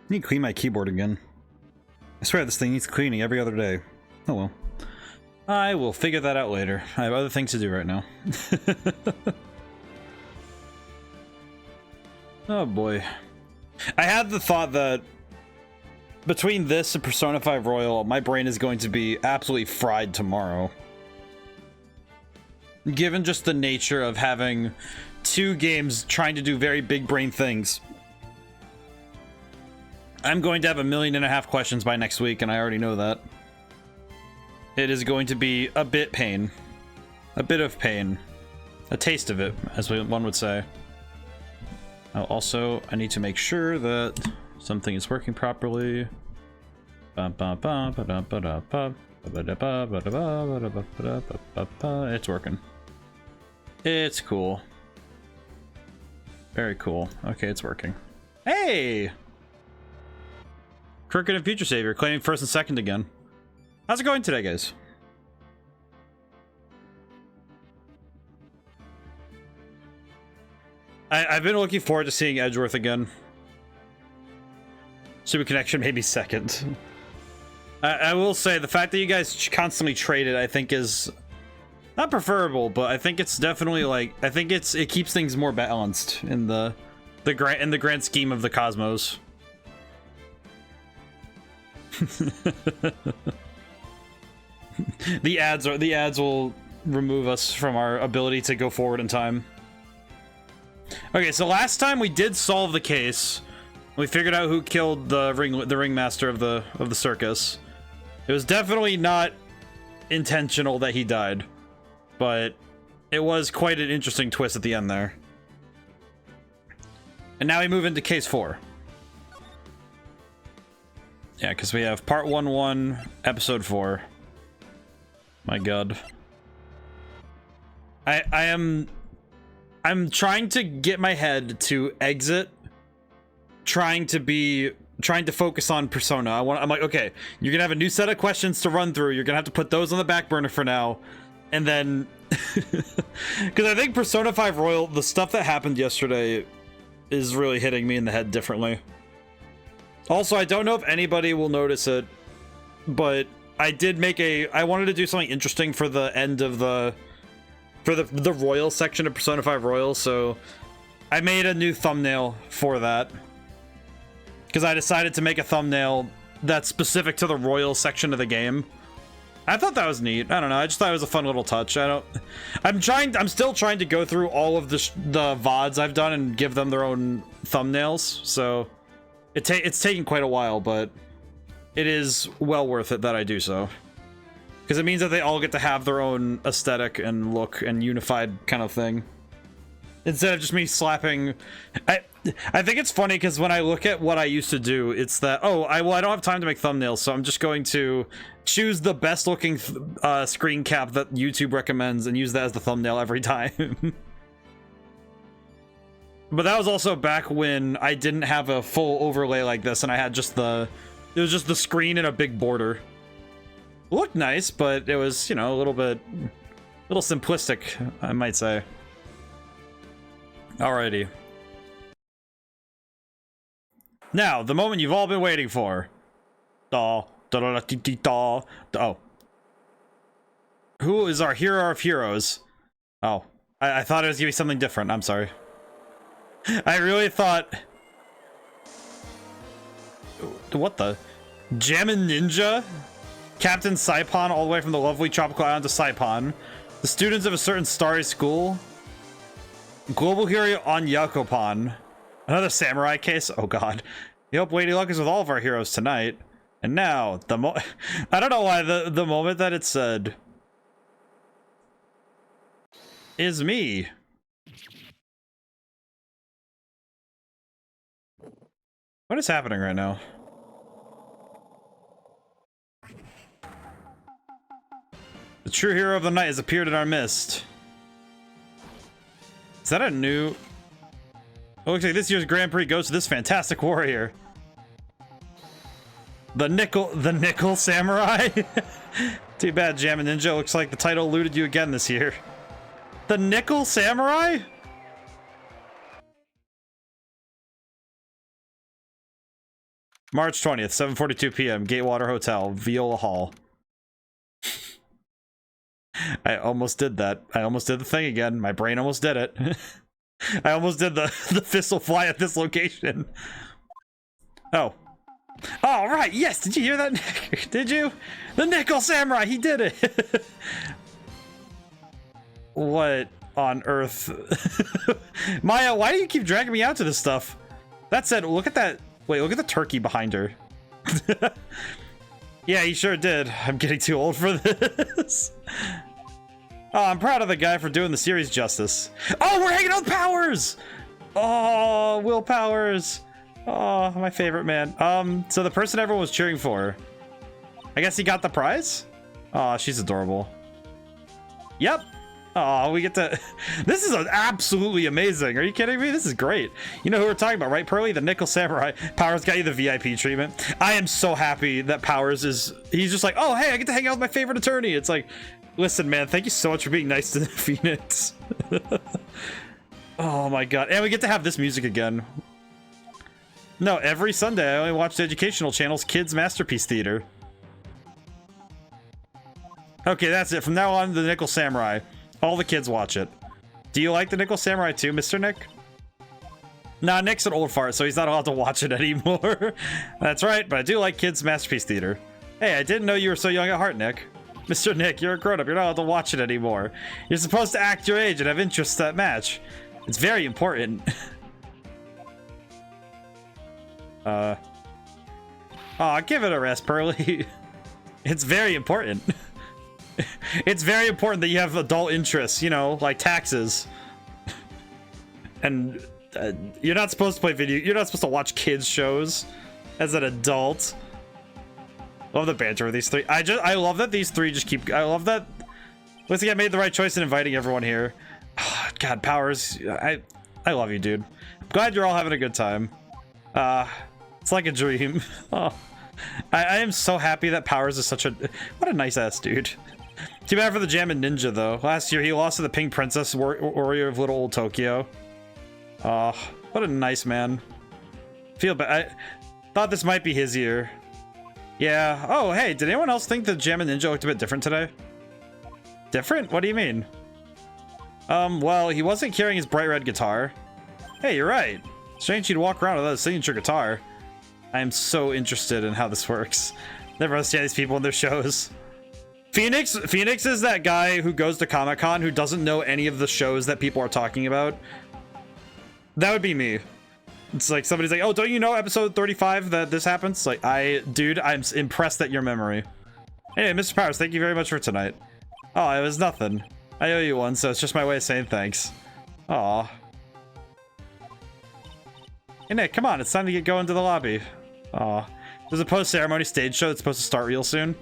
need to clean my keyboard again. I swear this thing needs cleaning every other day. Oh well. I will figure that out later. I have other things to do right now. Oh boy. I had the thought that between this and Persona 5 Royal, my brain is going to be absolutely fried tomorrow. Given just the nature of having two games trying to do very big brain things. I'm going to have 1.5 million questions by next week, and I already know that. It is going to be a bit pain. A bit of pain. A taste of it, as one would say. Also, I need to make sure that something is working properly. It's working. It's cool. Very cool. Okay, it's working. Hey! Crooked and Future Savior claiming first and second again. How's it going today, guys? I've been looking forward to seeing Edgeworth again. Super Connection maybe second. I will say the fact that you guys constantly trade it, I think is not preferable, but I think it's definitely like I think it keeps things more balanced in the grand scheme of the cosmos. The ads will remove us from our ability to go forward in time. Okay, so last time we did solve the case. We figured out who killed the ringmaster of the circus. It was definitely not intentional that he died, but it was quite an interesting twist at the end there. And now we move into case 4. Yeah, because we have part 1-1, episode 4. My god. I'm trying to get my head to exit trying to focus on Persona. I'm like, okay, you're gonna have a new set of questions to run through. You're gonna have to put those on the back burner for now. And then because I think Persona 5 Royal, the stuff that happened yesterday is really hitting me in the head differently. Also, I don't know if anybody will notice it, but I wanted to do something interesting for the end of the Royal section of Persona 5 Royal, so I made a new thumbnail for that. Because I decided to make a thumbnail that's specific to the Royal section of the game. I thought that was neat. I don't know. I just thought it was a fun little touch. I'm still trying to go through all of the VODs I've done and give them their own thumbnails. So it's taking quite a while, but it is well worth it that I do so. Because it means that they all get to have their own aesthetic and look and unified kind of thing. Instead of just me slapping... I think it's funny because when I look at what I used to do, it's that, oh, I don't have time to make thumbnails, so I'm just going to choose the best looking screen cap that YouTube recommends and use that as the thumbnail every time. But that was also back when I didn't have a full overlay like this and I had just it was just the screen and a big border. It looked nice, but it was, you know, a little simplistic, I might say. Alrighty. Now, the moment you've all been waiting for. Oh. Who is our hero of heroes? Oh. I thought it was gonna be something different. I'm sorry. I really thought... What the? Jammin' Ninja? Captain Saipan all the way from the lovely tropical island to Saipan. The students of a certain starry school. Global hero on Yakopan. Another samurai case? Oh god. We hope Lady Luck is with all of our heroes tonight. And now, I don't know why the moment that it said... is me. What is happening right now? The true hero of the night has appeared in our midst. Is that a new... It looks like this year's Grand Prix goes to this fantastic warrior. The Nickel Samurai? Too bad, Jammin' Ninja. Looks like the title eluded you again this year. The Nickel Samurai? March 20th, 7:42 p.m. Gatewater Hotel, Viola Hall. I almost did that. I almost did the thing again. My brain almost did it. I almost did the fist will fly at this location. Oh. Oh, right. Yes. Did you hear that? Did you? The Nickel Samurai. He did it. What on earth? Maya, why do you keep dragging me out to this stuff? That said, look at that. Wait, look at the turkey behind her. Yeah, he sure did. I'm getting too old for this. Oh, I'm proud of the guy for doing the series justice. Oh, we're hanging out with Powers! Oh, Will Powers. Oh, my favorite man. So the person everyone was cheering for, I guess he got the prize? Oh, she's adorable. Yep. Oh, we get to... This is absolutely amazing. Are you kidding me? This is great. You know who we're talking about, right, Pearly? The Nickel Samurai. Powers got you the VIP treatment. I am so happy that Powers is... He's just like, oh, hey, I get to hang out with my favorite attorney. It's like, listen, man, thank you so much for being nice to Phoenix. Oh, my God. And we get to have this music again. No, every Sunday I only watch the educational channel's Kids Masterpiece Theater. Okay, that's it. From now on, the Nickel Samurai. All the kids watch it. Do you like the Nickel Samurai too, Mr. Nick? Nah, Nick's an old fart, so he's not allowed to watch it anymore. That's right, but I do like Kids Masterpiece Theater. Hey, I didn't know you were so young at heart, Nick. Mr. Nick, you're a grown-up. You're not allowed to watch it anymore. You're supposed to act your age and have interests that match. It's very important. Aw, give it a rest, Pearly. It's very important. It's very important that you have adult interests, you know, like taxes. And you're not supposed to play you're not supposed to watch kids shows as an adult. Love the banter of these three. I love that these three just keep... I love that... Looks like I made the right choice in inviting everyone here. Oh, God, Powers, I love you, dude. I'm glad you're all having a good time. It's like a dream. Oh, I am so happy that Powers is such a... What a nice ass dude. Too bad for the Jammin' Ninja, though. Last year, he lost to the Pink Princess Warrior of Little Old Tokyo. Oh, what a nice man. Feel bad. I thought this might be his year. Yeah. Oh, hey, did anyone else think the Jammin' Ninja looked a bit different today? Different? What do you mean? Well, he wasn't carrying his bright red guitar. Hey, you're right. Strange he'd walk around without a signature guitar. I am so interested in how this works. Never understand these people in their shows. Phoenix is that guy who goes to Comic-Con who doesn't know any of the shows that people are talking about. That would be me. It's like somebody's like, oh, don't you know episode 35 that this happens? Like, dude, I'm impressed at your memory. Hey, Mr. Powers, thank you very much for tonight. Oh, it was nothing. I owe you one, so it's just my way of saying thanks. Aw. Hey, Nick, come on, it's time to get going to the lobby. Aw. There's a post-ceremony stage show that's supposed to start real soon.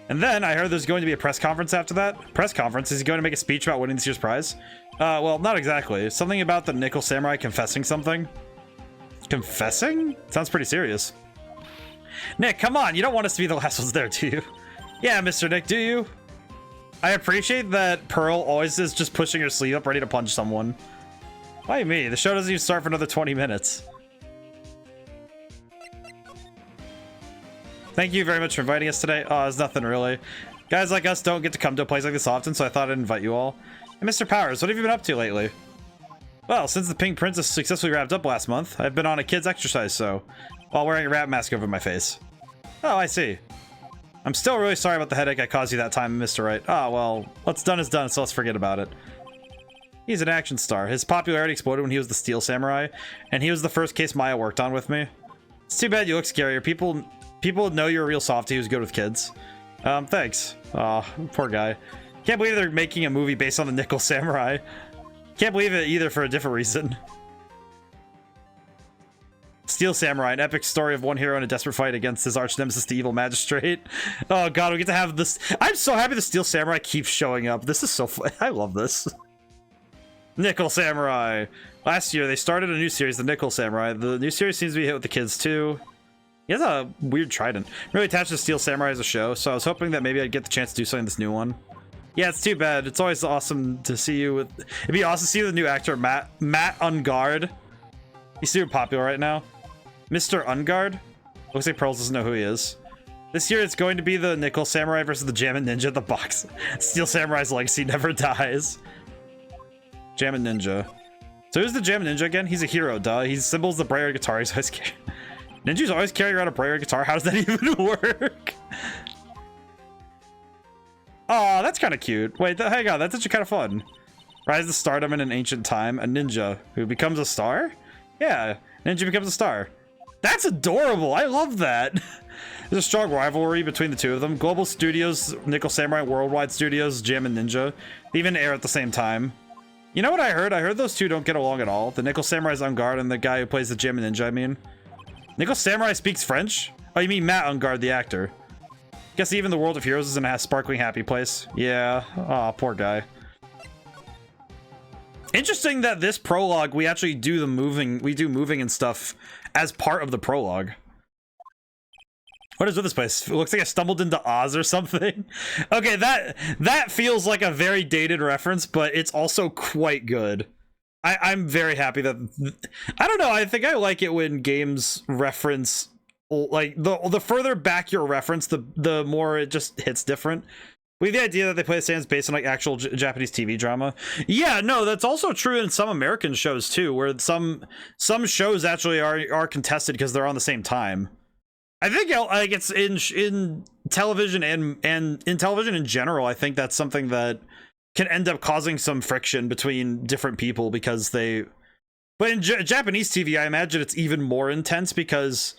And then I heard there's going to be a press conference after that. Press conference? Is he going to make a speech about winning this year's prize? Well, not exactly. Something about the Nickel Samurai confessing something. Confessing? Sounds pretty serious. Nick, come on. You don't want us to be the last ones there, do you? Yeah, Mr. Nick, do you? I appreciate that Pearl always is just pushing her sleeve up ready to punch someone. Why me? The show doesn't even start for another 20 minutes. Thank you very much for inviting us today. Oh, it's nothing really. Guys like us don't get to come to a place like this often, so I thought I'd invite you all. And Mr. Powers, what have you been up to lately? Well, since the Pink Princess successfully wrapped up last month, I've been on a kid's exercise show, while wearing a rat mask over my face. Oh, I see. I'm still really sorry about the headache I caused you that time, Mr. Wright. Oh, well, what's done is done, so let's forget about it. He's an action star. His popularity exploded when he was the Steel Samurai, and he was the first case Maya worked on with me. It's too bad you look scarier. People know you're a real softie who's good with kids. Thanks. Aw, poor guy. Can't believe they're making a movie based on the Nickel Samurai. Can't believe it either for a different reason. Steel Samurai, an epic story of one hero in a desperate fight against his arch nemesis, the evil magistrate. Oh god, we get to have this. I'm so happy the Steel Samurai keeps showing up. This is so fun. I love this. Nickel Samurai. Last year, they started a new series, the Nickel Samurai. The new series seems to be hit with the kids, too. He has a weird trident. I'm really attached to Steel Samurai as a show, so I was hoping that maybe I'd get the chance to do something in this new one. Yeah, it's too bad. It's always awesome to see you with... It'd be awesome to see you with the new actor, Matt Ungard. He's super popular right now. Mr. Ungard? Looks like Pearls doesn't know who he is. This year it's going to be the Nickel Samurai versus the Jammin' Ninja. The box. Steel Samurai's legacy never dies. Jammin' Ninja. So who's the Jammin' Ninja again? He's a hero, duh. He symbols the Brayer guitar. He's always Ninjas always carry around a Brayer guitar. How does that even work? Oh, that's kind of cute. Wait, hang on. That's actually kind of fun. Rise to stardom in an ancient time. A ninja who becomes a star? Yeah, ninja becomes a star. That's adorable. I love that. There's a strong rivalry between the two of them. Global Studios, Nickel Samurai, Worldwide Studios, Jammin' Ninja. They even air at the same time. You know what I heard? I heard those two don't get along at all. The Nickel Samurai's Ungard and the guy who plays the Jammin' Ninja, I mean. Nickel Samurai speaks French? Oh, you mean Matt Ungard, the actor. Guess even the World of Heroes isn't a sparkling happy place. Yeah. Aw, poor guy. Interesting that this prologue, we actually do the moving, and stuff as part of the prologue. What is with this place? It looks like I stumbled into Oz or something. Okay, that feels like a very dated reference, but it's also quite good. I'm very happy that... I don't know, I think I like it when games reference... Like, the further back your reference, the more it just hits different. We have the idea that they play the stands based on like actual Japanese TV drama. Yeah, no, that's also true in some American shows too, where some shows actually are contested because they're on the same time. I think like it's in television and in television in general. I think that's something that can end up causing some friction between different people because they. But in Japanese TV, I imagine it's even more intense because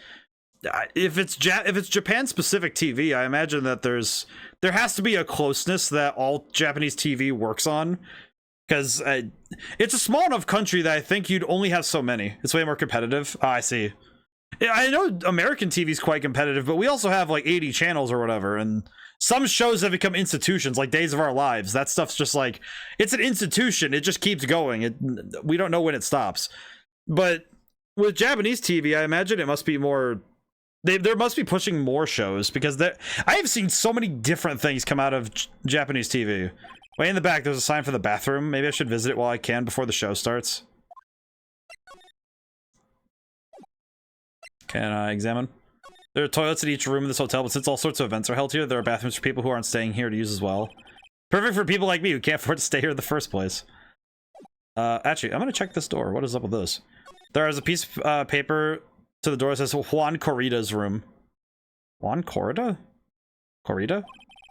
if it's Japan specific TV, I imagine that there has to be a closeness that all Japanese TV works on, because it's a small enough country that I think you'd only have so many. It's way more competitive. Oh, I see. I know American TV is quite competitive, but we also have like 80 channels or whatever, and some shows have become institutions, like Days of Our Lives. That stuff's just like, it's an institution. It just keeps going. We don't know when it stops. But with Japanese TV, I imagine it must be more... They must be pushing more shows, because I have seen so many different things come out of Japanese TV. Way in the back, there's a sign for the bathroom. Maybe I should visit it while I can before the show starts. Can I examine? There are toilets in each room in this hotel, but since all sorts of events are held here, there are bathrooms for people who aren't staying here to use as well. Perfect for people like me who can't afford to stay here in the first place. Actually, I'm gonna check this door. What is up with this? There is a piece of paper to the door that says Juan Corrida's room. Juan Corrida? Corrida?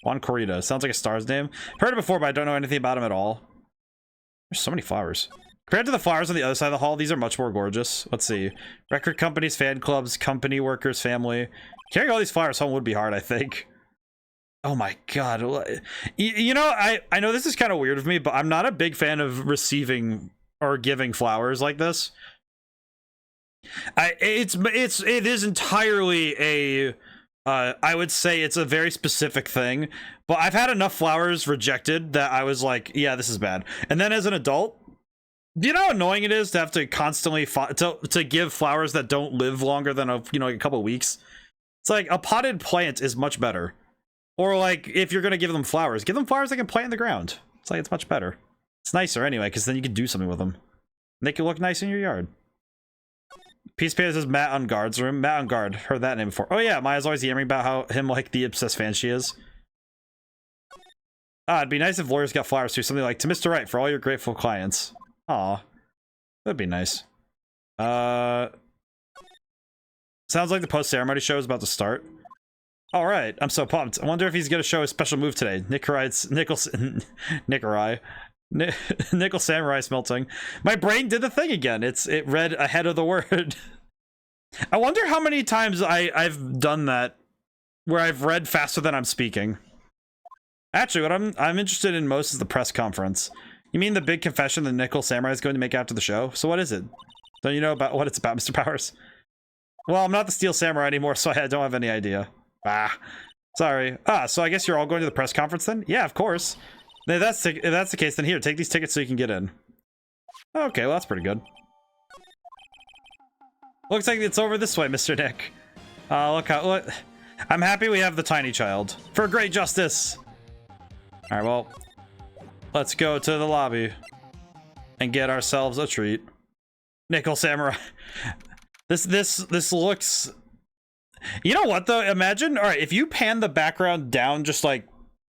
Juan Corrida. Sounds like a star's name. Heard it before, but I don't know anything about him at all. There's so many flowers. Compared to the flowers on the other side of the hall, these are much more gorgeous. Let's see. Record companies, fan clubs, company workers, family. Carrying all these flowers home would be hard, I think. Oh my god. You know, I know this is kind of weird of me, but I'm not a big fan of receiving or giving flowers like this. It is entirely a I would say it's a very specific thing, but I've had enough flowers rejected that I was like, yeah, this is bad. And then as an adult, do you know how annoying it is to have to constantly to give flowers that don't live longer than a couple weeks? It's like a potted plant is much better. Or like if you're gonna give them flowers they can plant in the ground. It's like, it's much better. It's nicer anyway, because then you can do something with them. Make it look nice in your yard. Piece of paper says Matt on Guard's room. Matt on Guard. Heard that name before. Oh yeah, Maya's always yammering about how him like the obsessed fan she is. It'd be nice if lawyers got flowers too. Something like, to Mr. Wright for all your grateful clients. Aw. That'd be nice. Sounds like the post-ceremony show is about to start. Alright, I'm so pumped. I wonder if he's gonna show a special move today. Nickel Samurai smelting. My brain did the thing again. It read ahead of the word. I wonder how many times I've done that where I've read faster than I'm speaking. Actually, what I'm interested in most is the press conference. You mean the big confession the Nickel Samurai is going to make after the show? So what is it? Don't you know about what it's about, Mr. Powers? Well, I'm not the Steel Samurai anymore, so I don't have any idea. Sorry. So I guess you're all going to the press conference then? Yeah, of course. If that's the case, then here, take these tickets so you can get in. Okay, well, that's pretty good. Looks like it's over this way, Mr. Nick. Look. I'm happy we have the tiny child. For great justice! Alright, well, let's go to the lobby and get ourselves a treat. Nickel Samurai. This looks... You know what though? Imagine, all right, if you pan the background down just like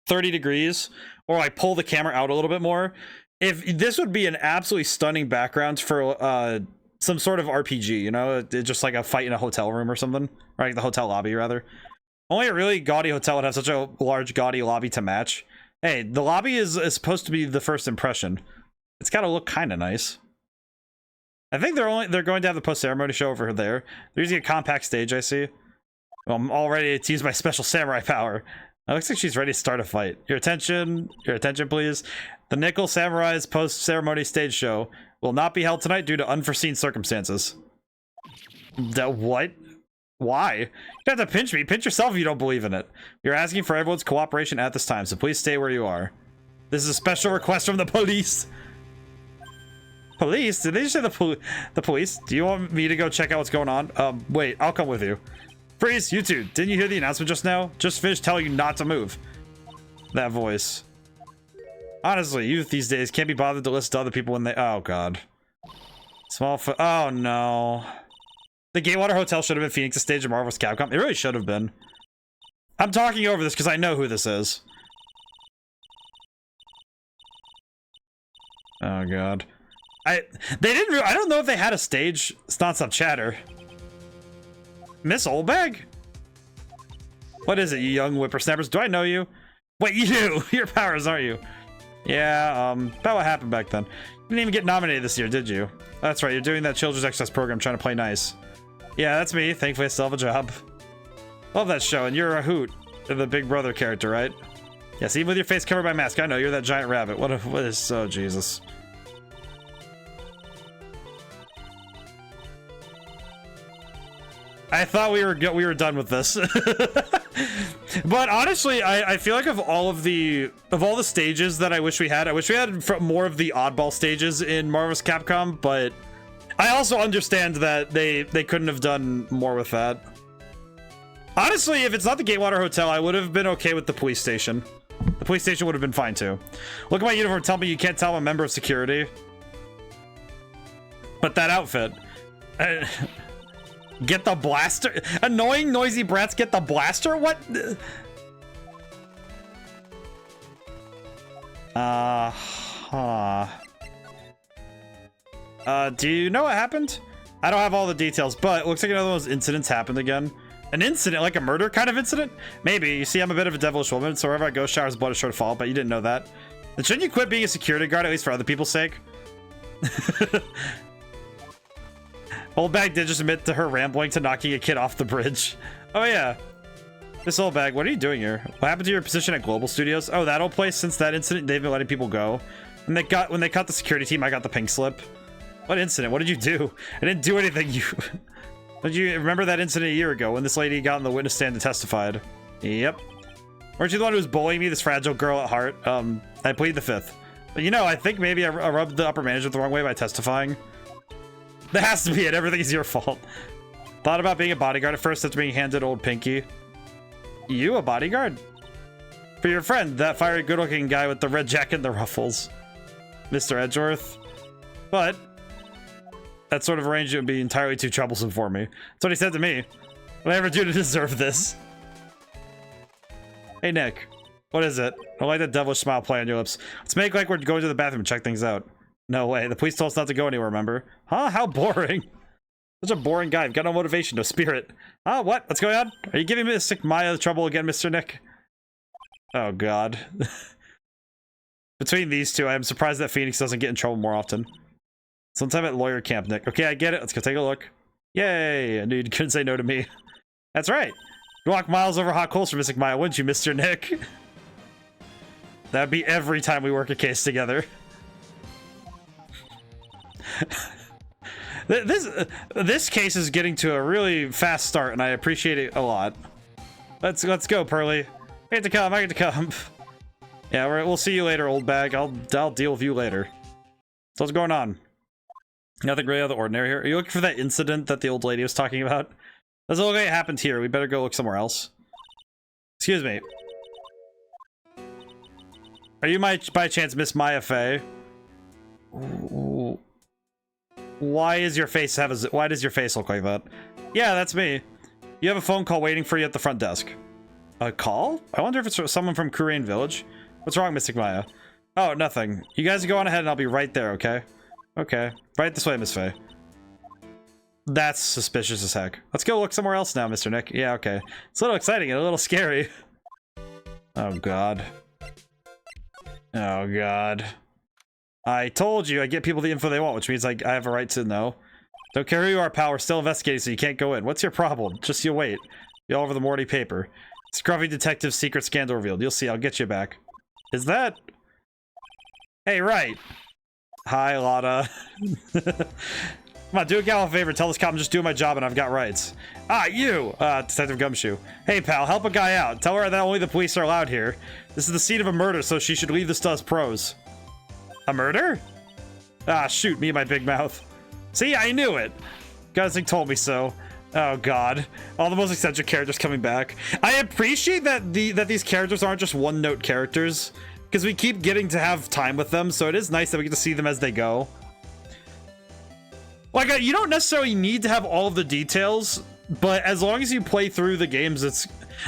30 degrees, or like pull the camera out a little bit more, if this would be an absolutely stunning background for some sort of RPG, you know, just like a fight in a hotel room or something, or like the hotel lobby rather. Only a really gaudy hotel would have such a large gaudy lobby to match. Hey, the lobby is supposed to be the first impression. It's got to look kind of nice. I think they're going to have the post-ceremony show over there. They're using a compact stage, I see. Well, I'm all ready to use my special samurai power. It looks like she's ready to start a fight. Your attention, please. The Nickel Samurai's post-ceremony stage show will not be held tonight due to unforeseen circumstances. What? Why? You don't have to pinch me. Pinch yourself if you don't believe in it. You're asking for everyone's cooperation at this time, so please stay where you are. This is a special request from the police. Police? Did they just say the police? Do you want me to go check out what's going on? Wait, I'll come with you. Freeze, you two. Didn't you hear the announcement just now? Just finished telling you not to move. That voice. Honestly, youth these days can't be bothered to listen to other people when they... Oh, God. Oh, no. The Gatewater Hotel should have been Phoenix's stage of Marvel vs. Capcom. It really should have been. I'm talking over this because I know who this is. Oh, God. I don't know if they had a stage. It's non-stop chatter. Miss Oldbag? What is it, you young whippersnappers? Do I know you? Wait, you do! Your powers, aren't you? Yeah, about what happened back then. You didn't even get nominated this year, did you? That's right, you're doing that children's exercise program trying to play nice. Yeah, that's me. Thankfully, I still have a job. Love that show, and you're a hoot. You're the Big Brother character, right? Yes, even with your face covered by mask, I know, you're that giant rabbit. What is... Oh, Jesus. I thought we were done with this. But honestly, I feel like of all the stages that I wish we had more of the oddball stages in Marvel vs. Capcom, but I also understand that they couldn't have done more with that. Honestly, if it's not the Gatewater Hotel, I would have been okay with the police station. The police station would have been fine too. Look at my uniform, tell me you can't tell I'm a member of security. But that outfit. Get the blaster? Annoying, noisy brats get the blaster? What? Do you know what happened? I don't have all the details, but it looks like another one of those incidents happened again. An incident? Like a murder kind of incident? Maybe. You see, I'm a bit of a devilish woman, so wherever I go, showers blood is sure to fall, but you didn't know that. Then shouldn't you quit being a security guard, at least for other people's sake? Oldbag did just admit to her rambling to knocking a kid off the bridge. Oh yeah. Miss Oldbag, what are you doing here? What happened to your position at Global Studios? Oh, that old place. Since that incident, they've been letting people go. When they cut the security team, I got the pink slip. What incident? What did you do? I didn't do anything. Did you remember that incident a year ago when this lady got on the witness stand and testified? Yep. Weren't you the one who was bullying me, this fragile girl at heart? I plead the fifth. But you know, I think maybe I rubbed the upper management the wrong way by testifying. That has to be it. Everything's your fault. Thought about being a bodyguard at first after being handed old Pinky. You, a bodyguard? For your friend, that fiery good-looking guy with the red jacket and the ruffles. Mr. Edgeworth. But that sort of arrangement would be entirely too troublesome for me. That's what he said to me. What did I ever do to deserve this? Hey, Nick. What is it? I like that devilish smile play on your lips. Let's make like we're going to the bathroom and check things out. No way. The police told us not to go anywhere, remember? Huh? How boring. Such a boring guy. You've got no motivation, no spirit. Huh? What? What's going on? Are you giving Mystic Maya trouble again, Mr. Nick? Oh, God. Between these two, I am surprised that Phoenix doesn't get in trouble more often. Sometime at lawyer camp, Nick. Okay, I get it. Let's go take a look. Yay! I knew you couldn't say no to me. That's right. You walk miles over hot coals for Mystic Maya, wouldn't you, Mr. Nick? That'd be every time we work a case together. This case is getting to a really fast start, and I appreciate it a lot. Let's go, Pearly. I get to come. Yeah, we'll see you later, old bag. I'll deal with you later. So what's going on? Nothing really out of the ordinary here. Are you looking for that incident that the old lady was talking about? Doesn't look like it happened here. We better go look somewhere else. Excuse me. Are you by chance Miss Maya Fey? Ooh. Why does your face look like that? Yeah, that's me. You have a phone call waiting for you at the front desk. A call? I wonder if it's someone from Korean Village. What's wrong, Mystic Maya? Oh, nothing. You guys go on ahead and I'll be right there, okay? Okay. Right this way, Miss Faye. That's suspicious as heck. Let's go look somewhere else now, Mr. Nick. Yeah, okay. It's a little exciting and a little scary. Oh, God. Oh, God. I told you I get people the info they want, which means I have a right to know. Don't care who you are, pal. We're still investigating, so you can't go in. What's your problem? Just you wait. Be all over the morning paper. Scruffy detective secret scandal revealed. You'll see. I'll get you back. Is that... Hey, Wright. Hi, Lotta. Come on, do a gal a favor. Tell this cop I'm just doing my job and I've got rights. Ah, you! Detective Gumshoe. Hey, pal, help a guy out. Tell her that only the police are allowed here. This is the scene of a murder, so she should leave this to us pros. A murder? Ah, shoot, me and my big mouth. See, I knew it. Guzzik told me so. Oh, God. All the most eccentric characters coming back. I appreciate that these characters aren't just one-note characters, because we keep getting to have time with them, so it is nice that we get to see them as they go. Like, you don't necessarily need to have all of the details, but as long as you play through the games,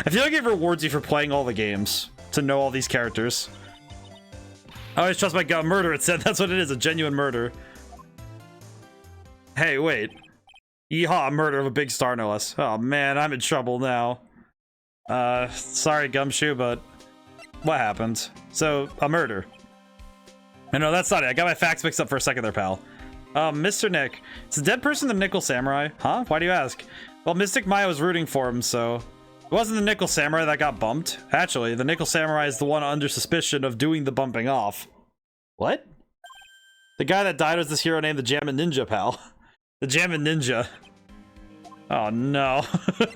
I feel like it rewards you for playing all the games, to know all these characters. I always trust my gut. Murder, it said. That's what it is, a genuine murder. Hey, wait. Yeehaw, murder of a big star, no less. Oh, man, I'm in trouble now. Sorry, Gumshoe, but what happened? So, a murder. No, that's not it. I got my facts mixed up for a second there, pal. Mr. Nick. Is the dead person the Nickel Samurai? Huh? Why do you ask? Well, Mystic Maya was rooting for him, so... It wasn't the Nickel Samurai that got bumped. Actually, the Nickel Samurai is the one under suspicion of doing the bumping off. What? The guy that died was this hero named the Jammin' Ninja, pal. The Jammin' Ninja. Oh, no.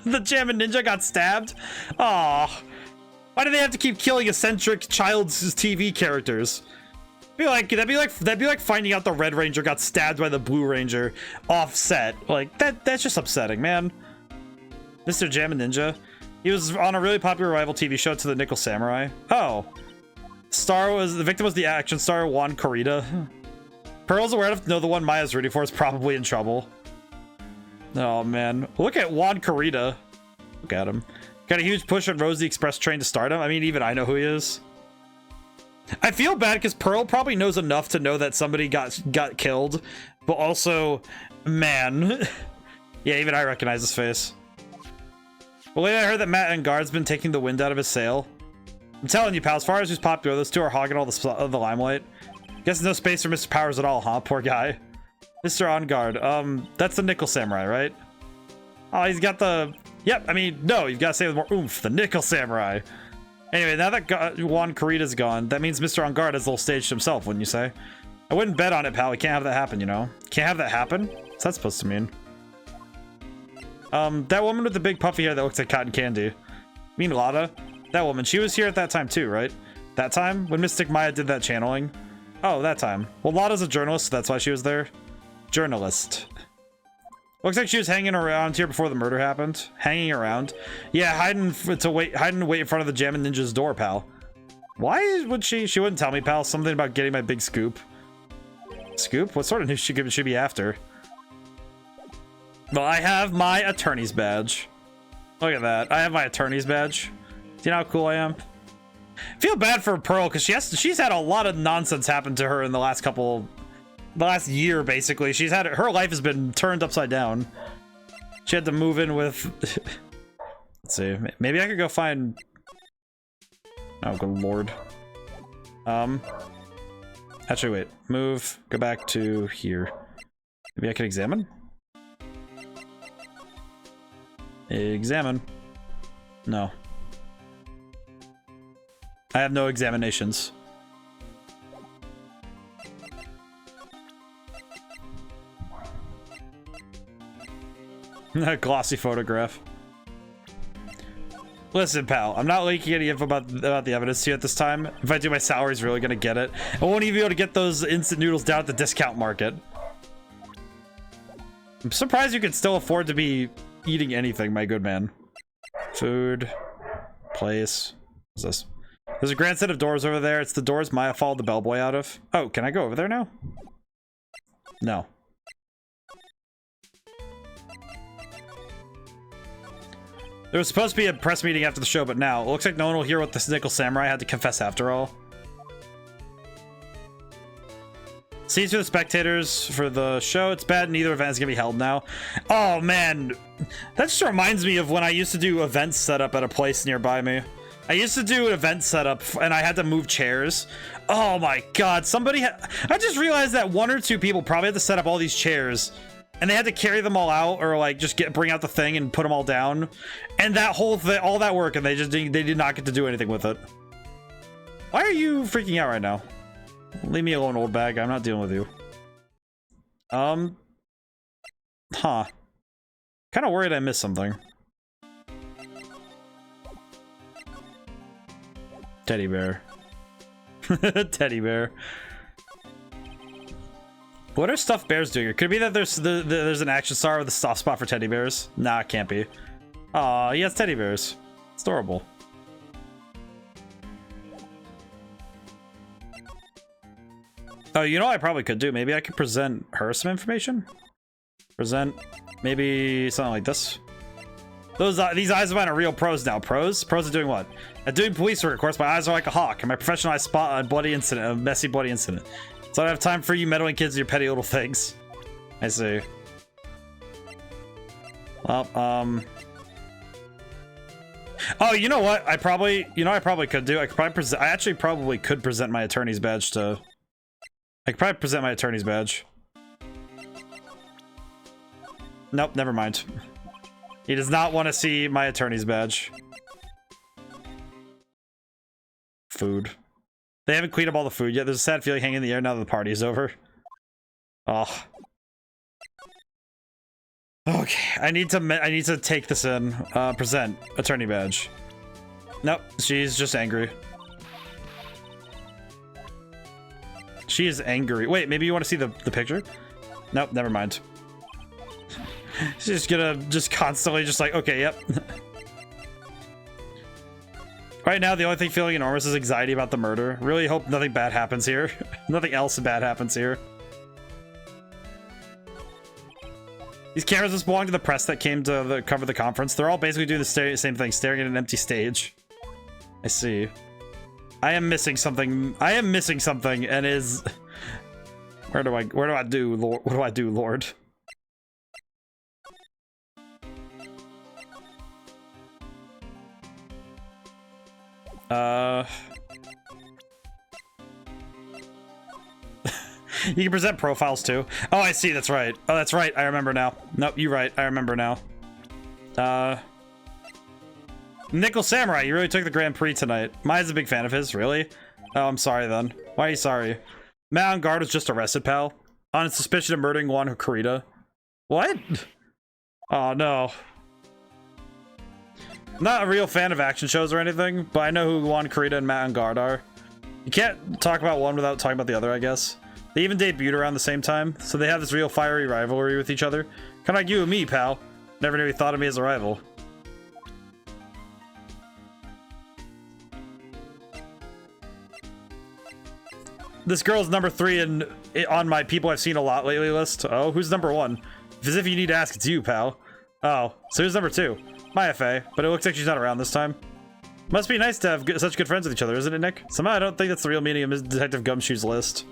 The Jammin' Ninja got stabbed? Aw. Why do they have to keep killing eccentric child's TV characters? That'd be like finding out the Red Ranger got stabbed by the Blue Ranger offset. Like, that's just upsetting, man. Mr. Jammin' Ninja. He was on a really popular rival TV show to the Nickel Samurai. Oh. The victim was the action star Juan Corrida. Pearl's aware enough to know the one Maya's rooting for is probably in trouble. Oh, man. Look at Juan Corrida. Look at him. Got a huge push on Rose the Express train to stardom. I mean, even I know who he is. I feel bad because Pearl probably knows enough to know that somebody got killed, but also, man. Yeah, even I recognize his face. Well, lately I heard that Matt Engard's been taking the wind out of his sail. I'm telling you, pal, as far as who's popular, those two are hogging all the limelight. Guess no space for Mr. Powers at all, huh? Poor guy. Mr. On Guard. That's the Nickel Samurai, right? Oh, he's got the... Yep, I mean, no, you've got to say with more oomph. The Nickel Samurai. Anyway, now that Juan Corrida's gone, that means Mr. On Guard has a little staged himself, wouldn't you say? I wouldn't bet on it, pal. We can't have that happen, you know? Can't have that happen? What's that supposed to mean? That woman with the big puffy hair that looks like cotton candy. You mean Lotta? That woman, she was here at that time too, right? That time? When Mystic Maya did that channeling? Oh, that time. Well, Lotta's a journalist, so that's why she was there. Journalist. Looks like she was hanging around here before the murder happened. Hanging around. Yeah, hiding to wait in front of the Jammin' Ninja's door, pal. Why would she? She wouldn't tell me, pal. Something about getting my big scoop. Scoop? What sort of news should she be after? Well, I have my attorney's badge. Look at that. I have my attorney's badge. Do you know how cool I am? Feel bad for Pearl because she's had a lot of nonsense happen to her in the last year, basically. Her life has been turned upside down. She had to move in with... Let's see. Maybe I could go find... Oh, good lord. Actually, wait. Move. Go back to here. Maybe I can examine? Examine. No. I have no examinations. A glossy photograph. Listen, pal, I'm not leaking any info about the evidence to you at this time. If I do, my salary's really gonna get it. I won't even be able to get those instant noodles down at the discount market. I'm surprised you can still afford to be eating anything, my good man. Food. Place. What's this? There's a grand set of doors over there. It's the doors Maya followed the bellboy out of. Oh, can I go over there now? No. There was supposed to be a press meeting after the show, but now it looks like no one will hear what the Nickel Samurai had to confess after all. Seats for the spectators for the show. It's bad neither event is gonna be held now. Oh man, that just reminds me of when I used to do events set up at a place nearby me. I used to do an event setup and I had to move chairs. Oh my god, I just realized that 1 or 2 people probably had to set up all these chairs and they had to carry them all out or like just bring out the thing and put them all down. And that whole thing, all that work, and they did not get to do anything with it. Why are you freaking out right now? Leave me alone, old bag. I'm not dealing with you. Huh. Kind of worried I missed something. Teddy bear. Teddy bear. What are stuffed bears doing? It could be that there's an action star with a soft spot for teddy bears. Nah, it can't be. Aw, he has teddy bears. It's adorable. Oh, you know what I probably could do? Maybe I could present her some information? Present maybe something like this. These eyes of mine are real pros now. Pros? Pros are doing what? At doing police work, of course, my eyes are like a hawk, and my professional eyes spot a bloody incident, a messy bloody incident. So I don't have time for you meddling kids and your petty little things. I see. Well, oh, you know what? I probably could do. I actually probably could present my attorney's badge to... I could probably present my attorney's badge. Nope, never mind. He does not want to see my attorney's badge. Food. They haven't cleaned up all the food yet. There's a sad feeling hanging in the air now that the party is over. Oh. Okay, I need to take this in. Present attorney badge. Nope, she's just angry. She is angry. Wait, maybe you want to see the picture? Nope, never mind. She's gonna constantly like, okay, yep. Right now, the only thing feeling enormous is anxiety about the murder. Really hope nothing bad happens here. Nothing else bad happens here. These cameras just belong to the press that came to cover the conference. They're all basically doing the same thing, staring at an empty stage. I see. I am missing something. I am missing something, and is... What do I do, Lord? What do I do, Lord? You can present profiles too. Oh, I see. That's right. Oh, that's right. I remember now. Nope, you're right. I remember now. Nickel Samurai, you really took the Grand Prix tonight. Maya's a big fan of his. Really? Oh, I'm sorry then. Why are you sorry? Matt on guard was just arrested, pal. On suspicion of murdering Juan Kurita. What? Oh, no. Not a real fan of action shows or anything, but I know who Juan Kurita and Matt on guard are. You can't talk about one without talking about the other, I guess. They even debuted around the same time, so they have this real fiery rivalry with each other. Kinda like you and me, pal. Never knew he thought of me as a rival. This girl's number 3 on my people I've seen a lot lately list. Oh, who's number 1? As if you need to ask, it's you, pal. Oh, so who's number 2? Maya Fey, but it looks like she's not around this time. Must be nice to have such good friends with each other, isn't it, Nick? Somehow I don't think that's the real meaning of Detective Gumshoe's list.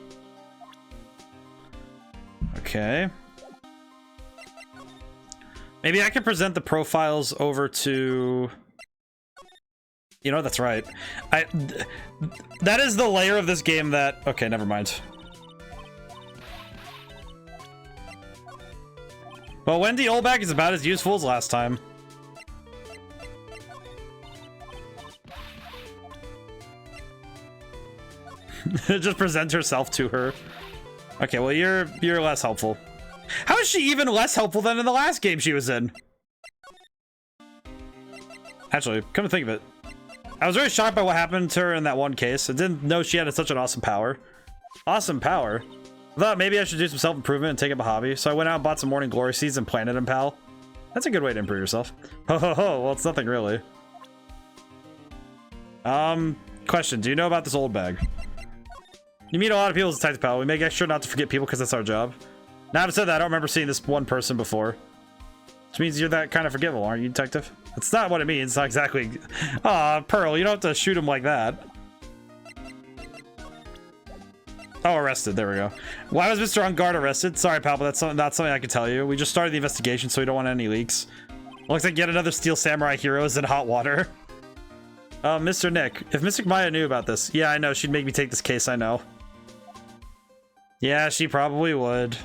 Okay. Maybe I can present the profiles over to... You know, that's right. That is the layer of this game that... Okay, never mind. Well, Wendy Olbach is about as useful as last time. Just present herself to her. Okay, well, you're less helpful. How is she even less helpful than in the last game she was in? Actually, come to think of it. I was very shocked by what happened to her in that one case. I didn't know she had such an awesome power. Awesome power. I thought maybe I should do some self-improvement and take up a hobby. So I went out and bought some morning glory seeds and planted them, pal. That's a good way to improve yourself. Ho ho ho, well, it's nothing really. Question, do you know about this old bag? You meet a lot of people as a detective, pal. We make sure not to forget people because that's our job. Now, having said that, I don't remember seeing this one person before. Which means you're that kind of forgivable, aren't you, detective? That's not what it means. It's not exactly. Aw, Pearl, you don't have to shoot him like that. Oh, arrested. There we go. Why was Mr. On Guard arrested? Sorry, pal, but that's not something I can tell you. We just started the investigation, so we don't want any leaks. Looks like yet another Steel Samurai hero is in hot water. Mr. Nick, if Mystic Maya knew about this, yeah, I know, she'd make me take this case, I know. Yeah, she probably would.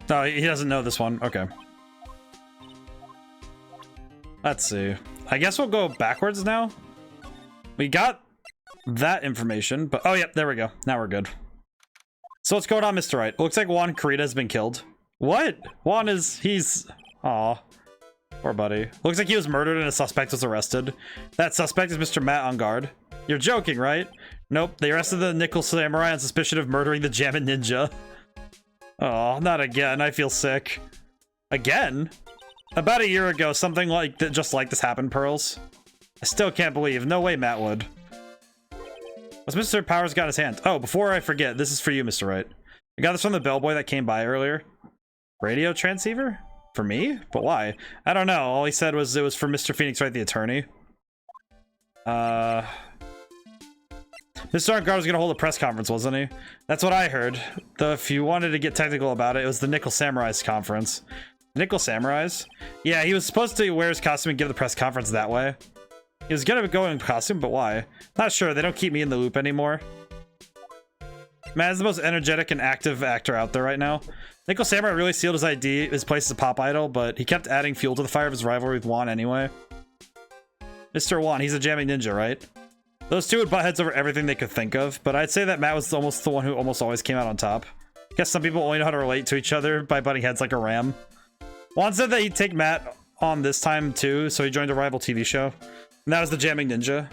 No, he doesn't know this one. Okay. Let's see. I guess we'll go backwards now. We got that information, but oh, yep, there we go. Now we're good. So what's going on, Mr. Wright? It looks like Juan Kurita has been killed. What? Juan is... he's... Aw. Poor buddy. Looks like he was murdered and a suspect was arrested. That suspect is Mr. Matt On Guard. You're joking, right? Nope. They arrested the Nickel Samurai on suspicion of murdering the Jammin' Ninja. Oh, not again. I feel sick. Again? About a year ago, something like that, just like this happened, Pearls. I still can't believe. No way Matt would. What's Mr. Powers got in his hand? Oh, before I forget, this is for you, Mr. Wright. I got this from the bellboy that came by earlier. Radio transceiver? For me? But why? I don't know. All he said was it was for Mr. Phoenix Wright, the attorney. Mr. Arngard was gonna hold a press conference, wasn't he? That's what I heard. Though if you wanted to get technical about it, it was the Nickel Samurai's conference. Nickel Samurai's? Yeah, he was supposed to wear his costume and give the press conference that way. He was gonna go in costume, but why? Not sure. They don't keep me in the loop anymore. Matt is the most energetic and active actor out there right now. Nickel Samurai really sealed his place as a pop idol, but he kept adding fuel to the fire of his rivalry with Juan anyway. Mr. Juan, he's a jamming ninja, right? Those two would butt heads over everything they could think of, but I'd say that Matt was almost the one who almost always came out on top. Guess some people only know how to relate to each other by butting heads like a ram. Juan said that he'd take Matt on this time too, so he joined a rival TV show. And that was the Jamming Ninja.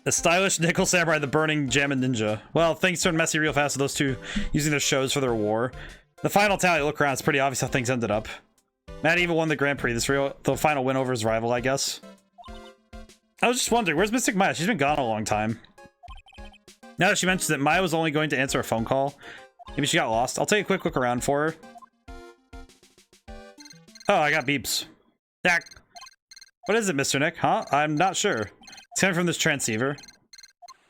The stylish Nickel Samurai, the burning Jammin' Ninja. Well, things turned messy real fast with those two using their shows for their war. The final tally, look around, it's pretty obvious how things ended up. Matt even won the Grand Prix, the final win over his rival, I guess. I was just wondering, where's Mystic Maya? She's been gone a long time. Now that she mentions that Maya was only going to answer a phone call, maybe she got lost. I'll take a quick look around for her. Oh, I got beeps. Dak. What is it, Mr. Nick? Huh? I'm not sure. It's coming from this transceiver.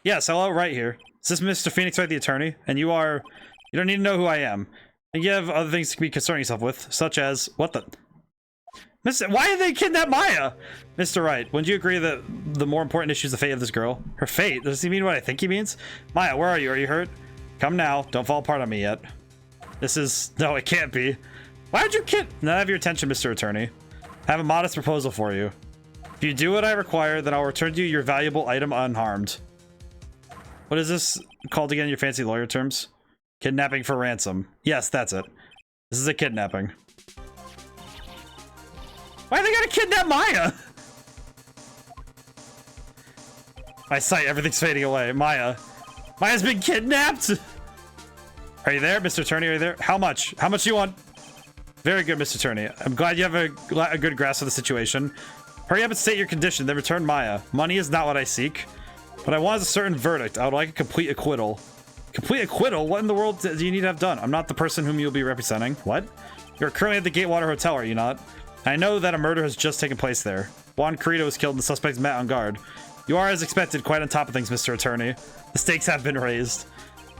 Yes, hello, right here. Is this Mr. Phoenix Wright, the attorney? And you don't need to know who I am. And you have other things to be concerning yourself with, such as, what the... Why did they kidnap Maya? Mr. Wright, wouldn't you agree that the more important issue is the fate of this girl? Her fate? Does he mean what I think he means? Maya, where are you? Are you hurt? Come now. Don't fall apart on me yet. This is... No, it can't be. Why would you kid... None of your attention, Mr. Attorney. I have a modest proposal for you. If you do what I require, then I'll return you your valuable item unharmed. What is this called again, your fancy lawyer terms? Kidnapping for ransom. Yes, that's it. This is a kidnapping. Why are they gonna kidnap Maya? My sight, everything's fading away. Maya. Maya's been kidnapped! Are you there, Mr. Attorney? Are you there? How much? How much do you want? Very good, Mr. Attorney. I'm glad you have a good grasp of the situation. Hurry up and state your condition, then return Maya. Money is not what I seek. What I want is a certain verdict. I would like a complete acquittal. Complete acquittal? What in the world do you need to have done? I'm not the person whom you'll be representing. What? You're currently at the Gatewater Hotel, are you not? I know that a murder has just taken place there. Juan Carrito was killed and the suspect is Matt On Guard. You are, as expected, quite on top of things, Mr. Attorney. The stakes have been raised.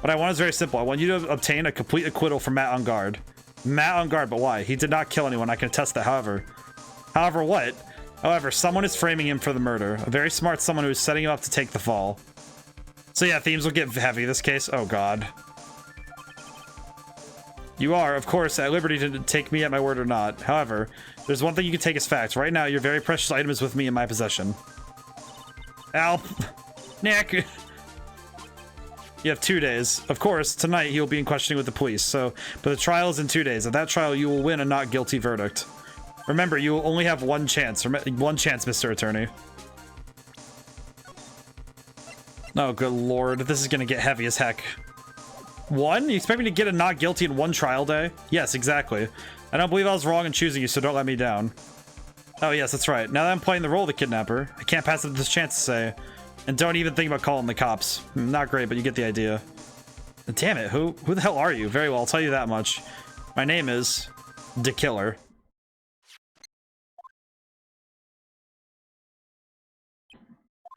What I want is very simple. I want you to obtain a complete acquittal from Matt On Guard. Matt On Guard, but why? He did not kill anyone. I can attest that, however. However, what? However, someone is framing him for the murder. A very smart someone who is setting him up to take the fall. So yeah, themes will get heavy this case. Oh god. You are, of course, at liberty to take me at my word or not. However, there's one thing you can take as facts. Right now, your very precious item is with me in my possession. Al. Nick. You have 2 days. Of course, tonight he will be in questioning with the police, but the trial is in 2 days. At that trial, you will win a not guilty verdict. Remember, you will only have one chance. One chance, Mr. Attorney. Oh, good lord. This is gonna get heavy as heck. One? You expect me to get a not guilty in one trial day? Yes, exactly. I don't believe I was wrong in choosing you, so don't let me down. Oh, yes, that's right. Now that I'm playing the role of the kidnapper, I can't pass up this chance to say, And don't even think about calling the cops. Not great, but you get the idea. Damn it, who the hell are you? Very well, I'll tell you that much. My name is the Killer.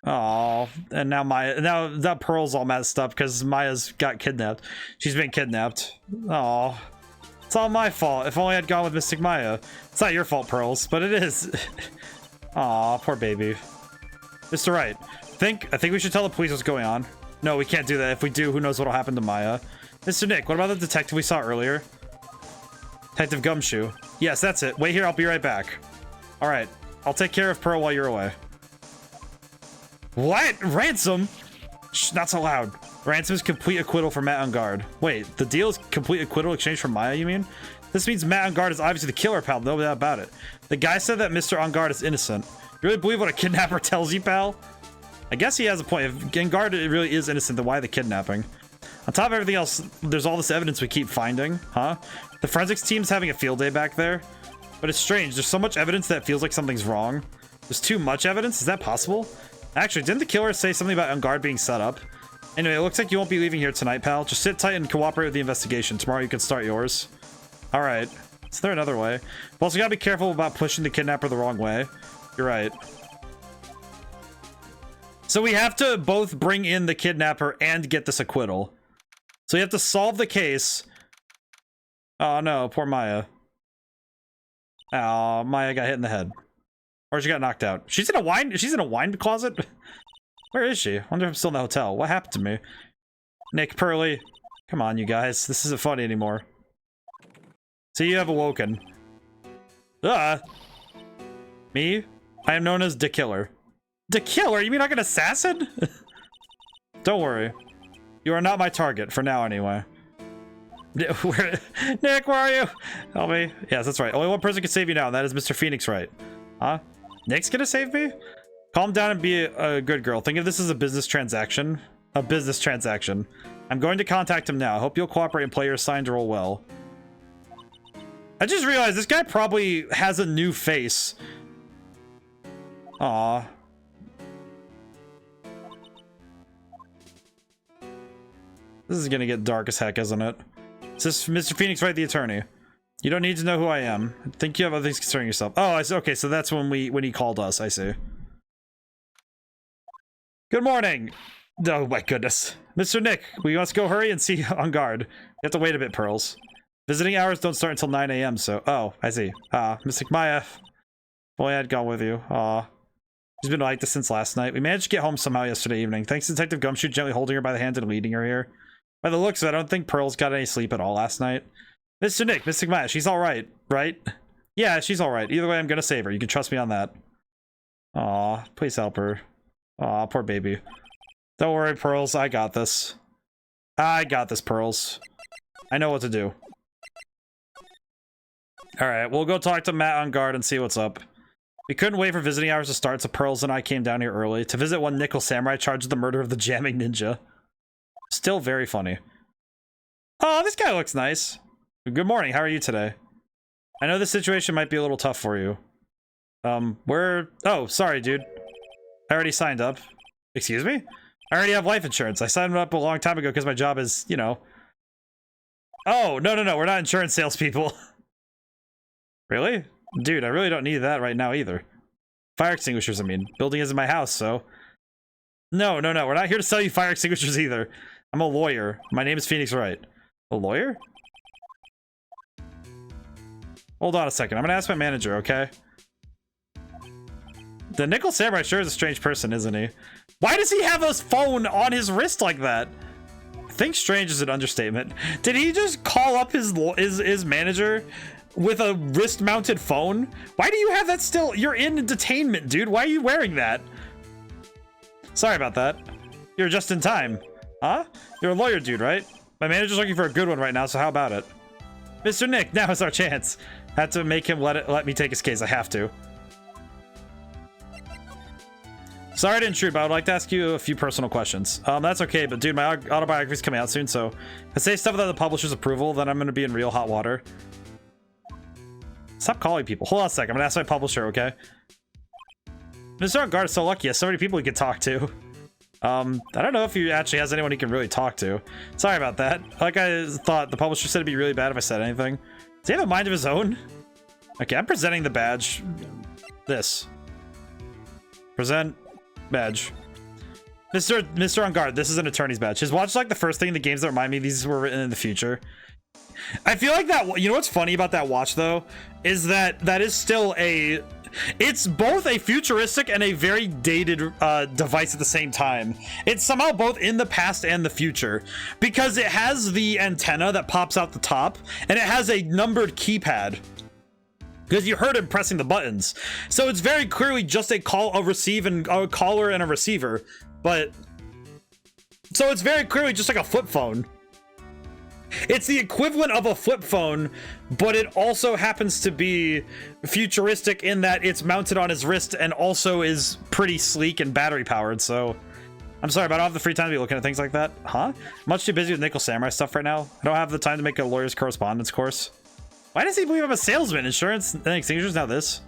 Oh, and now now Pearl's all messed up because Maya's got kidnapped. She's been kidnapped. Oh, it's all my fault. If only I'd gone with Mystic Maya. It's not your fault, Pearls, but it is. Aw, poor baby. Mr. Wright, I think we should tell the police what's going on. No, we can't do that. If we do, who knows what'll happen to Maya. Mr. Nick, what about the detective we saw earlier? Detective Gumshoe. Yes, that's it. Wait here, I'll be right back. All right, I'll take care of Pearl while you're away. What? Ransom? Shh, not so loud. Ransom is complete acquittal for Matt on guard. Wait, the deal is complete acquittal exchange for Maya, you mean? This means Matt on guard is obviously the killer, pal. No doubt about it. The guy said that Mr. on guard is innocent. You really believe what a kidnapper tells you, pal? I guess he has a point. If on guard really is innocent, then why the kidnapping? On top of everything else, there's all this evidence we keep finding, huh? The forensics team's having a field day back there. But it's strange. There's so much evidence that it feels like something's wrong. There's too much evidence? Is that possible? Actually, didn't the killer say something about on guard being set up? Anyway, it looks like you won't be leaving here tonight, pal. Just sit tight and cooperate with the investigation. Tomorrow you can start yours. Alright. Is there another way? We've also gotta be careful about pushing the kidnapper the wrong way. You're right. So we have to both bring in the kidnapper and get this acquittal. So you have to solve the case. Oh no, poor Maya. Oh, Maya got hit in the head. Or she got knocked out. She's in a wine closet? Where is she? I wonder if I'm still in the hotel. What happened to me? Nick, Pearly. Come on, you guys. This isn't funny anymore. So you have awoken. Me? I am known as the Killer. The Killer? You mean like an assassin? Don't worry. You are not my target, for now anyway. Nick, where are you? Help me. Yes, that's right. Only one person can save you now, and that is Mr. Phoenix Wright. Huh? Nick's gonna save me? Calm down and be a good girl. Think of this as a business transaction. A business transaction. I'm going to contact him now. I hope you'll cooperate and play your assigned role well. I just realized this guy probably has a new face. Aw. This is gonna get dark as heck, isn't it? Is this Mr. Phoenix Wright, the attorney? You don't need to know who I am. I think you have other things concerning yourself. Oh, I see. Okay, so that's when he called us. I see. Good morning. Oh my goodness. Mr. Nick, we must go hurry and see on guard. You have to wait a bit, Pearls. Visiting hours don't start until 9 a.m., so... Oh, I see. Mystic Maya. Boy, I'd gone with you. Aw. She's been like this since last night. We managed to get home somehow yesterday evening. Thanks to Detective Gumshoe gently holding her by the hand and leading her here. By the looks of it, I don't think Pearl's got any sleep at all last night. Mr. Nick, Mystic Maya, she's alright, right? Yeah, she's alright. Either way, I'm gonna save her. You can trust me on that. Aw, please help her. Aw, poor baby. Don't worry, Pearls. I got this. I got this, Pearls. I know what to do. Alright, we'll go talk to Matt on guard and see what's up. We couldn't wait for visiting hours to start, so Pearls and I came down here early to visit one Nickel Samurai charged with the murder of the jamming ninja. Still very funny. Oh, this guy looks nice. Good morning, how are you today? I know this situation might be a little tough for you. Oh, sorry, dude. I already signed up. Excuse me? I already have life insurance. I signed up a long time ago because my job is, you know... Oh, no, we're not insurance salespeople. Really? Dude, I really don't need that right now either. Fire extinguishers, I mean. Building isn't my house, so... No, we're not here to sell you fire extinguishers either. I'm a lawyer. My name is Phoenix Wright. A lawyer? Hold on a second. I'm gonna ask my manager, okay? The Nickel Samurai sure is a strange person, isn't he? Why does he have his phone on his wrist like that? I think strange is an understatement. Did he just call up his manager with a wrist-mounted phone? Why do you have that still? You're in detainment, dude. Why are you wearing that? Sorry about that. You're just in time. Huh? You're a lawyer, dude, right? My manager's looking for a good one right now, so how about it? Mr. Nick, now is our chance. Had to make him let me take his case. I have to. Sorry to intrude, but I would like to ask you a few personal questions. That's okay, but dude, my autobiography's coming out soon, so if I say stuff without the publisher's approval, then I'm gonna be in real hot water. Stop calling people. Hold on a second. I'm gonna ask my publisher, okay? Mr. Guard is so lucky. He has so many people he could talk to. I don't know if he actually has anyone he can really talk to. Sorry about that. Like I thought, the publisher said it'd be really bad if I said anything. Does he have a mind of his own? Okay, I'm presenting the badge. This. Present badge. Mr. On Guard, this is an attorney's badge. His watch is like the first thing in the games that remind me these were written in the future. I feel like that, you know what's funny about that watch though? Is that is still a, it's both a futuristic and a very dated device at the same time. It's somehow both in the past and the future because it has the antenna that pops out the top and it has a numbered keypad. Because you heard him pressing the buttons. So it's very clearly just a a caller and a receiver. But so it's very clearly just like a flip phone. It's the equivalent of a flip phone, but it also happens to be futuristic in that it's mounted on his wrist and also is pretty sleek and battery powered. So I'm sorry, but I don't have the free time to be looking at things like that. Huh? Much too busy with Nickel Samurai stuff right now. I don't have the time to make a lawyer's correspondence course. Why does he believe I'm a salesman? Insurance and extinguishers, now this.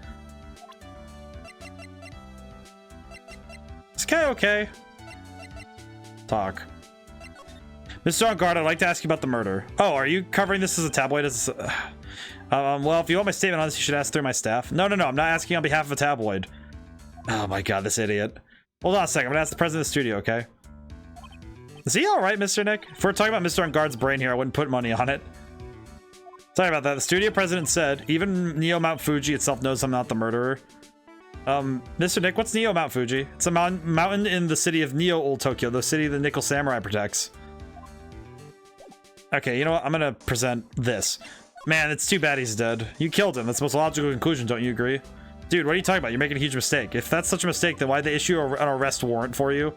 Is this guy okay? Talk. Mr. On Guard, I'd like to ask you about the murder. Oh, are you covering this as a tabloid? Well, if you want my statement on this, you should ask through my staff. No, I'm not asking on behalf of a tabloid. Oh my god, this idiot. Hold on a second, I'm gonna ask the president of the studio, okay? Is he alright, Mr. Nick? If we're talking about Mr. On Guard's brain here, I wouldn't put money on it. Sorry about that. The studio president said, even Neo Mount Fuji itself knows I'm not the murderer. Mr. Nick, what's Neo Mount Fuji? It's a mountain in the city of Neo Old Tokyo, the city the Nickel Samurai protects. Okay, you know what? I'm gonna present this. Man, it's too bad he's dead. You killed him. That's the most logical conclusion, don't you agree? Dude, what are you talking about? You're making a huge mistake. If that's such a mistake, then why'd they issue an arrest warrant for you?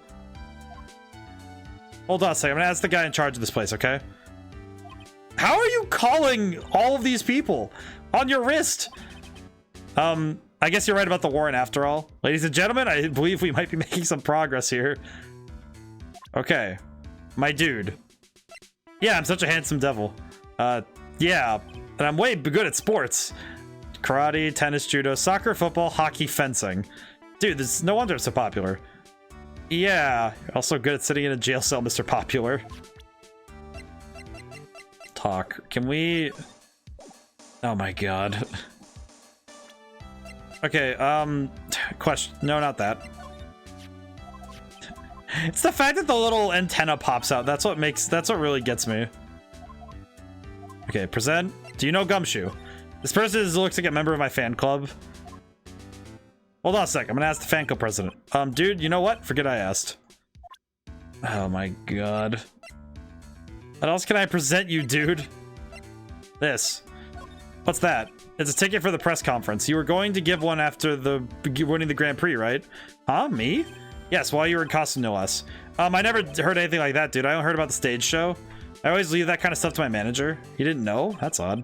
Hold on a second. I'm gonna ask the guy in charge of this place, okay? How are you calling all of these people on your wrist? I guess you're right about the warrant after all. Ladies and gentlemen, I believe we might be making some progress here. Okay. My dude. Yeah, I'm such a handsome devil. Yeah. And I'm way good at sports. Karate, tennis, judo, soccer, football, hockey, fencing. Dude, this, no wonder it's so popular. Yeah. You're also good at sitting in a jail cell, Mr. Popular. Talk. Can we... Oh my god. Okay, question. No, not that. It's the fact that the little antenna pops out. That's what really gets me. Okay, present. Do you know Gumshoe? This person looks like a member of my fan club. Hold on a sec. I'm gonna ask the fan club president. Dude, you know what? Forget I asked. Oh my god. What else can I present you, dude? This. What's that? It's a ticket for the press conference. You were going to give one after winning the Grand Prix, right? Huh? Me? Yes, while you were in costume, no less. I never heard anything like that, dude. I only heard about the stage show. I always leave that kind of stuff to my manager. You didn't know? That's odd.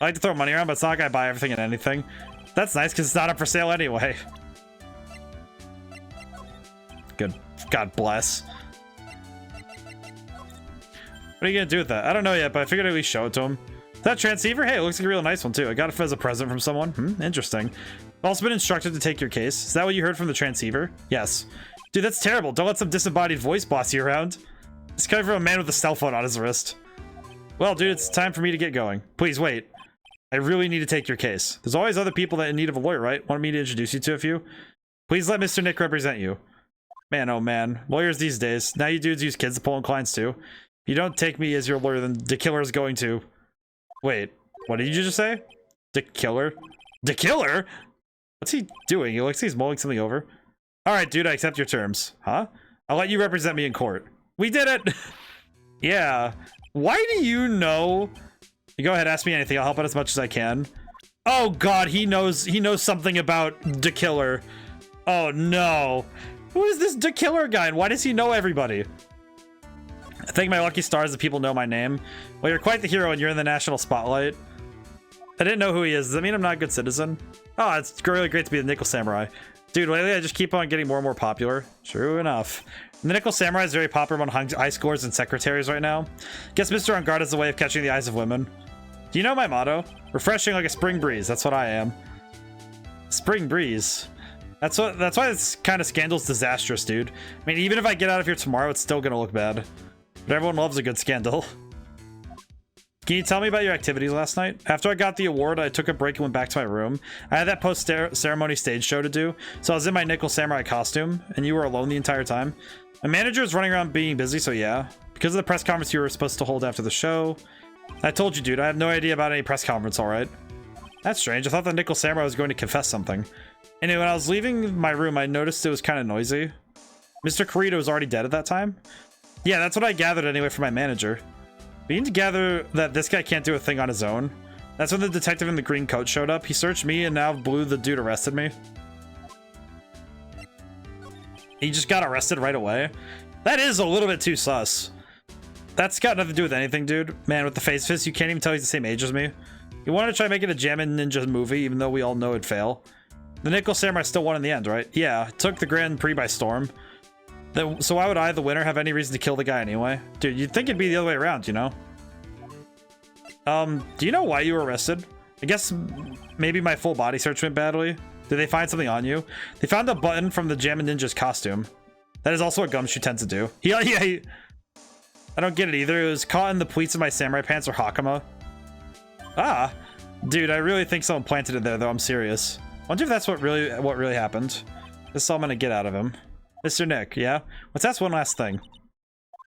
I like to throw money around, but it's not like I buy everything and anything. That's nice, because it's not up for sale anyway. Good. God bless. What are you gonna do with that? I don't know yet, but I figured I'd at least show it to him. Is that transceiver? Hey, it looks like a real nice one too. I got it as a present from someone. Interesting. I've also been instructed to take your case. Is that what you heard from the transceiver? Yes. Dude, that's terrible. Don't let some disembodied voice boss you around. It's coming from a man with a cell phone on his wrist. Well, dude, it's time for me to get going. Please wait. I really need to take your case. There's always other people that are in need of a lawyer, right? Want me to introduce you to a few? Please let Mr. Nick represent you. Man, oh man. Lawyers these days. Now you dudes use kids to pull in clients too. If you don't take me as your lawyer, then the killer is going to... Wait, what did you just say? The killer? The killer? What's he doing? He looks like he's mulling something over. Alright, dude, I accept your terms. Huh? I'll let you represent me in court. We did it! Yeah. Why do you know? You go ahead, ask me anything. I'll help out as much as I can. Oh god, he knows something about the killer. Oh no. Who is this the killer guy and why does he know everybody? I think my lucky stars that people know my name. Well, you're quite the hero and you're in the national spotlight. I didn't know who he is. Does that mean I'm not a good citizen? Oh, it's really great to be the Nickel Samurai. Dude, lately I just keep on getting more and more popular. True enough. And the Nickel Samurai is very popular among high scores and secretaries right now. Guess Mr. On Guard is a way of catching the eyes of women. Do you know my motto? Refreshing like a spring breeze. That's what I am. Spring breeze. That's why this kind of scandal's disastrous, dude. I mean, even if I get out of here tomorrow, it's still gonna look bad. But everyone loves a good scandal. Can you tell me about your activities last night? After I got the award, I took a break and went back to my room. I had that post-ceremony stage show to do, so I was in my nickel samurai costume, and you were alone the entire time. My manager was running around being busy, so yeah. Because of the press conference you were supposed to hold after the show. I told you, dude, I have no idea about any press conference, alright? That's strange. I thought the nickel samurai was going to confess something. Anyway, when I was leaving my room, I noticed it was kind of noisy. Mr. Corito was already dead at that time? Yeah, that's what I gathered anyway from my manager. Being to gather that this guy can't do a thing on his own. That's when the detective in the green coat showed up. He searched me and now Blue, the dude, arrested me. He just got arrested right away. That is a little bit too sus. That's got nothing to do with anything, dude. Man, with the face fist, you can't even tell he's the same age as me. You wanted to try making a Jammin' Ninja movie, even though we all know it'd fail. The Nickel Samurai still won in the end, right? Yeah, took the Grand Prix by storm. So why would I, the winner, have any reason to kill the guy anyway? Dude, you'd think it'd be the other way around, you know? Do you know why you were arrested? I guess maybe my full body search went badly. Did they find something on you? They found a button from the Jammin' Ninja's costume. That is also what Gumshoe tends to do. I don't get it either. It was caught in the pleats of my samurai pants or hakama. Ah, dude, I really think someone planted it there, though. I'm serious. Wonder if that's what really happened. This is all I'm gonna get out of him. Mr. Nick, yeah? Let's ask one last thing.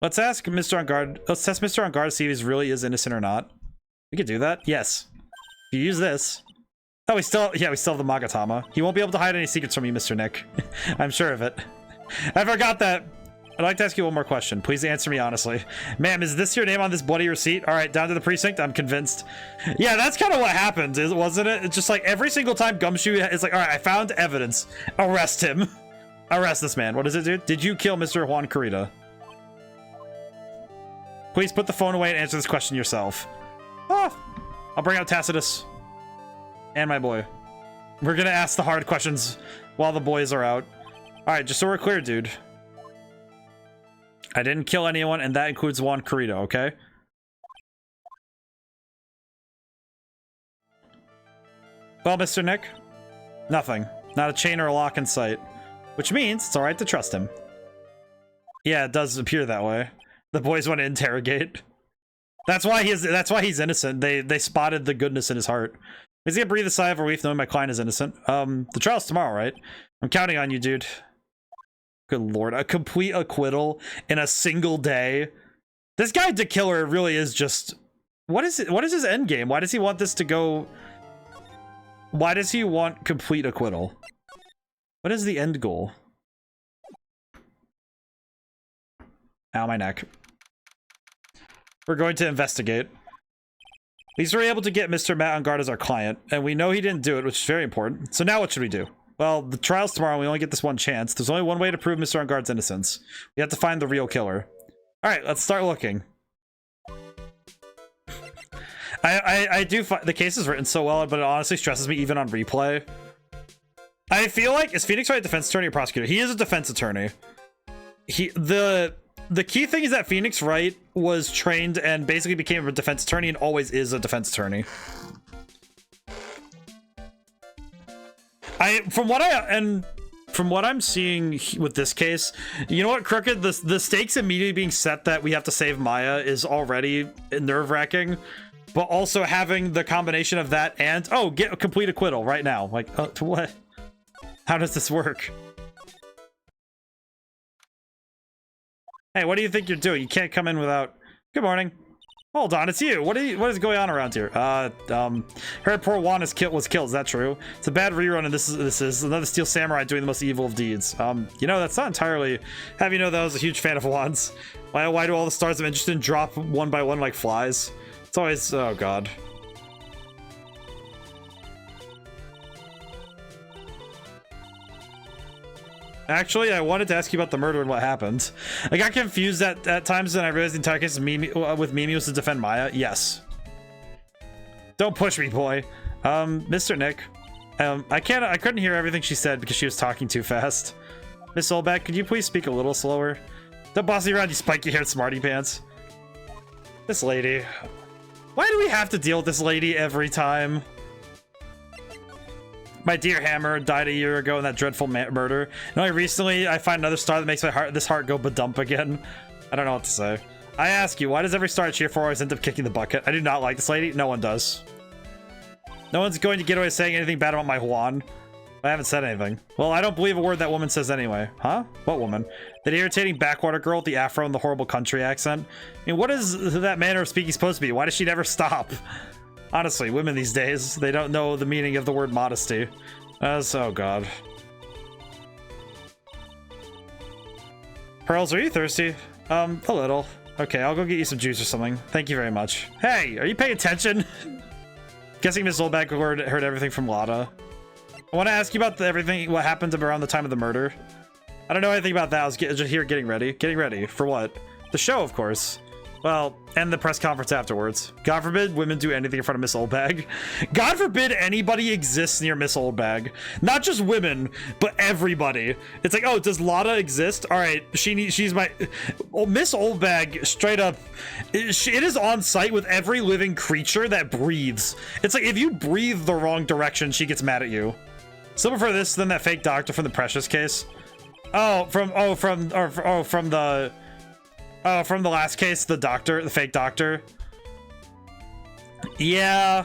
Let's ask Mr. On Guard. Let's test Mr. On Guard to see if he really is innocent or not. We could do that. Yes. If you use this. Oh, we still have the Magatama. He won't be able to hide any secrets from you, Mr. Nick. I'm sure of it. I forgot that. I'd like to ask you one more question. Please answer me honestly. Ma'am, is this your name on this bloody receipt? All right, down to the precinct. I'm convinced. Yeah, that's kind of what happened, wasn't it? It's just like every single time Gumshoe is like, all right, I found evidence. Arrest him. Arrest this man. What is it, dude? Did you kill Mr. Juan Carita? Please put the phone away and answer this question yourself. Ah, I'll bring out Tacitus. And my boy. We're gonna ask the hard questions while the boys are out. All right, just so we're clear, dude. I didn't kill anyone, and that includes Juan Carita, okay? Well, Mr. Nick? Nothing. Not a chain or a lock in sight. Which means it's alright to trust him. Yeah, it does appear that way. The boys want to interrogate. That's why he's innocent. They spotted the goodness in his heart. He's gonna breathe a sigh of relief knowing my client is innocent. The trial's tomorrow, right? I'm counting on you, dude. Good lord, a complete acquittal in a single day. This guy, the killer, really is just... What is his end game? Why does he want this to go... Why does he want complete acquittal? What is the end goal? Ow, my neck. We're going to investigate. At least we're able to get Mr. Matt on guard as our client, and we know he didn't do it, which is very important. So now what should we do? Well, the trial's tomorrow, and we only get this one chance. There's only one way to prove Mr. On Guard's innocence. We have to find the real killer. Alright, let's start looking. I do find the case is written so well, but it honestly stresses me even on replay. I feel like, is Phoenix Wright a defense attorney or prosecutor? He is a defense attorney. The key thing is that Phoenix Wright was trained and basically became a defense attorney and always is a defense attorney. From what I'm seeing with this case, you know what, Crooked? The stakes immediately being set that we have to save Maya is already nerve-wracking, but also having the combination of that and, oh, get a complete acquittal right now. Like, what? How does this work? Hey, what do you think you're doing? You can't come in without... Good morning. Hold on, it's you. What is going on around here? Heard poor Juan was killed. Is that true? It's a bad rerun, and this is another Steel Samurai doing the most evil of deeds. You know, that's not entirely... Have you know that I was a huge fan of Juan's. Why do all the stars I'm interested in drop one by one like flies? It's always... Oh, God. Actually, I wanted to ask you about the murder and what happened. I got confused at times, and I realized the entire case with Mimi was to defend Maya. Yes. Don't push me, boy. Mr. Nick. I couldn't hear everything she said because she was talking too fast. Miss Olbeck, could you please speak a little slower? Don't boss me around, you spiky-haired smarty pants. This lady. Why do we have to deal with this lady every time? My dear hammer died a year ago in that dreadful murder. And only recently I find another star that makes this heart go badump again. I don't know what to say. I ask you, why does every star I cheer for always end up kicking the bucket? I do not like this lady. No one does. No one's going to get away saying anything bad about my Juan. I haven't said anything. Well, I don't believe a word that woman says anyway. Huh? What woman? That irritating backwater girl with the afro and the horrible country accent? I mean, what is that manner of speaking supposed to be? Why does she never stop? Honestly, women these days, they don't know the meaning of the word modesty. Oh god. Pearls, are you thirsty? A little. Okay, I'll go get you some juice or something. Thank you very much. Hey, are you paying attention? Guessing Miss Oldbag heard everything from Lotta. I want to ask you about what happened around the time of the murder. I don't know anything about that. I was just here getting ready. Getting ready for what? The show, of course. Well, and the press conference afterwards. God forbid women do anything in front of Miss Oldbag. God forbid anybody exists near Miss Oldbag. Not just women, but everybody. It's like, oh, does Lotta exist? All right, she's my... Oh, Miss Oldbag, straight up, it is on site with every living creature that breathes. It's like, if you breathe the wrong direction, she gets mad at you. Still prefer this than that fake doctor from the Precious case. From the last case, the fake doctor. Yeah,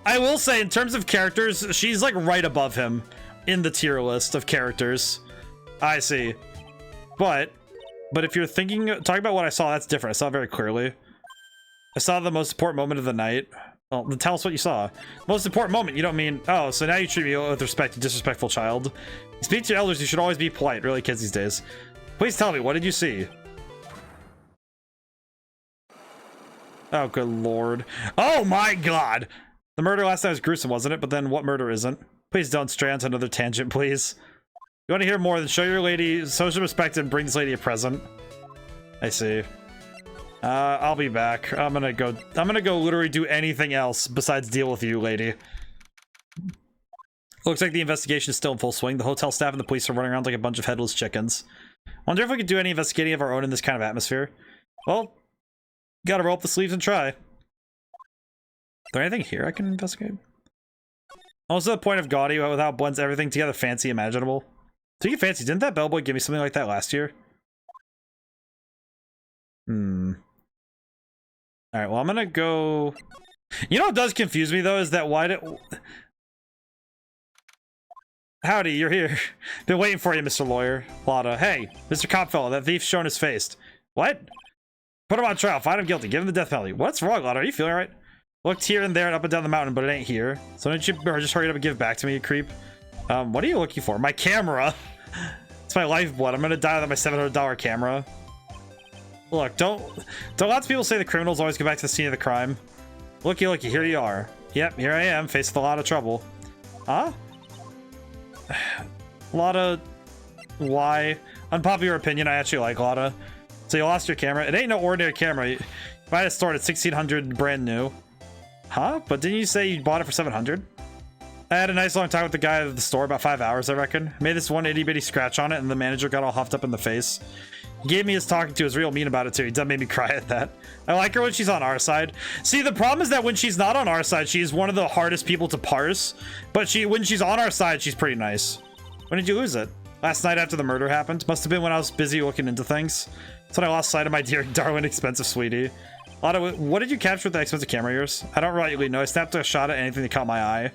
I will say in terms of characters, she's like right above him in the tier list of characters. I see. But if you're talking about what I saw, that's different. I saw it very clearly. I saw the most important moment of the night. Well, then tell us what you saw. Most important moment. You don't mean, oh, so now you treat me with respect, you disrespectful child. You speak to your elders, you should always be polite. Really, kids these days. Please tell me, what did you see? Oh, good lord. Oh my god! The murder last night was gruesome, wasn't it? But then what murder isn't? Please don't stray onto another tangent, please. You want to hear more, then show your lady social respect and bring this lady a present. I see. I'll be back. I'm gonna go literally do anything else besides deal with you, lady. Looks like the investigation is still in full swing. The hotel staff and the police are running around like a bunch of headless chickens. Wonder if we could do any investigating of our own in this kind of atmosphere. Well, gotta roll up the sleeves and try. Is there anything here I can investigate? Also, the point of gaudy with how it blends everything together, fancy imaginable. Speaking of fancy, didn't that bellboy give me something like that last year? Alright, well, I'm gonna go... You know what does confuse me, though, is that why did... Howdy, you're here. Been waiting for you, Mr. Lawyer. Lotta. Hey, Mr. Copfellow, that thief's shown his face. What? Put him on trial, find him guilty, give him the death penalty. What's wrong, Lotta? Are you feeling alright? Looked here and there and up and down the mountain, but it ain't here. So don't you just hurry up and give it back to me, you creep? What are you looking for? My camera! It's my lifeblood. I'm gonna die without my $700 camera. Look, don't lots of people say the criminals always go back to the scene of the crime. Looky, here you are. Yep, here I am, faced with a lot of trouble. Huh? Lotta, why? Unpopular opinion, I actually like Lotta. So you lost your camera. It ain't no ordinary camera. You might have stored at 1600 brand new. Huh? But didn't you say you bought it for 700? I had a nice long time with the guy at the store, about 5 hours, I reckon. Made this one itty bitty scratch on it, and the manager got all huffed up in the face. He gave me his talking to, was real mean about it too. He done made me cry at that. I like her when she's on our side. See, the problem is that when she's not on our side, she's one of the hardest people to parse. But when she's on our side, she's pretty nice. When did you lose it? Last night after the murder happened. Must have been when I was busy looking into things. That's when I lost sight of my dear darling expensive sweetie. Lotta, what did you capture with that expensive camera of yours? I don't really know. I snapped a shot at anything that caught my eye.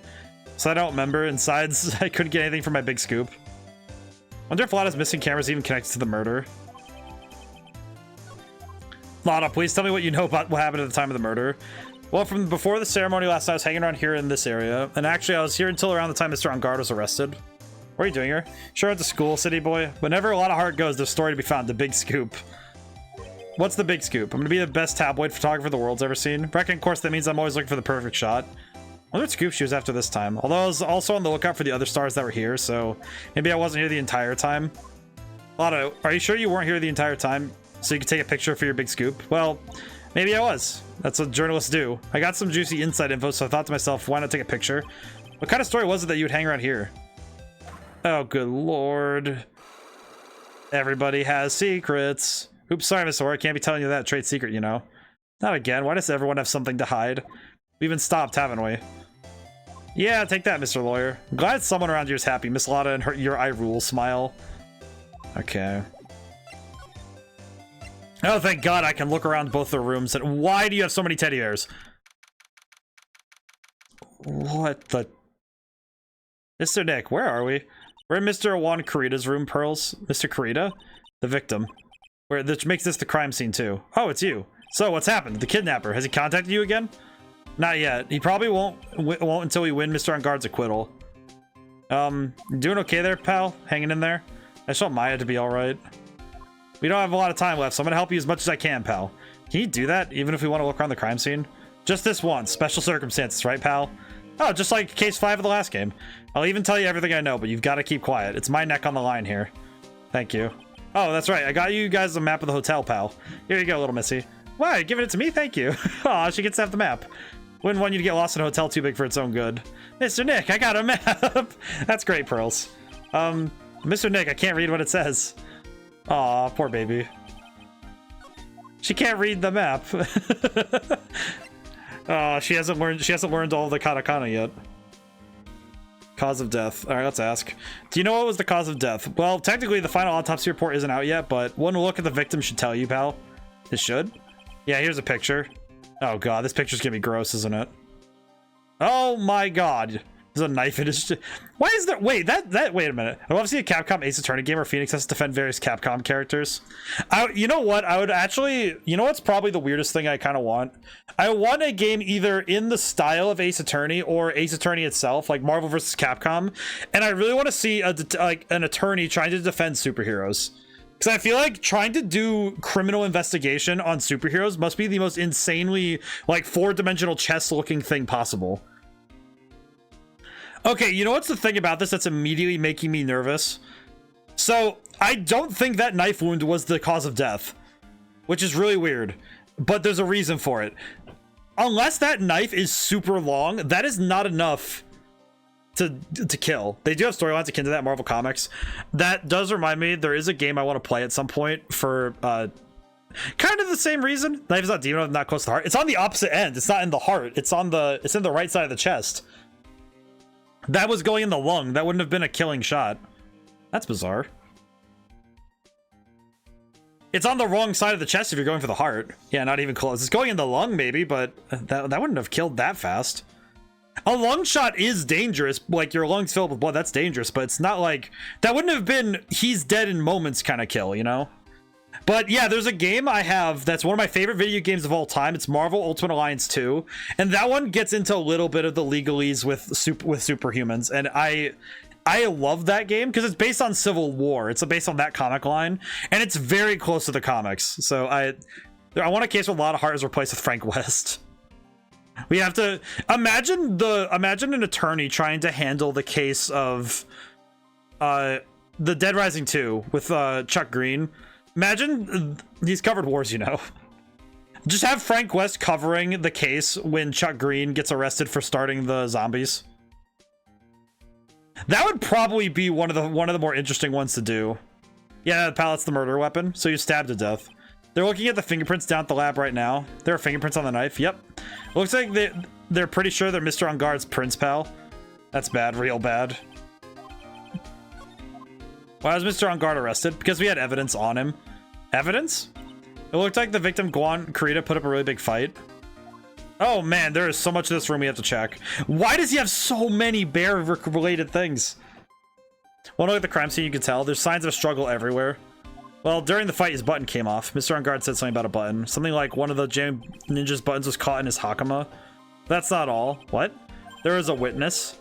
So I don't remember. And besides, I couldn't get anything from my big scoop. Wonder if Lotta's missing cameras even connected to the murder. Lotta, please tell me what you know about what happened at the time of the murder. Well, from before the ceremony last night, I was hanging around here in this area. And actually, I was here until around the time Mr. Engard was arrested. What are you doing here? Sure, at the school, city boy. Whenever a lot of heart goes, there's a story to be found. The big scoop. What's the big scoop? I'm gonna be the best tabloid photographer the world's ever seen. Reckon, of course, that means I'm always looking for the perfect shot. I wonder what scoop she was after this time. Although I was also on the lookout for the other stars that were here, so maybe I wasn't here the entire time. Lotta, are you sure you weren't here the entire time? So you could take a picture for your big scoop? Well, maybe I was. That's what journalists do. I got some juicy inside info, so I thought to myself, why not take a picture? What kind of story was it that you would hang around here? Oh, good lord. Everybody has secrets. Oops, sorry, Miss Orr. I can't be telling you that trade secret, you know. Not again. Why does everyone have something to hide? We even stopped, haven't we? Yeah, take that, Mr. Lawyer. I'm glad someone around here is happy. Miss Lotta and your I rule smile. Okay. Oh, thank God I can look around both their rooms. And why do you have so many teddy bears? What the... Mr. Nick, where are we? We're in Mr. Juan Carita's room, Pearls. Mr. Carita? The victim. Which makes this the crime scene, too. Oh, it's you. So, what's happened? The kidnapper. Has he contacted you again? Not yet. He probably won't until we win Mr. Engarde's acquittal. Doing okay there, pal? Hanging in there? I just want Maya to be alright. We don't have a lot of time left, so I'm gonna help you as much as I can, pal. Can you do that, even if we want to look around the crime scene? Just this once. Special circumstances, right, pal? Oh, just like case 5 of the last game. I'll even tell you everything I know, but you've got to keep quiet. It's my neck on the line here. Thank you. Oh, that's right. I got you guys a map of the hotel, pal. Here you go, little missy. Why? Giving it to me? Thank you. Aw, she gets to have the map. Wouldn't want you to get lost in a hotel too big for its own good. Mr. Nick, I got a map. That's great, Pearls. Mr. Nick, I can't read what it says. Aw, poor baby. She can't read the map. She hasn't learned all of the katakana yet. Cause of death. All right, let's ask. Do you know what was the cause of death? Well, technically the final autopsy report isn't out yet, but one look at the victim should tell you, pal. It should? Yeah, here's a picture. Oh god, this picture's gonna be gross, isn't it? Oh my god. There's a knife in his... Why is there... Wait, wait a minute. I love to see a Capcom Ace Attorney game where Phoenix has to defend various Capcom characters. You know what? I would actually... You know what's probably the weirdest thing I kind of want? I want a game either in the style of Ace Attorney or Ace Attorney itself, like Marvel vs. Capcom. And I really want to see an attorney trying to defend superheroes. Because I feel like trying to do criminal investigation on superheroes must be the most insanely, like, 4-dimensional chess-looking thing possible. Okay, you know what's the thing about this that's immediately making me nervous? So, I don't think that knife wound was the cause of death, which is really weird, but there's a reason for it. Unless that knife is super long, that is not enough to kill. They do have storylines akin to that in Marvel Comics. That does remind me, there is a game I want to play at some point for kind of the same reason. Knife is not demon, not close to the heart. It's on the opposite end. It's not in the heart. It's in the right side of the chest. That was going in the lung. That wouldn't have been a killing shot. That's bizarre. It's on the wrong side of the chest if you're going for the heart. Yeah, not even close. It's going in the lung maybe, but that wouldn't have killed that fast. A lung shot is dangerous. Like, your lungs filled with blood, that's dangerous, but it's not like... That wouldn't have been he's dead in moments kind of kill, you know? But yeah, there's a game I have that's one of my favorite video games of all time. It's Marvel Ultimate Alliance 2, and that one gets into a little bit of the legalese with superhumans, and I love that game because it's based on Civil War. It's based on that comic line, and it's very close to the comics. So I want a case where a lot of heart is replaced with Frank West. We have to imagine an attorney trying to handle the case of the Dead Rising 2 with Chuck Green. Imagine he's covered wars, you know. Just have Frank West covering the case when Chuck Green gets arrested for starting the zombies. That would probably be one of the more interesting ones to do. Yeah, pal, it's the murder weapon, so you stabbed to death. They're looking at the fingerprints down at the lab right now. There are fingerprints on the knife. Yep. Looks like they're pretty sure they're Mr. Engarde's prints, pal. That's bad, real bad. Why was Mr. Engarde arrested? Because we had evidence on him. Evidence? It looked like the victim, Guan Karita, put up a really big fight. Oh man, there is so much of this room we have to check. Why does he have so many bear-related things? Well, look at the crime scene, you can tell. There's signs of a struggle everywhere. Well, during the fight, his button came off. Mr. Engarde said something about a button. Something like one of the ninja's buttons was caught in his hakama. That's not all. What? There is a witness.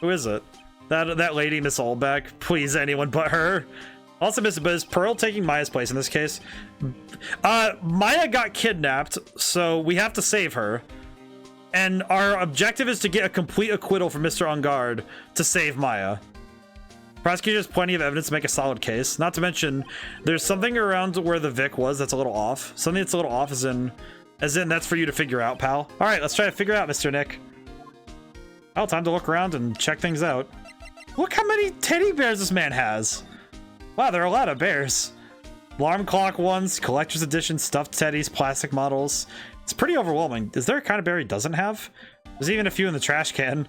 Who is it? That lady, Miss Oldback. Please, anyone but her. Also, but is Pearl taking Maya's place in this case? Maya got kidnapped, so we have to save her. And our objective is to get a complete acquittal from Mr. Engarde to save Maya. Prosecutor has plenty of evidence to make a solid case. Not to mention, there's something around where the Vic was that's a little off. Something that's a little off as in that's for you to figure out, pal. All right, let's try to figure out, Mr. Nick. Well, time to look around and check things out. Look how many teddy bears this man has. Wow, there are a lot of bears. Alarm clock ones, collector's edition, stuffed teddies, plastic models. It's pretty overwhelming. Is there a kind of bear he doesn't have? There's even a few in the trash can.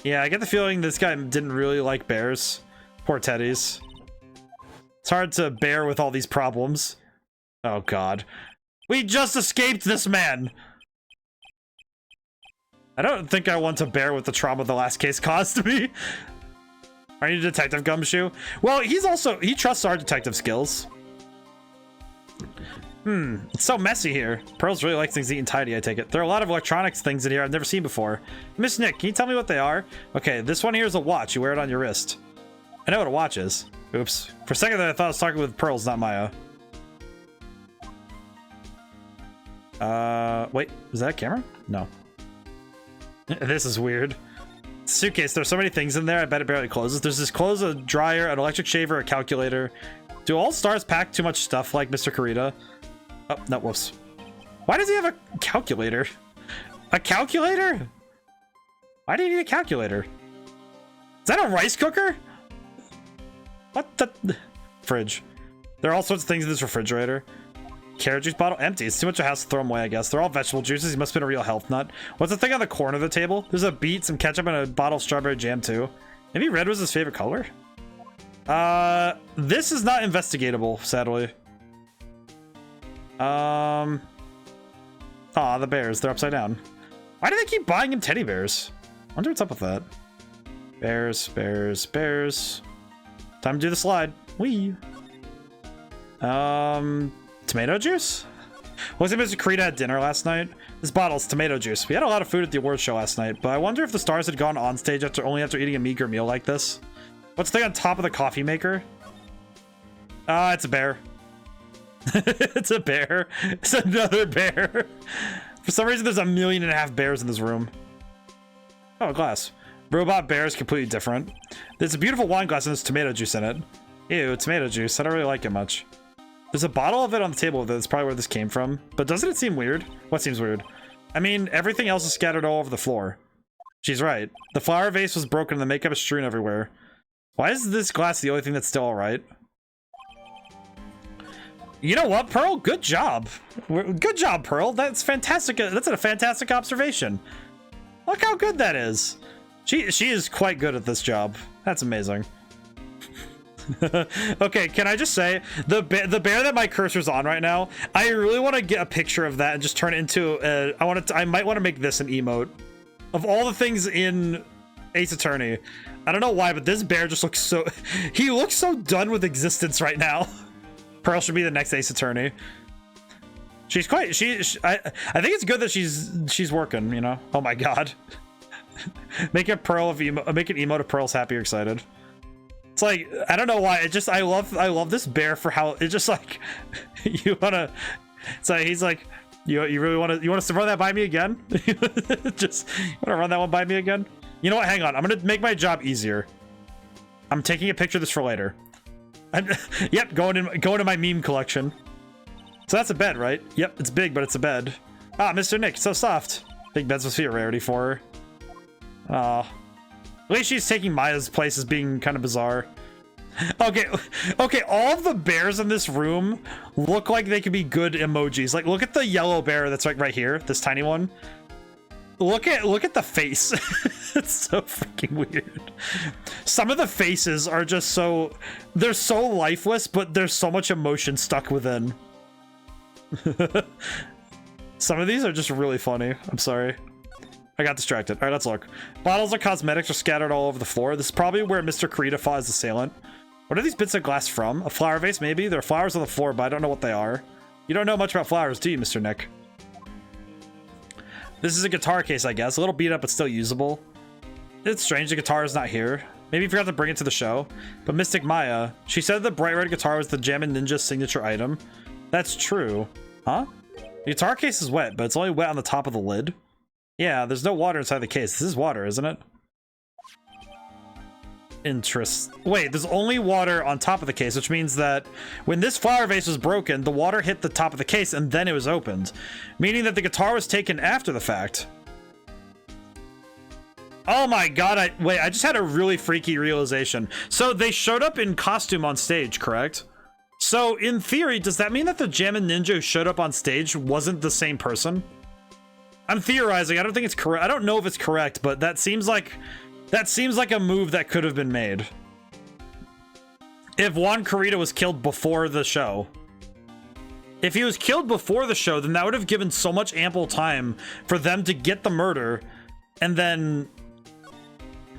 Yeah, I get the feeling this guy didn't really like bears. Poor teddies. It's hard to bear with all these problems. Oh god. We just escaped this man! I don't think I want to bear with the trauma the last case caused me. Are you Detective Gumshoe? Well, he trusts our detective skills. It's so messy here. Pearls really likes things neat and tidy, I take it. There are a lot of electronics things in here I've never seen before. Miss Nick, can you tell me what they are? Okay, this one here is a watch. You wear it on your wrist. I know what a watch is. Oops. For a second there, I thought I was talking with Pearls, not Maya. Wait, is that a camera? No. This is weird. Suitcase, there's so many things in there, I bet it barely closes. There's this clothes, a dryer, an electric shaver, a calculator. Do all stars pack too much stuff like Mr. Kurita? Oh, no, whoops. Why does he have a calculator? A calculator? Why do you need a calculator? Is that a rice cooker? What the? Fridge. There are all sorts of things in this refrigerator. Carrot juice bottle? Empty. It's too much of a house to throw them away, I guess. They're all vegetable juices. He must have been a real health nut. What's the thing on the corner of the table? There's a beet, some ketchup, and a bottle of strawberry jam, too. Maybe red was his favorite color? This is not investigatable, sadly. Aw, the bears. They're upside down. Why do they keep buying him teddy bears? I wonder what's up with that. Bears, bears, bears. Time to do the slide. Whee! Tomato juice? Was it Mr. Kurita at dinner last night? This bottle's tomato juice. We had a lot of food at the awards show last night, but I wonder if the stars had gone on stage only after eating a meager meal like this. What's the thing on top of the coffee maker? It's a bear. It's a bear. It's another bear. For some reason, there's 1.5 million bears in this room. Oh, a glass. Robot bear is completely different. There's a beautiful wine glass and there's tomato juice in it. Ew, tomato juice. I don't really like it much. There's a bottle of it on the table. That's probably where this came from. But doesn't it seem weird? What seems weird? I mean, everything else is scattered all over the floor. She's right. The flower vase was broken and the makeup is strewn everywhere. Why is this glass the only thing that's still alright? You know what, Pearl? Good job. Good job, Pearl. That's fantastic. That's a fantastic observation. Look how good that is. She is quite good at this job. That's amazing. Okay, can I just say the bear that my cursor's on right now? I really want to get a picture of that and just turn it into. I might want to make this an emote. Of all the things in Ace Attorney, I don't know why, but this bear just looks so. He looks so done with existence right now. Pearl should be the next Ace Attorney. She's quite. I think it's good that she's working. You know. Oh my god. Make a Pearl of emo. Make an emote of Pearl's happy or excited. It's like, I don't know why. It just I love this bear for how it just like you wanna. It's like he's like you really want to run that by me again? Just want to run that one by me again? You know what? Hang on. I'm gonna make my job easier. I'm taking a picture of this for later. Yep, going to my meme collection. So that's a bed, right? Yep, it's big, but it's a bed. Ah, Mr. Nick, so soft. Big beds must be a rarity for her. Aw. At least she's taking Maya's place as being kind of bizarre. Okay, all of the bears in this room look like they could be good emojis. Like, look at the yellow bear that's like right here, this tiny one. Look at the face. It's so freaking weird. Some of the faces are just so, they're so lifeless, but there's so much emotion stuck within. Some of these are just really funny. I'm sorry. I got distracted. All right, let's look. Bottles of cosmetics are scattered all over the floor. This is probably where Mr. Kurita fought his assailant. What are these bits of glass from? A flower vase, maybe? There are flowers on the floor, but I don't know what they are. You don't know much about flowers, do you, Mr. Nick? This is a guitar case, I guess. A little beat up, but still usable. It's strange the guitar is not here. Maybe he forgot to bring it to the show. But Mystic Maya, she said the bright red guitar was the Jammin' Ninja signature item. That's true. Huh? The guitar case is wet, but it's only wet on the top of the lid. Yeah, there's no water inside the case. This is water, isn't it? Wait, there's only water on top of the case, which means that when this flower vase was broken, the water hit the top of the case and then it was opened. Meaning that the guitar was taken after the fact. Oh my god, I just had a really freaky realization. So they showed up in costume on stage, correct? So in theory, does that mean that the Jammin' Ninja who showed up on stage wasn't the same person? I'm theorizing. I don't think it's correct. I don't know if it's correct, but that seems like That seems like a move that could have been made. If Juan Corrida was killed before the show. If he was killed before the show, then that would have given so much ample time for them to get the murder, and then...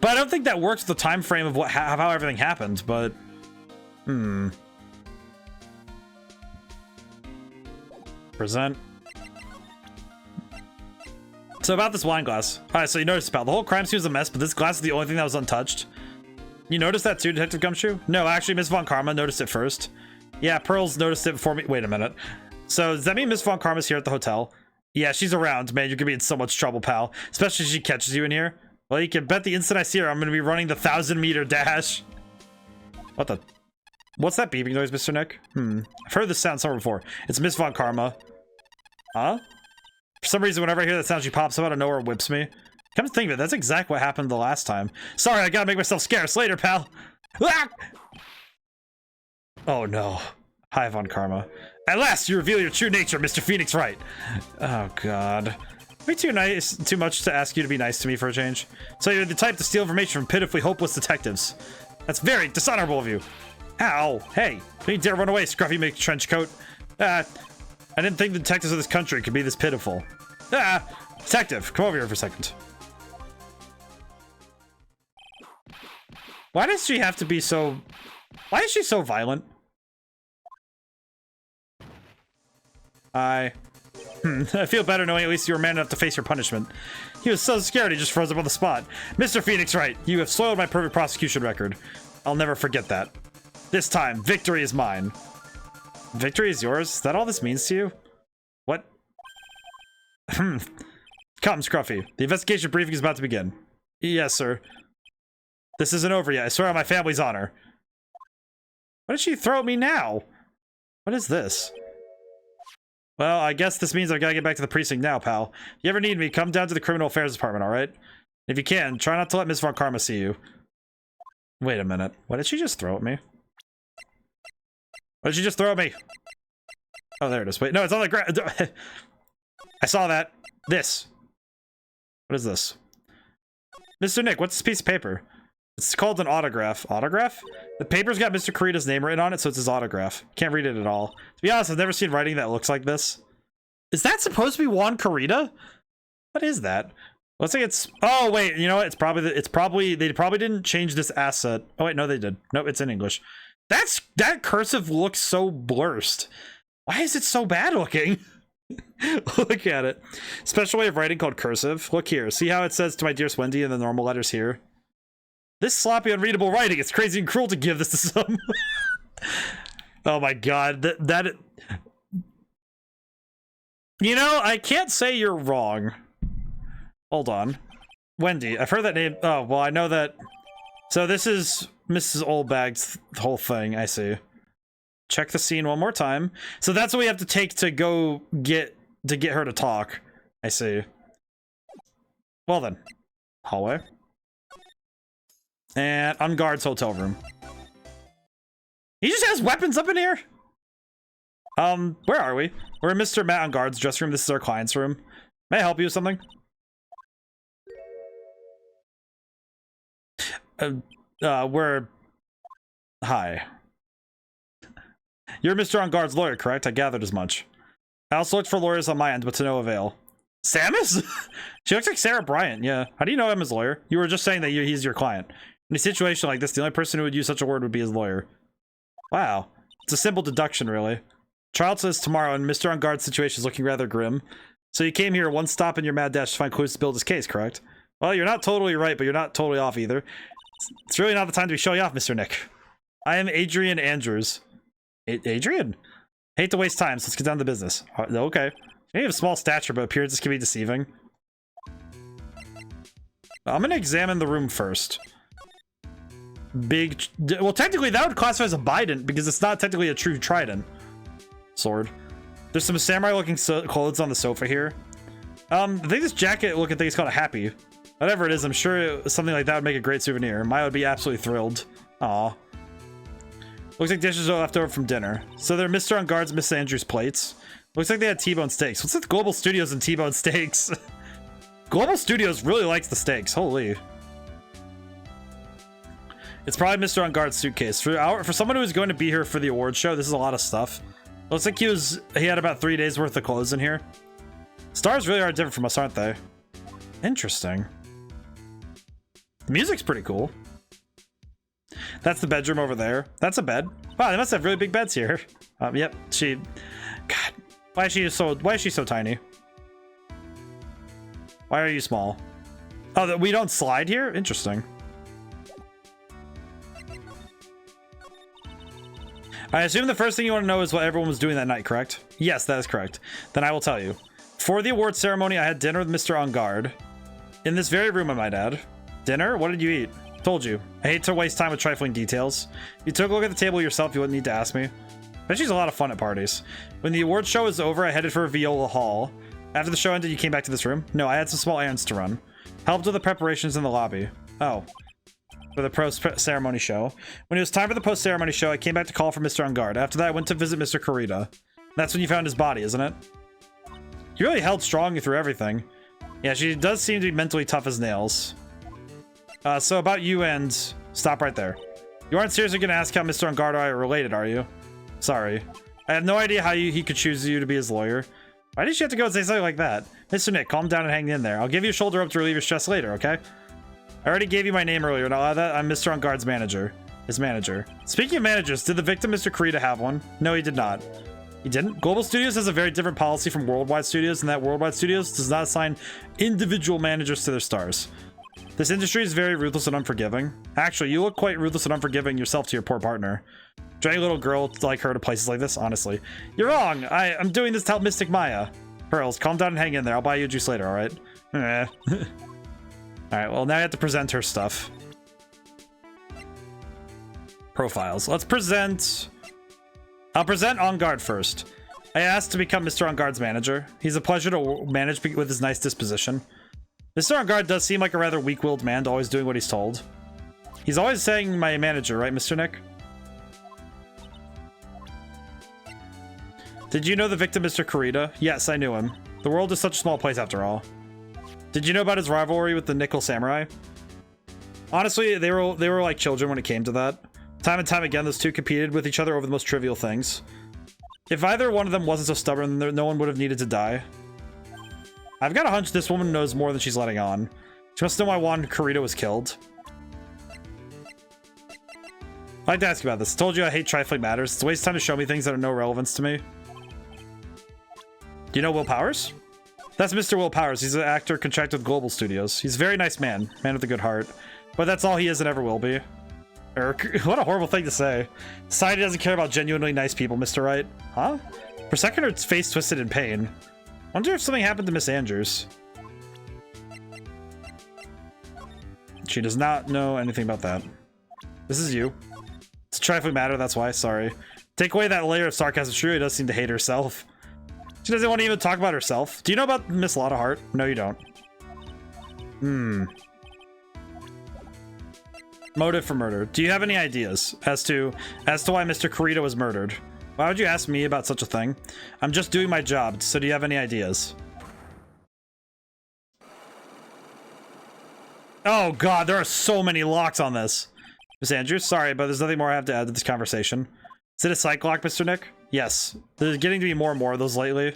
But I don't think that works the time frame of how everything happened, but... Present. So about this wine glass. Alright, so you noticed, pal, the whole crime scene was a mess, but this glass is the only thing that was untouched. You noticed that too, Detective Gumshoe? No, actually, Miss Von Karma noticed it first. Yeah, Pearls noticed it before me. Wait a minute. So does that mean Miss Von Karma's here at the hotel? Yeah, she's around. Man, you're gonna be in so much trouble, pal. Especially if she catches you in here. Well, you can bet the instant I see her, I'm gonna be running the 1,000-meter dash. What the? What's that beeping noise, Mr. Nick? I've heard this sound somewhere before. It's Miss Von Karma. Huh? For some reason, whenever I hear that sound, she pops up out of nowhere and whips me. Come to think of it, that's exactly what happened the last time. Sorry, I gotta make myself scarce. Later, pal. Ah! Oh no. Hi, Von Karma. At last, you reveal your true nature, Mr. Phoenix Wright. Oh god. Are we too much to ask you to be nice to me for a change? So you're the type to steal information from pitifully hopeless detectives. That's very dishonorable of you. Ow. Hey, don't you dare run away, scruffy McTrenchcoat. I didn't think the detectives of this country could be this pitiful. Detective, come over here for a second. Why does she have to be so... Why is she so violent? I feel better knowing at least you were man enough to face your punishment. He was so scared he just froze up on the spot. Mr. Phoenix Wright, you have soiled my perfect prosecution record. I'll never forget that. This time, victory is mine. Victory is yours? Is that all this means to you? What? Come, Scruffy. The investigation briefing is about to begin. Yes, sir. This isn't over yet. I swear on my family's honor. What did she throw at me now? What is this? Well, I guess this means I've got to get back to the precinct now, pal. If you ever need me, come down to the criminal affairs department, alright? If you can, try not to let Miss Von Karma see you. Wait a minute. What did she just throw at me? What did she just throw at me? Oh, there it is. Wait, no, it's on the ground. I saw that. This. What is this? Mr. Nick, what's this piece of paper? It's called an autograph. Autograph? The paper's got Mr. Corrida's name written on it, so it's his autograph. Can't read it at all. To be honest, I've never seen writing that looks like this. Is that supposed to be Juan Corrida? What is that? Let's say it's... Oh, wait, you know what? It's probably... They probably didn't change this asset. Oh, wait, no, they did. Nope, it's in English. That cursive looks so blurst. Why is it so bad looking? Look at it. Special way of writing called cursive. Look here. See how it says to my dearest Wendy in the normal letters here? This sloppy, unreadable writing. It's crazy and cruel to give this to some. Oh my god. That. You know, I can't say you're wrong. Hold on. Wendy. I've heard that name. Oh, well, I know that. So this is Mrs. Oldbag's whole thing. I see. Check the scene one more time. So that's what we have to take to go get her to talk. I see. Well then. Hallway. And Unguard's hotel room. He just has weapons up in here? Where are we? We're in Mr. Matt Unguard's dressing room. This is our client's room. May I help you with something? Hi. You're Mr. Unguard's lawyer, correct? I gathered as much. I also looked for lawyers on my end, but to no avail. Samus? She looks like Sarah Bryant, yeah. How do you know him as lawyer? You were just saying that he's your client. In a situation like this, the only person who would use such a word would be his lawyer. Wow. It's a simple deduction, really. Trial says tomorrow, and Mr. Unguard's situation is looking rather grim. So you came here one stop in your mad dash to find clues to build his case, correct? Well, you're not totally right, but you're not totally off either. It's really not the time to be showing off, Mr. Nick. I am Adrian Andrews. Adrian? Hate to waste time, so let's get down to business. Okay. You have a small stature, but appearances can be deceiving. I'm gonna examine the room first. Well, technically that would classify as a bident because it's not technically a true trident. Sword. There's some samurai-looking clothes on the sofa here. I think this jacket looking thing is called a happy. Whatever it is, I'm sure something like that would make a great souvenir. Maya would be absolutely thrilled. Aw. Looks like dishes are left over from dinner. So they're Mr. Unguard's Miss Andrews plates. Looks like they had T-bone steaks. What's with Global Studios and T-bone steaks? Global Studios really likes the steaks. Holy. It's probably Mr. On Guard's suitcase. For someone who was going to be here for the award show, this is a lot of stuff. Looks like he had about 3 days worth of clothes in here. Stars really are different from us, aren't they? Interesting. The music's pretty cool. That's the bedroom over there. That's a bed. Wow, they must have really big beds here. Yep. God, why is she so tiny? Why are you small? Oh, we don't slide here? Interesting. I assume the first thing you want to know is what everyone was doing that night, correct? Yes, that is correct. Then I will tell you. For the award ceremony, I had dinner with Mr. On Guard. In this very room, I might add. Dinner? What did you eat? Told you. I hate to waste time with trifling details. You took a look at the table yourself, you wouldn't need to ask me. Bet she's a lot of fun at parties. When the award show was over, I headed for Viola Hall. After the show ended, you came back to this room? No, I had some small errands to run. Helped with the preparations in the lobby. Oh. For the post-ceremony show. When it was time for the post-ceremony show, I came back to call for Mr. On Guard. After that, I went to visit Mr. Kurita. That's when you found his body, isn't it? You really held strong through everything. Yeah, she does seem to be mentally tough as nails. So about you and... Stop right there. You aren't seriously going to ask how Mr. On Guard and I are related, are you? Sorry. I have no idea how he could choose you to be his lawyer. Why did you have to go and say something like that? Mr. Nick, calm down and hang in there. I'll give you a shoulder up to relieve your stress later, okay? I already gave you my name earlier, and I'll add that I'm Mr. On Guard's manager. His manager. Speaking of managers, did the victim, Mr. Kurita, have one? No, he did not. He didn't? Global Studios has a very different policy from Worldwide Studios, and that Worldwide Studios does not assign individual managers to their stars. This industry is very ruthless and unforgiving. Actually, you look quite ruthless and unforgiving yourself to your poor partner. Dragging a little girl like her to places like this, honestly. You're wrong! I'm doing this to help Mystic Maya. Pearls, calm down and hang in there. I'll buy you a juice later, alright? Alright, well, now you have to present her stuff. Profiles. Let's present... I'll present On Guard first. I asked to become Mr. On Guard's manager. He's a pleasure to manage with his nice disposition. Mr. On Guard does seem like a rather weak-willed man, always doing what he's told. He's always saying my manager, right, Mr. Nick? Did you know the victim, Mr. Kurita? Yes, I knew him. The world is such a small place after all. Did you know about his rivalry with the Nickel Samurai? Honestly, they were like children when it came to that. Time and time again, those two competed with each other over the most trivial things. If either one of them wasn't so stubborn, then no one would have needed to die. I've got a hunch this woman knows more than she's letting on. She must know why Juan Kurita was killed. I'd like to ask you about this. I told you I hate trifling matters. It's a waste of time to show me things that are no relevance to me. Do you know Will Powers? That's Mr. Will Powers. He's an actor contracted with Global Studios. He's a very nice man with a good heart. But that's all he is and ever will be. What a horrible thing to say. Society doesn't care about genuinely nice people, Mr. Wright. Huh? For a second, her face twisted in pain. Wonder if something happened to Miss Andrews. She does not know anything about that. This is you. It's a trifling matter, that's why, sorry. Take away that layer of sarcasm, she really does seem to hate herself. She doesn't want to even talk about herself. Do you know about Miss Lotta Hart? No, you don't. Motive for murder. Do you have any ideas as to why Mr. Kurita was murdered? Why would you ask me about such a thing? I'm just doing my job, so do you have any ideas? Oh god, there are so many locks on this. Miss Andrews, sorry, but there's nothing more I have to add to this conversation. Is it a psych lock, Mr. Nick? Yes. There's getting to be more and more of those lately.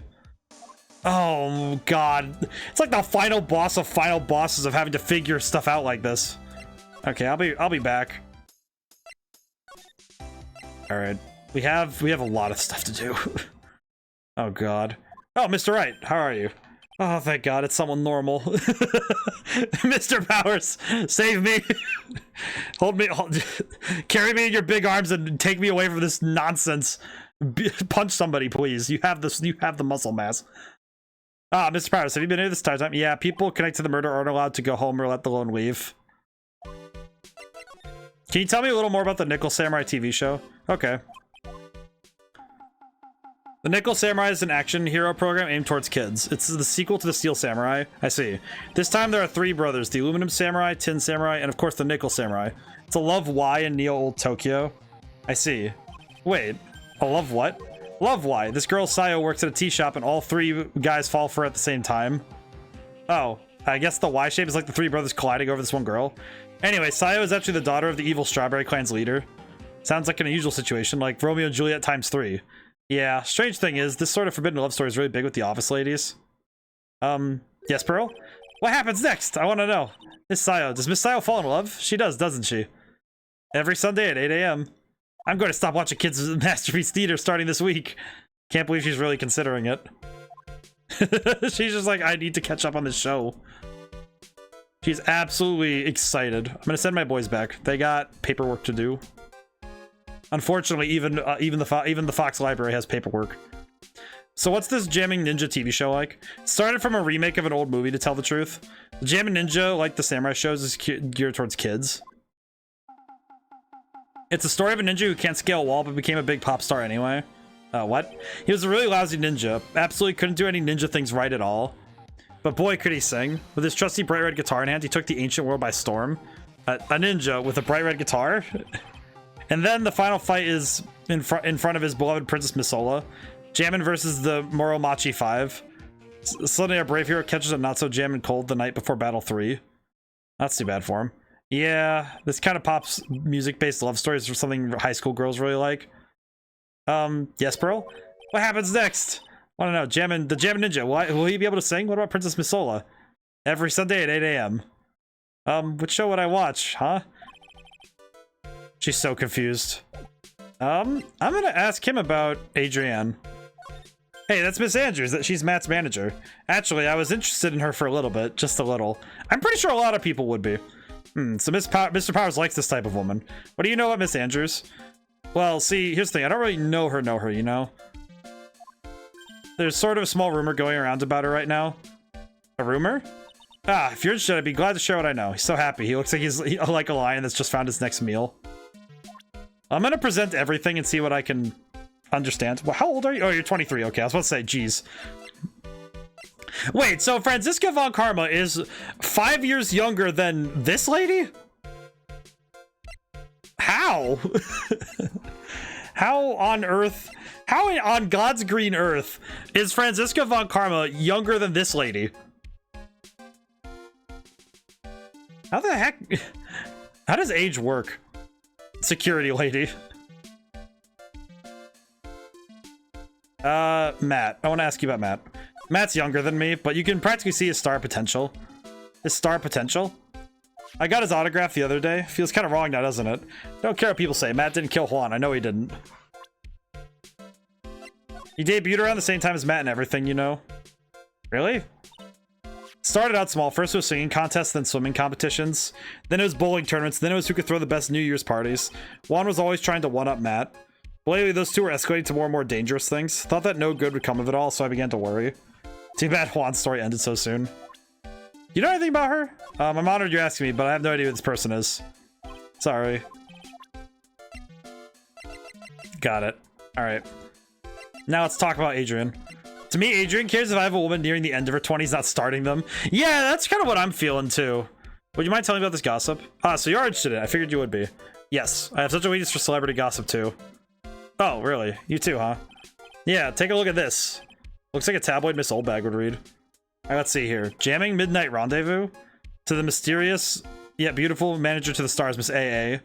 Oh god. It's like the final boss of final bosses of having to figure stuff out like this. Okay, I'll be back. Alright. We have a lot of stuff to do. Oh god. Oh, Mr. Wright, how are you? Oh, thank god, it's someone normal. Mr. Powers, save me. Carry me in your big arms and take me away from this nonsense. Punch somebody, please. You have the muscle mass. Ah, Mr. Powers, have you been here this entire time? Yeah, people connected to the murder aren't allowed to go home or let alone leave. Can you tell me a little more about the Nickel Samurai TV show? Okay. The Nickel Samurai is an action hero program aimed towards kids. It's the sequel to the Steel Samurai. I see. This time there are 3 brothers, the Aluminum Samurai, Tin Samurai, and of course the Nickel Samurai. It's a Love Y in Neo Old Tokyo. I see. Wait, a Love what? Love Y. This girl Sayo works at a tea shop and all 3 guys fall for her at the same time. Oh, I guess the Y shape is like the 3 brothers colliding over this one girl. Anyway, Sayo is actually the daughter of the evil Strawberry Clan's leader. Sounds like an unusual situation, like Romeo and Juliet ×3. Yeah, strange thing is, this sort of forbidden love story is really big with the office ladies. Yes, Pearl? What happens next? I want to know. Miss Sayo. Does Miss Sayo fall in love? She does, doesn't she? Every Sunday at 8 a.m. I'm going to stop watching kids' masterpiece theater starting this week. Can't believe she's really considering it. She's just like, I need to catch up on this show. She's absolutely excited. I'm gonna send my boys back. They got paperwork to do. Unfortunately, even the Fox Library has paperwork. So what's this Jamming Ninja TV show like? Started from a remake of an old movie, to tell the truth. The Jamming Ninja, like the samurai shows, is geared towards kids. It's a story of a ninja who can't scale a wall but became a big pop star anyway. What? He was a really lousy ninja. Absolutely couldn't do any ninja things right at all. But boy, could he sing. With his trusty bright red guitar in hand, he took the ancient world by storm. A ninja with a bright red guitar. And then the final fight is in front of his beloved Princess Misola. Jammin versus the Moromachi 5. Suddenly our brave hero catches a not-so-jammin' cold the night before Battle 3. That's too bad for him. Yeah, this kind of pops music-based love stories for something high school girls really like. Yes, Pearl? What happens next? I don't know. The Jammin Ninja. Will he be able to sing? What about Princess Misola? Every Sunday at 8 a.m. Which show would I watch, huh? She's so confused. I'm gonna ask him about Adrienne. Hey, that's Miss Andrews. She's Matt's manager. Actually, I was interested in her for a little bit. Just a little. I'm pretty sure a lot of people would be. So Mr. Powers likes this type of woman. What do you know about Miss Andrews? Well, see, here's the thing. I don't really know her, you know? There's sort of a small rumor going around about her right now. A rumor? Ah, if you're interested, I'd be glad to share what I know. He's so happy. He looks like he's like a lion that's just found his next meal. I'm gonna present everything and see what I can understand. Well, how old are you? Oh, you're 23. Okay, I was about to say, geez. Wait, so Franziska von Karma is 5 years younger than this lady? How? How on earth? How on God's green earth is Franziska von Karma younger than this lady? How the heck? How does age work? Security lady. Matt. I want to ask you about Matt. Matt's younger than me, but you can practically see his star potential. His star potential? I got his autograph the other day. Feels kind of wrong now, doesn't it? Don't care what people say. Matt didn't kill Juan. I know he didn't. He debuted around the same time as Matt and everything, you know? Really? Started out small. First it was singing contests, then swimming competitions. Then it was bowling tournaments. Then it was who could throw the best New Year's parties. Juan was always trying to one-up Matt. But lately, those two were escalating to more and more dangerous things. Thought that no good would come of it all, so I began to worry. Too bad Juan's story ended so soon. You know anything about her? I'm honored you're asking me, but I have no idea who this person is. Sorry. Got it. Alright. Now let's talk about Adrienne. To me, Adrienne cares if I have a woman nearing the end of her 20s, not starting them. Yeah, that's kind of what I'm feeling too. Would you mind telling me about this gossip? Ah, so you're interested in it. I figured you would be. Yes, I have such a weakness for celebrity gossip too. Oh, really? You too, huh? Yeah, take a look at this. Looks like a tabloid Miss Oldbag would read. Alright, let's see here. Jamming Midnight Rendezvous to the mysterious yet beautiful manager to the stars, Miss AA.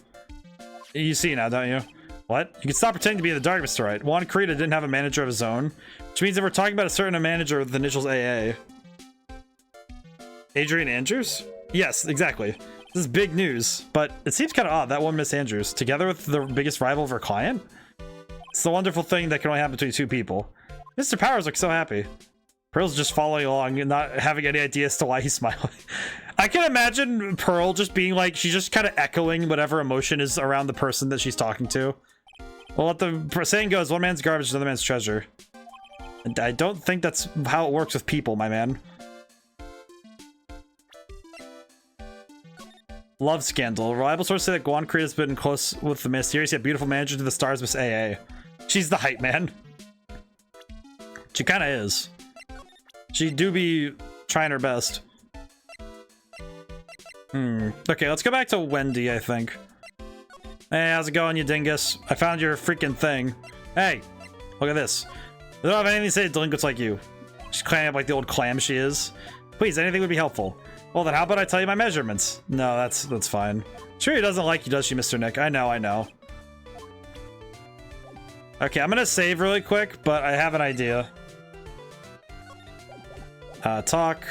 You see now, don't you? What? You can stop pretending to be in the dark, Mr. Wright. Juan Creta didn't have a manager of his own, which means that we're talking about a certain manager with the initials AA. Adrienne Andrews? Yes, exactly. This is big news, but it seems kind of odd, that one Miss Andrews, together with the biggest rival of her client? It's the wonderful thing that can only happen between two people. Mr. Powers looks so happy. Pearl's just following along and not having any idea as to why he's smiling. I can imagine Pearl just being like, she's just kind of echoing whatever emotion is around the person that she's talking to. Well, what the saying goes, one man's garbage is another man's treasure. And I don't think that's how it works with people, my man. Love scandal. Reliable sources say that Guan Creta has been close with the mysterious yet beautiful manager to the stars, Miss AA. She's the hype man. She kind of is. She do be trying her best. Okay, let's go back to Wendy, I think. Hey, how's it going, you dingus? I found your freaking thing. Hey, look at this. They don't have anything to say to delinquents like you. She's climbing up like the old clam she is. Please, anything would be helpful. Well, then how about I tell you my measurements? No, that's fine. Sure, he doesn't like you, does she, Mr. Nick? I know. Okay, I'm gonna save really quick, but I have an idea. Talk.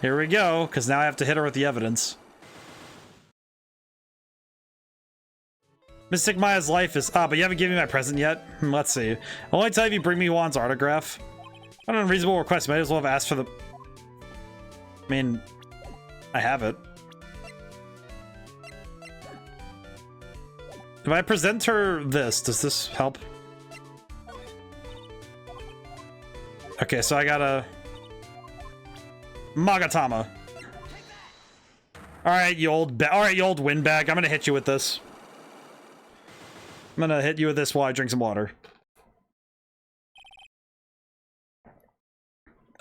Here we go, because now I have to hit her with the evidence. Mystic Maya's life is... but you haven't given me my present yet? Let's see. I'll only tell you if you bring me Juan's autograph. Not an unreasonable request. Might as well have asked for the... I mean, I have it. If I present her this, does this help? Okay, so I gotta... Magatama. Alright, you old windbag. I'm gonna hit you with this. I'm gonna hit you with this while I drink some water.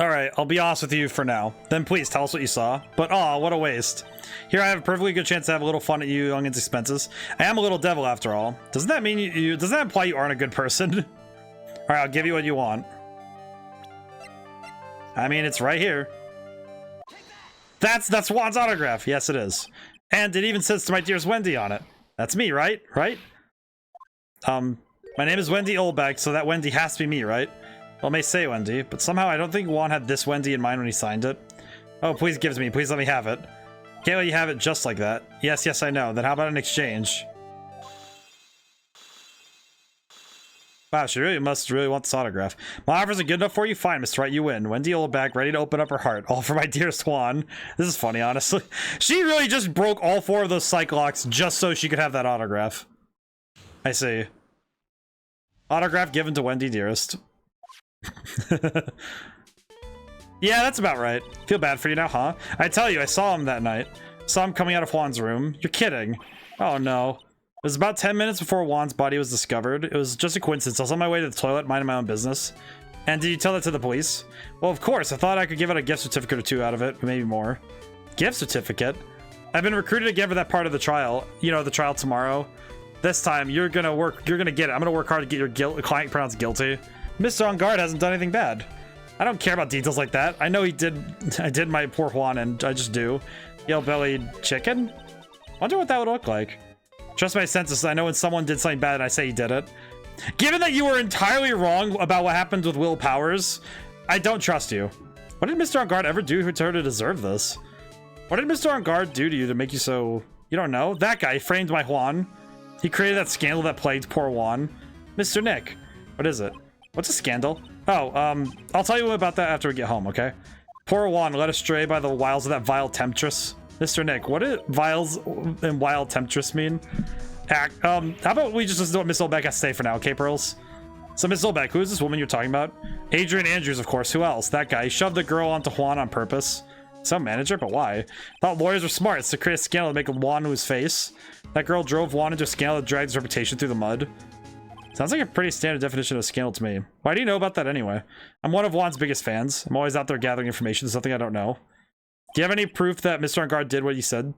Alright, I'll be honest with you for now. Then please tell us what you saw. But aw, what a waste. Here I have a perfectly good chance to have a little fun at you youngin's expenses. I am a little devil after all. Doesn't that mean doesn't that imply you aren't a good person? Alright, I'll give you what you want. I mean, it's right here. That's Juan's autograph. Yes, it is. And it even says to my dearest Wendy on it. That's me, right? Right? My name is Wendy Oldbag, so that Wendy has to be me, right? Well, it may say Wendy, but somehow I don't think Juan had this Wendy in mind when he signed it. Oh, please give it to me. Please let me have it. Can't let you have it just like that. Yes, I know. Then how about an exchange? Wow, she must really want this autograph. My offers are good enough for you? Fine, Mr. Wright, you win. Wendy Oldbag, ready to open up her heart. All for my dearest Juan. This is funny, honestly. She really just broke all 4 of those psych locks just so she could have that autograph. I see. Autograph given to Wendy, dearest. Yeah, that's about right. Feel bad for you now, huh? I tell you, I saw him that night. Saw him coming out of Juan's room. You're kidding. Oh, no. It was about 10 minutes before Juan's body was discovered. It was just a coincidence. I was on my way to the toilet, minding my own business. And did you tell that to the police? Well, of course. I thought I could give out a gift certificate or 2 out of it, maybe more. Gift certificate? I've been recruited again for that part of the trial. You know, the trial tomorrow. This time, you're gonna get it. I'm gonna work hard to get your client pronounced guilty. Mr. On Guard hasn't done anything bad. I don't care about details like that. I know I did my poor Juan, and I just do. Yellow-bellied chicken? Wonder what that would look like. Trust my senses. I know when someone did something bad and I say he did it. Given that you were entirely wrong about what happened with Will Powers, I don't trust you. What did Mr. On Guard ever do to her to deserve this? What did Mr. On Guard do to you to make you so... You don't know? That guy framed my Juan. He created that scandal that plagued poor Juan. Mr. Nick. What is it? What's a scandal? Oh, I'll tell you about that after we get home, okay? Poor Juan led astray by the wiles of that vile temptress. Mr. Nick, what do viles and wild temptress mean? How about we just listen to what Miss Olbeck has to say for now, okay, Pearls? So, Miss Olbeck, who is this woman you're talking about? Adrian Andrews, of course. Who else? That guy. He shoved the girl onto Juan on purpose. Some manager, but why? Thought lawyers were smart. It's to create a scandal to make Juan lose face. That girl drove Juan into a scandal that dragged his reputation through the mud. Sounds like a pretty standard definition of a scandal to me. Why do you know about that anyway? I'm one of Juan's biggest fans. I'm always out there gathering information. There's something I don't know. Do you have any proof that Mr. On Guard did what he said?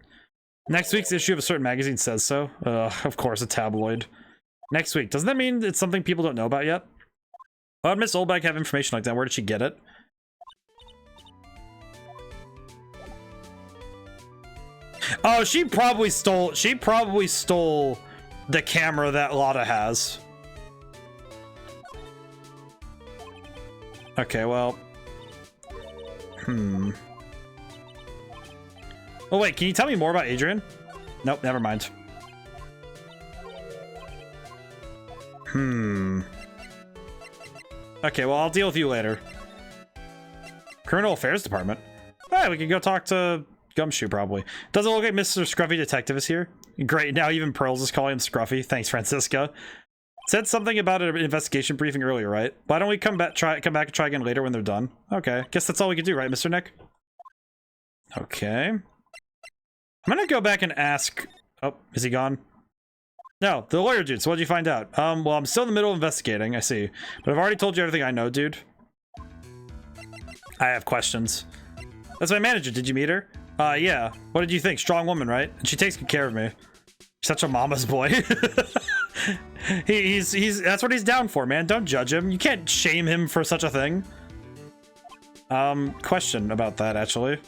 Next week's issue of a certain magazine says so. Of course, a tabloid. Next week. Doesn't that mean it's something people don't know about yet? Why would Miss Olbeck have information like that? Where did she get it? Oh, she probably stole the camera that Lotta has. Okay, well. Oh wait, can you tell me more about Adrian? Nope, never mind. Okay, well, I'll deal with you later. Criminal Affairs Department. Hey, we can go talk to Gumshoe, probably. Doesn't look like Mr. Scruffy Detective is here. Great, now even Pearls is calling him Scruffy. Thanks, Francisca. Said something about an investigation briefing earlier, right? Why don't we come back and try again later when they're done? Okay, guess that's all we can do, right, Mr. Nick? Okay. I'm gonna go back and ask... Oh, is he gone? No, the lawyer dude, so what'd you find out? Well, I'm still in the middle of investigating, I see. But I've already told you everything I know, dude. I have questions. That's my manager, did you meet her? Yeah. What did you think? Strong woman, right? And she takes good care of me. Such a mama's boy. He's that's what he's down for, man. Don't judge him. You can't shame him for such a thing. Question about that, actually.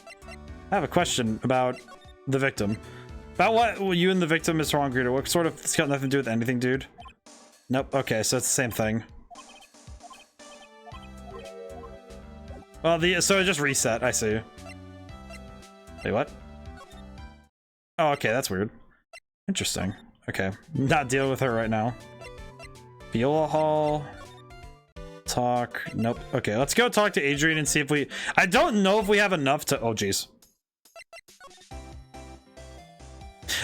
I have a question about the victim. About what you and the victim, Mr. Wong Greeter. What sort of... It's got nothing to do with anything, dude. Nope. Okay, so it's the same thing. Well, so it just reset. I see. Wait, what? Oh, okay, that's weird. Interesting. Okay, not dealing with her right now. Viola Hall. Talk. Nope. Okay, let's go talk to Adrian and see if we... I don't know if we have enough to... Oh, jeez.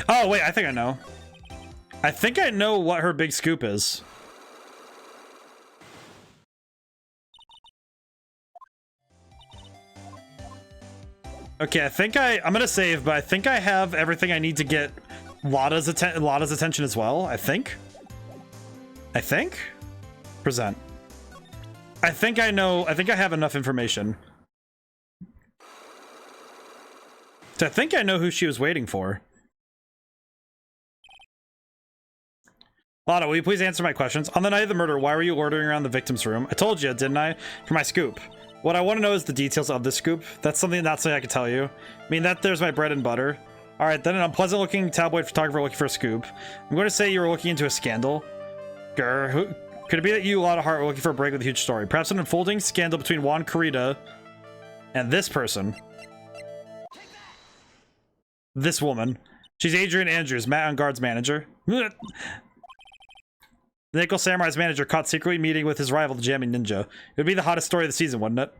Oh, wait, I think I know. I think I know what her big scoop is. Okay, I think I'm gonna save, but I think I have everything I need to get Lada's attention as well, I think. Present. I think I know, I think I have enough information. So I think I know who she was waiting for. Lada, will you please answer my questions? On the night of the murder, why were you ordering around the victim's room? I told you, didn't I? For my scoop. What I want to know is the details of the scoop. That's something I can tell you. I mean, there's my bread and butter. Alright, then an unpleasant looking tabloid photographer looking for a scoop. I'm going to say you were looking into a scandal. Grr. Could it be that you, Lada Hart, were looking for a break with a huge story? Perhaps an unfolding scandal between Juan Carita and this person. This woman. She's Adrian Andrews, Matt on Guard's manager. The Nickel Samurai's manager caught secretly meeting with his rival, the Jamming Ninja. It would be the hottest story of the season, wouldn't it?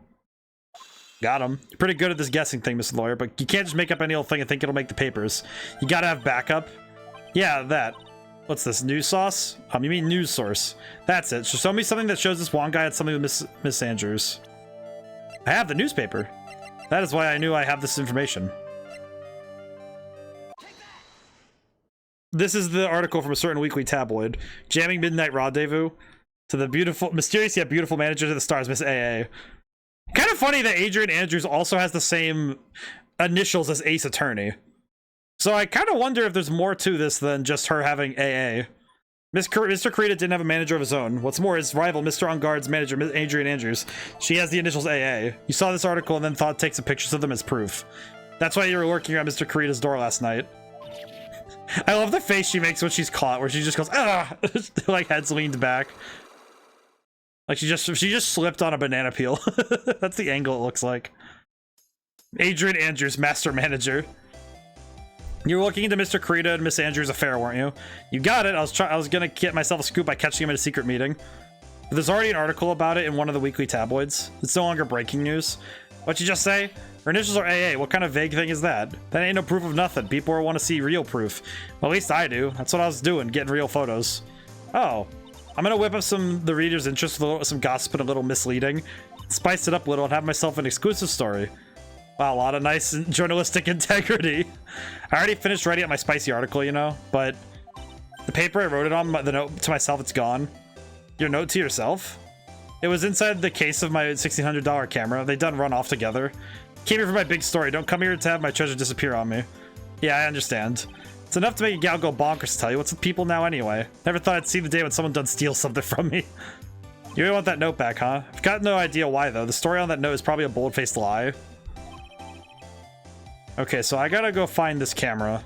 Got him. You're pretty good at this guessing thing, Mr. Lawyer, but you can't just make up any old thing and think it'll make the papers. You gotta have backup. Yeah, that. What's this, news sauce? You mean news source. That's it. So show me something that shows this Wong guy had something with Miss Andrews. I have the newspaper. That is why I knew I have this information. This is the article from a certain weekly tabloid. Jamming Midnight Rendezvous to the beautiful, mysterious yet beautiful manager to the stars, Miss AA. Kind of funny that Adrian Andrews also has the same initials as Ace Attorney. So I kind of wonder if there's more to this than just her having AA. Mr. Carita didn't have a manager of his own. What's more, his rival, Mr. On Guard's manager, Adrian Andrews, she has the initials AA. You saw this article and then thought to take some pictures of them as proof. That's why you were lurking around Mr. Carita's door last night. I love the face she makes when she's caught, where she just goes, ah, like head's leaned back. Like she just slipped on a banana peel. That's the angle it looks like. Adrian Andrews, master manager. You were looking into Mr. Carita and Miss Andrews' affair, weren't you? You got it. I was gonna get myself a scoop by catching him in a secret meeting. But there's already an article about it in one of the weekly tabloids. It's no longer breaking news. What'd you just say? Her initials are AA. What kind of vague thing is that? That ain't no proof of nothing. People want to see real proof. Well, at least I do. That's what I was doing, getting real photos. Oh. I'm gonna whip up the reader's interest with some gossip and a little misleading. Spice it up a little and have myself an exclusive story. Wow, a lot of nice journalistic integrity. I already finished writing up my spicy article, you know, but the paper I wrote it on, the note to myself, it's gone. Your note to yourself? It was inside the case of my $1,600 camera. They done run off together. Came here for my big story. Don't come here to have my treasure disappear on me. Yeah, I understand. It's enough to make a gal go bonkers to tell you. What's with people now anyway? Never thought I'd see the day when someone done steal something from me. You really want that note back, huh? I've got no idea why, though. The story on that note is probably a bold-faced lie. Okay, so I gotta go find this camera.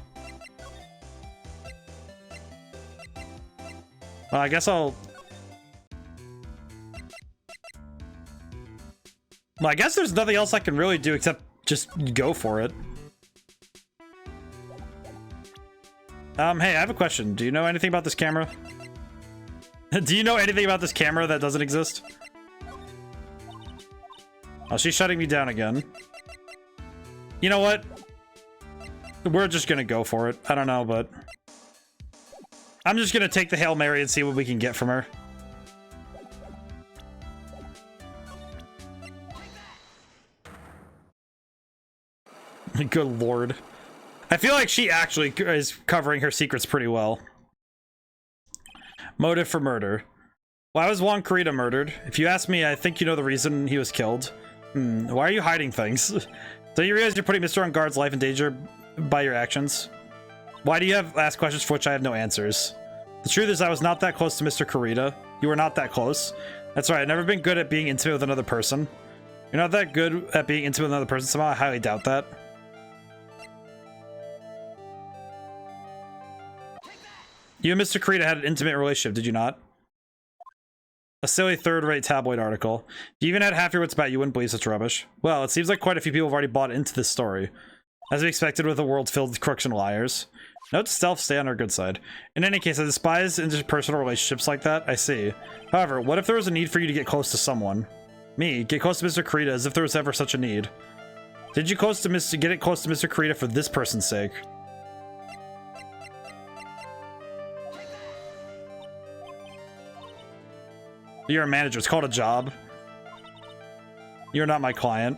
Well, I guess I'll... Well, I guess there's nothing else I can really do except just go for it. Hey, I have a question. Do you know anything about this camera? Do you know anything about this camera that doesn't exist? Oh, she's shutting me down again. You know what? We're just gonna go for it. I don't know, but... I'm just gonna take the Hail Mary and see what we can get from her. Good lord. I feel like she actually is covering her secrets pretty well. Motive for murder. Why was Juan Carita murdered? If you ask me, I think you know the reason he was killed. Why are you hiding things? Do you realize you're putting Mr. On Guard's life in danger by your actions? Why do you ask questions for which I have no answers? The truth is I was not that close to Mr. Kurita. You were not that close. That's right, I've never been good at being intimate with another person. You're not that good at being intimate with another person somehow? I highly doubt that. You and Mr. Kurita had an intimate relationship, did you not? A silly third-rate tabloid article. If you even had half your wits about it, you wouldn't believe such rubbish. Well, it seems like quite a few people have already bought into this story. As we expected with a world filled with crooks and liars. Note to self, stay on our good side. In any case, I despise interpersonal relationships like that, I see. However, what if there was a need for you to get close to someone? Me, get close to Mr. Kurita as if there was ever such a need. Did you get it close to Mr. Kurita for this person's sake? You're a manager. It's called a job. You're not my client.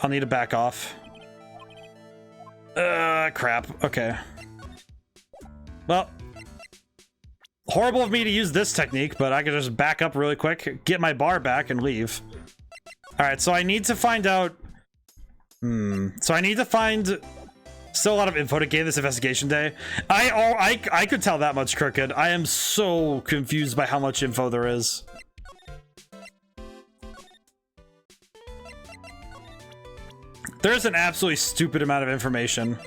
I'll need to back off. Crap. Okay. Well, horrible of me to use this technique, but I could just back up really quick, get my bar back, and leave. Alright, so I need to find out... So I need to find still a lot of info to gain this investigation day. I could tell that much, Crooked. I am so confused by how much info there is. There's an absolutely stupid amount of information.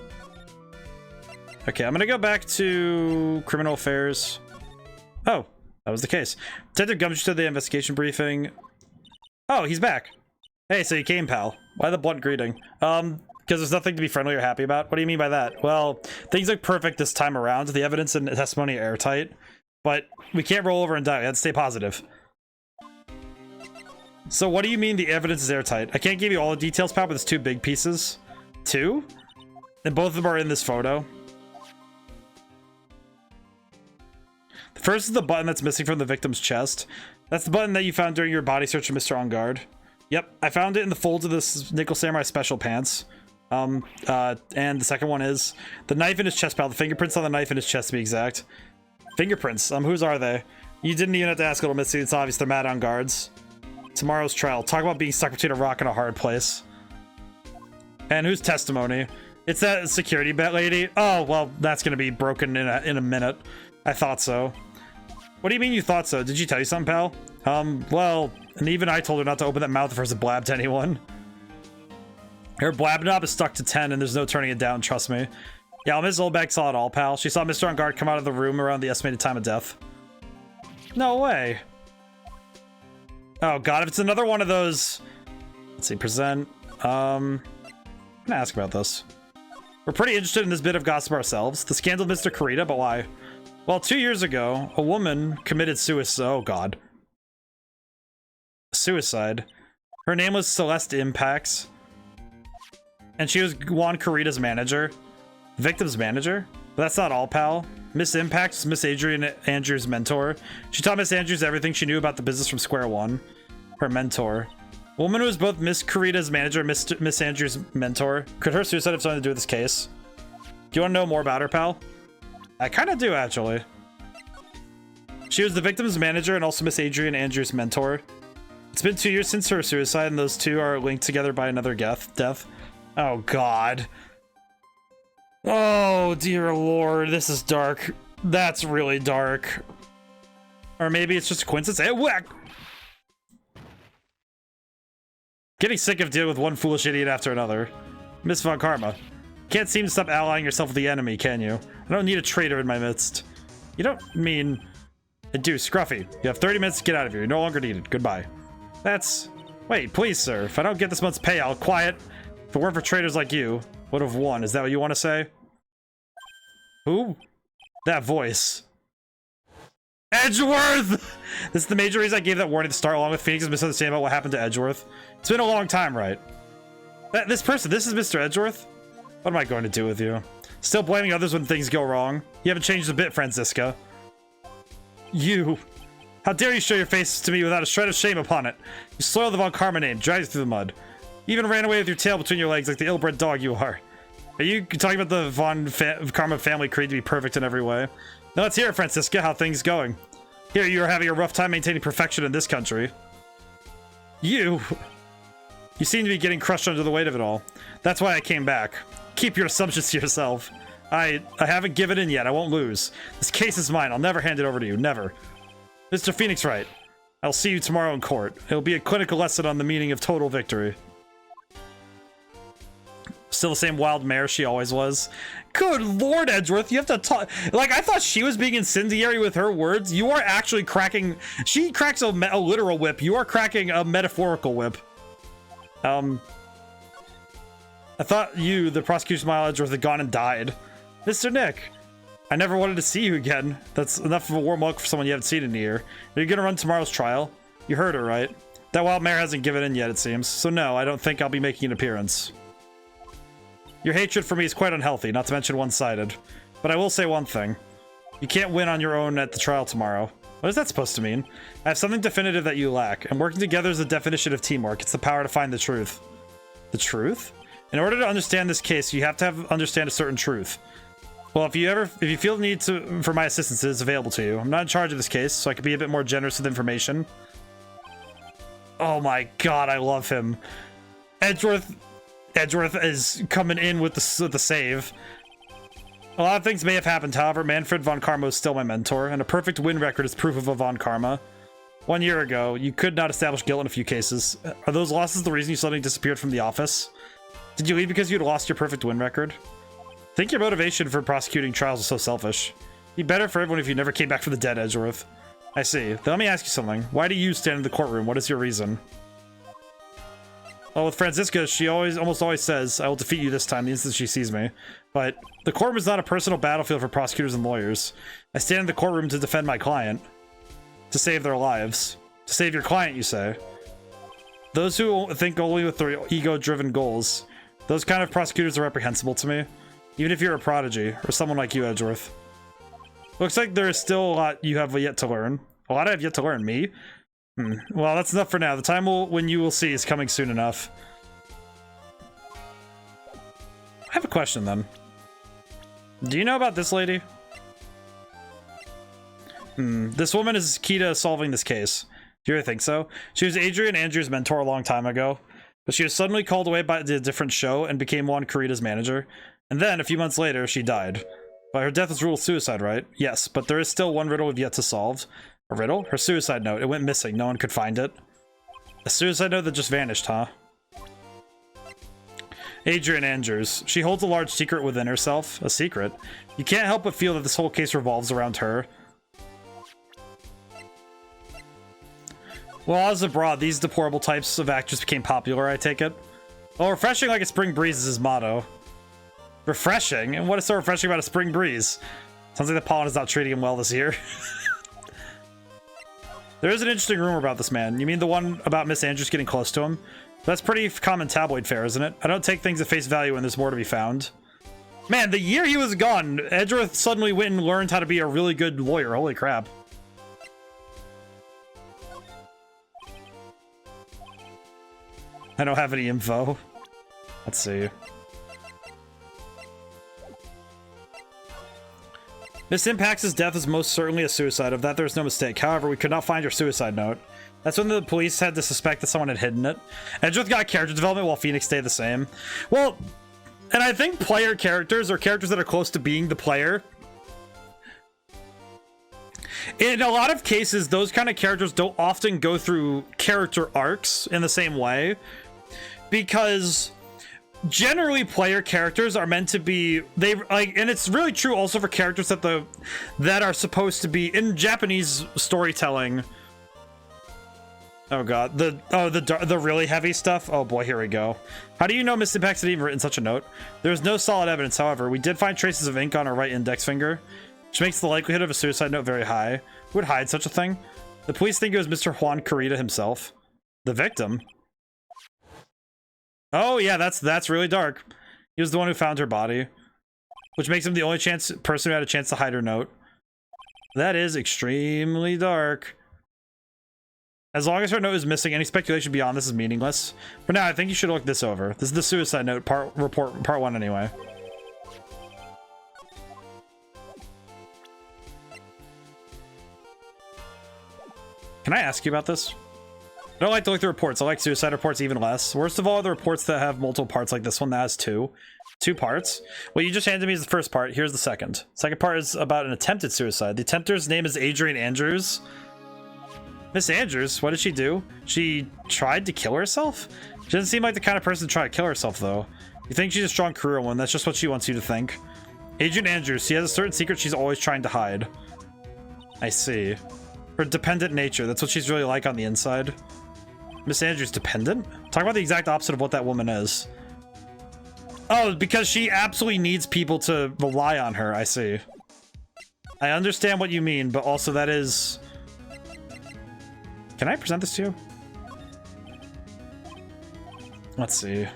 Okay, I'm gonna go back to criminal affairs. Oh, that was the case. Detective Gumshoe to the investigation briefing. Oh, he's back. Hey, so you came, pal. Why the blunt greeting? Because there's nothing to be friendly or happy about? What do you mean by that? Well, things look perfect this time around. The evidence and testimony are airtight. But we can't roll over and die. We have to stay positive. So what do you mean the evidence is airtight? I can't give you all the details, pal, but it's 2 big pieces. 2? And both of them are in this photo. The first is the button that's missing from the victim's chest. That's the button that you found during your body search of Mr. On Guard. Yep, I found it in the folds of this Nickel Samurai special pants. And the second one is the knife in his chest, pal. The fingerprints on the knife in his chest, to be exact. Fingerprints. Whose are they? You didn't even have to ask, little Missy. It's obvious they're mad on guards. Tomorrow's trial. Talk about being stuck between a rock and a hard place. And whose testimony? It's that security bet lady. Oh, well, that's gonna be broken in a minute. I thought so. What do you mean you thought so? Did she tell you something, pal? Well, and even I told her not to open that mouth if there's a blab to anyone. Her blab knob is stuck to 10 and there's no turning it down, trust me. Yeah, Ms. Oldbag saw it all, pal. She saw Mr. On Guard come out of the room around the estimated time of death. No way. Oh god, if it's another one of those... Let's see, present. I'm gonna ask about this. We're pretty interested in this bit of gossip ourselves. The scandal of Mr. Kurita, but why? Well, 2 years ago, a woman committed suicide. Oh god. Suicide. Her name was Celeste Impacts. And she was Juan Kurita's manager. Victim's manager? But that's not all, pal. Miss Impact was Miss Adrian Andrews' mentor. She taught Miss Andrews everything she knew about the business from square one. Her mentor. A woman who was both Miss Kurita's manager and Miss Andrews' mentor. Could her suicide have something to do with this case? Do you want to know more about her, pal? I kind of do, actually. She was the victim's manager and also Miss Adrian Andrews' mentor. It's been 2 years since her suicide, and those two are linked together by another death. Oh, God. Oh, dear Lord, this is dark. That's really dark. Or maybe it's just a coincidence. Hey, whack! Getting sick of dealing with one foolish idiot after another. Miss Von Karma. Can't seem to stop allying yourself with the enemy, can you? I don't need a traitor in my midst. You don't mean... I do, Scruffy. You have 30 minutes to get out of here. You're no longer needed. Goodbye. That's... Wait, please, sir. If I don't get this month's pay, I'll quiet. If it weren't for traitors like you, would have won. Is that what you want to say? Who? That voice. Edgeworth! This is the major reason I gave that warning to start, along with Phoenix's misunderstanding about what happened to Edgeworth. It's been a long time, right? This is Mr. Edgeworth? What am I going to do with you? Still blaming others when things go wrong? You haven't changed a bit, Franziska. You. How dare you show your face to me without a shred of shame upon it? You soiled the Von Karma name, dragged it through the mud. You even ran away with your tail between your legs like the ill-bred dog you are. Are you talking about the Von Karma family creed to be perfect in every way? Now let's hear it, Franziska. How things going? Here, you are having a rough time maintaining perfection in this country. You. You seem to be getting crushed under the weight of it all. That's why I came back. Keep your assumptions to yourself. I haven't given in yet. I won't lose. This case is mine. I'll never hand it over to you. Never. Mr. Phoenix Wright, I'll see you tomorrow in court. It'll be a clinical lesson on the meaning of total victory. Still the same wild mare she always was. Good lord, Edgeworth, you have to talk. Like, I thought she was being incendiary with her words. You are actually cracking. She cracks a literal whip. You are cracking a metaphorical whip. I thought you, the prosecution mile Edgeworth, had gone and died. Mr. Nick, I never wanted to see you again. That's enough of a warm welcome for someone you haven't seen in a year. Are you gonna run tomorrow's trial? You heard her, right? That wild mare hasn't given in yet, it seems. So no, I don't think I'll be making an appearance. Your hatred for me is quite unhealthy, not to mention one-sided. But I will say one thing. You can't win on your own at the trial tomorrow. What is that supposed to mean? I have something definitive that you lack, and working together is the definition of teamwork. It's the power to find the truth. The truth? In order to understand this case, you have to understand a certain truth. Well, if you feel the need for my assistance, it is available to you. I'm not in charge of this case, so I can be a bit more generous with information. Oh my god, I love him. Edgeworth is coming in with the save. A lot of things may have happened, however, Manfred von Karma is still my mentor, and a perfect win record is proof of a von Karma. 1 year ago, you could not establish guilt in a few cases. Are those losses the reason you suddenly disappeared from the office? Did you leave because you'd lost your perfect win record? I think your motivation for prosecuting trials is so selfish. It'd be better for everyone if you never came back from the dead, Edgeworth. I see. Then let me ask you something. Why do you stand in the courtroom? What is your reason? Well, with Franziska, she almost always says, I will defeat you this time the instant she sees me. But the courtroom is not a personal battlefield for prosecutors and lawyers. I stand in the courtroom to defend my client. To save their lives. To save your client, you say. Those who think only with their ego-driven goals. Those kind of prosecutors are reprehensible to me. Even if you're a prodigy, or someone like you, Edgeworth. Looks like there is still a lot you have yet to learn. A lot I have yet to learn, me? Well, that's enough for now. The time when you will see is coming soon enough. I have a question, then. Do you know about this lady? This woman is key to solving this case. Do you really think so? She was Adrian Andrews' mentor a long time ago, but she was suddenly called away by a different show and became Juan Corrida's manager. And then, a few months later, she died. But her death was ruled suicide, right? Yes, but there is still one riddle we've yet to solve. A riddle? Her suicide note. It went missing. No one could find it. A suicide note that just vanished, huh? Adrian Andrews. She holds a large secret within herself. A secret? You can't help but feel that this whole case revolves around her. Well, as abroad, these deplorable types of actors became popular, I take it. Well, refreshing like a spring breeze is his motto. Refreshing? And what is so refreshing about a spring breeze? Sounds like the pollen is not treating him well this year. There is an interesting rumor about this man. You mean the one about Miss Andrews getting close to him? That's pretty common tabloid fare, isn't it? I don't take things at face value when there's more to be found. Man, the year he was gone, Edgeworth suddenly went and learned how to be a really good lawyer. Holy crap. I don't have any info. Let's see. Miss Impax's death is most certainly a suicide. Of that, there's no mistake. However, we could not find your suicide note. That's when the police had to suspect that someone had hidden it. Edgeworth got character development while Phoenix stayed the same. Well, and I think player characters, or characters that are close to being the player, in a lot of cases, those kind of characters don't often go through character arcs in the same way. Because generally player characters are meant to be, they like, and it's really true also for characters that are supposed to be in Japanese storytelling. Oh god, the really heavy stuff. Oh boy, here we go. How do you know Miss Impax had even written such a note? There's no solid evidence, however. We did find traces of ink on her right index finger, which makes the likelihood of a suicide note very high. Who would hide such a thing? The police think it was Mr. Juan Corrida himself. The victim? Oh yeah, that's really dark. He was the one who found her body, which makes him the only person who had a chance to hide her note. That is extremely dark. As long as her note is missing, any speculation beyond this is meaningless. For now, I think you should look this over. This is the suicide note part 1 anyway. Can I ask you about this? I don't like to look through reports. I like suicide reports even less. Worst of all are the reports that have multiple parts like this one that has two parts. What you just handed me is the first part. Here's the second. Second part is about an attempted suicide. The attempter's name is Adrian Andrews. Miss Andrews, what did she do? She tried to kill herself? She doesn't seem like the kind of person to try to kill herself, though. You think she's a strong career one. That's just what she wants you to think. Adrian Andrews, she has a certain secret she's always trying to hide. I see. Her dependent nature. That's what she's really like on the inside. Miss Andrews dependent? Talk about the exact opposite of what that woman is. Oh, because she absolutely needs people to rely on her. I see. I understand what you mean, but also that is... Can I present this to you? Let's see.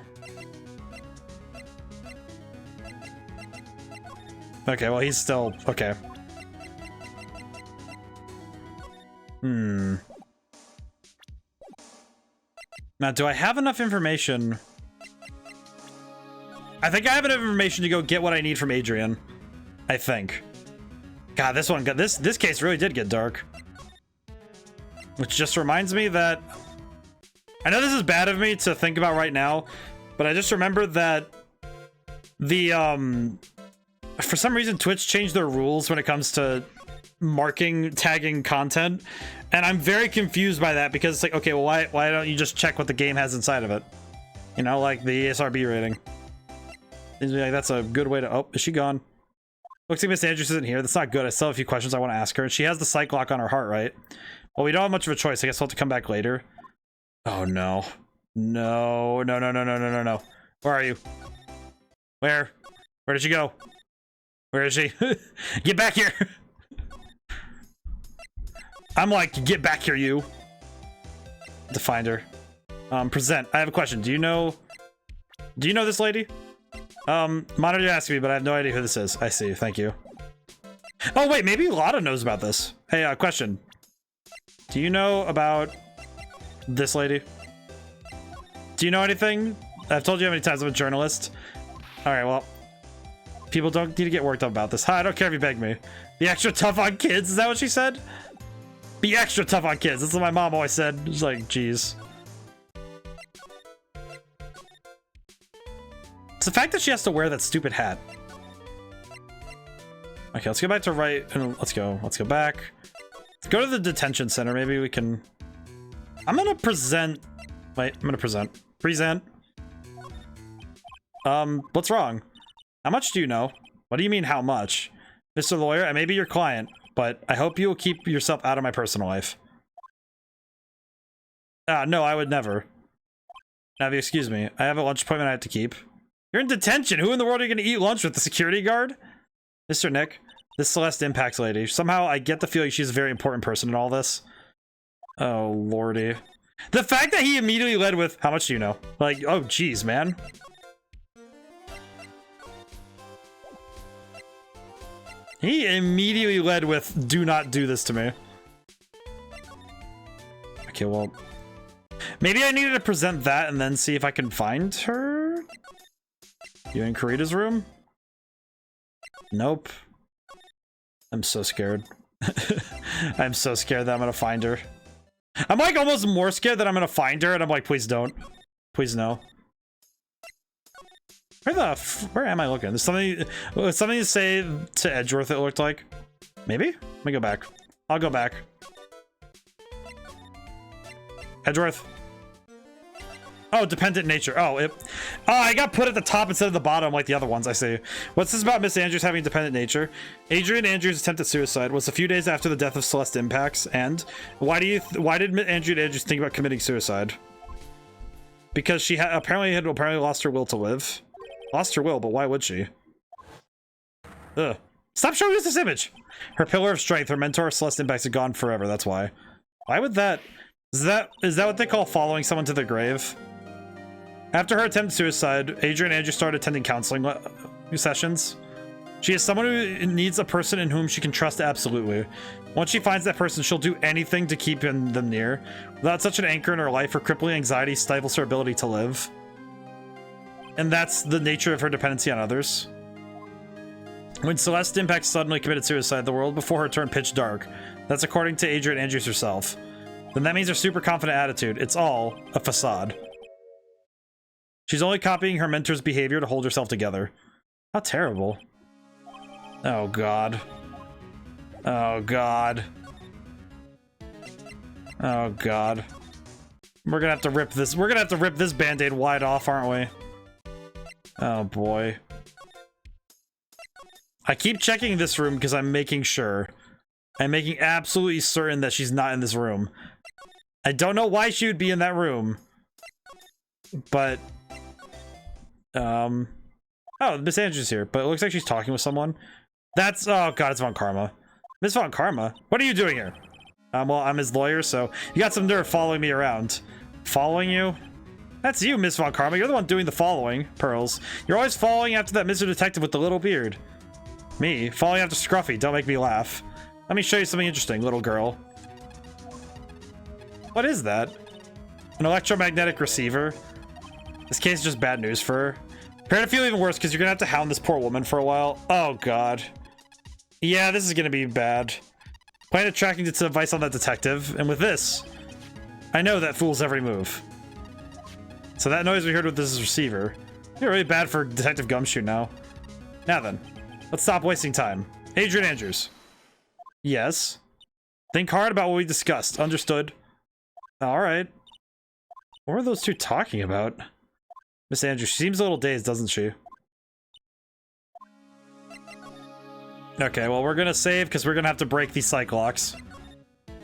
Okay, well, he's still... Okay. Now, do I have enough information? I think I have enough information to go get what I need from Adrian. I think. God, this one got... This case really did get dark. Which just reminds me that... I know this is bad of me to think about right now, but I just remembered that the, for some reason, Twitch changed their rules when it comes to tagging content, and I'm very confused by that because it's like, okay, well, why don't you just check what the game has inside of it? You know, like the ASRB rating. Like, that's a good way to... Oh, is she gone? Looks like Miss Andrews isn't here. That's not good. I still have a few questions I want to ask her. She has the psych lock on her heart, right? Well, we don't have much of a choice. I guess we'll have to come back later. Oh, no. No. No, no, no, no, no, no, no. Where are you? Where? Where did she go? Where is she? Get back here! I'm like, get back here, you. To find her. Present. I have a question. Do you know this lady? Monitor asked me, but I have no idea who this is. I see. Thank you. Oh, wait. Maybe Lotta knows about this. Hey, question. Do you know about this lady? Do you know anything? I've told you how many times I'm a journalist. All right, well, people don't need to get worked up about this. Hi, I don't care if you beg me. Be extra tough on kids. Is that what she said? Be extra tough on kids. That's what my mom always said. It's like, geez. It's the fact that she has to wear that stupid hat. Okay, let's go back to Wright and let's go back. Let's go to the detention center. Maybe we can... I'm gonna present... Wait, I'm gonna present. Present. What's wrong? How much do you know? What do you mean, how much? Mr. Lawyer, I may be your client, but I hope you will keep yourself out of my personal life. No, I would never. Navi, excuse me. I have a lunch appointment I have to keep. You're in detention! Who in the world are you gonna eat lunch with? The security guard? Mr. Nick, this Celeste Impacts lady. Somehow I get the feeling she's a very important person in all this. Oh, lordy. The fact that he immediately led with, how much do you know? Like, oh, geez, man. He immediately led with, do not do this to me. Okay, well... Maybe I needed to present that and then see if I can find her? You in Karita's room? Nope. I'm so scared. I'm so scared that I'm gonna find her. I'm like almost more scared that I'm gonna find her, and I'm like, please don't. Please no. Where am I looking? There's something to say to Edgeworth, it looked like. Maybe? Let me go back. I'll go back. Edgeworth. Oh, dependent nature. Oh, I got put at the top instead of the bottom like the other ones, I see. What's this about Miss Andrews having dependent nature? Adrian Andrews' attempted suicide was a few days after the death of Celeste Impacts, and why did Adrian Andrews think about committing suicide? Because she apparently lost her will to live. Lost her will, but why would she? Ugh. Stop showing us this image! Her pillar of strength, her mentor Celeste Impacts, is gone forever, that's why. Why would that... Is that what they call following someone to the grave? After her attempted suicide, Adrian Andrews started attending counseling sessions. She is someone who needs a person in whom she can trust absolutely. Once she finds that person, she'll do anything to keep them near. Without such an anchor in her life, her crippling anxiety stifles her ability to live. And that's the nature of her dependency on others. When Celeste Impact suddenly committed suicide, the world before her turned pitch dark. That's according to Adrian Andrews herself. then that means her super confident attitude. It's all a facade. She's only copying her mentor's behavior to hold herself together. How terrible. Oh god. Oh god. Oh god. We're gonna have to rip this. We're gonna have to rip this band-aid wide off, aren't we? Oh boy. I keep checking this room because I'm making sure. I'm making absolutely certain that she's not in this room. I don't know why she would be in that room. But oh, Miss Andrews here, but it looks like she's talking with someone. That's oh god, it's Von Karma. Miss Von Karma, what are you doing here? Well, I'm his lawyer, so you got some nerve following me around. Following you? That's you, Miss Von Karma. You're the one doing the following, Pearls. You're always following after that Mr. Detective with the little beard. Me? Following after Scruffy. Don't make me laugh. Let me show you something interesting, little girl. What is that? An electromagnetic receiver? This case is just bad news for her. Prepare to feel even worse, because you're gonna have to hound this poor woman for a while. Oh god. Yeah, this is gonna be bad. Plan to tracking its advice on that detective, and with this, I know that fool's every move. So that noise we heard with this receiver. You're really bad for Detective Gumshoe now. Now then, let's stop wasting time. Adrian Andrews. Yes? Think hard about what we discussed. Understood? Alright. What were those two talking about? Miss Andrews, she seems a little dazed, doesn't she? Okay, well, we're gonna save because we're gonna have to break these psych locks.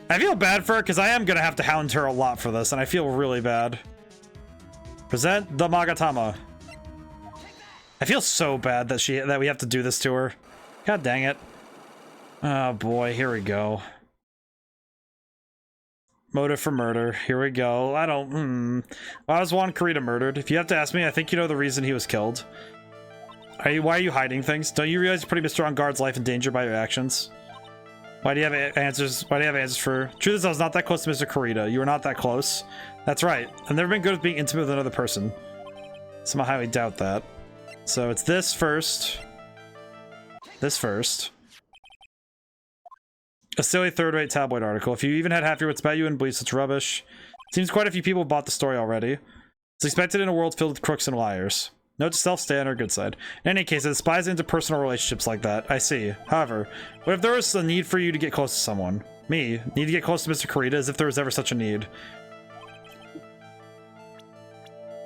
I feel bad for her because I am gonna have to hound her a lot for this, and I feel really bad. Present the Magatama. I feel so bad that we have to do this to her. God dang it. Oh boy, here we go. Motive for murder. Here we go. I don't. Why was Juan Carita murdered? If you have to ask me, I think you know the reason he was killed. Why are you hiding things? Don't you realize you're putting Mr. On Guard's life in danger by your actions? Why do you have answers? Why do you have answers for? Truth is, I was not that close to Mr. Carita. You were not that close. That's right. I've never been good at being intimate with another person. Somehow I highly doubt that. So it's this first. This first. A silly third-rate tabloid article. If you even had half your wits about you and believe such rubbish. Seems quite a few people bought the story already. It's expected in a world filled with crooks and liars. Note to self, stay on our good side. In any case, it spies into personal relationships like that. I see. However, what if there was a need for you to get close to someone? Me? Need to get close to Mr. Carita as if there was ever such a need.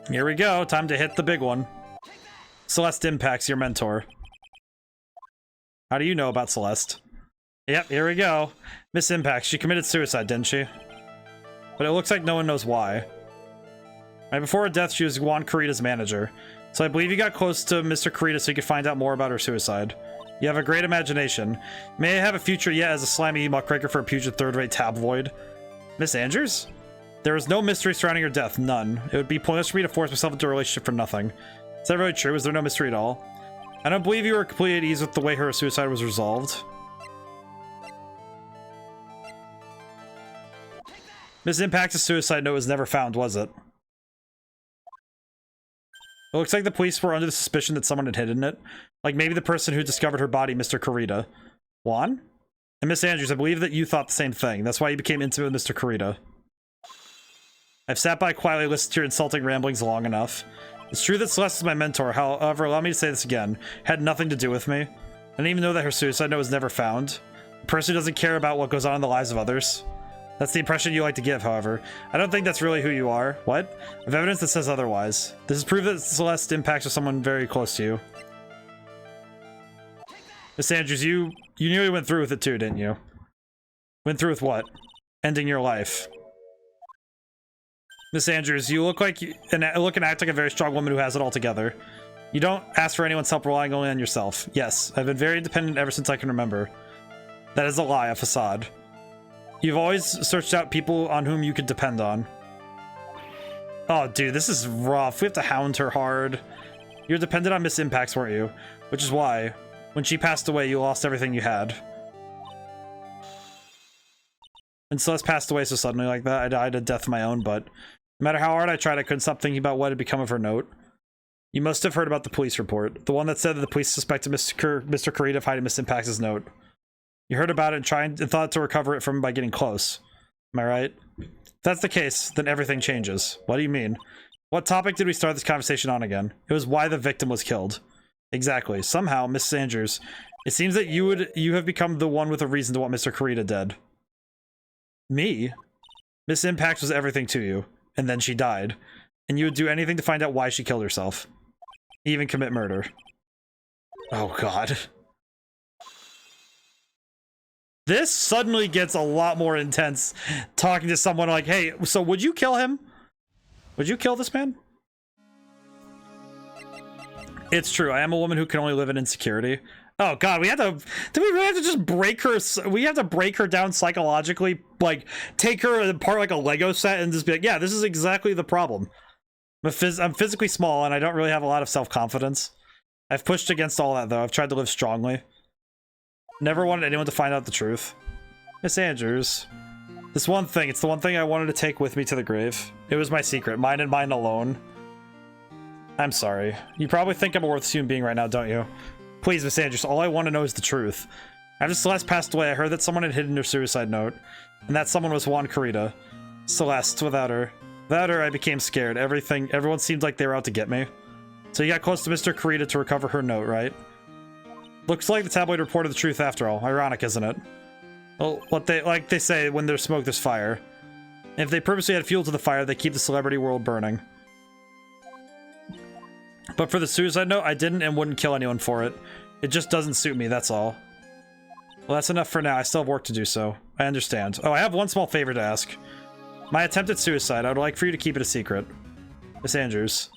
Here we go. Time to hit the big one. Celeste Impact's your mentor. How do you know about Celeste? Yep, here we go. Miss Impact. She committed suicide, didn't she? But it looks like no one knows why. Right before her death, she was Juan Carita's manager. So I believe you got close to Mr. Carita so you could find out more about her suicide. You have a great imagination. May I have a future yet as a slimy muckraker for a putrid third-rate tabloid? Miss Andrews? There is no mystery surrounding her death. None. It would be pointless for me to force myself into a relationship for nothing. Is that really true? Is there no mystery at all? I don't believe you were completely at ease with the way her suicide was resolved. Miss Impact's suicide note was never found, was it? It looks like the police were under the suspicion that someone had hidden it. Like maybe the person who discovered her body, Mr. Carita. Juan? And Miss Andrews, I believe that you thought the same thing. That's why you became intimate with Mr. Carita. I've sat by quietly listened to your insulting ramblings long enough. It's true that Celeste is my mentor, however, allow me to say this again. Had nothing to do with me. I didn't even know that her suicide note was never found. A person who doesn't care about what goes on in the lives of others. That's the impression you like to give, however. I don't think that's really who you are. What? I have evidence that says otherwise. This is proof that Celeste impacts with someone very close to you. Miss Andrews, you nearly went through with it too, didn't you? Went through with what? Ending your life. Miss Andrews, you look like and act like a very strong woman who has it all together. You don't ask for anyone's help, relying only on yourself. Yes, I've been very independent ever since I can remember. That is a lie, a facade. You've always searched out people on whom you could depend on. Oh, dude, this is rough. We have to hound her hard. You're dependent on Miss Impacts, weren't you? Which is why, when she passed away, you lost everything you had. And Celeste passed away so suddenly like that. I died a death of my own, but no matter how hard I tried, I couldn't stop thinking about what had become of her note. You must have heard about the police report. The one that said that the police suspected Mr. Carita of hiding Miss Impacts' note. You heard about it and thought to recover it from him by getting close. Am I right? that's the case, then everything changes. What do you mean? What topic did we start this conversation on again? It was why the victim was killed. Exactly. Somehow, Mrs. Andrews, it seems that you have become the one with a reason to want Mr. Kurita dead. Me? Miss Impact was everything to you, and then she died. And you would do anything to find out why she killed herself. Even commit murder. Oh god. This suddenly gets a lot more intense talking to someone like, hey, so would you kill him? Would you kill this man? It's true. I am a woman who can only live in insecurity. Oh god, we have to... Do we really have to just break her... We have to break her down psychologically? Like, take her apart like a Lego set and just be like, yeah, this is exactly the problem. I'm physically small and I don't really have a lot of self-confidence. I've pushed against all that, though. I've tried to live strongly. Never wanted anyone to find out the truth. Miss Andrews. This one thing, it's the one thing I wanted to take with me to the grave. It was my secret, mine and mine alone. I'm sorry. You probably think I'm a worthless human being right now, don't you? Please, Miss Andrews, all I want to know is the truth. After Celeste passed away, I heard that someone had hidden her suicide note. And that someone was Juan Kurita. Celeste, without her. Without her, I became scared. Everyone seemed like they were out to get me. So you got close to Mr. Kurita to recover her note, right? Looks like the tabloid reported the truth after all. Ironic, isn't it? Well, like they say, when there's smoke, there's fire. If they purposely add fuel to the fire, they keep the celebrity world burning. But for the suicide note, I didn't and wouldn't kill anyone for it. It just doesn't suit me, that's all. Well, that's enough for now. I still have work to do, so I understand. Oh, I have one small favor to ask. My attempted suicide, I would like for you to keep it a secret. Miss Andrews.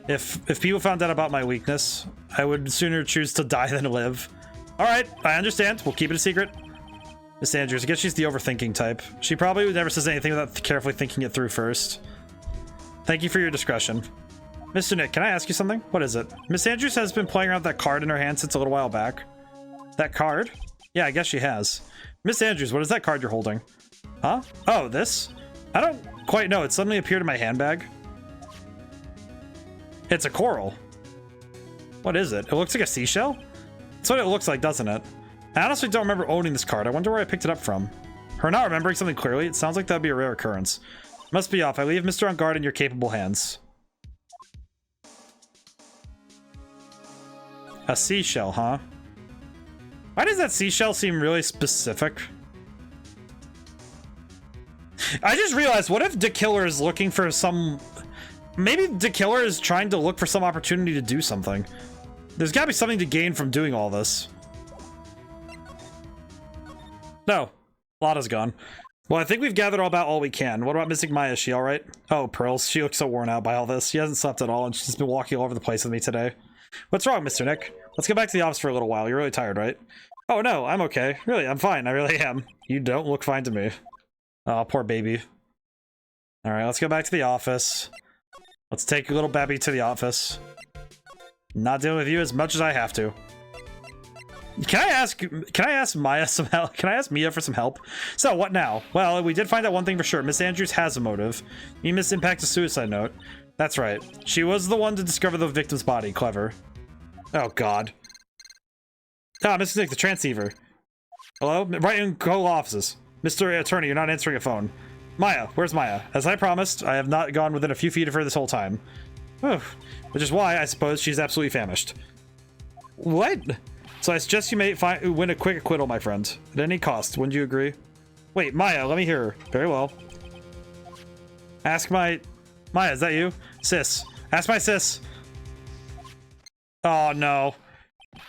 If people found out about my weakness, I would sooner choose to die than live. Alright, I understand. We'll keep it a secret. Miss Andrews, I guess she's the overthinking type. She probably never says anything without carefully thinking it through first. Thank you for your discretion. Mr. Nick, can I ask you something? What is it? Miss Andrews has been playing around with that card in her hand since a little while back. That card? Yeah, I guess she has. Miss Andrews, what is that card you're holding? Huh? Oh, this? I don't quite know. It suddenly appeared in my handbag. It's a coral. What is it? It looks like a seashell? That's what it looks like, doesn't it? I honestly don't remember owning this card. I wonder where I picked it up from. Her not remembering something clearly? It sounds like that'd be a rare occurrence. Must be off. I leave Mr. On Guard in your capable hands. A seashell, huh? Why does that seashell seem really specific? I just realized, what if the killer is looking for some... Maybe the killer is trying to look for some opportunity to do something. There's gotta be something to gain from doing all this. No. Lada's gone. Well, I think we've gathered about all we can. What about missing Maya? Is she alright? Oh, Pearls. She looks so worn out by all this. She hasn't slept at all, and she's been walking all over the place with me today. What's wrong, Mr. Nick? Let's get back to the office for a little while. You're really tired, right? Oh, no. I'm okay. Really, I'm fine. I really am. You don't look fine to me. Oh, poor baby. Alright, let's go back to the office. Let's take a little baby to the office. Not dealing with you as much as I have to. Can I ask Maya some help? Can I ask Mia for some help? So, what now? Well, we did find out one thing for sure. Miss Andrews has a motive. You Miss Impact's a suicide note. That's right. She was the one to discover the victim's body. Clever. Oh, God. Ah, Mr. Nick, the transceiver. Hello? Right in Cole offices. Mr. Attorney, you're not answering a phone. Maya, where's Maya? As I promised, I have not gone within a few feet of her this whole time. Which is why, I suppose, she's absolutely famished. What? So I suggest you may win a quick acquittal, my friend. At any cost, wouldn't you agree? Wait, Maya, let me hear her. Very well. Ask my... Maya, is that you? Sis. Ask my sis. Oh, no.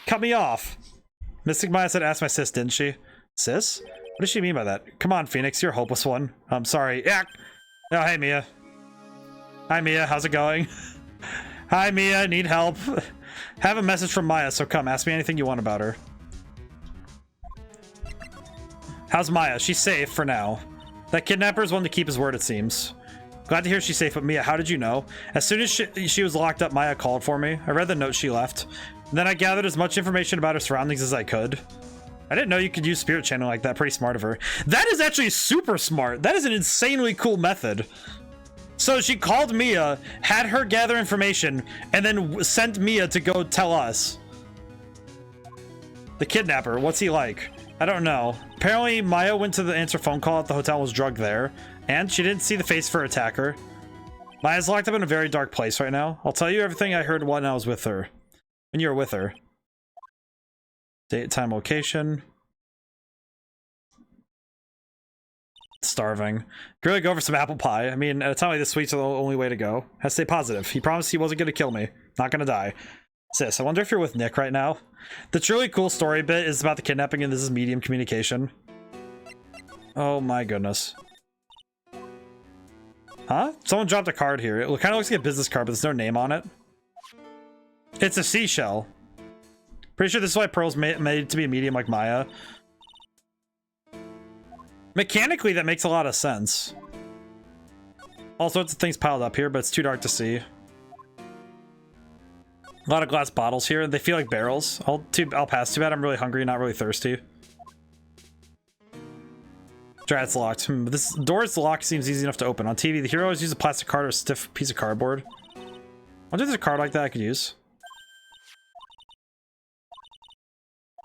Cut me off. Mystic Maya said ask my sis, didn't she? Sis? What does she mean by that? Come on, Phoenix, you're a hopeless one. I'm sorry. Yeah. Oh, hey, Mia. Hi, Mia. How's it going? Hi, Mia. Need help. Have a message from Maya, so come. Ask me anything you want about her. How's Maya? She's safe for now. That kidnapper is one to keep his word, it seems. Glad to hear she's safe, but Mia, how did you know? As soon as she was locked up, Maya called for me. I read the note she left. And then I gathered as much information about her surroundings as I could. I didn't know you could use spirit channel like that. Pretty smart of her. That is actually super smart. That is an insanely cool method. So she called Mia, had her gather information, and then sent Mia to go tell us. The kidnapper, what's he like? I don't know. Apparently, Maya went to the answer phone call at the hotel and was drugged there. And she didn't see the face for attacker. Maya's locked up in a very dark place right now. I'll tell you everything I heard when I was with her. When you were with her. Date, time, location. Starving. Could really go for some apple pie. I mean, at a time like this, sweets are the only way to go. Has to stay positive. He promised he wasn't going to kill me. Not going to die. Sis, I wonder if you're with Nick right now. The truly cool story bit is about the kidnapping, and this is medium communication. Oh my goodness. Huh? Someone dropped a card here. It kind of looks like a business card, but there's no name on it. It's a seashell. Pretty sure this is why Pearl's made to be a medium like Maya. Mechanically, that makes a lot of sense. All sorts of things piled up here, but it's too dark to see. A lot of glass bottles here. They feel like barrels. I'll pass. Too bad I'm really hungry, not really thirsty. Drat's locked. This door's locked seems easy enough to open. On TV, the hero always uses a plastic card or a stiff piece of cardboard. I wonder if there's a card like that I could use.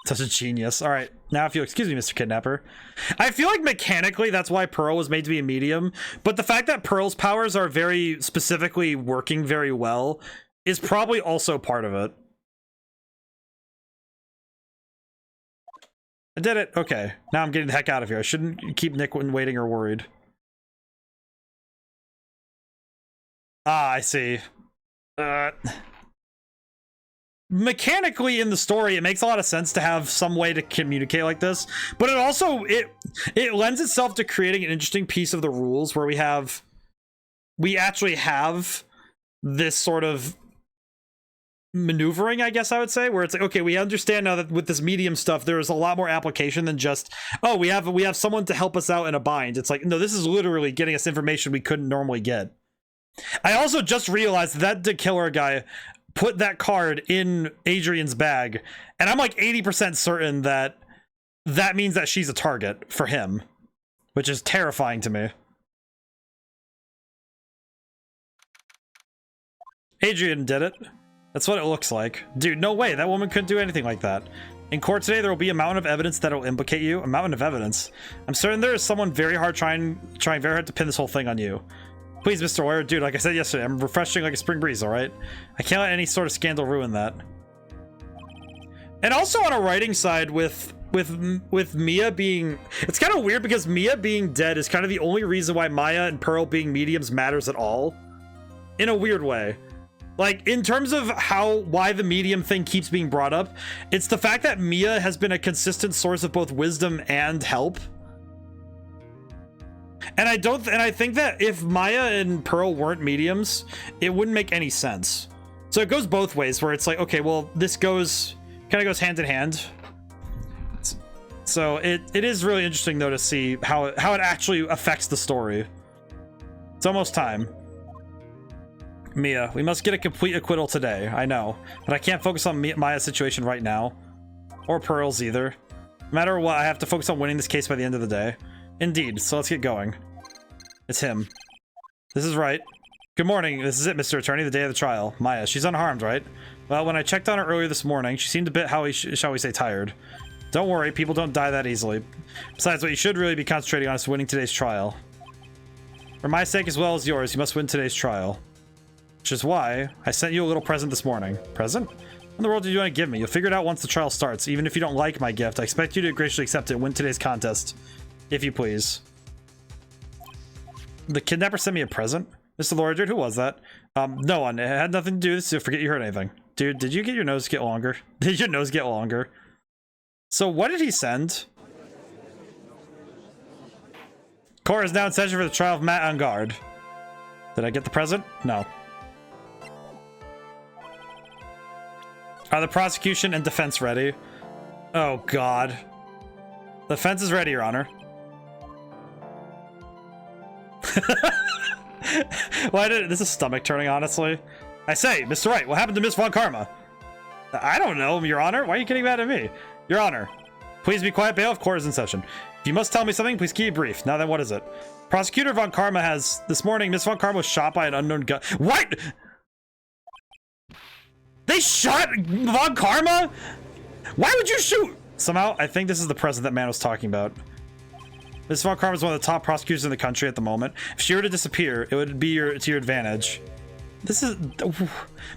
Such a genius. All right, now if you'll excuse me, Mr. Kidnapper. I feel like mechanically that's why Pearl was made to be a medium, but the fact that Pearl's powers are very specifically working very well is probably also part of it. I did it. Okay, now I'm getting the heck out of here. I shouldn't keep Nick waiting or worried. Ah, I see. Mechanically in the story, it makes a lot of sense to have some way to communicate like this, but it also it lends itself to creating an interesting piece of the rules where we actually have this sort of maneuvering, I guess I would say, where it's like, okay, we understand now that with this medium stuff there is a lot more application than just, oh, we have someone to help us out in a bind. It's like, no, this is literally getting us information we couldn't normally get. I also just realized that the killer guy put that card in Adrian's bag, and I'm like 80% certain that that means that she's a target for him, which is terrifying to me. Adrian did it. That's what it looks like. Dude, no way. That woman couldn't do anything like that. In court today, there will be a mountain of evidence that will implicate you. A mountain of evidence. I'm certain there is someone very hard trying very hard to pin this whole thing on you. Please, Mr. Lawyer, dude, like I said yesterday, I'm refreshing like a spring breeze, all right? I can't let any sort of scandal ruin that. And also on a writing side with Mia being... It's kind of weird because Mia being dead is kind of the only reason why Maya and Pearl being mediums matters at all. In a weird way. Like, in terms of why the medium thing keeps being brought up, it's the fact that Mia has been a consistent source of both wisdom and help. And I think that if Maya and Pearl weren't mediums, it wouldn't make any sense. So it goes both ways, where it's like, okay, well, this kind of goes hand in hand. So it is really interesting though to see how it actually affects the story. It's almost time. Mia, we must get a complete acquittal today. I know, but I can't focus on Maya's situation right now, or Pearl's either. No matter what, I have to focus on winning this case by the end of the day. Indeed, so let's get going. It's him. This is Wright. Good morning. This is it, Mr. Attorney, the day of the trial. Maya, she's unharmed, right? Well, when I checked on her earlier this morning, she seemed a bit, shall we say, tired. Don't worry, people don't die that easily. Besides, what you should really be concentrating on is winning today's trial. For my sake as well as yours, you must win today's trial. Which is why I sent you a little present this morning. Present? What in the world do you want to give me? You'll figure it out once the trial starts. Even if you don't like my gift, I expect you to graciously accept it and win today's contest. If you please. The kidnapper sent me a present? Mr. Lawyer, dude, who was that? No one. It had nothing to do with this, so forget you heard anything. Dude, did you get your nose get longer? Did your nose get longer? So what did he send? Court is now in session for the trial of Matt on guard. Did I get the present? No. Are the prosecution and defense ready? Oh, God. The defense is ready, Your Honor. Why did this is stomach turning, honestly? I say, Mr. Wright, what happened to Miss Von Karma? I don't know, Your Honor. Why are you getting mad at me? Your Honor, please be quiet. Bailiff, court is in session. If you must tell me something, please keep it brief. Now then, what is it? Prosecutor Von Karma has... This morning, Miss Von Karma was shot by an unknown gun... What?! They shot Von Karma?! Why would you shoot? Somehow, I think this is the present that man was talking about. Ms. Von Karma is one of the top prosecutors in the country at the moment. If she were to disappear, it would be to your advantage. This is...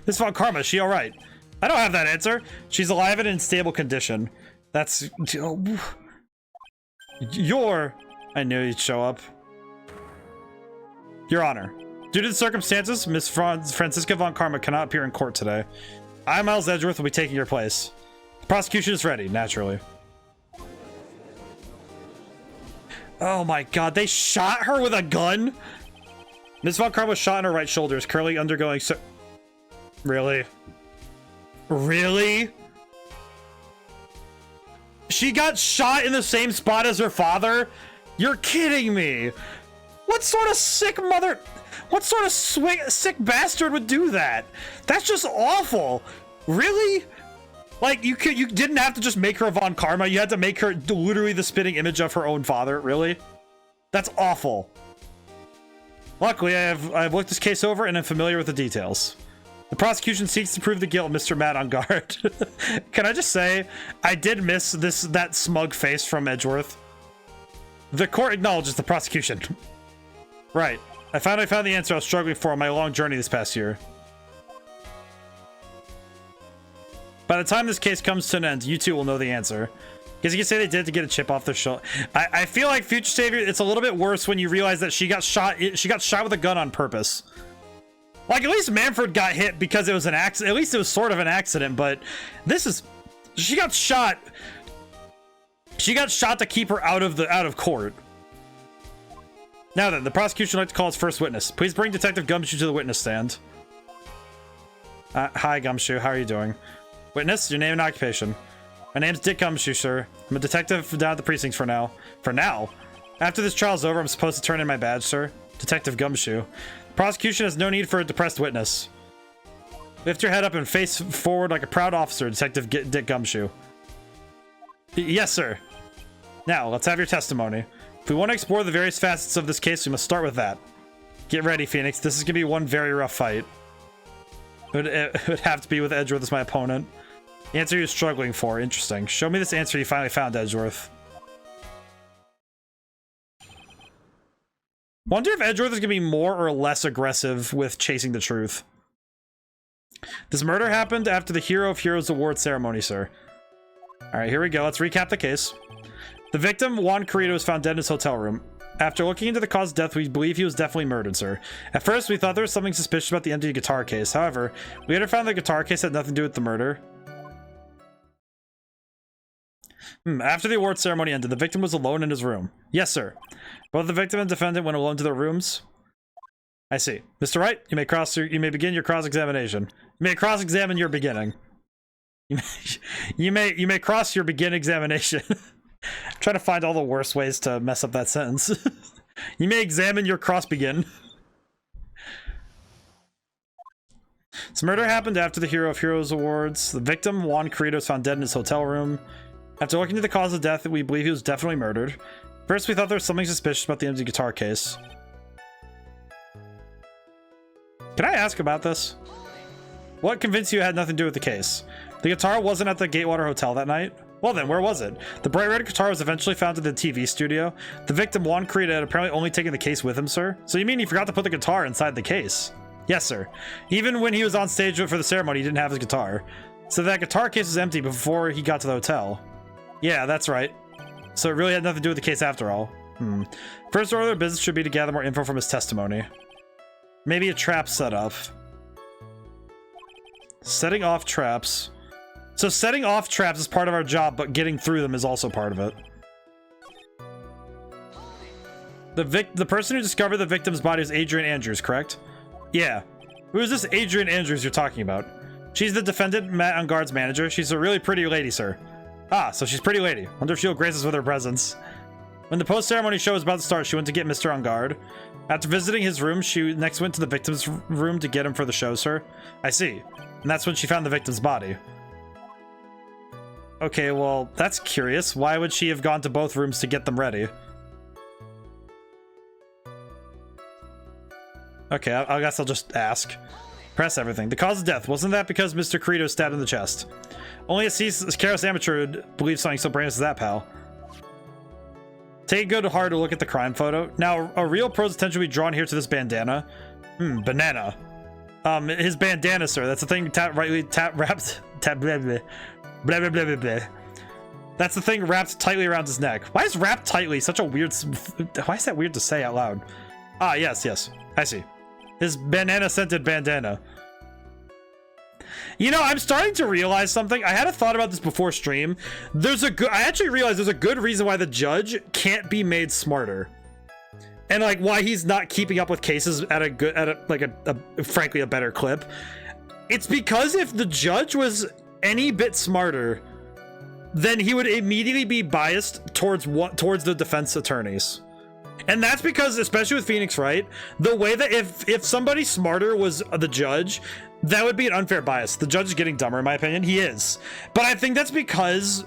Ms. Von Karma, is she alright? I don't have that answer. She's alive and in stable condition. That's... I knew you'd show up. Your Honor. Due to the circumstances, Miss Franziska Von Karma cannot appear in court today. I, Miles Edgeworth, will be taking your place. The prosecution is ready, naturally. Oh my god, they shot her with a gun? Ms. Von Karma was shot in her right shoulder, is currently undergoing Really? Really? She got shot in the same spot as her father? You're kidding me. What sort of sick sick bastard would do that? That's just awful. Really? Like, you didn't have to just make her a Von Karma. You had to make her literally the spitting image of her own father. Really? That's awful. Luckily, I've looked this case over and am familiar with the details. The prosecution seeks to prove the guilt of Mr. Matt on guard. Can I just say, I did miss that smug face from Edgeworth. The court acknowledges the prosecution. Right. I found the answer I was struggling for on my long journey this past year. By the time this case comes to an end, you two will know the answer. Because you can say they did it to get a chip off their shoulder. I feel like Future Savior, it's a little bit worse when you realize that she got shot with a gun on purpose. Like, at least Manfred got hit because it was an accident. At least it was sort of an accident, but this is... She got shot to keep her out of court. Now then, the prosecution would like to call its first witness. Please bring Detective Gumshoe to the witness stand. Hi, Gumshoe. How are you doing? Witness, your name and occupation. My name's Dick Gumshoe, sir. I'm a detective down at the precincts for now. For now? After this trial's over, I'm supposed to turn in my badge, sir. Detective Gumshoe. The prosecution has no need for a depressed witness. Lift your head up and face forward like a proud officer, Detective Dick Gumshoe. Yes, sir. Now, let's have your testimony. If we want to explore the various facets of this case, we must start with that. Get ready, Phoenix. This is going to be one very rough fight. It would have to be with Edgeworth as my opponent. The answer you're struggling for. Interesting. Show me this answer you finally found, Edgeworth. Wonder if Edgeworth is going to be more or less aggressive with chasing the truth. This murder happened after the Hero of Heroes Award ceremony, sir. Alright, here we go. Let's recap the case. The victim, Juan Carrito, was found dead in his hotel room. After looking into the cause of death, we believe he was definitely murdered, sir. At first, we thought there was something suspicious about the empty guitar case. However, we later found the guitar case had nothing to do with the murder. After the award ceremony ended, the victim was alone in his room. Yes, sir. Both the victim and defendant went alone to their rooms. I see. Mr. Wright, you may begin your cross-examination. You may cross-examine your beginning. You may cross your begin examination. I'm trying to find all the worst ways to mess up that sentence. You may examine your cross-begin. This murder happened after the Hero of Heroes Awards. The victim, Juan Carrito, was found dead in his hotel room. After looking into the cause of death, we believe he was definitely murdered. First, we thought there was something suspicious about the empty guitar case. Can I ask about this? What convinced you it had nothing to do with the case? The guitar wasn't at the Gatewater Hotel that night? Well then, where was it? The bright red guitar was eventually found in the TV studio. The victim, Juan Carrito, had apparently only taken the case with him, sir? So you mean he forgot to put the guitar inside the case? Yes, sir. Even when he was on stage for the ceremony, he didn't have his guitar. So that guitar case was empty before he got to the hotel. Yeah, that's right. So it really had nothing to do with the case after all. First order of business should be to gather more info from his testimony. Maybe a trap setup. Setting off traps. So setting off traps is part of our job, but getting through them is also part of it. The person who discovered the victim's body is Adrian Andrews, correct? Yeah. Who is this Adrian Andrews you're talking about? She's the defendant Matt on guard's manager. She's a really pretty lady, sir. Ah, so she's pretty lady. Wonder if she'll grace us with her presence. When the post-ceremony show was about to start, she went to get Mr. On guard. After visiting his room, she next went to the victim's room to get him for the show, sir. I see. And that's when she found the victim's body. Okay, well, that's curious. Why would she have gone to both rooms to get them ready? Okay, I guess I'll just ask. Press everything. The cause of death, wasn't that because Mr. Carrito was stabbed in the chest? Only a careless amateur would believe something so brainless as that, pal. Take a good harder look at the crime photo. Now, a real pro's attention will be drawn here to this bandana. Banana. His bandana, sir. That's the thing wrapped blah, blah, blah, blah, blah, blah. That's the thing wrapped tightly around his neck. Why is wrapped tightly such a weird... Why is that weird to say out loud? Ah, yes. I see. His banana-scented bandana. You know, I'm starting to realize something. I had a thought about this before stream. I actually realized there's a good reason why the judge can't be made smarter. And like why he's not keeping up with cases at frankly a better clip. It's because if the judge was any bit smarter, then he would immediately be biased towards the defense attorneys. And that's because, especially with Phoenix Wright, the way that if somebody smarter was the judge, that would be an unfair bias. The judge is getting dumber, in my opinion. He is. But I think that's because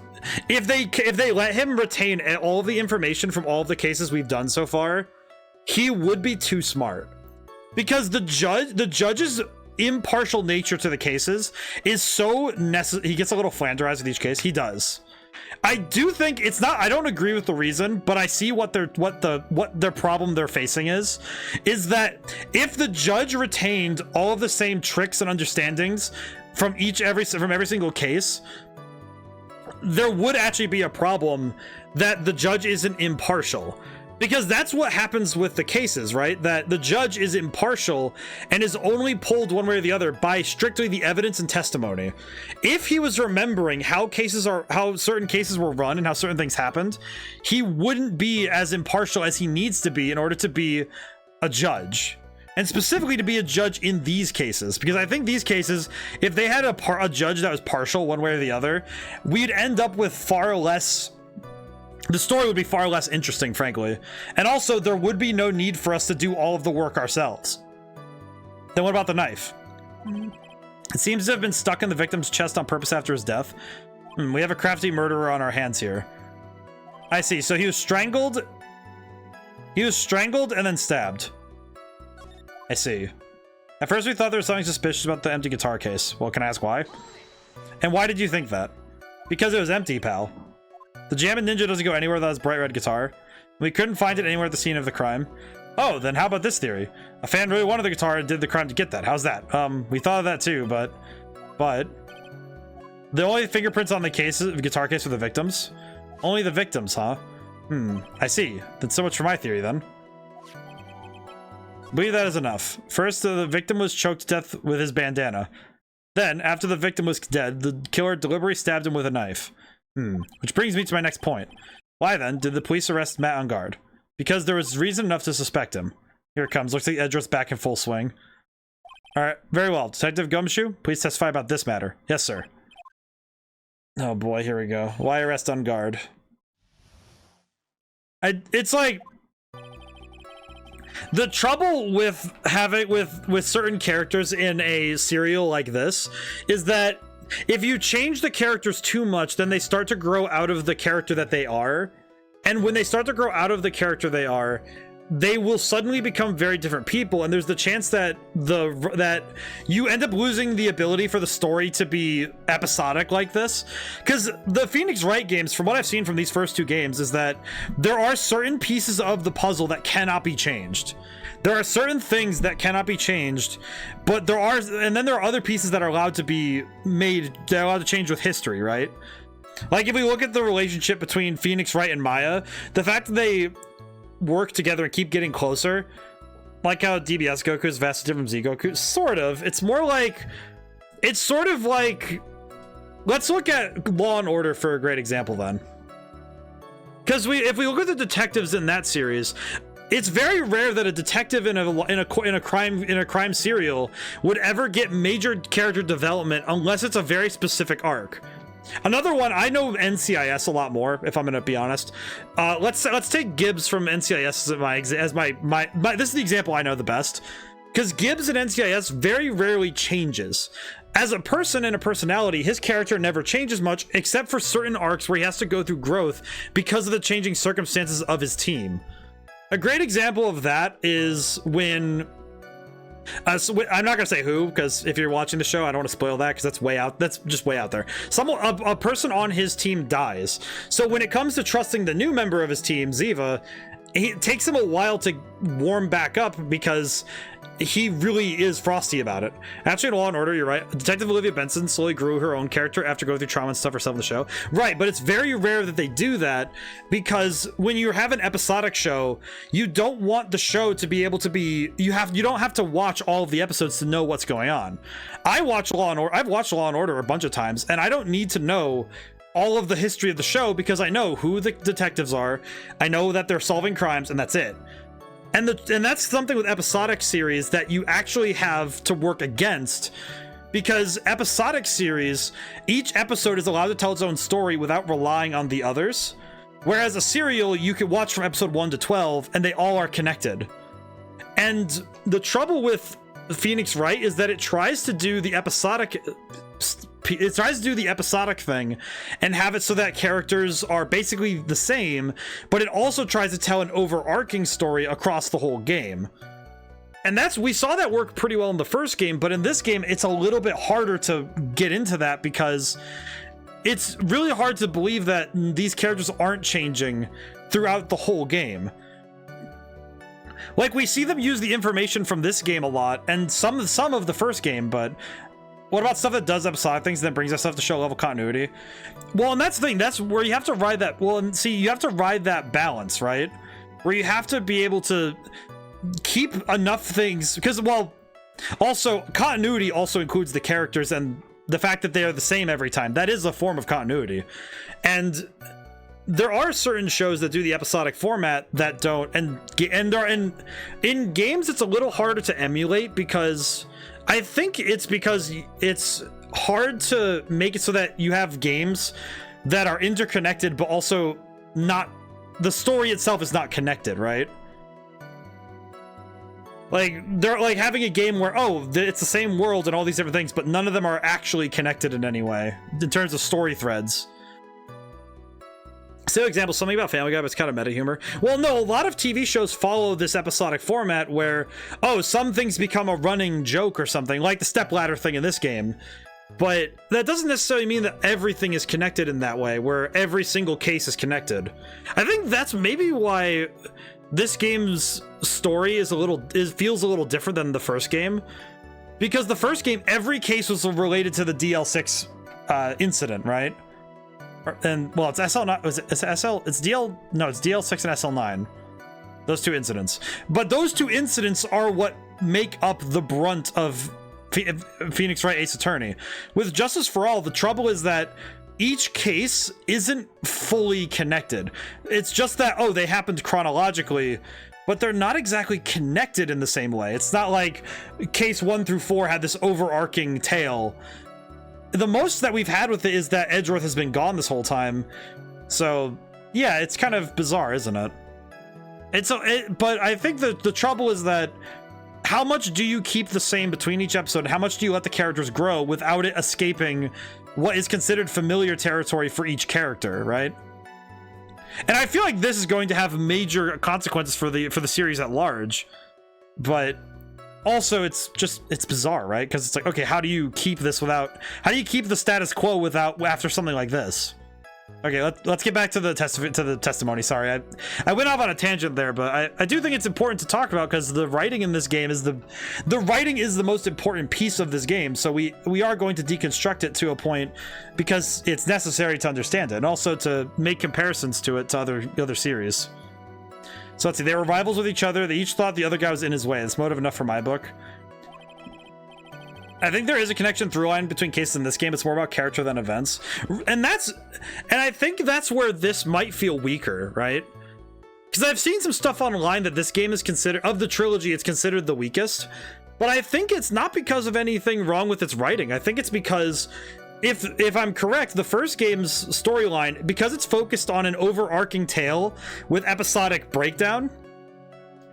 if they let him retain all of the information from all of the cases we've done so far, he would be too smart. Because the judge's impartial nature to the cases is so necessary. He gets a little flanderized with each case. He does. I do think it's not, I don't agree with the reason, but I see what their problem they're facing is that if the judge retained all of the same tricks and understandings from every single case, there would actually be a problem that the judge isn't impartial. Because that's what happens with the cases, right? That the judge is impartial and is only pulled one way or the other by strictly the evidence and testimony. If he was remembering how certain cases were run and how certain things happened, he wouldn't be as impartial as he needs to be in order to be a judge. And specifically to be a judge in these cases. Because I think these cases, if they had a judge that was partial one way or the other, we'd end up with far less... The story would be far less interesting, frankly. And also, there would be no need for us to do all of the work ourselves. Then what about the knife? It seems to have been stuck in the victim's chest on purpose after his death. We have a crafty murderer on our hands here. I see. So he was strangled. He was strangled and then stabbed. I see. At first we thought there was something suspicious about the empty guitar case. Well, can I ask why? And why did you think that? Because it was empty, pal. The Jammin' Ninja doesn't go anywhere without his bright red guitar. We couldn't find it anywhere at the scene of the crime. Oh, then how about this theory? A fan really wanted the guitar and did the crime to get that. How's that? We thought of that too, but the only fingerprints on the guitar case were the victims. Only the victims, huh? I see. That's so much for my theory then. I believe that is enough. First, the victim was choked to death with his bandana. Then, after the victim was dead, the killer deliberately stabbed him with a knife. Which brings me to my next point. Why then did the police arrest Matt on guard? Because there was reason enough to suspect him. Here it comes. Looks like Edgeworth's back in full swing. Alright, very well. Detective Gumshoe, please testify about this matter. Yes, sir. Oh boy, here we go. Why arrest on guard? It's like... The trouble with having with certain characters in a serial like this is that if you change the characters too much, then they start to grow out of the character that they are. And when they start to grow out of the character they are, they will suddenly become very different people. And there's the chance that you end up losing the ability for the story to be episodic like this. Because the Phoenix Wright games, from what I've seen from these first two games, is that there are certain pieces of the puzzle that cannot be changed. There are certain things that cannot be changed, but there are other pieces that are allowed to be made, they're allowed to change with history, right? Like if we look at the relationship between Phoenix Wright and Maya, the fact that they work together and keep getting closer, like how DBS Goku is vastly different from Z Goku, sort of. It's more like, it's sort of like, let's look at Law and Order for a great example then. Because if we look at the detectives in that series, it's very rare that a detective in a crime serial would ever get major character development unless it's a very specific arc. Another one, I know NCIS a lot more, if I'm gonna be honest. Let's take Gibbs from NCIS as my this is the example I know the best, because Gibbs in NCIS very rarely changes. As a person and a personality, his character never changes much, except for certain arcs where he has to go through growth because of the changing circumstances of his team. A great example of that is when I'm not gonna say who, because if you're watching the show, I don't want to spoil that, because that's way out. That's just way out there. A person on his team dies. So when it comes to trusting the new member of his team, Ziva, it takes him a while to warm back up because he really is frosty about it. Actually, in Law and Order, you're right. Detective Olivia Benson slowly grew her own character after going through trauma and stuff herself in the show. Right, but it's very rare that they do that, because when you have an episodic show, you don't want the show to be able to be, you don't have to watch all of the episodes to know what's going on. I've watched Law and Order a bunch of times, and I don't need to know all of the history of the show, because I know who the detectives are, I know that they're solving crimes, and that's it. And that's something with episodic series that you actually have to work against, because episodic series, each episode is allowed to tell its own story without relying on the others, whereas a serial, you can watch from episode 1 to 12 and they all are connected. And the trouble with Phoenix Wright is that it tries to do the episodic thing and have it so that characters are basically the same, but it also tries to tell an overarching story across the whole game. And we saw that work pretty well in the first game, but in this game it's a little bit harder to get into that, because it's really hard to believe that these characters aren't changing throughout the whole game. Like, we see them use the information from this game a lot, and some of the first game, but what about stuff that does episodic things and then brings that stuff to show level continuity? Well, and that's the thing. That's where you have to ride that. Well, and see, you have to ride that balance, right? Where you have to be able to keep enough things, because, well, also continuity also includes the characters and the fact that they are the same every time. That is a form of continuity. And there are certain shows that do the episodic format that don't, and in games it's a little harder to emulate, because I think it's because it's hard to make it so that you have games that are interconnected, but also not, the story itself is not connected, right? Like, they're like having a game where, oh, it's the same world and all these different things, but none of them are actually connected in any way in terms of story threads. So, example, something about Family Guy, but it's kind of meta humor. Well, no, a lot of TV shows follow this episodic format where, oh, some things become a running joke or something, like the stepladder thing in this game. But that doesn't necessarily mean that everything is connected in that way, where every single case is connected. I think that's maybe why this game's story feels a little different than the first game. Because the first game, every case was related to the DL6 incident, right? And, well, it's SL, not, it's SL, it's DL, no, it's DL6 and SL9. Those two incidents. But those two incidents are what make up the brunt of Phoenix Wright Ace Attorney. With Justice for All, the trouble is that each case isn't fully connected. It's just that, oh, they happened chronologically, but they're not exactly connected in the same way. It's not like case 1 through 4 had this overarching tale. The most that we've had with it is that Edgeworth has been gone this whole time. So, yeah, it's kind of bizarre, isn't it? But I think the trouble is that how much do you keep the same between each episode? How much do you let the characters grow without it escaping what is considered familiar territory for each character, right? And I feel like this is going to have major consequences for the series at large. But also, it's bizarre, right? Because it's like, okay, how do you keep the status quo after something like this? Okay, let's get back to the testimony. Sorry, I went off on a tangent there, but I do think it's important to talk about, because the writing in this game is the writing is the most important piece of this game. So we are going to deconstruct it to a point, because it's necessary to understand it, and also to make comparisons to it to other series. So let's see, they were rivals with each other. They each thought the other guy was in his way. That's motive enough for my book. I think there is a connection through line between cases in this game. It's more about character than events. And I think that's where this might feel weaker, right? Because I've seen some stuff online that this game is considered, of the trilogy, it's considered the weakest. But I think it's not because of anything wrong with its writing. I think it's because, if I'm correct, the first game's storyline, because it's focused on an overarching tale with episodic breakdown,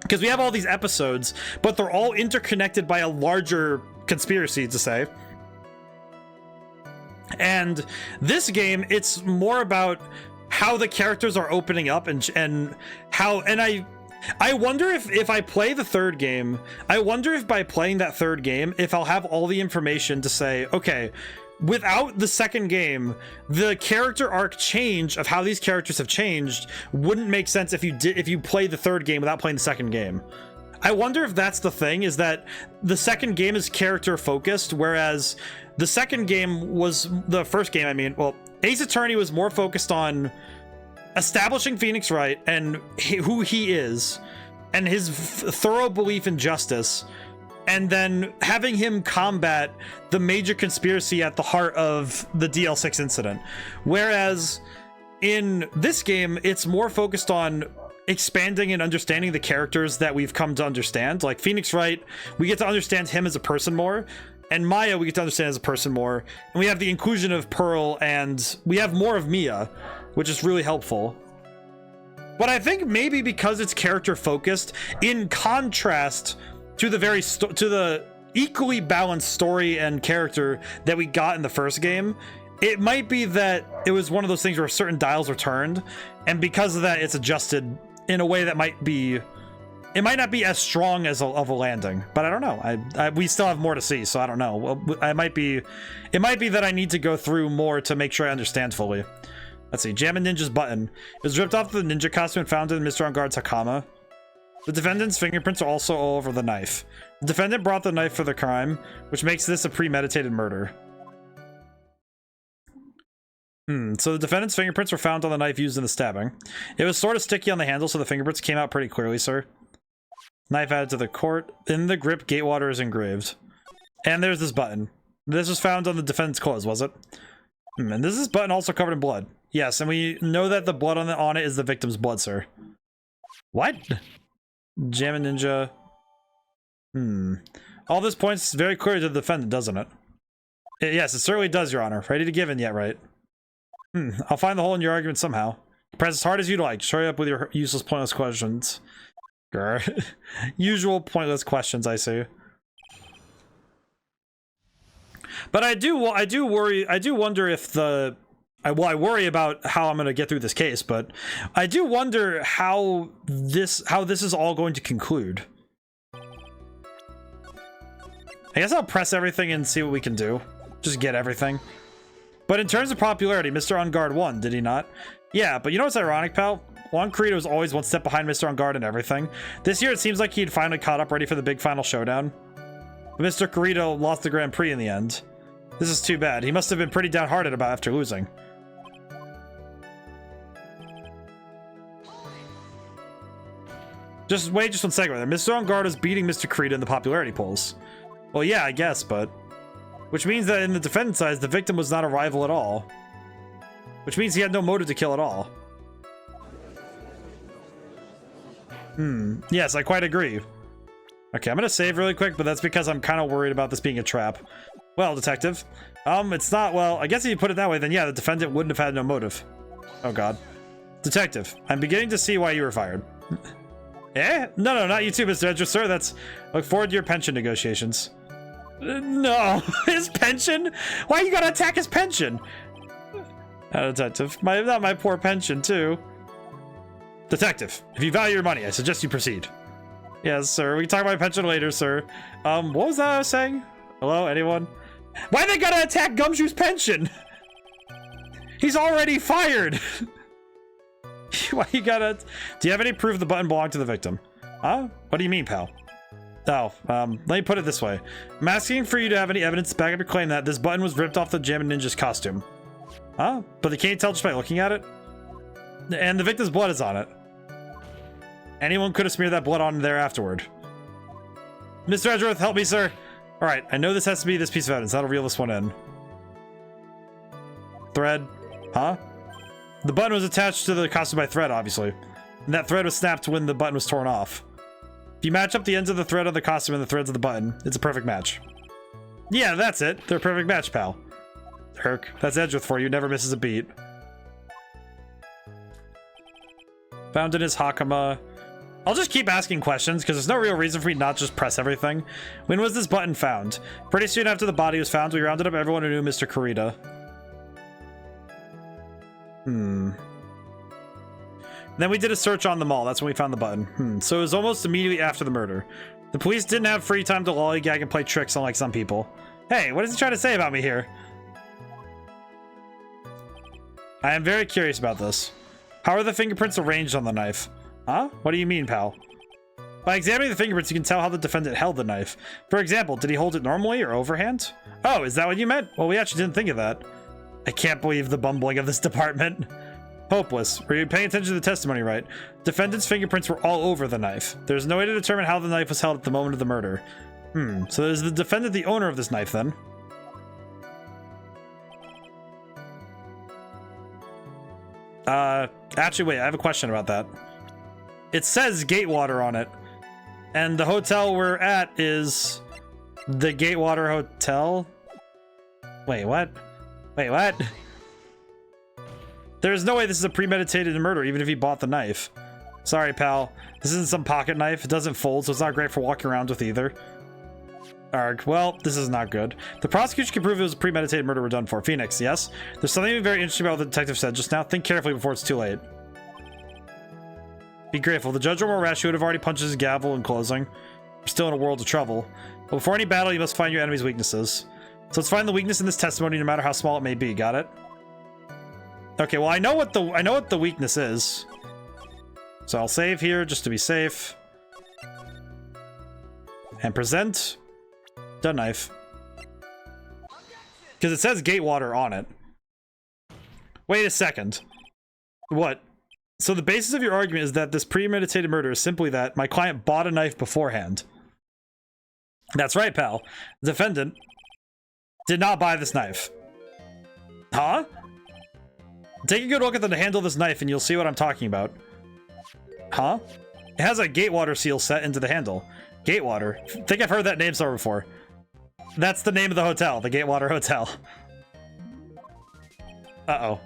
because we have all these episodes, but they're all interconnected by a larger conspiracy, to say. And this game, it's more about how the characters are opening up, and I wonder if I play the third game, I wonder if by playing that third game, if I'll have all the information to say, okay, without the second game, the character arc change of how these characters have changed wouldn't make sense if you play the third game without playing the second game. I wonder if that's the thing, is that the second game is character focused, whereas the second game was the first game. I mean, well, Ace Attorney was more focused on establishing Phoenix Wright and who he is and his thorough belief in justice, and then having him combat the major conspiracy at the heart of the DL6 incident. Whereas in this game, it's more focused on expanding and understanding the characters that we've come to understand. Like Phoenix Wright, we get to understand him as a person more, and Maya we get to understand as a person more, and we have the inclusion of Pearl, and we have more of Mia, which is really helpful. But I think maybe because it's character focused, in contrast to the equally balanced story and character that we got in the first game, it might be that it was one of those things where certain dials were turned, and because of that, it's adjusted in a way that might not be as strong as of a landing. But I don't know. We still have more to see, so I don't know. Well, it might be that I need to go through more to make sure I understand fully. Let's see. Jammin' Ninja's button. It was ripped off the ninja costume and found in Mr. On Guard's Hakama. The defendant's fingerprints are also all over the knife. The defendant brought the knife for the crime, which makes this a premeditated murder. So the defendant's fingerprints were found on the knife used in the stabbing. It was sort of sticky on the handle, so the fingerprints came out pretty clearly, sir. Knife added to the court. In the grip, Gatewater is engraved. And there's this button. This was found on the defendant's clothes, was it? And this is button also covered in blood. Yes, and we know that the blood on it is the victim's blood, sir. What? Jammin' Ninja. All this points very clearly to the defendant, doesn't it? Yes, it certainly does, Your Honor. Ready to give in yet, right? I'll find the hole in your argument somehow. Press as hard as you'd like. Just hurry up with your useless, pointless questions. Grr. Usual pointless questions, I see. But I do wonder if the... I worry about how I'm going to get through this case, but I do wonder how this is all going to conclude. I guess I'll press everything and see what we can do. Just get everything. But in terms of popularity, Mr. On Guard won, did he not? Yeah, but you know what's ironic, pal? Juan Carrito was always one step behind Mr. On Guard and everything. This year, it seems like he'd finally caught up, ready for the big final showdown. But Mr. Carrito lost the Grand Prix in the end. This is too bad. He must have been pretty downhearted about after losing. Just wait just one second there. Mr. On Guard is beating Mr. Carrito in the popularity polls. Well, yeah, I guess, but... Which means that in the defendant's eyes, the victim was not a rival at all. Which means he had no motive to kill at all. Yes, I quite agree. Okay, I'm gonna save really quick, but that's because I'm kind of worried about this being a trap. Well, detective. It's not, well, I guess if you put it that way, then yeah, the defendant wouldn't have had no motive. Oh, God. Detective, I'm beginning to see why you were fired. Eh? No, not you too, Mr. Edger, sir. Look forward to your pension negotiations. No, his pension? Why you gotta attack his pension? Detective, not my poor pension too. Detective, if you value your money, I suggest you proceed. Yes, sir. We can talk about my pension later, sir. What was that I was saying? Hello, anyone? Why they gotta attack Gumshoe's pension? He's already fired. Why you gotta? Do you have any proof the button belonged to the victim? Huh? What do you mean, pal? Oh, let me put it this way. I'm asking for you to have any evidence to back up your claim that this button was ripped off the Jammin' Ninja's costume. Huh? But they can't tell just by looking at it? And the victim's blood is on it. Anyone could have smeared that blood on there afterward. Mr. Edgeworth, help me, sir. Alright, I know this has to be this piece of evidence. That'll reel this one in. Thread. Huh? The button was attached to the costume by thread, obviously. And that thread was snapped when the button was torn off. If you match up the ends of the thread of the costume and the threads of the button, it's a perfect match. Yeah, that's it. They're a perfect match, pal. Herc, that's Edgeworth for you. Never misses a beat. Found in his Hakama. I'll just keep asking questions, because there's no real reason for me not just press everything. When was this button found? Pretty soon after the body was found, we rounded up everyone who knew Mr. Carrito. Then we did a search on them all. That's when we found the button. So it was almost immediately after the murder. The police didn't have free time to lollygag and play tricks unlike some people. Hey, what is he trying to say about me here? I am very curious about this. How are the fingerprints arranged on the knife? Huh? What do you mean, pal? By examining the fingerprints, you can tell how the defendant held the knife. For example, did he hold it normally or overhand? Oh, is that what you meant? Well, we actually didn't think of that. I can't believe the bumbling of this department. Hopeless. Were you paying attention to the testimony right? Defendant's fingerprints were all over the knife. There's no way to determine how the knife was held at the moment of the murder. So is the defendant the owner of this knife then? Actually, wait, I have a question about that. It says Gatewater on it. And the hotel we're at is the Gatewater Hotel? Wait, what? Wait, what? There's no way this is a premeditated murder, even if he bought the knife. Sorry, pal. This isn't some pocket knife. It doesn't fold, so it's not great for walking around with either. Arg. Well, this is not good. The prosecution can prove it was a premeditated murder we're done for. Phoenix, yes? There's something very interesting about what the detective said just now. Think carefully before it's too late. Be grateful. The judge or more rash, who would have already punched his gavel in closing. We're still in a world of trouble. But before any battle, you must find your enemy's weaknesses. So let's find the weakness in this testimony, no matter how small it may be. Got it? Okay, well, I know what the weakness is. So I'll save here just to be safe. And present the knife. Because it says Gatewater on it. Wait a second. What? So the basis of your argument is that this premeditated murder is simply that my client bought a knife beforehand. That's right, pal. The defendant did not buy this knife. Huh? Take a good look at the handle of this knife and you'll see what I'm talking about. Huh? It has a Gatewater seal set into the handle. Gatewater? I think I've heard that name somewhere before. That's the name of the hotel, the Gatewater Hotel. Uh-oh.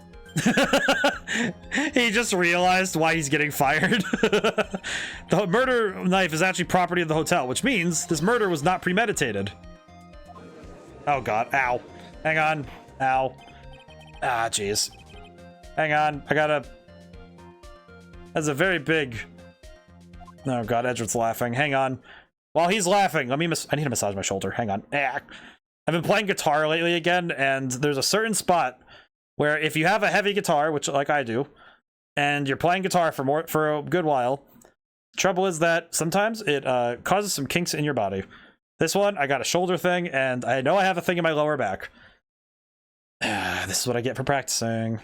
He just realized why he's getting fired. The murder knife is actually property of the hotel, which means this murder was not premeditated. Oh god, ow. Hang on. Ow. Ah, jeez. Hang on, I gotta... That's a very big... Oh god, Edward's laughing. Hang on. While he's laughing, let me I need to massage my shoulder. Hang on. Ah. I've been playing guitar lately again, and there's a certain spot where if you have a heavy guitar, which like I do, and you're playing guitar for a good while, trouble is that sometimes it causes some kinks in your body. This one, I got a shoulder thing, and I know I have a thing in my lower back. This is what I get for practicing.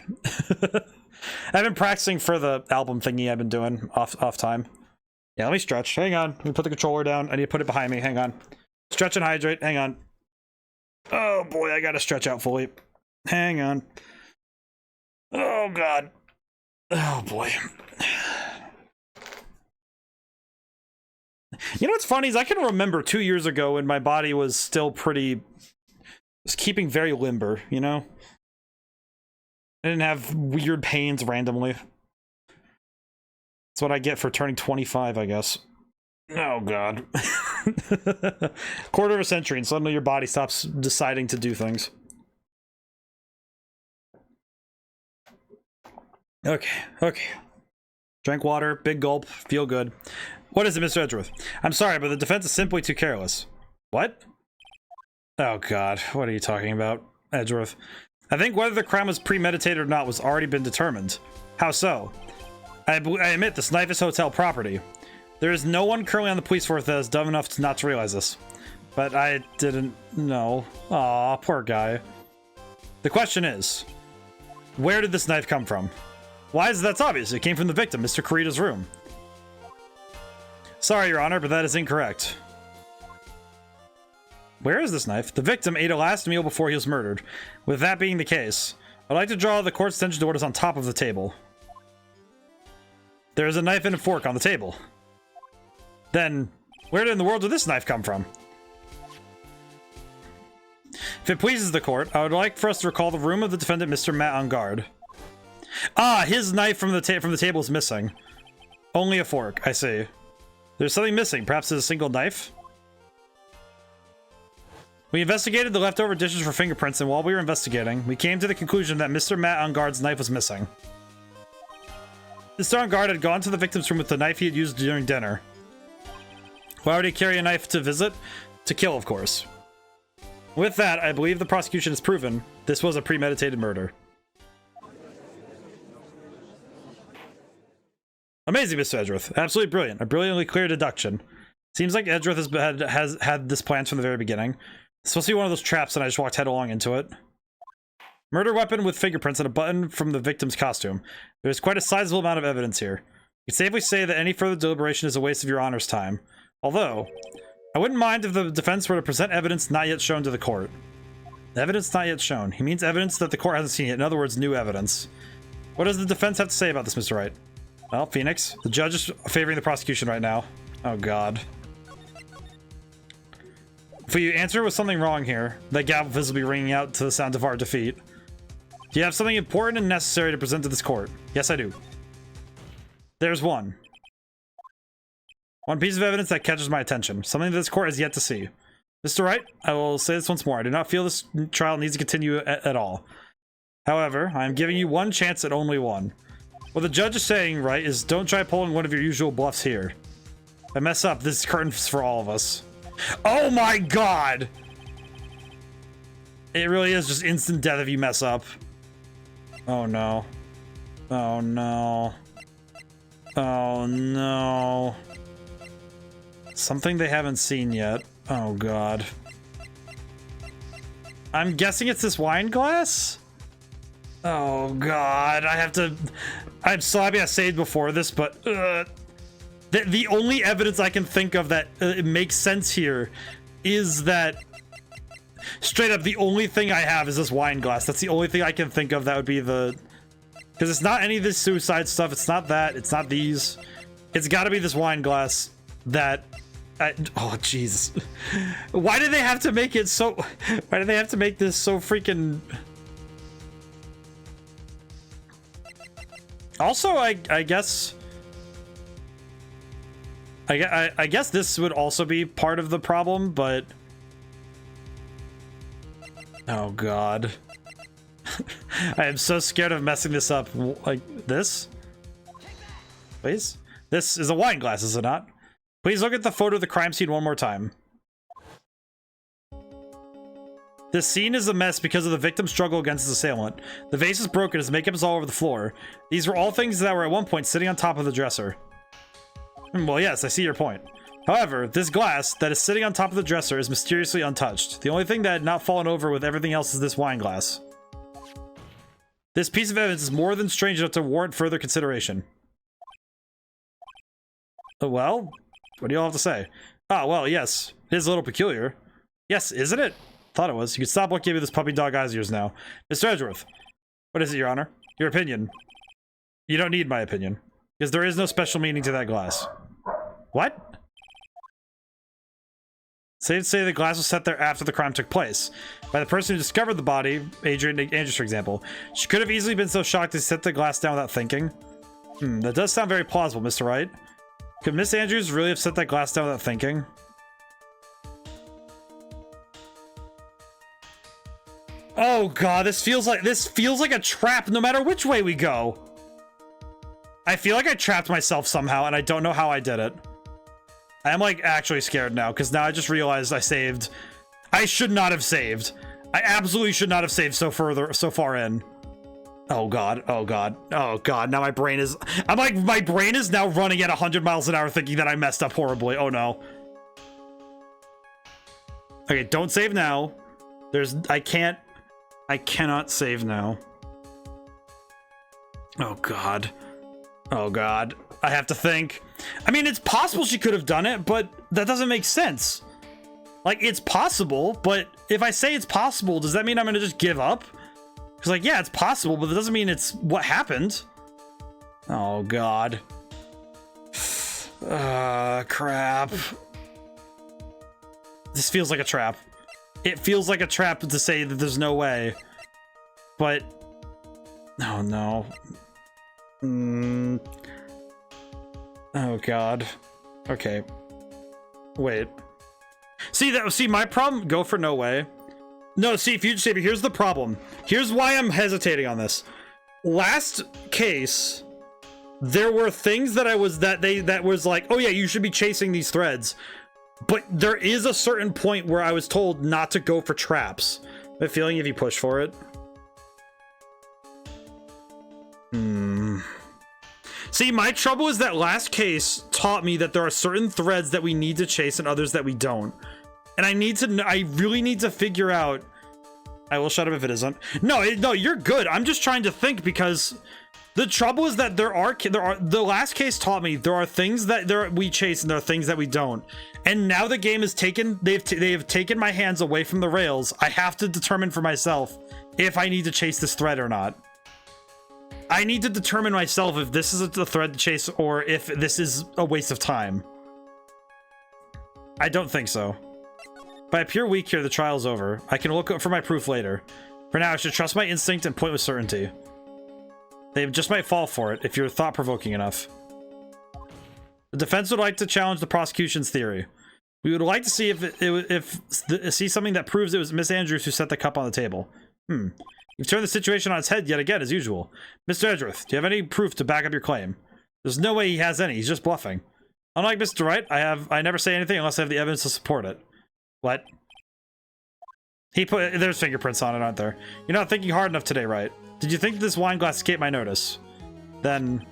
I've been practicing for the album thingy I've been doing off time. Yeah, let me stretch. Hang on. Let me put the controller down. I need to put it behind me. Hang on. Stretch and hydrate. Hang on. Oh boy, I gotta stretch out fully. Hang on. Oh god. Oh boy. You know what's funny is I can remember 2 years ago when my body was still was keeping very limber, you know? I didn't have weird pains randomly. That's what I get for turning 25, I guess. Oh god. Quarter of a century and suddenly your body stops deciding to do things. Okay. Drink water, big gulp, feel good. What is it, Mr. Edgeworth? I'm sorry, but the defense is simply too careless. What? Oh god, what are you talking about, Edgeworth? I think whether the crime was premeditated or not was already been determined. How so? I admit this knife is hotel property. There is no one currently on the police force that is dumb enough to not to realize this. But I didn't know. Aw, poor guy. The question is, where did this knife come from? Why is that's obvious? It came from the victim, Mr. Kurita's room. Sorry, Your Honor, but that is incorrect. Where is this knife? The victim ate a last meal before he was murdered. With that being the case, I'd like to draw the court's attention to what is on top of the table. There is a knife and a fork on the table. Then, where in the world did this knife come from? If it pleases the court, I would like for us to recall the room of the defendant, Mr. Matt on guard. Ah, his knife from the table is missing. Only a fork, I see. There's something missing. Perhaps it's a single knife? We investigated the leftover dishes for fingerprints, and while we were investigating, we came to the conclusion that Mr. Matt on guard's knife was missing. The star on guard had gone to the victim's room with the knife he had used during dinner. Why would he carry a knife to visit? To kill, of course. With that, I believe the prosecution has proven this was a premeditated murder. Amazing, Mr. Edgeworth. Absolutely brilliant. A brilliantly clear deduction. Seems like Edgeworth has had this plan from the very beginning. It's supposed to be one of those traps, and I just walked headlong into it. Murder weapon with fingerprints and a button from the victim's costume. There's quite a sizable amount of evidence here. You can safely say that any further deliberation is a waste of your honor's time. Although, I wouldn't mind if the defense were to present evidence not yet shown to the court. Evidence not yet shown. He means evidence that the court hasn't seen yet. In other words, new evidence. What does the defense have to say about this, Mr. Wright? Well, Phoenix, the judge is favoring the prosecution right now. Oh, God. If you answer with something wrong here, that gavel visibly ringing out to the sound of our defeat. Do you have something important and necessary to present to this court? Yes, I do. There's one. One piece of evidence that catches my attention. Something that this court has yet to see. Mr. Wright, I will say this once more. I do not feel this trial needs to continue at all. However, I am giving you one chance and only one. What the judge is saying, right, is don't try pulling one of your usual bluffs here. If I mess up, this curtain's for all of us. Oh my God! It really is just instant death if you mess up. Oh no. Oh no. Oh no. Something they haven't seen yet. Oh God. I'm guessing it's this wine glass? Oh God, I'm so happy I saved before this, but the only evidence I can think of that it makes sense here is that straight up the only thing I have is this wine glass. That's the only thing I can think of that would be the, because it's not any of this suicide stuff. It's not that. It's not these. It's got to be this wine glass that. Oh Jesus! Why did they have to make it so? Why did they have to make this so freaking? Also, I guess this would also be part of the problem, but oh God, I am so scared of messing this up. Like this, please. This is a wine glass, is it not? Please look at the photo of the crime scene one more time. This scene is a mess because of the victim's struggle against his assailant. The vase is broken, his makeup is all over the floor. These were all things that were at one point sitting on top of the dresser. Well, yes, I see your point. However, this glass that is sitting on top of the dresser is mysteriously untouched. The only thing that had not fallen over with everything else is this wine glass. This piece of evidence is more than strange enough to warrant further consideration. Well, what do you all have to say? Ah, well, yes. It is a little peculiar. Yes, isn't it? Thought it was. You can stop looking at me with this puppy dog eyes of yours now. Mr. Edgeworth. What is it, Your Honor? Your opinion. You don't need my opinion. Because there is no special meaning to that glass. What? Say the glass was set there after the crime took place. By the person who discovered the body, Adrian Andrews, for example. She could have easily been so shocked to set the glass down without thinking. That does sound very plausible, Mr. Wright. Could Miss Andrews really have set that glass down without thinking? Oh God, this feels like a trap no matter which way we go. I feel like I trapped myself somehow and I don't know how I did it. I am like actually scared now because now I just realized I saved. I should not have saved. I absolutely should not have saved so far in. Oh God, oh God, oh God, now my brain is, my brain is now running at 100 miles an hour thinking that I messed up horribly. Oh no. Okay, don't save now. I cannot save now. Oh God. Oh God. I have to think. I mean, it's possible she could have done it, but that doesn't make sense. Like, it's possible, but if I say it's possible, does that mean I'm gonna just give up? Because, like, yeah, it's possible, but that doesn't mean it's what happened. Oh, God. Crap. This feels like a trap. It feels like a trap to say that there's no way. But... oh, no. Oh, God. Okay. Wait. See, my problem... go for no way. No, see, Future Savior, here's the problem. Here's why I'm hesitating on this. Last case, there were things that that was like, oh yeah, you should be chasing these threads. But there is a certain point where I was told not to go for traps. I have a feeling if you push for it. See, my trouble is that last case taught me that there are certain threads that we need to chase and others that we don't. And I really need to figure out. I will shut up if it isn't. No, you're good. I'm just trying to think, because the trouble is that there are the last case taught me there are things that we chase and there are things that we don't. And now the game has taken, they have taken my hands away from the rails. I have to determine for myself if I need to chase this thread or not. I need to determine myself if this is a thread to chase or if this is a waste of time. I don't think so. If I appear weak here, the trial's over. I can look up for my proof later. For now, I should trust my instinct and point with certainty. They just might fall for it if you're thought-provoking enough. The defense would like to challenge the prosecution's theory. We would like to see see something that proves it was Miss Andrews who set the cup on the table. You've turned the situation on its head yet again, as usual. Mr. Edgeworth, do you have any proof to back up your claim? There's no way he has any. He's just bluffing. Unlike Mr. Wright, I never say anything unless I have the evidence to support it. What? There's fingerprints on it, aren't there? You're not thinking hard enough today, Wright. Did you think this wine glass escaped my notice? Then,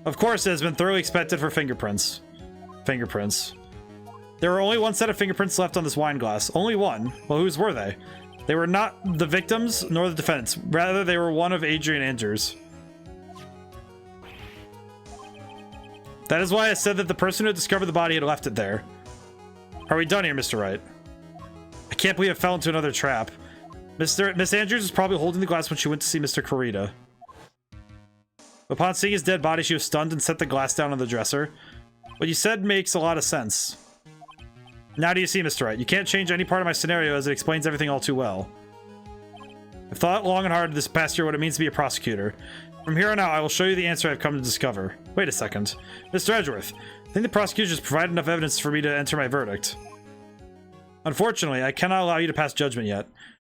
of course, it has been thoroughly expected for fingerprints. Fingerprints. There were only one set of fingerprints left on this wine glass. Only one. Well, whose were they? They were not the victims nor the defendants. Rather, they were one of Adrian Andrews. That is why I said that the person who had discovered the body had left it there. Are we done here, Mr. Wright? I can't believe I fell into another trap. Miss Andrews was probably holding the glass when she went to see Mr. Kurita. Upon seeing his dead body, she was stunned and set the glass down on the dresser. What you said makes a lot of sense. Now do you see, Mr. Wright? You can't change any part of my scenario as it explains everything all too well. I've thought long and hard this past year what it means to be a prosecutor. From here on out, I will show you the answer I've come to discover. Wait a second. Mr. Edgeworth, I think the prosecution has provided enough evidence for me to enter my verdict. Unfortunately, I cannot allow you to pass judgment yet.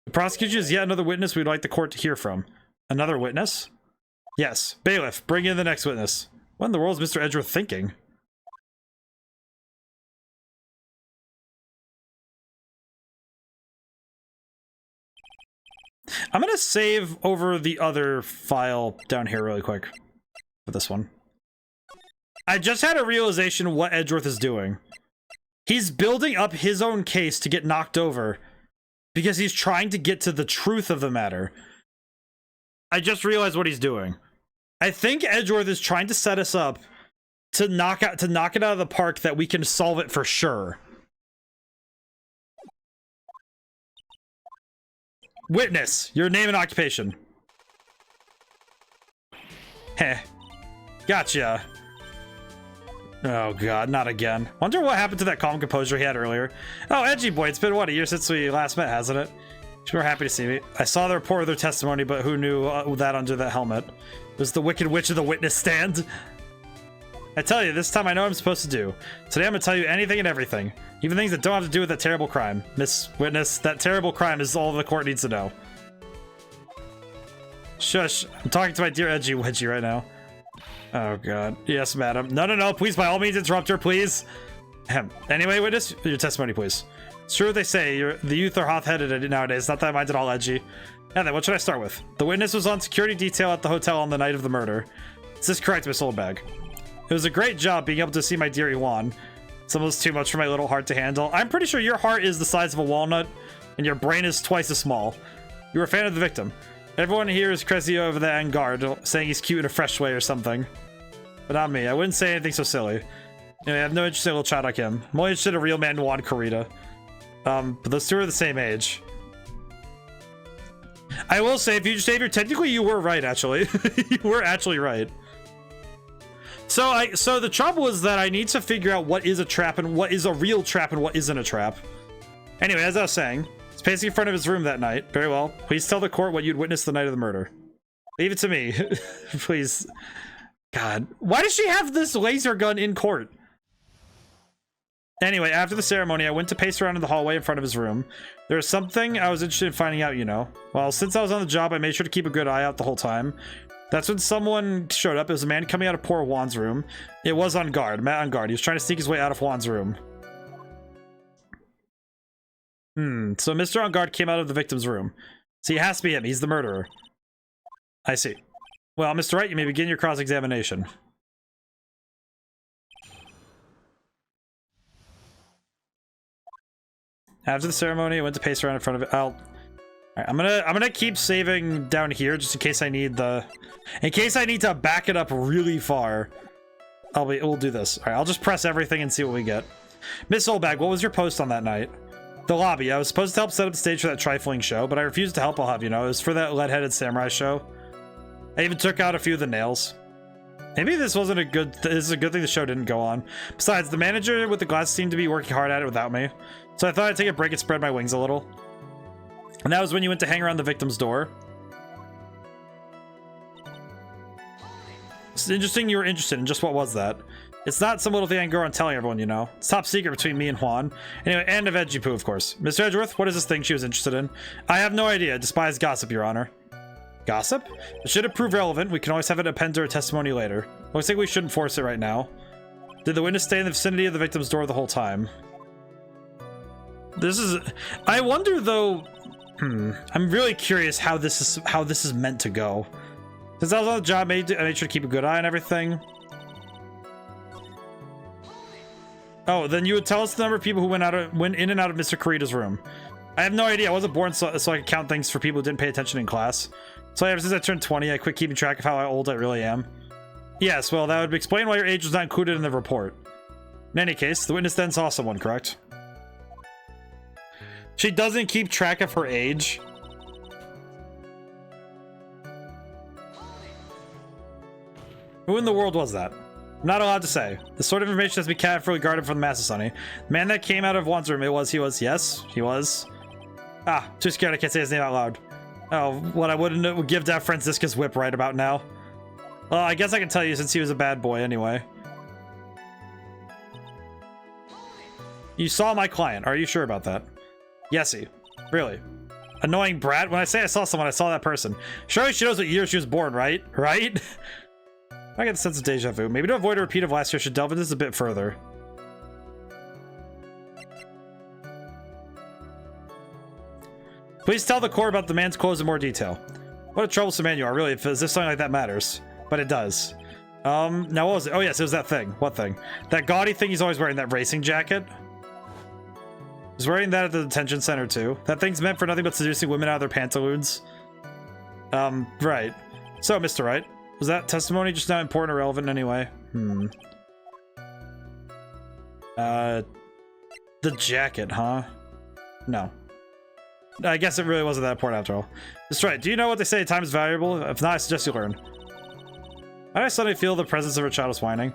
The prosecution is yet another witness we'd like the court to hear from. Another witness? Yes. Bailiff, bring in the next witness. What in the world is Mr. Edgeworth thinking? I'm gonna save over the other file down here really quick for this one. I just had a realization what Edgeworth is doing. He's building up his own case to get knocked over because he's trying to get to the truth of the matter. I just realized what he's doing. I think Edgeworth is trying to set us up to knock it out of the park that we can solve it for sure. Witness, your name and occupation. Heh. Gotcha. Oh god, not again. Wonder what happened to that calm composure he had earlier. Oh, Edgy boy, it's been what, a year since we last met, hasn't it? Sure happy to see me. I saw the report of their testimony, but who knew that under that helmet? It was the Wicked Witch of the witness stand. I tell you, this time I know what I'm supposed to do. Today I'm gonna tell you anything and everything. Even things that don't have to do with that terrible crime. Miss Witness, that terrible crime is all the court needs to know. Shush, I'm talking to my dear Edgy Wedgie right now. Oh god. Yes, madam. No, please, by all means, interrupt her, please. Anyway, witness, your testimony, please. It's true what they say, the youth are hot-headed nowadays, not that I mind at all edgy. Yeah, then what should I start with? The witness was on security detail at the hotel on the night of the murder. Is this correct, Miss Oldbag? It was a great job being able to see my dear Iwan. It's almost too much for my little heart to handle. I'm pretty sure your heart is the size of a walnut, and your brain is twice as small. You were a fan of the victim. Everyone here is crazy over the Angard, saying he's cute in a fresh way or something. But not me. I wouldn't say anything so silly. Anyway, I have no interest in a little child like him. I'm only interested in a real man, Juan Kurita. But those two are the same age. I will say, if you just Xavier, technically you were right, actually. You were actually right. So the trouble is that I need to figure out what is a trap and what is a real trap and what isn't a trap. Anyway, as I was saying, he's pacing in front of his room that night. Very well. Please tell the court what you'd witnessed the night of the murder. Leave it to me. Please. God. Why does she have this laser gun in court? Anyway, after the ceremony, I went to pace around in the hallway in front of his room. There was something I was interested in finding out, you know. Well, since I was on the job, I made sure to keep a good eye out the whole time. That's when someone showed up. It was a man coming out of poor Juan's room. It was on guard. Matt on guard. He was trying to sneak his way out of Juan's room. So Mr. On guard came out of the victim's room. So he has to be him. He's the murderer. I see. Well, Mr. Wright, you may begin your cross-examination. After the ceremony, I went to pace around in front of it. Alright, I'm gonna keep saving down here just in case I need to back it up really far. We'll do this. Alright, I'll just press everything and see what we get. Miss Oldbag, what was your post on that night? The lobby. I was supposed to help set up the stage for that trifling show, but I refused to help, I'll have you know. It was for that lead-headed samurai show. I even took out a few of the nails. Maybe this wasn't a good... This is a good thing the show didn't go on. Besides, the manager with the glasses seemed to be working hard at it without me. So I thought I'd take a break and spread my wings a little. And that was when you went to hang around the victim's door. It's interesting you were interested in just what was that. It's not some little thing I can go around telling everyone, you know. It's top secret between me and Juan. Anyway, and a veggie poo, of course. Mr. Edgeworth, what is this thing she was interested in? I have no idea. Despise gossip, Your Honor. Gossip? It should have proved relevant. We can always have it append to her testimony later. Looks like we shouldn't force it right now. Did the witness stay in the vicinity of the victim's door the whole time? This is... I wonder, though... I'm really curious how this is meant to go. Since I was on the job, I made sure to keep a good eye on everything. Oh, then you would tell us the number of people who went in and out of Mr. Kurita's room. I have no idea. I wasn't born so I could count things for people who didn't pay attention in class. So ever since I turned 20, I quit keeping track of how old I really am. Yes, well, that would explain why your age was not included in the report. In any case, the witness then saw someone, correct? She doesn't keep track of her age. Who in the world was that? I'm not allowed to say. This sort of information has to be carefully guarded from the masses, Sonny. The man that came out of Juan's room, he was. Yes, he was. Ah, too scared I can't say his name out loud. Oh, what I wouldn't give that Francisca's whip right about now. Well, I guess I can tell you since he was a bad boy anyway. You saw my client. Are you sure about that? Yesy. Really? Annoying brat. When I say I saw someone, I saw that person. Surely she knows what year she was born, right? Right? I get the sense of deja vu. Maybe to avoid a repeat of last year, I should delve into this a bit further. Please tell the court about the man's clothes in more detail. What a troublesome man you are, really, as if something like that matters. But it does. Now what was it? Oh yes, it was that thing. What thing? That gaudy thing he's always wearing, that racing jacket? He's wearing that at the detention center too. That thing's meant for nothing but seducing women out of their pantaloons. Right. So, Mr. Wright, was that testimony just not important or relevant in any way? The jacket, huh? No. I guess it really wasn't that important after all. That's right. Do you know what they say? Time is valuable? If not, I suggest you learn. Why do I suddenly feel the presence of her childish whining?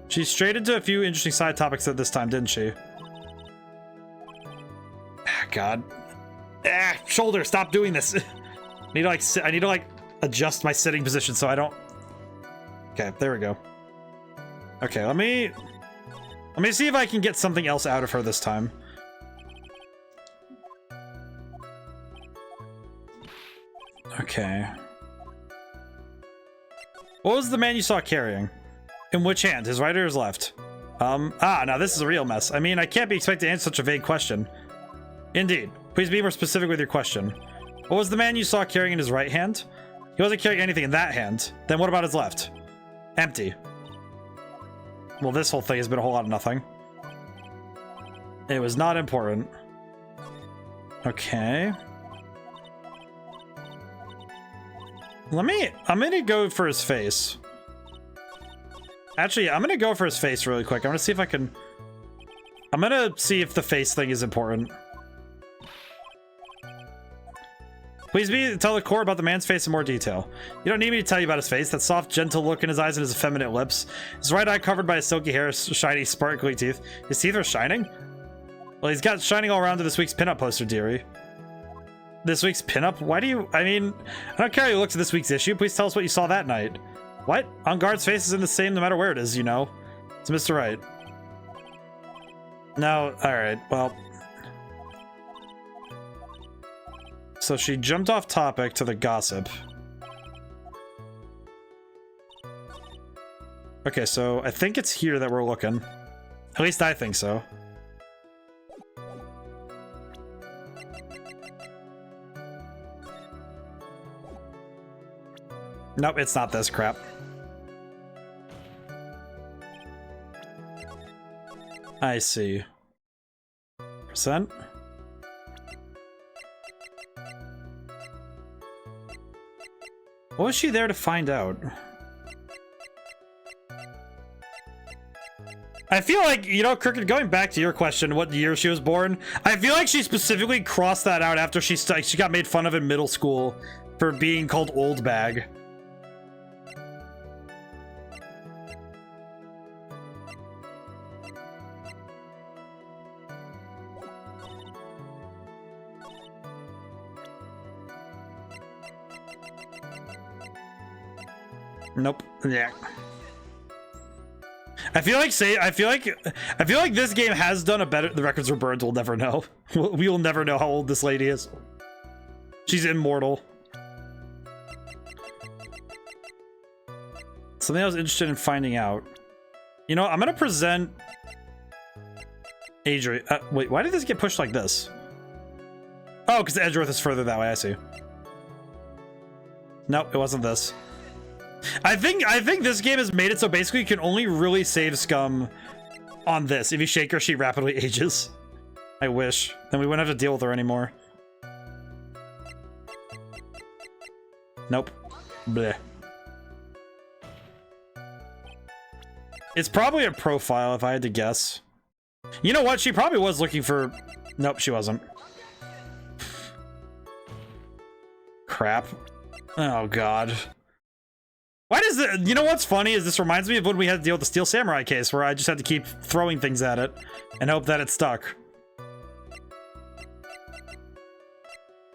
She strayed into a few interesting side topics at this time, didn't she? Ah, God. Ah, shoulder, stop doing this. I need to like adjust my sitting position so I don't... Okay, there we go. Okay, let me see if I can get something else out of her this time. Okay. What was the man you saw carrying? In which hand? His right or his left? Now this is a real mess. I mean, I can't be expected to answer such a vague question. Indeed. Please be more specific with your question. What was the man you saw carrying in his right hand? He wasn't carrying anything in that hand. Then what about his left? Empty. Well, this whole thing has been a whole lot of nothing. It was not important. Okay. I'm gonna go for his face. Actually, I'm gonna go for his face really quick. I'm gonna see if the face thing is important. Please tell the court about the man's face in more detail. You don't need me to tell you about his face. That soft, gentle look in his eyes and his effeminate lips. His right eye covered by his silky hair, shiny, sparkly teeth. His teeth are shining? Well, he's got shining all around to this week's pinup poster, dearie. This week's pinup? Why do you... I mean, I don't care how you looked at this week's issue. Please tell us what you saw that night. What? On guard's face isn't the same no matter where it is, you know. It's Mr. Wright. No, alright, well... So she jumped off topic to the gossip. Okay, so I think it's here that we're looking. At least I think so. Nope, it's not this crap. I see. Percent? What was she there to find out? I feel like, you know, Crooked, going back to your question, what year she was born, I feel like she specifically crossed that out after she got made fun of in middle school for being called old bag. Nope. Yeah. I feel like this game has done a better. The records were burned. We'll never know. We will never know how old this lady is. She's immortal. Something I was interested in finding out. You know, I'm gonna present Adrian. Wait, why did this get pushed like this? Oh, because Edgeworth is further that way. I see. Nope, it wasn't this. I think this game has made it so basically you can only really save Scum on this. If you shake her, she rapidly ages. I wish. Then we wouldn't have to deal with her anymore. Nope. Bleh. It's probably a profile if I had to guess. You know what? She probably was looking for... Nope, she wasn't. Crap. Oh, God. Why does it? You know what's funny is this reminds me of when we had to deal with the Steel Samurai case, where I just had to keep throwing things at it and hope that it stuck.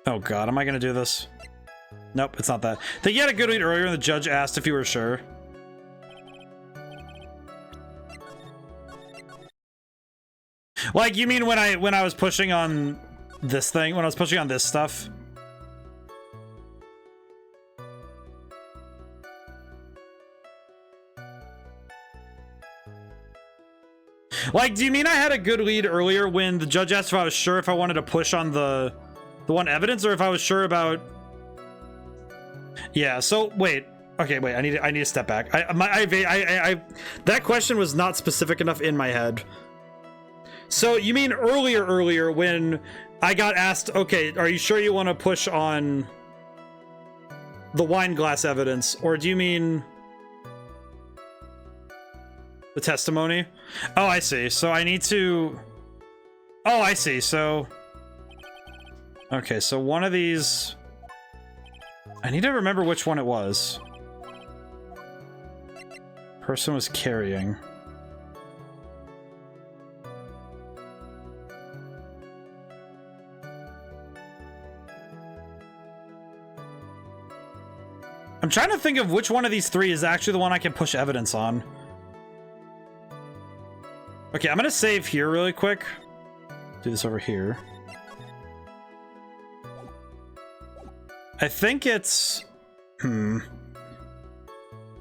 Oh God, am I gonna do this? Nope, it's not that. I think you had a good read earlier and the judge asked if you were sure. Like, you mean when I was pushing on this thing, when I was pushing on this stuff? Like, do you mean I had a good lead earlier when the judge asked if I was sure if I wanted to push on the one evidence, or if I was sure about... Yeah, so wait. Okay, wait, I need to step back. That question was not specific enough in my head. So you mean earlier when I got asked, okay, are you sure you want to push on the wine glass evidence, or do you mean the testimony? Oh, I see. So I need to... Oh, I see. So... Okay, so one of these... I need to remember which one it was. Person was carrying. I'm trying to think of which one of these three is actually the one I can push evidence on. Okay, I'm gonna save here really quick. Do this over here. I think it's...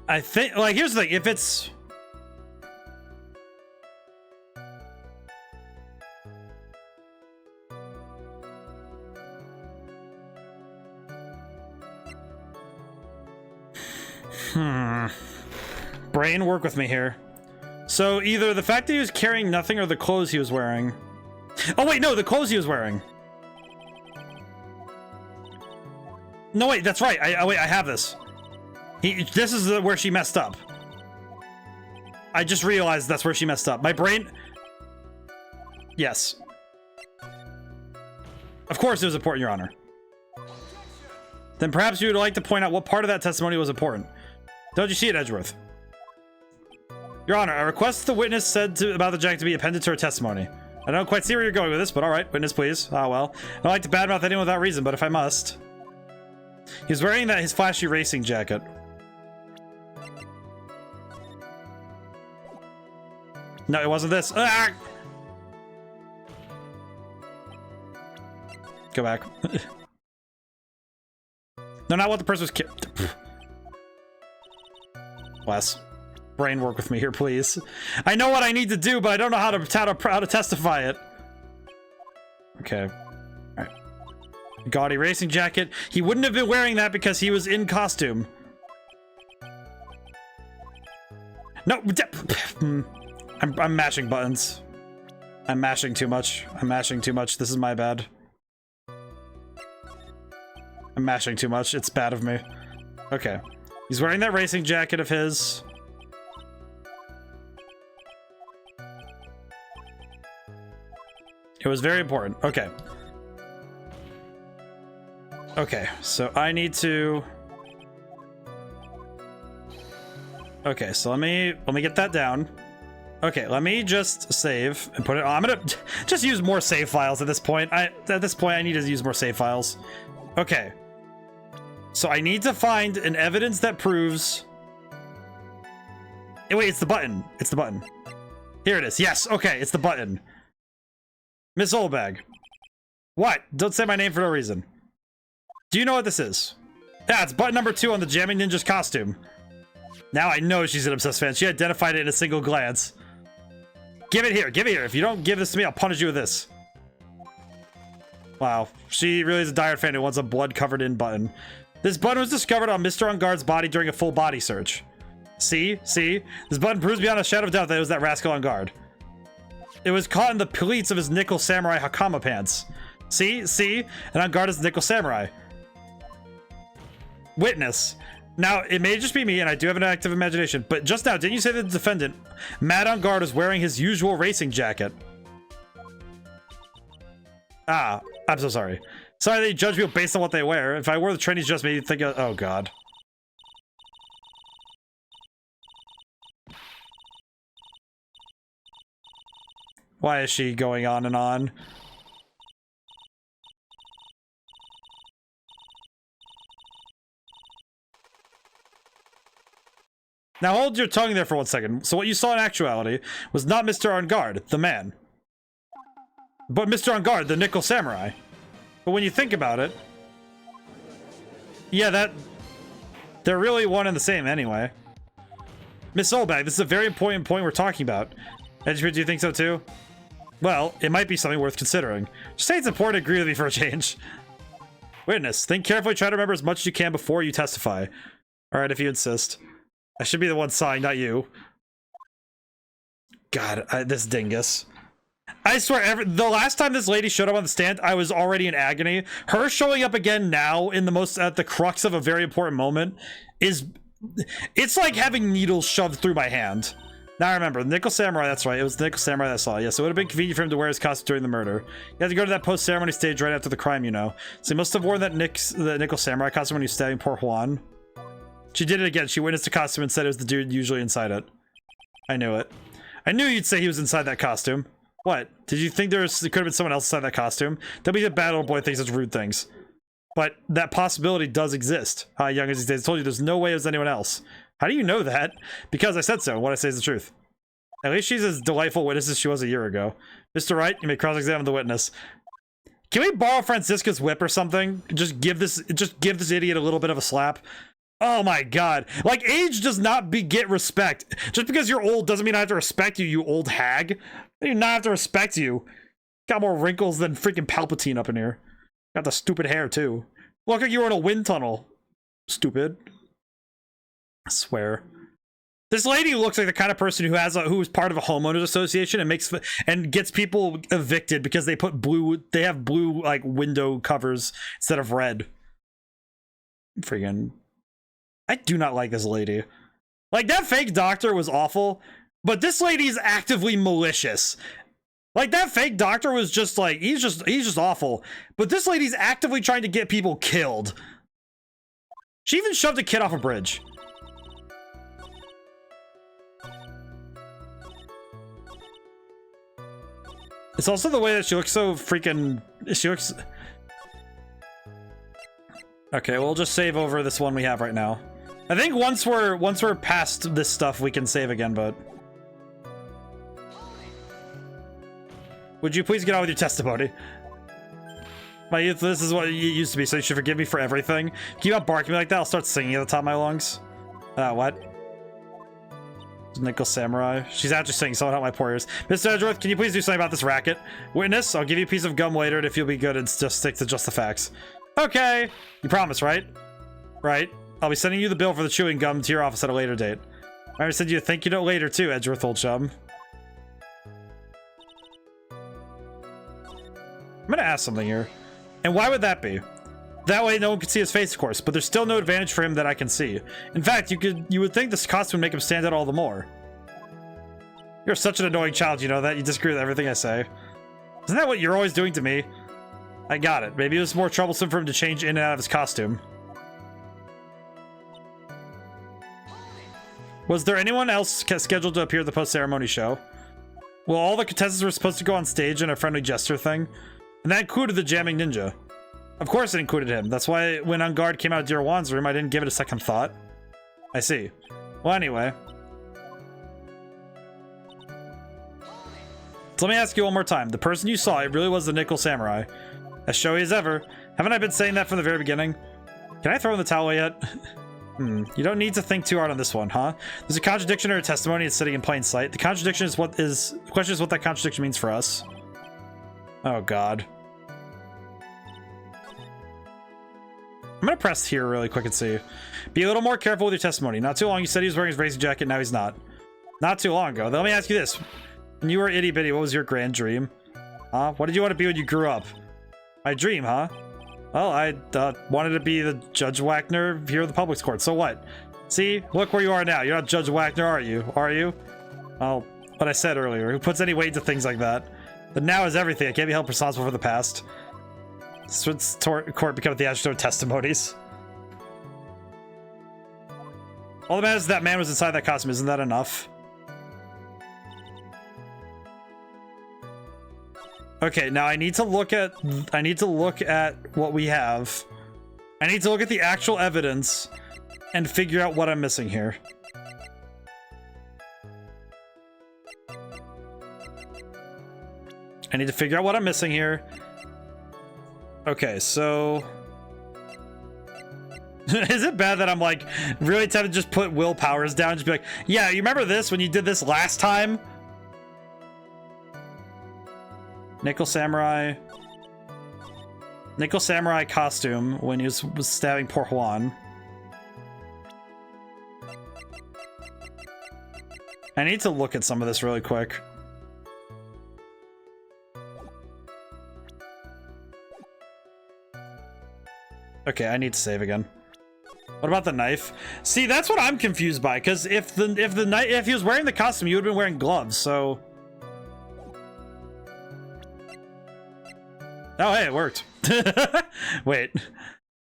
I think... Like, here's the thing. If it's... Brain, work with me here. So either the fact that he was carrying nothing or the clothes he was wearing. Oh wait, no, the clothes he was wearing. No, wait, that's right. Wait, I have this. This is where she messed up. I just realized that's where she messed up. My brain... Yes. Of course it was important, Your Honor. Then perhaps you would like to point out what part of that testimony was important. Don't you see it, Edgeworth? Your Honor, I request the witness said about the jacket to be appended to her testimony. I don't quite see where you're going with this, but alright. Witness, please. Ah, well. I don't like to badmouth anyone without reason, but if I must... He was wearing his flashy racing jacket. No, it wasn't this. Ah! Go back. No, not what the person was killed. Wes, brain work with me here, please. I know what I need to do, but I don't know how to testify it. Okay. All right. Gaudy racing jacket. He wouldn't have been wearing that because he was in costume. No, I'm mashing buttons. I'm mashing too much. I'm mashing too much. This is my bad. I'm mashing too much. It's bad of me. Okay. He's wearing that racing jacket of his. It was very important. Okay. Okay, so I need to... Okay, so let me get that down. Okay, let me just save and put it on. I'm gonna just use more save files at this point. At this point I need to use more save files. Okay. So I need to find an evidence that proves... Hey, wait, it's the button. It's the button. Here it is. Yes, okay, it's the button. Miss Oldbag. What? Don't say my name for no reason. Do you know what this is? Yeah, it's button number 2 on the Jamming Ninja's costume. Now I know she's an obsessed fan. She identified it in a single glance. Give it here. Give it here. If you don't give this to me, I'll punish you with this. Wow. She really is a diehard fan who wants a blood-covered-in button. This button was discovered on Mr. On Guard's body during a full body search. See? See? This button proves beyond a shadow of doubt that it was that rascal on guard. It was caught in the pleats of his nickel samurai hakama pants. See? See? And On Guard is the nickel samurai. Witness. Now, it may just be me, and I do have an active imagination, but just now, didn't you say that the defendant, Mad On Guard, is wearing his usual racing jacket? Ah, I'm so sorry. Sorry that you judge people based on what they wear. If I wore the trainees just made you think of... Oh, God. Why is she going on and on? Now hold your tongue there for 1 second. So what you saw in actuality was not Mr. On Guard, the man, but Mr. On Guard, the nickel samurai. But when you think about it, yeah, they're really one and the same anyway. Miss Solbag, this is a very important point we're talking about. Edgebeard, do you think so too? Well, it might be something worth considering. Just say it's important to agree with me for a change. Witness, think carefully, try to remember as much as you can before you testify. Alright, if you insist. I should be the one sighing, not you. God, this dingus. I swear, the last time this lady showed up on the stand, I was already in agony. Her showing up again now in at the crux of a very important moment is... It's like having needles shoved through my hand. Now I remember, the Nickel Samurai, that's right. It was the Nickel Samurai that I saw. Yes, it would have been convenient for him to wear his costume during the murder. He had to go to that post-ceremony stage right after the crime, you know. So he must have worn that the Nickel Samurai costume when he was stabbing poor Juan. She did it again. She witnessed the costume and said it was the dude usually inside it. I knew it. I knew you'd say he was inside that costume. What? Did you think there could have been someone else inside that costume? Don't be the bad old boy thinks such rude things. But that possibility does exist. Young as these days, I told you there's no way it was anyone else. How do you know that? Because I said so. What I say is the truth. At least she's as delightful witness as she was a year ago. Mr. Wright, you may cross-examine the witness. Can we borrow Francisca's whip or something? Just give this idiot a little bit of a slap. Oh my god. Like, age does not beget respect. Just because you're old doesn't mean I have to respect you, you old hag. I do not have to respect you. Got more wrinkles than freaking Palpatine up in here. Got the stupid hair, too. Look like you were in a wind tunnel. Stupid. I swear. This lady looks like the kind of person who is part of a homeowners association and gets people evicted because they have blue like window covers instead of red. Freaking. I do not like this lady. Like, that fake doctor was awful, but this lady is actively malicious. Like, that fake doctor was just like, he's just awful. But this lady's actively trying to get people killed. She even shoved a kid off a bridge. It's also the way that she looks so freaking... She looks... Okay, we'll just save over this one we have right now. I think once we're past this stuff, we can save again, but... Would you please get on with your testimony? My youth, this is what it used to be, so you should forgive me for everything. Keep on barking me like that, I'll start singing at the top of my lungs. What? Nickel Samurai. She's actually saying, someone help my poor ears. Mr. Edgeworth, can you please do something about this racket? Witness, I'll give you a piece of gum later, and if you'll be good and just stick to just the facts. Okay. You promise, right? Right. I'll be sending you the bill for the chewing gum to your office at a later date. I already send you a thank you note later, too, Edgeworth, old chum. I'm gonna ask something here. And why would that be? That way no one can see his face, of course, but there's still no advantage for him that I can see. In fact, you would think this costume would make him stand out all the more. You're such an annoying child, you know that? You disagree with everything I say. Isn't that what you're always doing to me? I got it. Maybe it was more troublesome for him to change in and out of his costume. Was there anyone else scheduled to appear at the post-ceremony show? Well, all the contestants were supposed to go on stage in a friendly gesture thing, and that included the jamming ninja. Of course it included him. That's why when On Guard came out of Dear Juan's room, I didn't give it a second thought. I see. Well, anyway. So let me ask you one more time. The person you saw, it really was the Nickel Samurai. As showy as ever. Haven't I been saying that from the very beginning? Can I throw in the towel yet? You don't need to think too hard on this one, huh? There's a contradiction or a testimony that's sitting in plain sight. The contradiction is the question is what that contradiction means for us. Oh god. I'm gonna press here really quick and see. Be a little more careful with your testimony. Not too long you said he was wearing his racing jacket, now he's not. Not too long ago. Then let me ask you this. When you were itty bitty, what was your grand dream? Huh? What did you want to be when you grew up? My dream, huh? Well, I wanted to be the Judge Wagner here at the public court. So what? See? Look where you are now. You're not Judge Wagner, are you? Are you? Well, what I said earlier. Who puts any weight into things like that? The now is everything. I can't be held responsible for the past. Since court become the adjective of testimonies. All that matters is that man was inside that costume. Isn't that enough? Okay, now I need to look at what we have. I need to look at the actual evidence and figure out what I'm missing here. I need to figure out what I'm missing here. Okay, so is it bad that I'm like really tempted to just put Will Powers down and just be like, yeah, you remember this when you did this last time? Nickel Samurai costume when he was stabbing poor Juan. I need to look at some of this really quick. Okay, I need to save again. What about the knife? See, that's what I'm confused by, because if he was wearing the costume, you would have been wearing gloves, so. Oh, hey, it worked. Wait.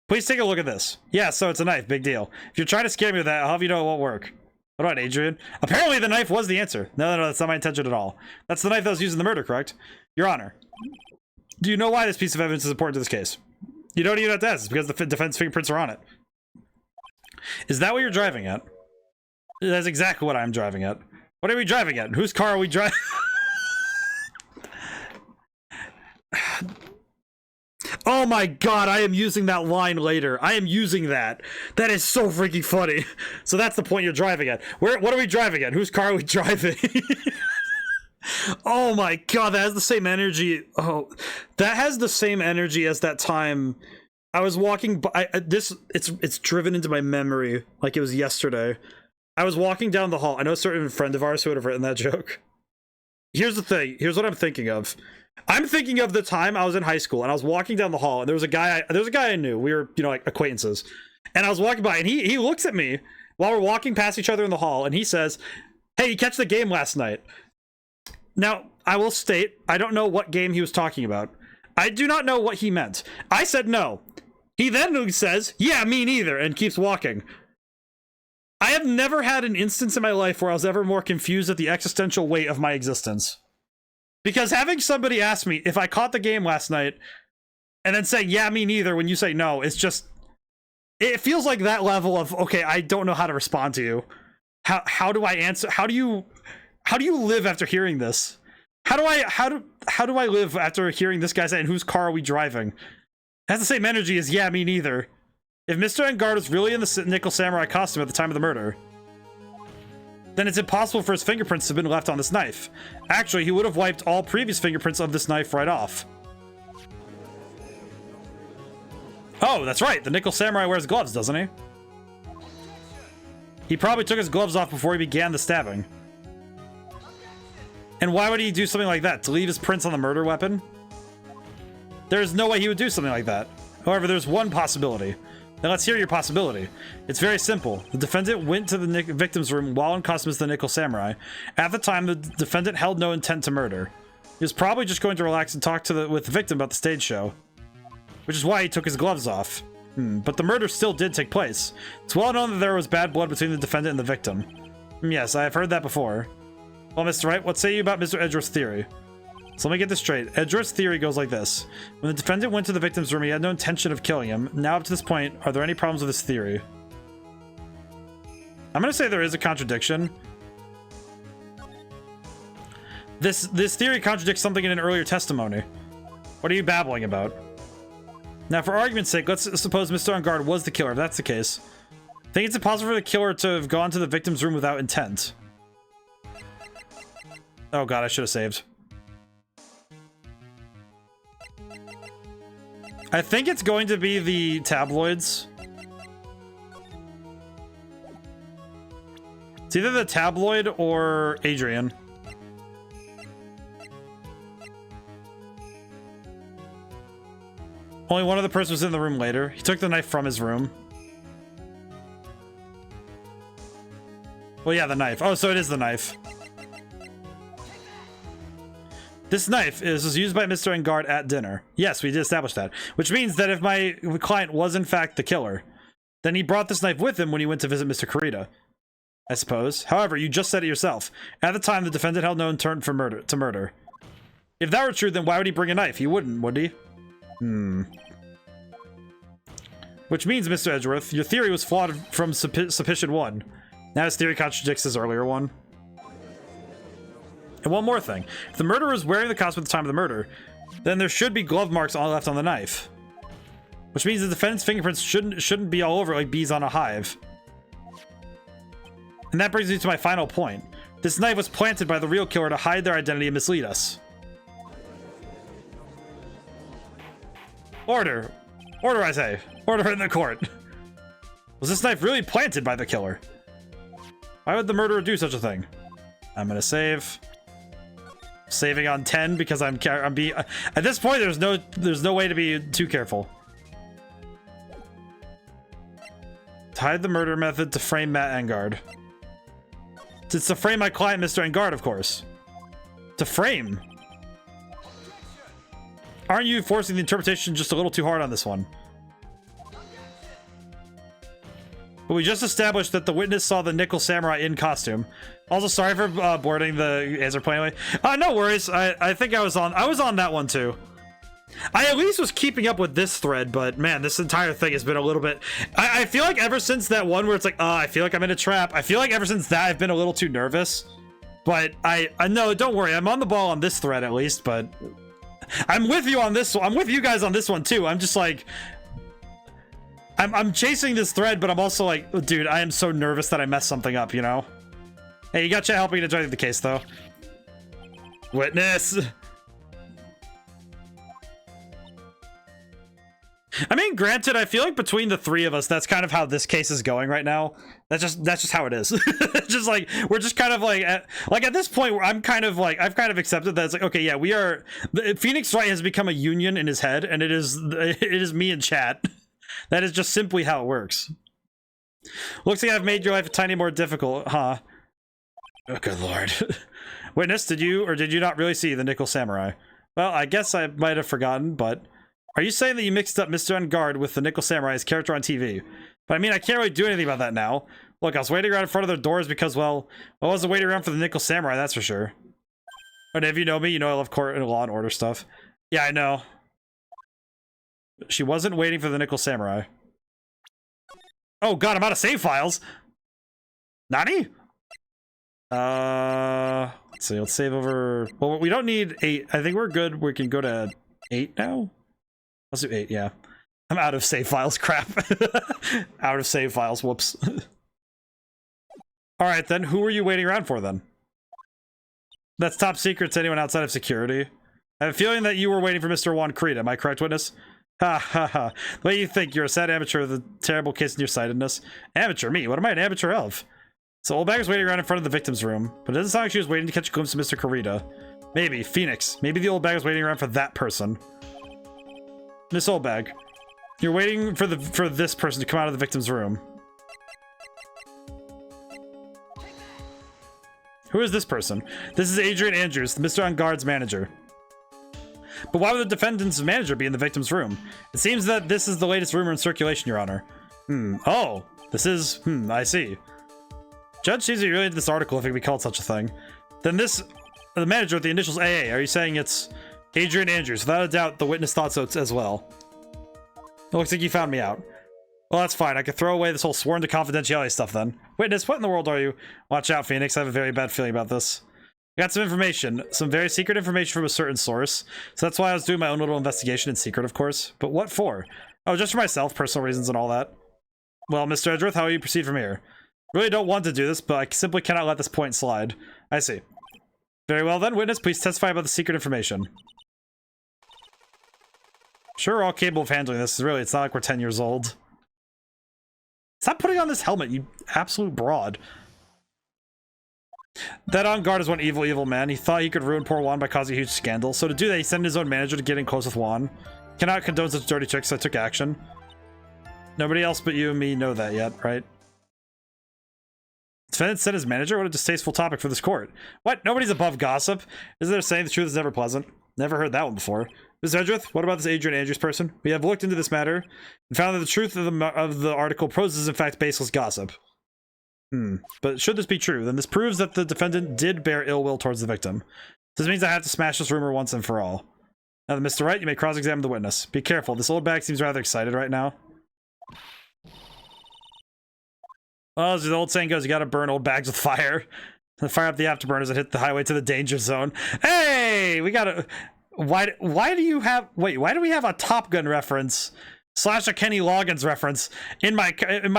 Please take a look at this. Yeah, so it's a knife. Big deal. If you're trying to scare me with that, I'll have you know it won't work. What about Adrian? Apparently the knife was the answer. No, that's not my intention at all. That's the knife that was used in the murder, correct? Your Honor. Do you know why this piece of evidence is important to this case? You don't even have to ask. It's because the defense fingerprints are on it. Is that what you're driving at? That's exactly what I'm driving at. What are we driving at? Whose car are we driving? Oh my god, I am using that line later. I am using that. That is so freaking funny. So that's the point you're driving at. What are we driving at? Whose car are we driving? Oh my god, that has the same energy. Oh, that has the same energy as that time I was walking by. It's driven into my memory like it was yesterday. I was walking down the hall. I know a certain friend of ours who would have written that joke. Here's the thing. Here's what I'm thinking of. I'm thinking of the time I was in high school and I was walking down the hall and there was a guy I knew. We were, you know, like acquaintances. And I was walking by and he looks at me while we're walking past each other in the hall and he says, "Hey, you catch the game last night?" Now, I will state, I don't know what game he was talking about. I do not know what he meant. I said no. He then says, "Yeah, me neither," and keeps walking. I have never had an instance in my life where I was ever more confused at the existential weight of my existence. Because having somebody ask me if I caught the game last night and then say, "Yeah, me neither," when you say no, it's just, it feels like that level of, okay, I don't know how to respond to you. How do I answer? How do you live after hearing this? How do I live after hearing this guy say, "And whose car are we driving?" Has the same energy as yeah, me neither. If Mr. Engard was really in the Nickel Samurai costume at the time of the murder, then it's impossible for his fingerprints to have been left on this knife. Actually, he would have wiped all previous fingerprints of this knife right off. Oh, that's right. The Nickel Samurai wears gloves, doesn't he? He probably took his gloves off before he began the stabbing. And why would he do something like that? To leave his prints on the murder weapon? There's no way he would do something like that. However, there's one possibility. Now let's hear your possibility. It's very simple. The defendant went to the victim's room while in costume as the Nickel Samurai. At the time, the defendant held no intent to murder. He was probably just going to relax and talk with the victim about the stage show. Which is why he took his gloves off. But the murder still did take place. It's well known that there was bad blood between the defendant and the victim. Yes, I have heard that before. Well, Mr. Wright, what say you about Mr. Edgeworth's theory? So let me get this straight. Edgeworth's theory goes like this. When the defendant went to the victim's room, he had no intention of killing him. Now, up to this point, are there any problems with this theory? I'm going to say there is a contradiction. This theory contradicts something in an earlier testimony. What are you babbling about? Now, for argument's sake, let's suppose Mr. Engard was the killer, if that's the case. Think it's impossible for the killer to have gone to the victim's room without intent. Oh god, I should have saved. I think it's going to be the tabloids. It's either the tabloid or Adrian. Only one other person was in the room later. He took the knife from his room. Well, yeah, the knife. Oh, so it is the knife. This knife was used by Mr. Engard at dinner. Yes, we did establish that. Which means that if my client was in fact the killer, then he brought this knife with him when he went to visit Mr. Kurita, I suppose. However, you just said it yourself. At the time, the defendant held no intent for murder. If that were true, then why would he bring a knife? He wouldn't, would he? Which means, Mr. Edgeworth, your theory was flawed from Supposition 1. Now his theory contradicts his earlier one. And one more thing. If the murderer was wearing the costume at the time of the murder, then there should be glove marks all left on the knife. Which means the defendant's fingerprints shouldn't be all over it like bees on a hive. And that brings me to my final point. This knife was planted by the real killer to hide their identity and mislead us. Order! Order, I say. Order in the court. Was this knife really planted by the killer? Why would the murderer do such a thing? I'm gonna save. Saving on 10 because I'm being at this point there's no way to be too careful. Hide the murder method to frame Matt Engard. It's to frame my client, Mr. Engard, of course. To frame. Aren't you forcing the interpretation just a little too hard on this one? But we just established that the witness saw the Nickel Samurai in costume. Also, sorry for boarding the answer point away. No worries. I think I was on that one too. I at least was keeping up with this thread, but man, this entire thing has been a little bit... I feel like ever since that one where it's like, I feel like I'm in a trap. I feel like ever since that I've been a little too nervous. But I know, don't worry. I'm on the ball on this thread at least, but... I'm with you on this one. I'm with you guys on this one too. I'm just like... I'm chasing this thread, but I'm also like, dude, I am so nervous that I messed something up, you know? Hey, you got chat helping to drive the case, though. Witness! I mean, granted, I feel like between the three of us, that's kind of how this case is going right now. That's just how it is. It's just like, we're just kind of like at this point where I'm kind of like, I've kind of accepted that it's like, okay, yeah, we are, Phoenix Wright has become a union in his head, and it is me and chat. That is just simply how it works. Looks like I've made your life a tiny more difficult, huh? Oh, good lord. Witness, did you or did you not really see the Nickel Samurai? Well, I guess I might have forgotten, but... Are you saying that you mixed up Mr. Engard with the Nickel Samurai's character on TV? But I mean, I can't really do anything about that now. Look, I was waiting around in front of their doors because, well, I wasn't waiting around for the Nickel Samurai, that's for sure. And if you know me, you know I love court and law and order stuff. Yeah, I know. She wasn't waiting for the Nickel Samurai. Oh god, I'm out of save files! Nani? Let's see, let's save over... Well, we don't need 8. I think we're good. We can go to 8 now? Let's do 8, yeah. I'm out of save files. Crap. Out of save files. Whoops. All right, then. Who are you waiting around for, then? That's top secret to anyone outside of security. I have a feeling that you were waiting for Mr. Juan Creed. Am I correct, witness? Ha ha ha. The way you think, you're a sad amateur of the terrible case of nearsightedness. Amateur? Me? What am I an amateur of? So old bag was waiting around in front of the victim's room, but it doesn't sound like she was waiting to catch a glimpse of Mr. Corrida. Maybe. Phoenix. Maybe the old bag was waiting around for that person. Miss Old Bag. You're waiting for this person to come out of the victim's room. Who is this person? This is Adrian Andrews, Mr. On Guard's manager. But why would the defendant's manager be in the victim's room? It seems that this is the latest rumor in circulation, Your Honor. Oh, this is... I see. Judge seems to be related to this article, if it can be called such a thing. Then the manager with the initials AA, are you saying it's Adrian Andrews? Without a doubt, the witness thought so as well. It looks like you found me out. Well, that's fine. I could throw away this whole sworn to confidentiality stuff then. Witness, what in the world are you? Watch out, Phoenix. I have a very bad feeling about this. I got some information. Some very secret information from a certain source. So that's why I was doing my own little investigation in secret, of course. But what for? Oh, just for myself, personal reasons and all that. Well, Mr. Edgeworth, how will you proceed from here? Really don't want to do this, but I simply cannot let this point slide. I see. Very well then, witness, please testify about the secret information. Sure, we're all capable of handling this. Really, it's not like we're 10 years old. Stop putting on this helmet, you absolute broad. That On Guard is one evil, evil man. He thought he could ruin poor Juan by causing a huge scandal. So to do that, he sent his own manager to get in close with Juan. Cannot condone such dirty tricks, so I took action. Nobody else but you and me know that yet, right? Defendant sent his manager? What a distasteful topic for this court. What? Nobody's above gossip? Isn't there a saying the truth is never pleasant? Never heard that one before. Mr. Edgeworth, what about this Adrian Andrews person? We have looked into this matter and found that the truth of the article poses in fact baseless gossip. But should this be true, then this proves that the defendant did bear ill will towards the victim. This means I have to smash this rumor once and for all. Now, Mr. Wright, you may cross-examine the witness. Be careful, this old bag seems rather excited right now. Well, as the old saying goes, you gotta burn old bags with fire. And fire up the afterburners and hit the highway to the danger zone. Hey! We gotta... Why do you have... Wait, why do we have a Top Gun reference / a Kenny Loggins reference in my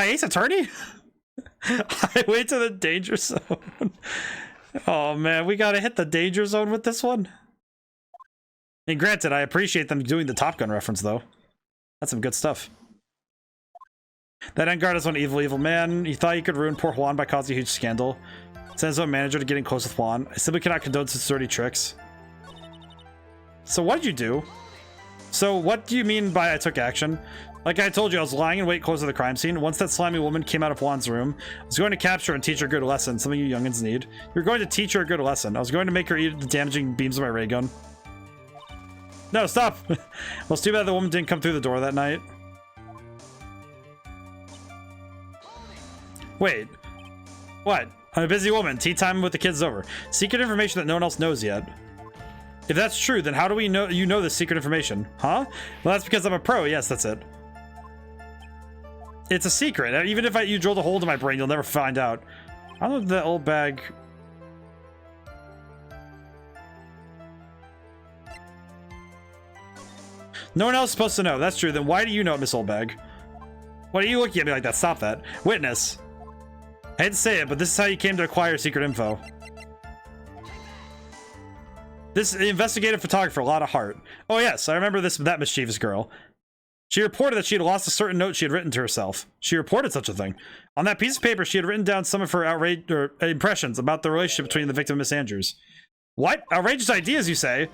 Ace Attorney? Highway to the danger zone. Oh man, we gotta hit the danger zone with this one. And granted, I appreciate them doing the Top Gun reference though. That's some good stuff. That On Guard is one evil, evil man. He thought he could ruin poor Juan by causing a huge scandal. Sent his own manager to getting close with Juan. I simply cannot condone such dirty tricks. So what did you do? So what do you mean by I took action? Like I told you, I was lying in wait close to the crime scene. Once that slimy woman came out of Juan's room, I was going to capture her and teach her a good lesson, something you youngins need. You're going to teach her a good lesson. I was going to make her eat the damaging beams of my ray gun. No, stop! Well, it's too bad the woman didn't come through the door that night. Wait. What? I'm a busy woman. Tea time with the kids is over. Secret information that no one else knows yet. If that's true, then how do we know you know this secret information? Huh? Well, that's because I'm a pro. Yes, that's it. It's a secret. Even if you drilled a hole to my brain, you'll never find out. I love that old bag. No one else is supposed to know. That's true. Then why do you know it, Miss Oldbag? What are you looking at me like that? Stop that. Witness. I hate to say it, but this is how you came to acquire secret info. This investigative photographer, a lot of heart. Oh yes, I remember that mischievous girl. She reported that she had lost a certain note she had written to herself. She reported such a thing. On that piece of paper, she had written down some of her impressions about the relationship between the victim and Miss Andrews. What? Outrageous ideas, you say?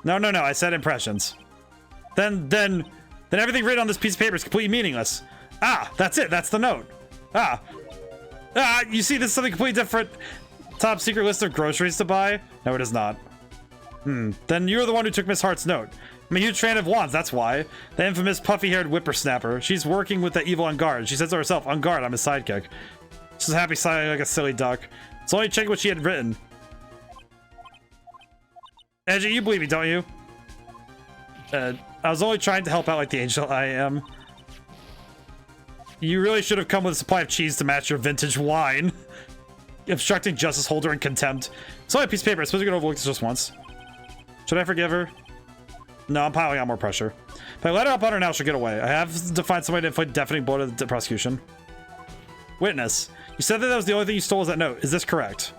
No, I said impressions. Then everything written on this piece of paper is completely meaningless. Ah, that's it. That's the note. You see, this is something completely different. Top secret list of groceries to buy? No, it is not. Then you're the one who took Miss Hart's note. I'm a huge fan of wands, that's why. The infamous puffy-haired whippersnapper. She's working with the evil On Guard. She says to herself, On Guard, I'm his sidekick. She's happy sighing like a silly duck. So only check what she had written. Edgy, you believe me, don't you? I was only trying to help out like the angel I am. You really should have come with a supply of cheese to match your vintage wine. Obstructing justice, holder in contempt. It's only a piece of paper. I suppose you're gonna overlook this just once. Should I forgive her? No, I'm piling on more pressure. If I let her up on her now, she'll get away. I have to find somebody to inflict deafening blow to the prosecution. Witness. You said that was the only thing you stole was that note. Is this correct?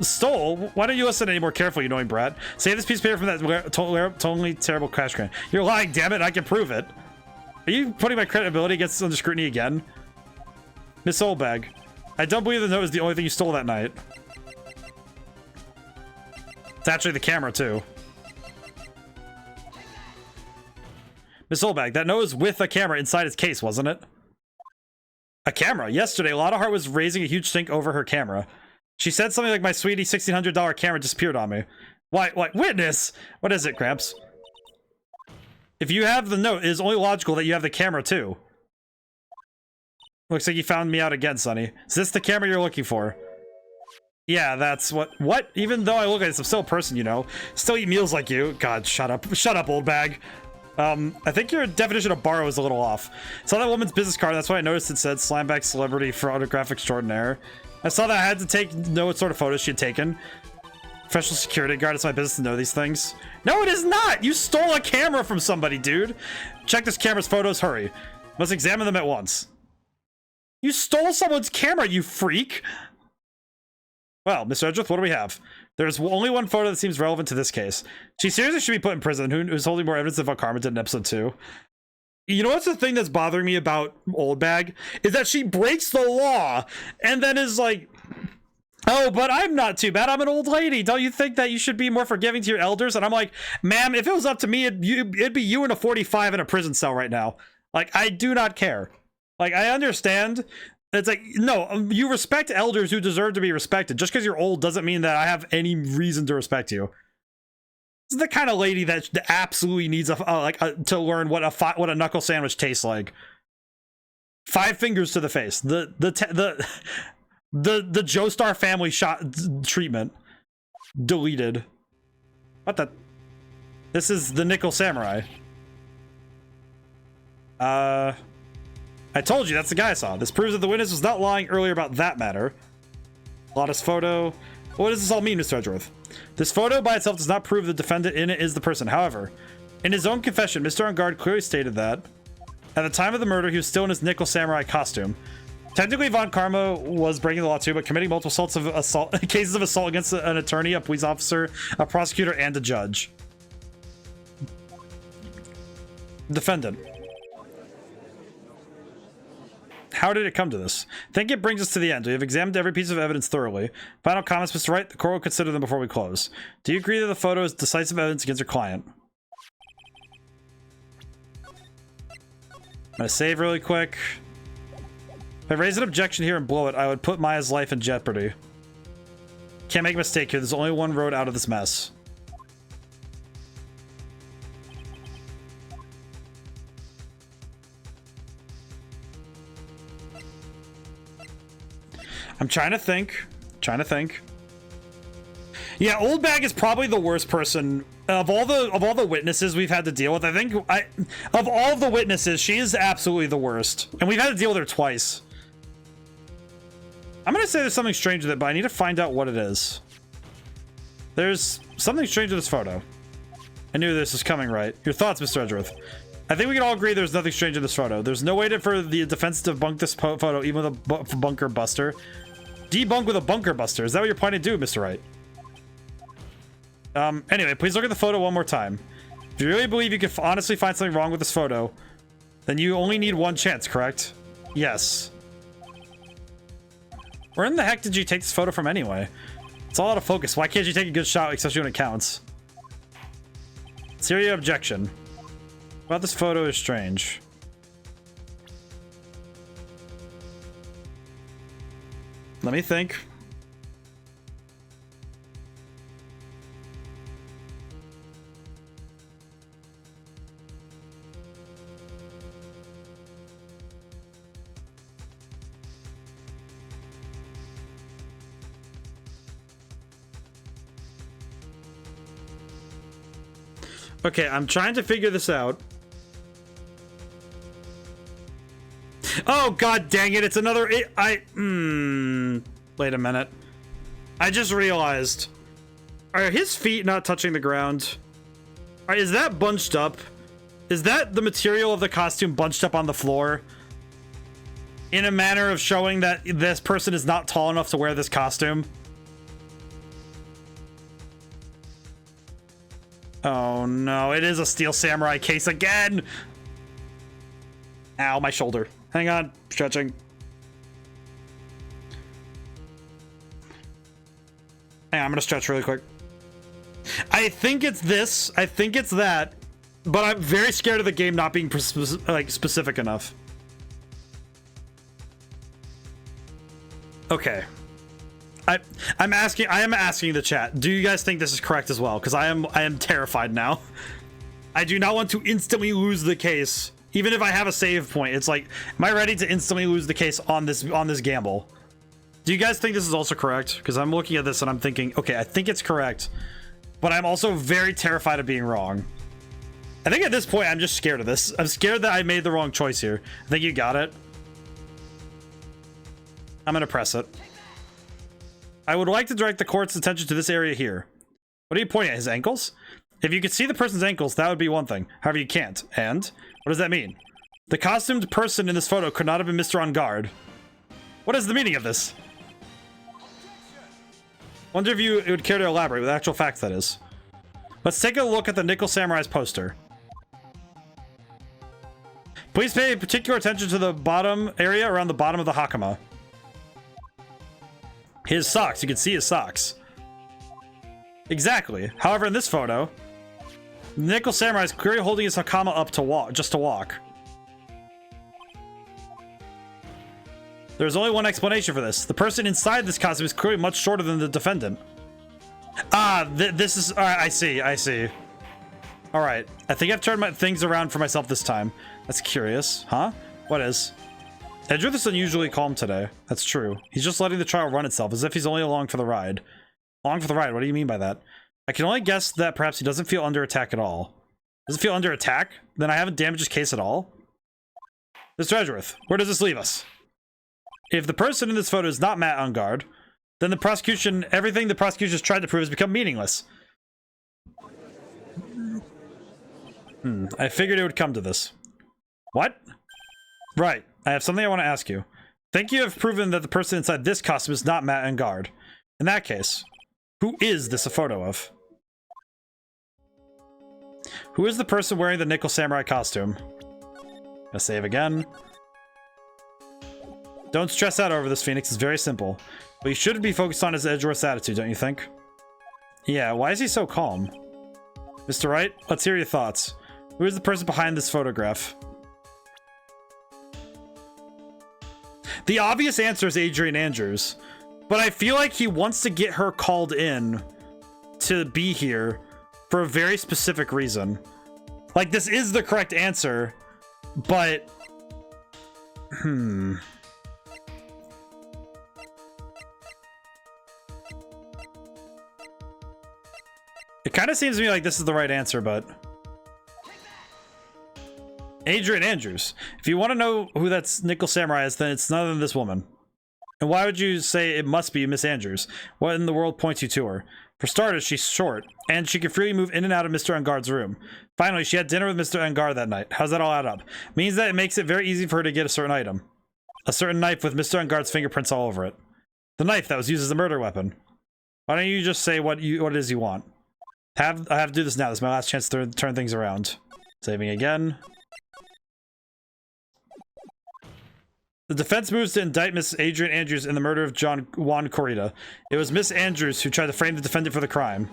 Stole? Why don't you listen any more carefully, you annoying brat? Save this piece of paper from that totally terrible crash can. You're lying, damn it. I can prove it. Are you putting my credibility against under scrutiny again? Miss Oldbag. I don't believe the note is the only thing you stole that night. It's actually the camera, too. Miss Oldbag, that note was with a camera inside its case, wasn't it? A camera? Yesterday, Lotta Hart was raising a huge stink over her camera. She said something like, my sweetie $1,600 camera disappeared on me. Why, witness? What is it, Gramps? If you have the note, it is only logical that you have the camera, too. Looks like you found me out again, Sonny. Is this the camera you're looking for? Yeah, that's what? Even though I look like this, I'm still a person, you know. Still eat meals like you. God, shut up. Shut up, old bag. I think your definition of borrow is a little off. Saw that woman's business card, that's why I noticed it said Slamback Celebrity Photograph Extraordinaire. I saw that I had to take know what sort of photos she had taken. Professional security guard, it's my business to know these things. No, it is not! You stole a camera from somebody, dude! Check this camera's photos, hurry. Must examine them at once. You stole someone's camera, you freak! Well, Mr. Edgeworth, what do we have? There's only one photo that seems relevant to this case. She seriously should be put in prison. Who's holding more evidence of what Karma did in episode 2? You know what's the thing that's bothering me about Old Bag? Is that she breaks the law and then is like, oh, but I'm not too bad. I'm an old lady. Don't you think that you should be more forgiving to your elders? And I'm like, ma'am, if it was up to me, it'd be you in a 45 in a prison cell right now. Like, I do not care. Like, I understand. It's like, no, you respect elders who deserve to be respected. Just because you're old doesn't mean that I have any reason to respect you. This is the kind of lady that absolutely needs to learn what a knuckle sandwich tastes like. 5 fingers to the face. The Joestar family shot treatment. Deleted. What the? This is the Nickel Samurai. I told you, that's the guy I saw. This proves that the witness was not lying earlier about that matter. Lotta's photo. What does this all mean, Mr. Edgeworth? This photo by itself does not prove the defendant in it is the person. However, in his own confession, Mr. On Guard clearly stated that at the time of the murder, he was still in his Nickel Samurai costume. Technically, Von Karma was breaking the law too, but committing multiple cases of assault against an attorney, a police officer, a prosecutor, and a judge. Defendant. How did it come to this? I think it brings us to the end. We have examined every piece of evidence thoroughly. Final comments, Mr. Wright. The court will consider them before we close. Do you agree that the photo is decisive evidence against your client? I'm gonna save really quick. If I raise an objection here and blow it, I would put Maya's life in jeopardy. Can't make a mistake here. There's only one road out of this mess. I'm trying to think. Yeah, Old Bag is probably the worst person of all the witnesses we've had to deal with. I think of all the witnesses, she is absolutely the worst, and we've had to deal with her twice. I'm gonna say there's something strange with it, but I need to find out what it is. There's something strange with this photo. I knew this was coming, right? Your thoughts, Mr. Edgeworth? I think we can all agree there's nothing strange in this photo. There's no way for the defense to debunk this photo, even with a bunker buster. Debunk with a bunker buster. Is that what you're planning to do, Mr. Wright? Anyway, please look at the photo one more time. If you really believe you can honestly find something wrong with this photo, then you only need one chance, correct? Yes. Where in the heck did you take this photo from anyway? It's all out of focus. Why can't you take a good shot, especially when it counts? Serious objection. About this photo is strange. Let me think. Okay, I'm trying to figure this out. Oh, god dang it, it's another... Wait a minute. I just realized. Are his feet not touching the ground? Is that bunched up? Is that the material of the costume bunched up on the floor in a manner of showing that this person is not tall enough to wear this costume? Oh no, it is a Steel Samurai case again! Ow, my shoulder. Hang on, stretching. Hang on, I'm gonna stretch really quick. I think it's this, I think it's that, but I'm very scared of the game not being specific enough. Okay. I am asking the chat, do you guys think this is correct as well? Because I am terrified now. I do not want to instantly lose the case. Even if I have a save point, it's like, am I ready to instantly lose the case on this gamble? Do you guys think this is also correct? Because I'm looking at this and I'm thinking, okay, I think it's correct, but I'm also very terrified of being wrong. I think at this point, I'm just scared of this. I'm scared that I made the wrong choice here. I think you got it. I'm gonna press it. I would like to direct the court's attention to this area here. What are you pointing at? His ankles? If you could see the person's ankles, that would be one thing. However, you can't. And what does that mean? The costumed person in this photo could not have been Mr. On Guard. What is the meaning of this? Wonder if you would care to elaborate with actual facts, that is. Let's take a look at the Nickel Samurai's poster. Please pay particular attention to the bottom area around the bottom of the Hakama. His socks. You can see his socks. Exactly. However, in this photo, the Nickel Samurai is clearly holding his Hakama up to walk, just to walk. There's only one explanation for this. The person inside this costume is clearly much shorter than the defendant. Ah, this is... Alright, I see. Alright, I think I've turned my things around for myself this time. That's curious. Huh? What is? Edgeworth is unusually calm today. That's true. He's just letting the trial run itself, as if he's only along for the ride. Along for the ride? What do you mean by that? I can only guess that perhaps he doesn't feel under attack at all. Doesn't feel under attack? Then I haven't damaged his case at all? Mr. Edgeworth, where does this leave us? If the person in this photo is not Matt On Guard, then everything the prosecution has tried to prove has become meaningless. I figured it would come to this. What? Right. I have something I want to ask you. Think you have proven that the person inside this costume is not Matt On Guard. In that case, who is this a photo of? Who is the person wearing the Nickel Samurai costume? Gonna save again. Don't stress out over this, Phoenix. It's very simple. But you should be focused on his Edgeworth's attitude, don't you think? Yeah, why is he so calm? Mr. Wright, let's hear your thoughts. Who is the person behind this photograph? The obvious answer is Adrian Andrews, but I feel like he wants to get her called in to be here for a very specific reason. Like, this is the correct answer, but... It kind of seems to me like this is the right answer, but... Adrian Andrews. If you want to know who that's Nickel Samurai is, then it's none other than this woman. And why would you say it must be Miss Andrews? What in the world points you to her? For starters, she's short, and she can freely move in and out of Mr. On Guard's room. Finally, she had dinner with Mr. On Guard that night. How's that all add up? Means that it makes it very easy for her to get a certain item. A certain knife with Mr. On Guard's fingerprints all over it. The knife that was used as a murder weapon. Why don't you just say what it is you want? I have to do this now. This is my last chance to turn things around. Saving again. The defense moves to indict Miss Adrian Andrews in the murder of Juan Corrida. It was Miss Andrews who tried to frame the defendant for the crime.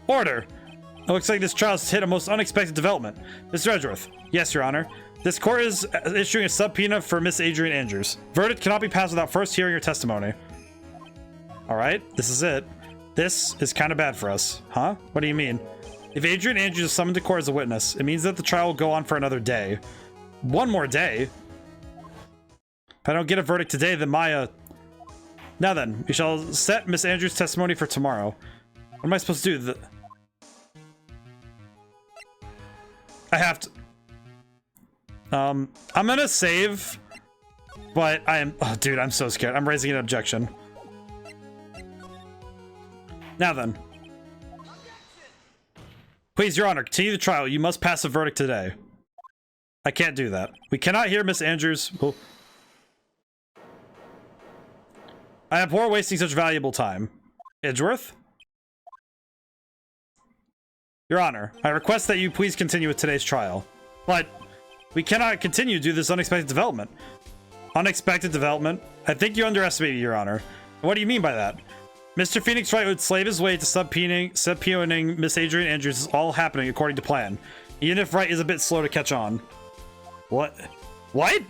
Order! It looks like this trial has hit a most unexpected development. Mr. Edgeworth. Yes, Your Honor. This court is issuing a subpoena for Miss Adrian Andrews. Verdict cannot be passed without first hearing her testimony. Alright, this is it. This is kind of bad for us. Huh? What do you mean? If Adrian Andrews is summoned to court as a witness, it means that the trial will go on for another day. One more day? If I don't get a verdict today, then Maya... Now then, we shall set Miss Andrews' testimony for tomorrow. What am I supposed to do? I have to... I'm gonna save, but I am... Oh, dude, I'm so scared. I'm raising an objection. Now then. Please, Your Honor, continue the trial. You must pass a verdict today. I can't do that. We cannot hear Miss Andrews. Oh. I abhor wasting such valuable time. Edgeworth? Your Honor, I request that you please continue with today's trial. But we cannot continue due to this unexpected development. Unexpected development? I think you underestimate me, Your Honor. What do you mean by that? Mr. Phoenix Wright would slave his way to subpoenaing Miss Adrian Andrews is all happening according to plan. Even if Wright is a bit slow to catch on. What? What?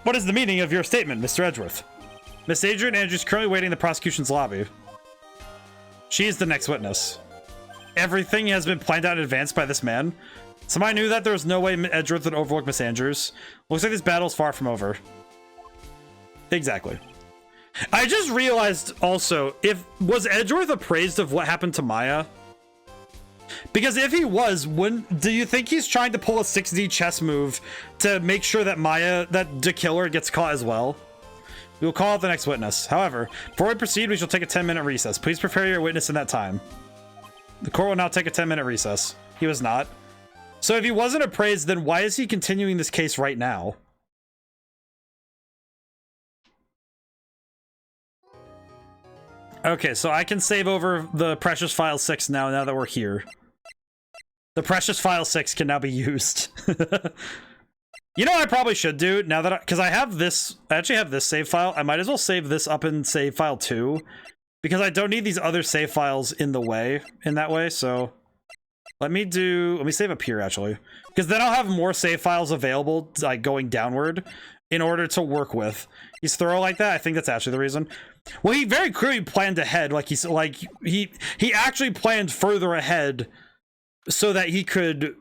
What is the meaning of your statement, Mr. Edgeworth? Miss Adrian Andrews is currently waiting in the prosecution's lobby. She is the next witness. Everything has been planned out in advance by this man. Somebody knew that there was no way Edgeworth would overlook Miss Andrews. Looks like this battle is far from over. Exactly. I just realized also, was Edgeworth appraised of what happened to Maya? Because if he was, do you think he's trying to pull a 6D chess move to make sure that the killer gets caught as well? We will call out the next witness. However, before we proceed, we shall take a 10-minute recess. Please prepare your witness in that time. The court will now take a 10-minute recess. He was not. So if he wasn't appraised, then why is he continuing this case right now? Okay, so I can save over the Precious File 6 now that we're here. The Precious File 6 can now be used. You know what I probably should do now that because I actually have this save file. I might as well save this up in save file 2 because I don't need these other save files in the way in that way. So let me save up here actually, because then I'll have more save files available like going downward in order to work with. He's thorough like that. I think that's actually the reason. Well, he very clearly planned ahead. He actually planned further ahead so that he could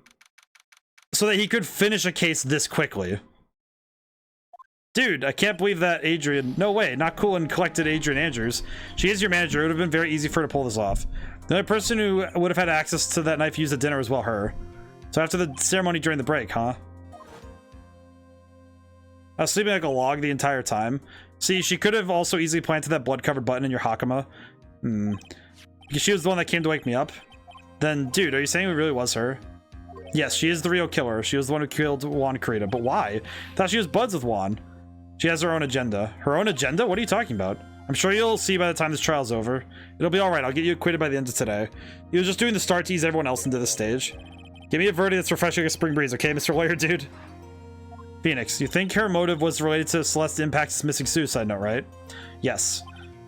finish a case this quickly. Dude, I can't believe that Adrian... No way, not cool and collected Adrian Andrews. She is your manager. It would have been very easy for her to pull this off. The only person who would have had access to that knife used at dinner as well, her. So after the ceremony during the break, huh? I was sleeping like a log the entire time. See, she could have also easily planted that blood-covered button in your Hakama. Because she was the one that came to wake me up. Then, dude, are you saying it really was her? Yes, she is the real killer. She was the one who killed Juan Carita. But why? I thought she was buds with Juan. She has her own agenda. Her own agenda? What are you talking about? I'm sure you'll see by the time this trial's over. It'll be alright. I'll get you acquitted by the end of today. He was just doing the start to ease everyone else into the stage. Give me a verdict that's refreshing like a spring breeze, okay, Mr. Lawyer, dude? Phoenix, you think her motive was related to Celeste Impact's missing suicide note, right? Yes.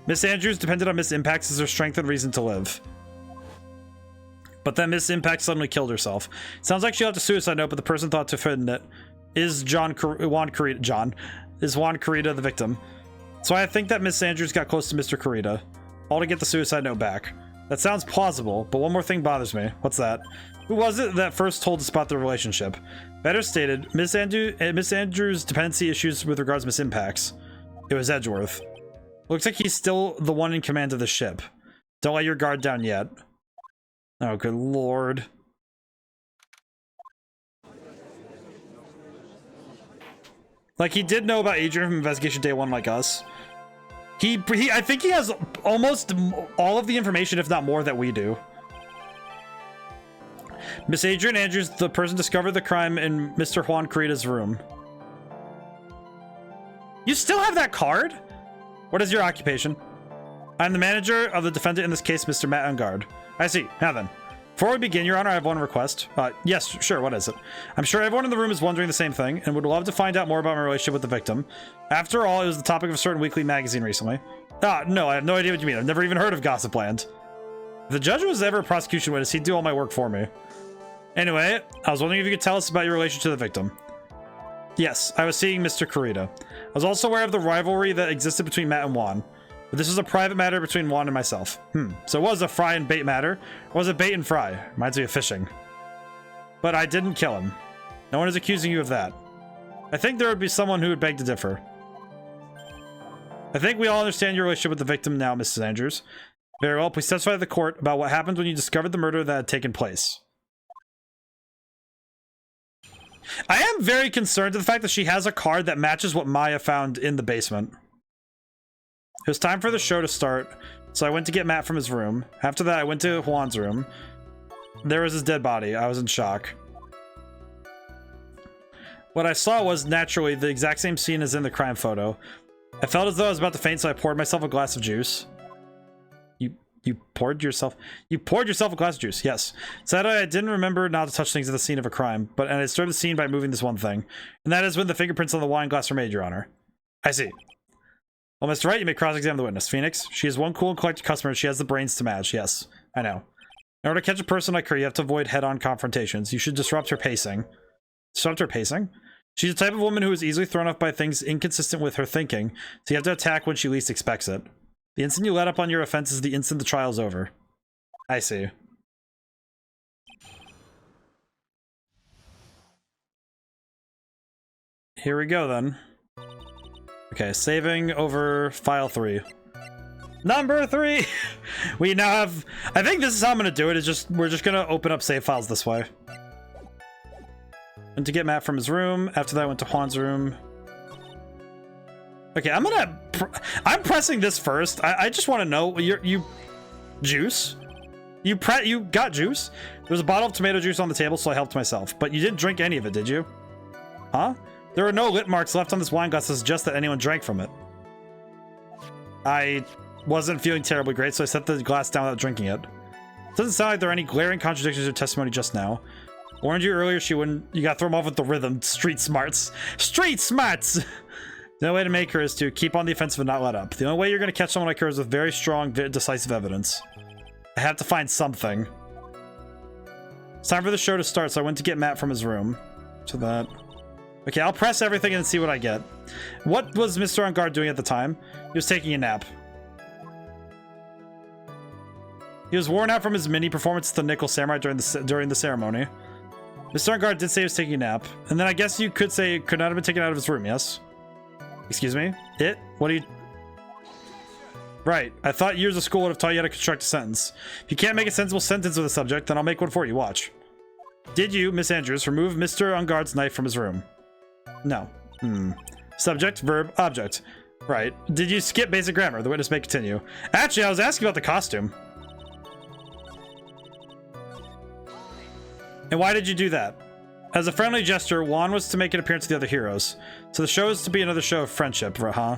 Miss Andrews depended on Miss Impacts as her strength and reason to live. But then Miss Impact suddenly killed herself. Sounds like she left a suicide note, but the person thought to fit in it is Juan Carita the victim. So I think that Miss Andrews got close to Mr. Carita, all to get the suicide note back. That sounds plausible, but one more thing bothers me. What's that? Who was it that first told us about the relationship? Better stated, Miss Andrews' dependency issues with regards to Miss Impacts. It was Edgeworth. Looks like he's still the one in command of the ship. Don't let your guard down yet. Oh, good lord. Like, he did know about Adrian from Investigation Day 1 like us. I think he has almost all of the information, if not more, that we do. Miss Adrian Andrews, the person discovered the crime in Mr. Juan Carita's room. You still have that card? What is your occupation? I'm the manager of the defendant in this case, Mr. Matt Ungard. I see. Now then. Before we begin, Your Honor, I have one request. Yes, sure, what is it? I'm sure everyone in the room is wondering the same thing, and would love to find out more about my relationship with the victim. After all, it was the topic of a certain weekly magazine recently. No, I have no idea what you mean. I've never even heard of Gossipland. If the judge was ever a prosecution witness, he'd do all my work for me. Anyway, I was wondering if you could tell us about your relation to the victim. Yes, I was seeing Mr. Carita. I was also aware of the rivalry that existed between Matt and Juan. But this was a private matter between Juan and myself. So it was a fry and bait matter. Or was it bait and fry? Reminds me of fishing. But I didn't kill him. No one is accusing you of that. I think there would be someone who would beg to differ. I think we all understand your relationship with the victim now, Mrs. Andrews. Very well, please testify to the court about what happened when you discovered the murder that had taken place. I am very concerned to the fact that she has a card that matches what Maya found in the basement. It was time for the show to start. So I went to get Matt from his room. After that, I went to Juan's room. There was his dead body. I was in shock. What I saw was, naturally, the exact same scene as in the crime photo. I felt as though I was about to faint, so I poured myself a glass of juice. You poured yourself a glass of juice. Yes. Sadly, I didn't remember not to touch things at the scene of a crime, and I started the scene by moving this one thing. And that is when the fingerprints on the wine glass were made, Your Honor. I see. Well, Mr. Wright, you may cross-examine the witness. Phoenix, she is one cool and collected customer. She has the brains to match. Yes, I know. In order to catch a person like her, you have to avoid head-on confrontations. You should disrupt her pacing. Disrupt her pacing? She's the type of woman who is easily thrown off by things inconsistent with her thinking, so you have to attack when she least expects it. The instant you let up on your offense is the instant the trial's over. I see. Here we go, then. Okay, saving over file 3. Number 3! We now have... I think this is how I'm gonna do it, is just... We're just gonna open up save files this way. Went to get Matt from his room. After that, I went to Juan's room. Okay, I'm pressing this first. I just want to know, you juice? You got juice? There was a bottle of tomato juice on the table, so I helped myself. But you didn't drink any of it, did you? Huh? There are no lit marks left on this wine glass that suggest that anyone drank from it. I wasn't feeling terribly great, so I set the glass down without drinking it. It doesn't sound like there are any glaring contradictions in your testimony just now. Warned you earlier she wouldn't... You got thrown off with the rhythm. Street smarts. Street smarts! The only way to make her is to keep on the offensive and not let up. The only way you're going to catch someone like her is with very strong, decisive evidence. I have to find something. It's time for the show to start, so I went to get Matt from his room. To that. Okay, I'll press everything and see what I get. What was Mr. On Guard doing at the time? He was taking a nap. He was worn out from his mini performance at the Nickel Samurai during the ceremony. Mr. On Guard did say he was taking a nap. And then I guess you could say it could not have been taken out of his room, yes? Excuse me? What do you... Right. I thought years of school would have taught you how to construct a sentence. If you can't make a sensible sentence with a subject, then I'll make one for you. Watch. Did you, Miss Andrews, remove Mr. On Guard's knife from his room? No. Subject, verb, object. Right. Did you skip basic grammar? The witness may continue. Actually, I was asking about the costume. And why did you do that? As a friendly gesture, Juan was to make an appearance with the other heroes. So the show is to be another show of friendship, huh?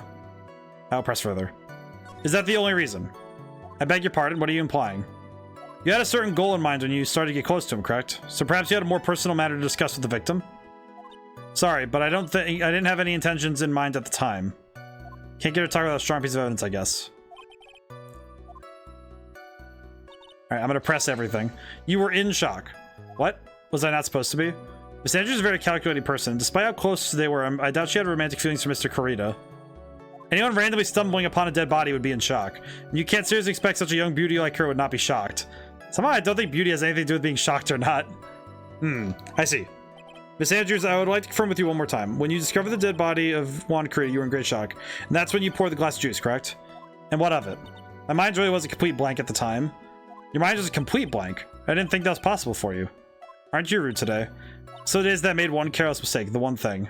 I'll press further. Is that the only reason? I beg your pardon, what are you implying? You had a certain goal in mind when you started to get close to him, correct? So perhaps you had a more personal matter to discuss with the victim? Sorry, but I didn't have any intentions in mind at the time. Can't get her to talk about a strong piece of evidence, I guess. Alright, I'm gonna press everything. You were in shock. What? Was I not supposed to be? Miss Andrews is a very calculating person. Despite how close they were, I doubt she had romantic feelings for Mr. Kurita. Anyone randomly stumbling upon a dead body would be in shock. And you can't seriously expect such a young beauty like her would not be shocked. Somehow I don't think beauty has anything to do with being shocked or not. I see. Miss Andrews, I would like to confirm with you one more time. When you discovered the dead body of Juan Kurita, you were in great shock. And that's when you poured the glass of juice, correct? And what of it? My mind really was a complete blank at the time. Your mind was a complete blank. I didn't think that was possible for you. Aren't you rude today? So it is that made one careless mistake, the one thing.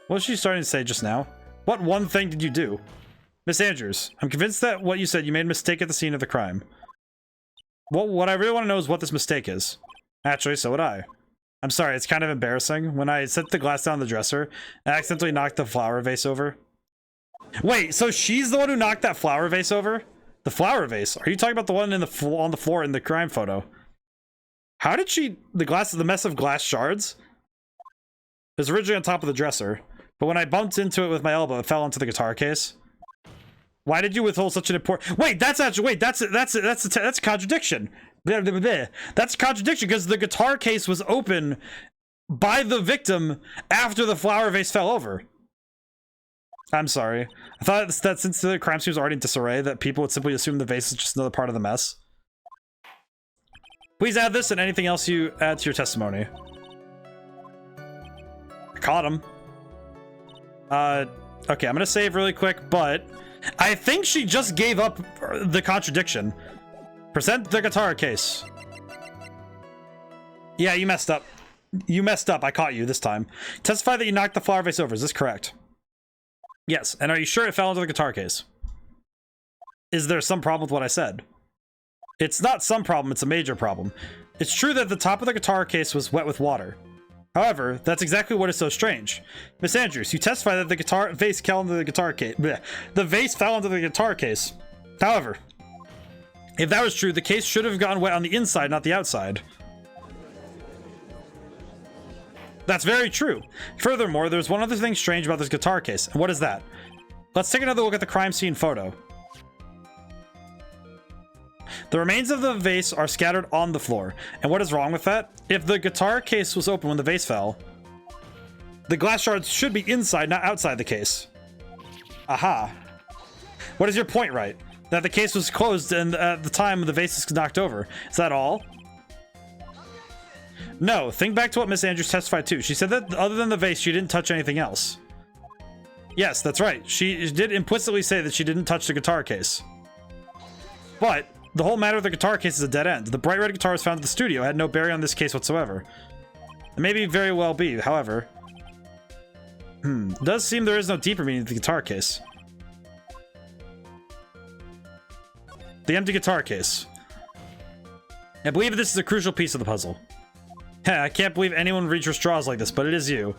What was she starting to say just now? What one thing did you do? Miss Andrews, I'm convinced that what you said, you made a mistake at the scene of the crime. Well, what I really want to know is what this mistake is. Actually, so would I. I'm sorry, it's kind of embarrassing. When I set the glass down the dresser, I accidentally knocked the flower vase over. Wait, so she's the one who knocked that flower vase over? The flower vase? Are you talking about the one on the floor in the crime photo? How did she... The mess of glass shards? It was originally on top of the dresser, but when I bumped into it with my elbow, it fell onto the guitar case. Why did you withhold such an important... Wait, that's a contradiction. That's a contradiction, because the guitar case was open by the victim after the flower vase fell over. I'm sorry. I thought that since the crime scene was already in disarray, that people would simply assume the vase is just another part of the mess. Please add this and anything else you add to your testimony. I caught him. Okay, I'm gonna save really quick, but I think she just gave up the contradiction. Present the guitar case. Yeah, you messed up. You messed up. I caught you this time. Testify that you knocked the flower vase over. Is this correct? Yes. And are you sure it fell into the guitar case? Is there some problem with what I said? It's not some problem, it's a major problem. It's true that the top of the guitar case was wet with water. However, that's exactly what is so strange. Miss Andrews, you testify that the guitar vase fell into the guitar case. The vase fell into the guitar case. However, if that was true, the case should have gone wet on the inside, not the outside. That's very true. Furthermore, there's one other thing strange about this guitar case, and what is that? Let's take another look at the crime scene photo. The remains of the vase are scattered on the floor. And what is wrong with that? If the guitar case was open when the vase fell, the glass shards should be inside, not outside the case. Aha. What is your point, Wright? That the case was closed and at the time the vase is knocked over. Is that all? No, think back to what Miss Andrews testified to. She said that other than the vase, she didn't touch anything else. Yes, that's right. She did implicitly say that she didn't touch the guitar case. But the whole matter of the guitar case is a dead end. The bright red guitar was found at the studio. It had no bearing on this case whatsoever. It may be very well be, however. It does seem there is no deeper meaning to the guitar case. The empty guitar case. I believe this is a crucial piece of the puzzle. I can't believe anyone would reach for straws like this, but it is you.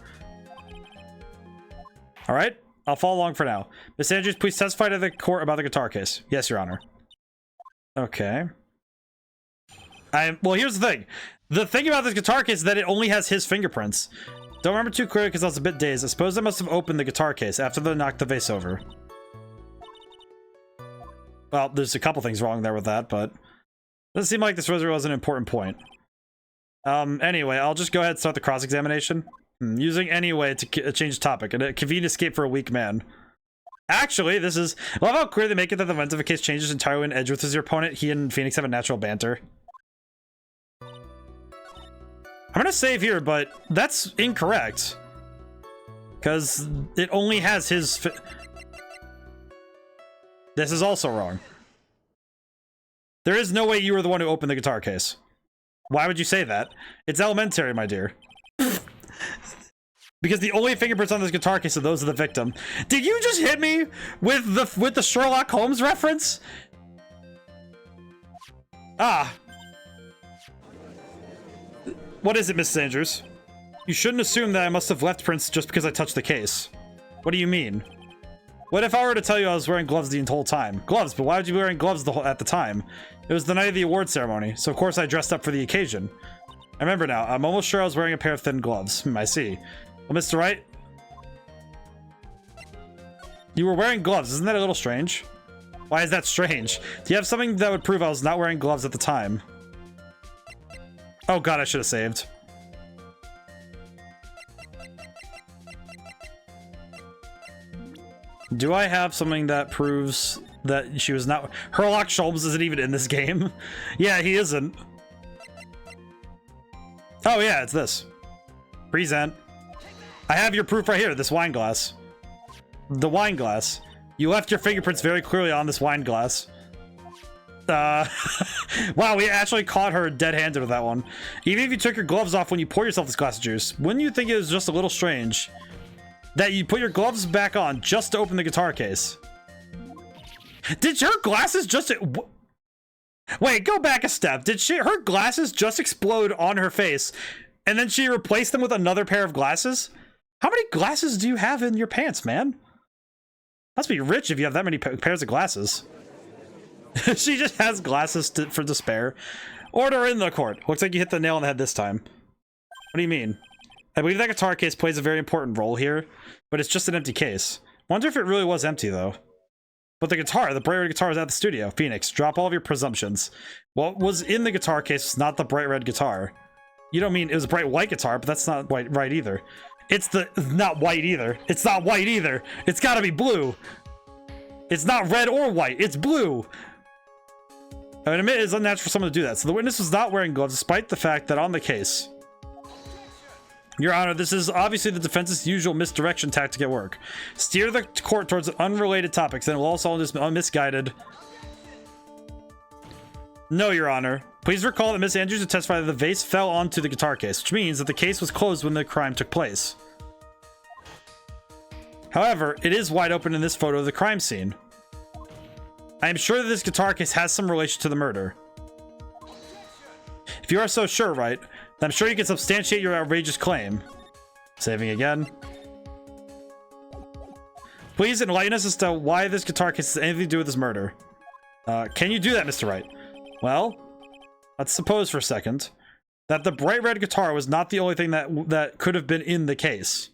Alright, I'll follow along for now. Miss Andrews, please testify to the court about the guitar case. Yes, Your Honor. Okay. Well, here's the thing. The thing about this guitar case is that it only has his fingerprints. Don't remember too clearly because I was a bit dazed. I suppose I must have opened the guitar case after they knocked the vase over. Well, there's a couple things wrong there with that, but it doesn't seem like this really was an important point. Anyway, I'll just go ahead and start the cross-examination. Using anyway to change the topic. A convenient escape for a weak man. Actually, this is... I love how clear they make it that the event of a case changes entirely when Edgeworth is your opponent. He and Phoenix have a natural banter. I'm gonna save here, but that's incorrect. Because it only has his... This is also wrong. There is no way you were the one who opened the guitar case. Why would you say that? It's elementary, my dear. Because the only fingerprints on this guitar case are those of the victim. Did you just hit me with the Sherlock Holmes reference? Ah. What is it, Miss Andrews? You shouldn't assume that I must have left prints just because I touched the case. What do you mean? What if I were to tell you I was wearing gloves the whole time? Gloves, but why would you be wearing gloves at the time? It was the night of the award ceremony, so of course I dressed up for the occasion. I remember now. I'm almost sure I was wearing a pair of thin gloves. I see. Well, Mr. Wright? You were wearing gloves. Isn't that a little strange? Why is that strange? Do you have something that would prove I was not wearing gloves at the time? Oh god, I should have saved. Do I have something that proves that she was not... Sherlock Holmes isn't even in this game. Yeah, he isn't. Oh yeah, it's this. Present. I have your proof right here, this wine glass. The wine glass. You left your fingerprints very clearly on this wine glass. Wow, we actually caught her dead-handed with that one. Even if you took your gloves off when you pour yourself this glass of juice, wouldn't you think it was just a little strange that you put your gloves back on just to open the guitar case? Did her glasses just... Wait, go back a step. Did her glasses just explode on her face and then she replaced them with another pair of glasses? How many glasses do you have in your pants, man? Must be rich if you have that many pairs of glasses. She just has glasses for despair. Order in the court. Looks like you hit the nail on the head this time. What do you mean? I believe that guitar case plays a very important role here, but it's just an empty case. Wonder if it really was empty, though. But the bright red guitar is at the studio. Phoenix, drop all of your presumptions. What was in the guitar case was not the bright red guitar. You don't mean it was a bright white guitar, but that's not right either. It's not white either. It's not white either. It's gotta be blue. It's not red or white. It's blue. I would admit it's unnatural for someone to do that. So the witness was not wearing gloves, despite the fact that on the case... Your Honor, this is obviously the defense's usual misdirection tactic at work. Steer the court towards unrelated topics, and it will also misguided. No, Your Honor. Please recall that Miss Andrews testified that the vase fell onto the guitar case, which means that the case was closed when the crime took place. However, it is wide open in this photo of the crime scene. I am sure that this guitar case has some relation to the murder. If you are so sure, Wright, then I'm sure you can substantiate your outrageous claim. Saving again. Please enlighten us as to why this guitar case has anything to do with this murder. Can you do that, Mr. Wright? Well, let's suppose for a second that the bright red guitar was not the only thing that could have been in the case.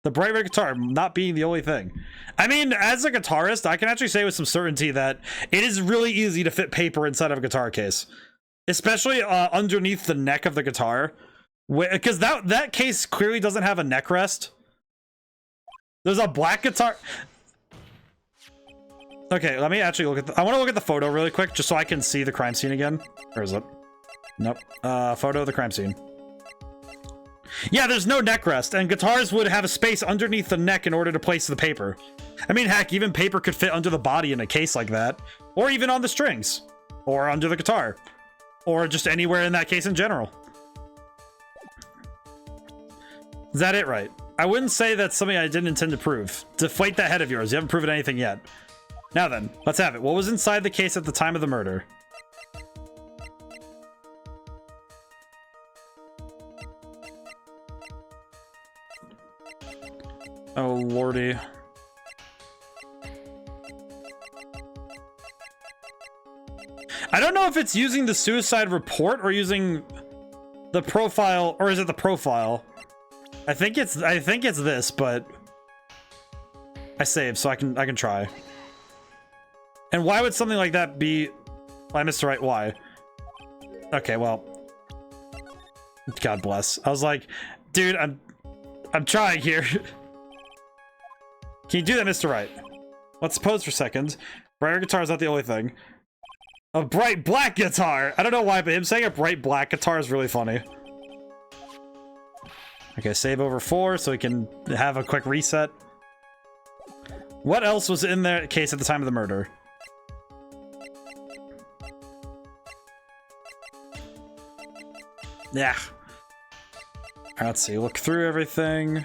The bright red guitar not being the only thing. I mean, as a guitarist, I can actually say with some certainty that it is really easy to fit paper inside of a guitar case. Especially underneath the neck of the guitar. Because that case clearly doesn't have a neck rest. There's a black guitar. Okay, let me actually look at the... I want to look at the photo really quick, just so I can see the crime scene again. Where is it? Nope. Photo of the crime scene. Yeah, there's no neck rest, and guitars would have a space underneath the neck in order to place the paper. I mean, heck, even paper could fit under the body in a case like that. Or even on the strings. Or under the guitar. Or just anywhere in that case in general. Is that it, right? I wouldn't say that's something I didn't intend to prove. Deflate that head of yours. You haven't proven anything yet. Now then, let's have it. What was inside the case at the time of the murder? Oh, lordy. I don't know if it's using the suicide report or using the profile, or is it the profile? I think it's this, but I saved, so I can try. And why would something like that be... I missed the right why. Okay, well, God bless. I was like, dude, I'm trying here. Can you do that, Mr. Wright? Let's suppose for a second. Brighter guitar is not the only thing. A bright black guitar! I don't know why, but him saying a bright black guitar is really funny. Okay, save over 4 so we can have a quick reset. What else was in their case at the time of the murder? Yeah. Alright, let's see. Look through everything.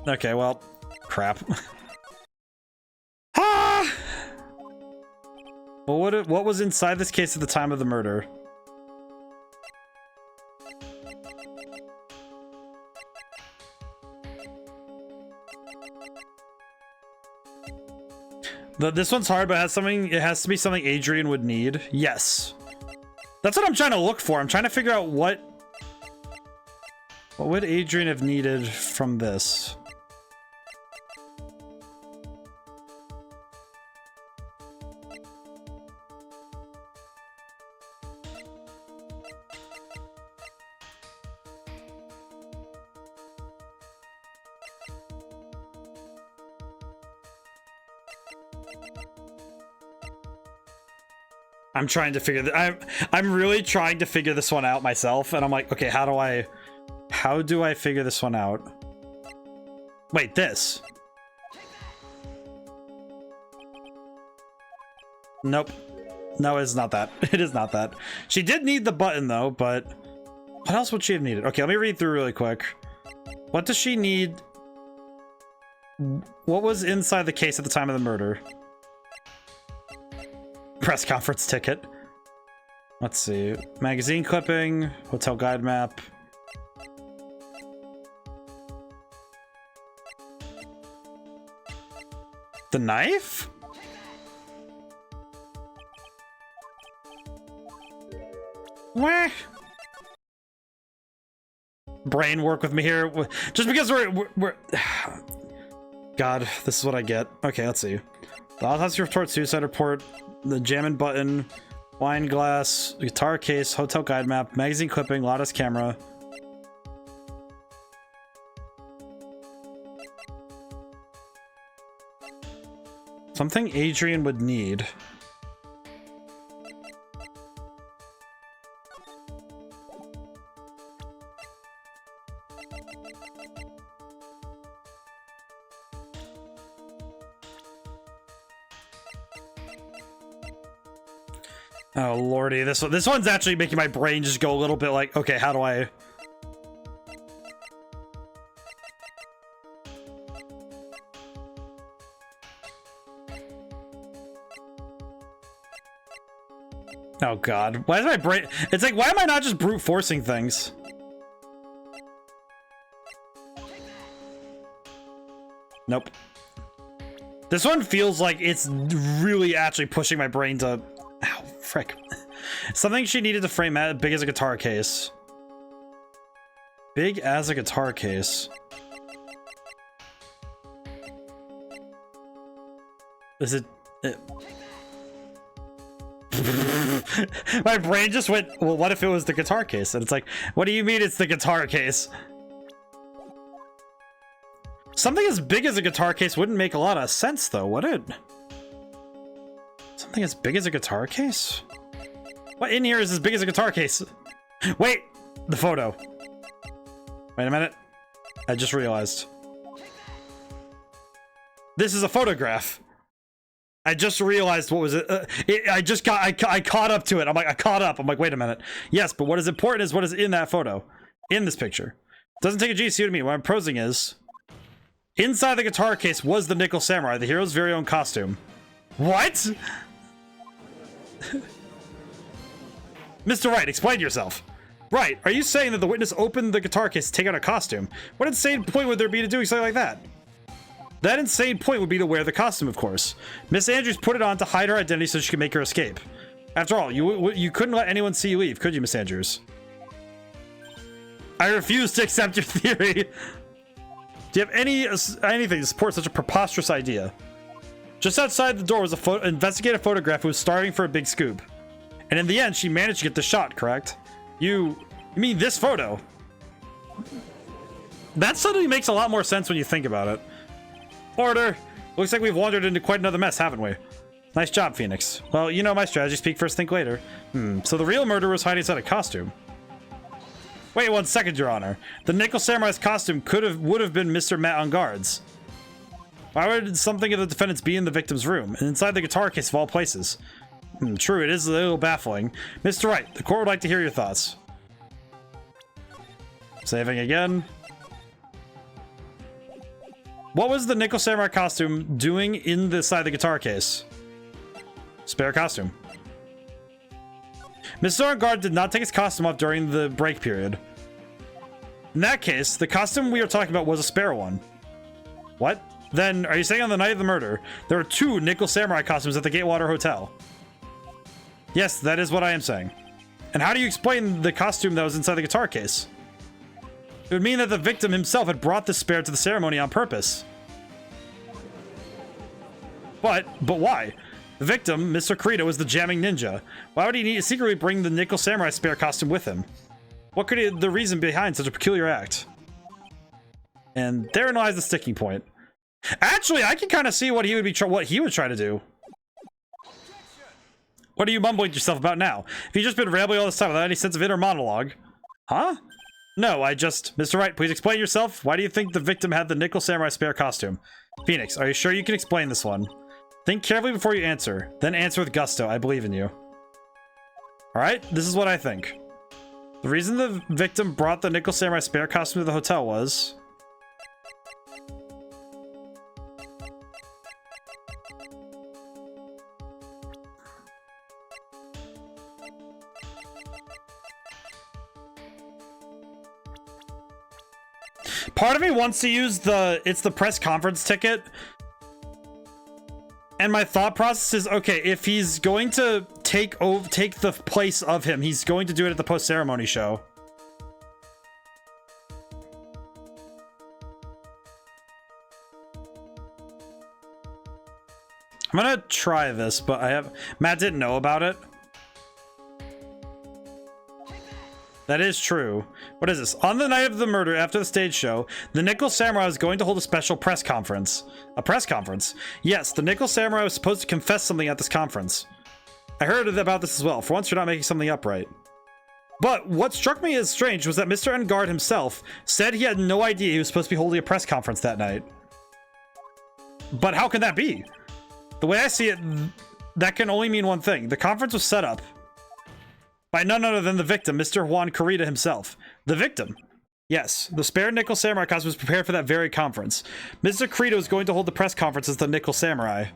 Okay, well, crap. Ah! Well, what was inside this case at the time of the murder? This one's hard, but it has to be something Adrian would need. Yes. That's what I'm trying to look for. I'm trying to figure out what would Adrian have needed from this? I'm trying to figure I'm really trying to figure this one out myself, and I'm like, okay, how do I figure this one out? Wait, this. Nope. No, it's not that. It is not that. She did need the button though, but what else would she have needed? Okay, let me read through really quick. What does she need? What was inside the case at the time of the murder? Press conference ticket. Let's see. Magazine clipping, hotel guide map. The knife? Wah. Brain work with me here. Just because we're God, this is what I get. Okay, let's see. The autopsy report, suicide report, the jammin' button, wine glass, guitar case, hotel guide map, magazine clipping, lattice camera. Something Adrian would need. Oh lordy, this one's actually making my brain just go a little bit like, okay, how do I? Oh god, why is my brain? It's like, why am I not just brute forcing things? Nope. This one feels like it's really actually pushing my brain to... Ow, frick. Something she needed to frame big as a guitar case. Big as a guitar case. Is it... My brain just went, well, what if it was the guitar case? And it's like, what do you mean it's the guitar case? Something as big as a guitar case wouldn't make a lot of sense, though, would it? Something as big as a guitar case? What in here is as big as a guitar case? Wait! The photo. Wait a minute. I just realized. This is a photograph. I just realized what was it. I caught up to it. I caught up. I'm like, wait a minute. Yes, but what is important is what is in that photo. In this picture. Doesn't take a GCU to me. What I'm prosing is... Inside the guitar case was the Nickel Samurai, the hero's very own costume. What? Mr. Wright, explain yourself. Right, are you saying that the witness opened the guitar case to take out a costume? What insane point would there be to doing something like that? That insane point would be to wear the costume, of course. Miss Andrews put it on to hide her identity so she could make her escape. After all, you couldn't let anyone see you leave, could you, Miss Andrews? I refuse to accept your theory. Do you have anything to support such a preposterous idea? Just outside the door was an investigative photograph who was starving for a big scoop. And in the end, she managed to get the shot, correct? You mean this photo? That suddenly makes a lot more sense when you think about it. Order! Looks like we've wandered into quite another mess, haven't we? Nice job, Phoenix. Well, you know my strategy, speak first, think later. So the real murderer was hiding inside a costume. Wait 1 second, Your Honor. The Nickel Samurai's costume would have been Mr. Matt on guards. Why would something of the defendants be in the victim's room and inside the guitar case of all places? True, it is a little baffling. Mr. Wright, the court would like to hear your thoughts. Saving again. What was the Nickel Samurai costume doing inside the guitar case? Spare costume. Mr. On guard did not take his costume off during the break period. In that case, the costume we are talking about was a spare one. What? Then, are you saying on the night of the murder, there were 2 Nickel Samurai costumes at the Gatewater Hotel? Yes, that is what I am saying. And how do you explain the costume that was inside the guitar case? It would mean that the victim himself had brought the spare to the ceremony on purpose. But why? The victim, Mr. Kirito, is the jamming ninja. Why would he need to secretly bring the Nickel Samurai spare costume with him? What could the reason behind such a peculiar act? And therein lies the sticking point. Actually, I can kind of see what he would try to do. What are you mumbling to yourself about now? If you've just been rambling all this time without any sense of inner monologue. Huh? No, Mr. Wright, please explain yourself. Why do you think the victim had the Nickel Samurai spare costume? Phoenix, are you sure you can explain this one? Think carefully before you answer. Then answer with gusto. I believe in you. Alright, this is what I think. The reason the victim brought the Nickel Samurai spare costume to the hotel was... Part of me wants to use it's the press conference ticket. And my thought process is, okay, if he's going to take the place of him, he's going to do it at the post-ceremony show. I'm gonna try this, but Matt didn't know about it. That is true. What is this? On the night of the murder, after the stage show, the Nickel Samurai is going to hold a special press conference. A press conference? Yes, the Nickel Samurai was supposed to confess something at this conference. I heard about this as well. For once, you're not making something up right. But what struck me as strange was that Mr. Engard himself said he had no idea he was supposed to be holding a press conference that night. But how can that be? The way I see it, that can only mean one thing. The conference was set up. By none other than the victim, Mr. Juan Carita himself. The victim? Yes, the spare Nickel Samurai costume was prepared for that very conference. Mr. Carita was going to hold the press conference as the Nickel Samurai.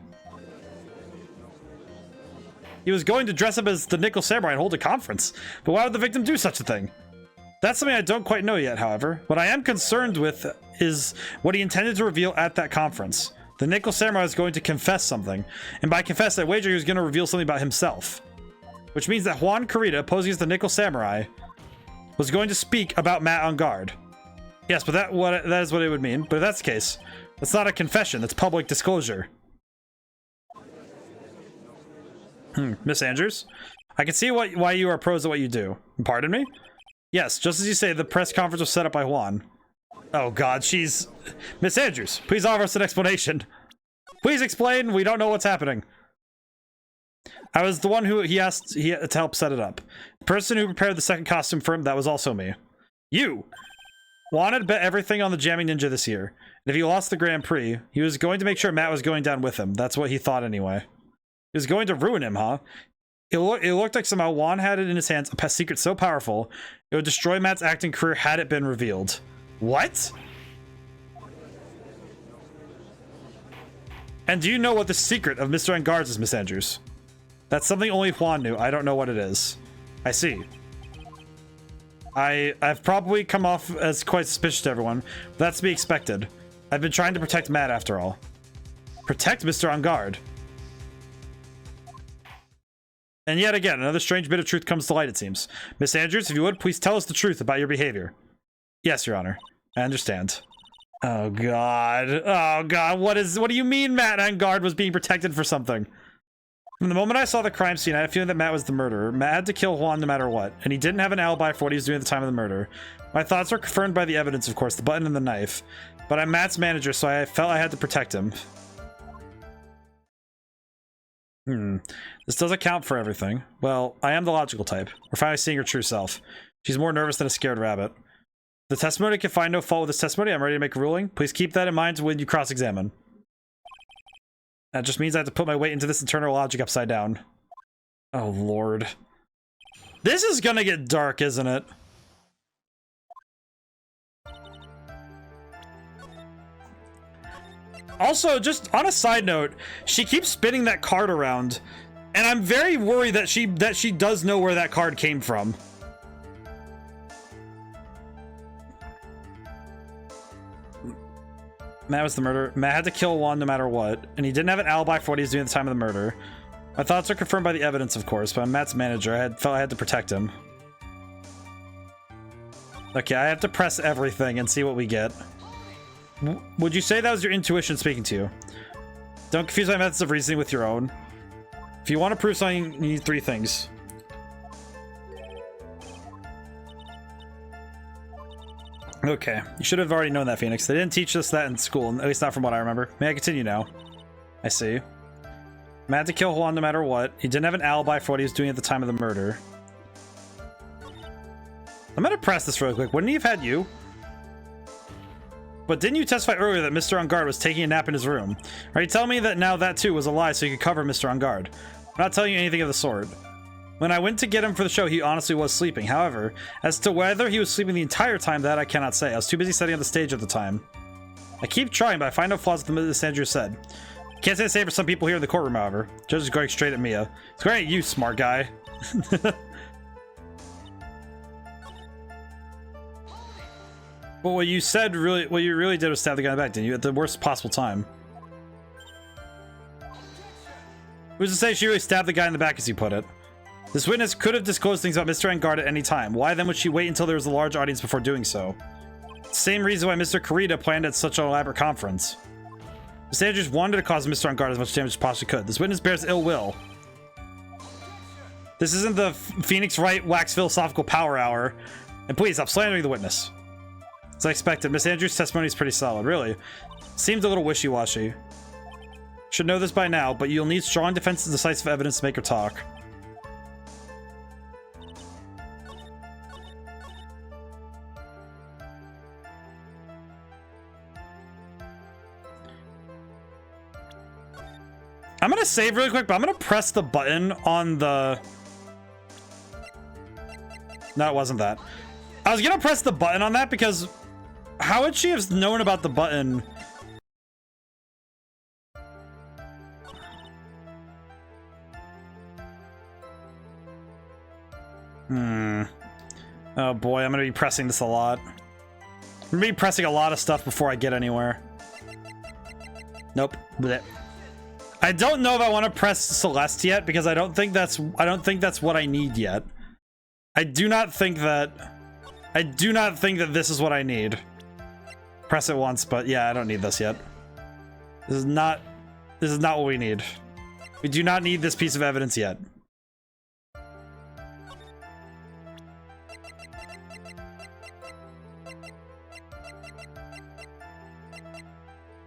He was going to dress up as the Nickel Samurai and hold a conference. But why would the victim do such a thing? That's something I don't quite know yet, however. What I am concerned with is what he intended to reveal at that conference. The Nickel Samurai is going to confess something. And by confess, I wager he was going to reveal something about himself. Which means that Juan Carita, posing as the Nickel Samurai, was going to speak about Matt on guard. Yes, but that is what it would mean. But if that's the case, that's not a confession, that's public disclosure. Miss Andrews? I can see why you are pros at what you do. Pardon me? Yes, just as you say, the press conference was set up by Juan. Oh god, she's... Miss Andrews, please offer us an explanation. Please explain, we don't know what's happening. I was the one who he asked to help set it up. The person who prepared the second costume for him, that was also me. You! Wanted to bet everything on the Jamming Ninja this year. And if he lost the Grand Prix, he was going to make sure Matt was going down with him. That's what he thought anyway. He was going to ruin him, huh? It looked like somehow Juan had it in his hands, a secret so powerful, it would destroy Matt's acting career had it been revealed. What? And do you know what the secret of Mr. Engards is, Miss Andrews? That's something only Juan knew. I don't know what it is. I see. I've probably come off as quite suspicious to everyone, but that's to be expected. I've been trying to protect Matt after all. Protect Mr. Engard. And yet again, another strange bit of truth comes to light, it seems. Miss Andrews, if you would, please tell us the truth about your behavior. Yes, Your Honor. I understand. Oh god. Oh god, what do you mean Matt Engard was being protected for something? From the moment I saw the crime scene, I had a feeling that Matt was the murderer. Matt had to kill Juan no matter what, and he didn't have an alibi for what he was doing at the time of the murder. My thoughts were confirmed by the evidence, of course, the button and the knife. But I'm Matt's manager, so I felt I had to protect him. This doesn't count for everything. Well, I am the logical type. We're finally seeing her true self. She's more nervous than a scared rabbit. The testimony can find no fault with this testimony. I'm ready to make a ruling. Please keep that in mind when you cross-examine. That just means I have to put my weight into this internal logic upside down. Oh, Lord. This is gonna get dark, isn't it? Also, just on a side note, she keeps spinning that card around, and I'm very worried that she does know where that card came from. Matt was the murderer. Matt had to kill Juan no matter what, and he didn't have an alibi for what he was doing at the time of the murder. My thoughts are confirmed by the evidence, of course, but I'm Matt's manager. I felt I had to protect him. Okay, I have to press everything and see what we get. Would you say that was your intuition speaking to you? Don't confuse my methods of reasoning with your own. If you want to prove something, you need 3 things. Okay, you should have already known that, Phoenix. They didn't teach us that in school, at least not from what I remember. May I continue now? I see. Matt had to kill Juan no matter what. He didn't have an alibi for what he was doing at the time of the murder. I'm gonna press this really quick. Wouldn't he have had you? But didn't you testify earlier that Mr. Engard was taking a nap in his room? Are you telling me that now that too was a lie so you could cover Mr. Engard? I'm not telling you anything of the sort. When I went to get him for the show, he honestly was sleeping. However, as to whether he was sleeping the entire time, that I cannot say. I was too busy setting up the stage at the time. I keep trying, but I find no flaws with what Miss Andrews said. Can't say the same for some people here in the courtroom, however. Judge is going straight at Mia. It's great, you smart guy. But what you really did was stab the guy in the back, didn't you? At the worst possible time. Who's to say she really stabbed the guy in the back, as you put it? This witness could have disclosed things about Mr. Engard at any time. Why then would she wait until there was a large audience before doing so? Same reason why Mr. Carita planned at such an elaborate conference. Miss Andrews wanted to cause Mr. Engard as much damage as possibly could. This witness bears ill will. This isn't the Phoenix Wright Wax Philosophical Power Hour. And please, stop slandering the witness. As I expected, Miss Andrews' testimony is pretty solid, really. Seems a little wishy-washy. Should know this by now, but you'll need strong defense and decisive evidence to make her talk. I'm gonna save really quick, but I'm gonna press the button on the No, it wasn't that. I was gonna press the button on that because how would she have known about the button? Oh boy, I'm gonna be pressing this a lot. I'm gonna be pressing a lot of stuff before I get anywhere. Nope. Blech. I don't know if I want to press Celeste yet because I don't think that's what I need yet. I do not think that this is what I need. Press it once, but yeah, I don't need this yet. This is not what we need. We do not need this piece of evidence yet.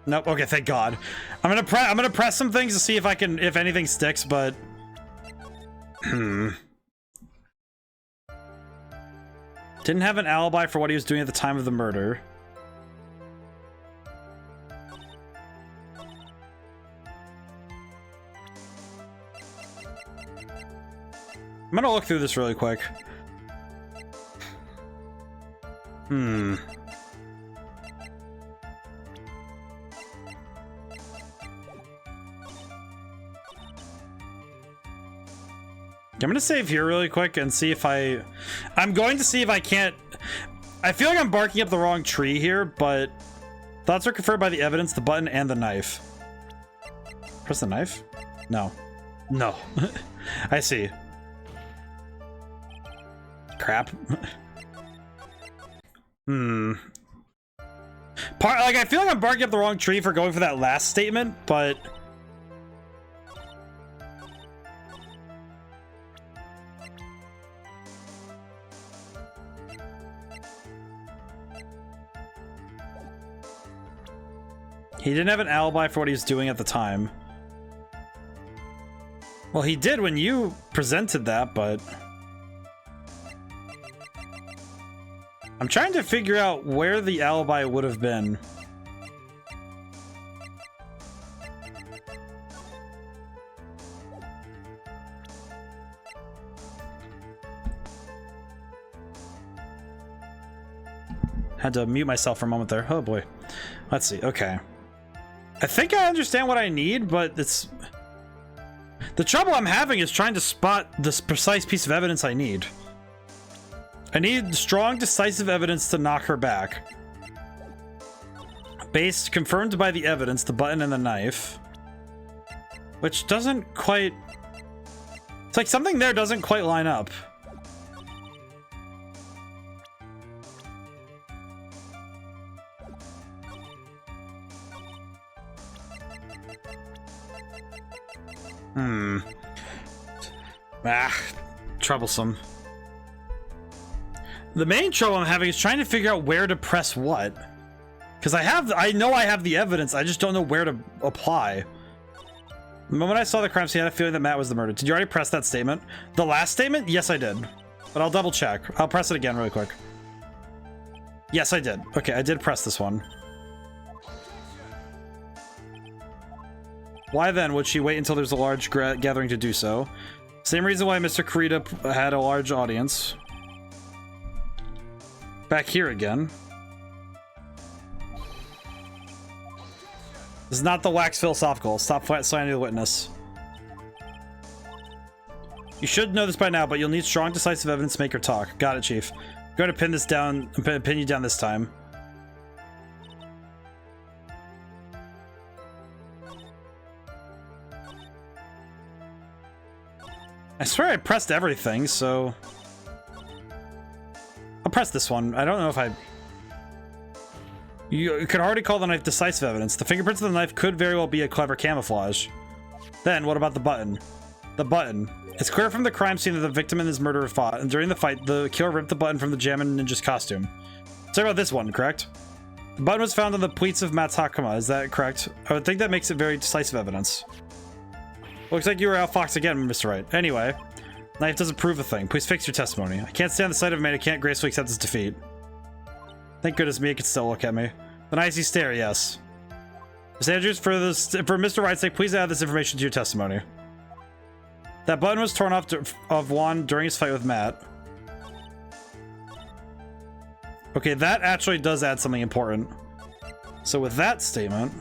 Nope. Okay, thank God. I'm gonna press some things to see if anything sticks, but didn't have an alibi for what he was doing at the time of the murder. I'm gonna look through this really quick. I'm gonna save here really quick and see if I'm going to see if I can't. I feel like I'm barking up the wrong tree here, but thoughts are confirmed by the evidence, the button, and the knife. Press the knife? No. No. I see. Crap. Like, I feel like I'm barking up the wrong tree for going for that last statement, but he didn't have an alibi for what he was doing at the time. Well, he did when you presented that, but I'm trying to figure out where the alibi would have been. Had to mute myself for a moment there. Oh boy. Let's see. Okay. I think I understand what I need, but it's... The trouble I'm having is trying to spot this precise piece of evidence I need. I need strong, decisive evidence to knock her back. Based, confirmed by the evidence, the button and the knife. Which doesn't quite... It's like something there doesn't quite line up. Troublesome. The main trouble I'm having is trying to figure out where to press what. Because I know I have the evidence, I just don't know where to apply. The moment I saw the crime scene, I had a feeling that Matt was the murderer. Did you already press that statement? The last statement? Yes, I did. But I'll double check. I'll press it again really quick. Yes, I did. Okay, I did press this one. Why then would she wait until there's a large gathering to do so? Same reason why Mr. Kurita had a large audience. Back here again. This is not the wax philosophical. Stop signing the witness. You should know this by now, but you'll need strong, decisive evidence to make her talk. Got it, Chief. I'm going to pin this down, pin you down this time. I swear I pressed everything, so... I'll press this one. I don't know if I... You could already call the knife decisive evidence. The fingerprints of the knife could very well be a clever camouflage. Then, what about the button? The button. It's clear from the crime scene that the victim and his murderer fought, and during the fight, the killer ripped the button from the Jammin Ninja's costume. Sorry about this one, correct? The button was found on the pleats of Matt's Hakama, is that correct? I would think that makes it very decisive evidence. Looks like you were outfoxed again, Mr. Wright. Anyway, knife doesn't prove a thing. Please fix your testimony. I can't stand the sight of a man who can't gracefully accept his defeat. Thank goodness Mia can still look at me. An icy stare, yes. Ms. Andrews, for Mr. Wright's sake, please add this information to your testimony. That button was torn off of Juan during his fight with Matt. Okay, that actually does add something important. So with that statement...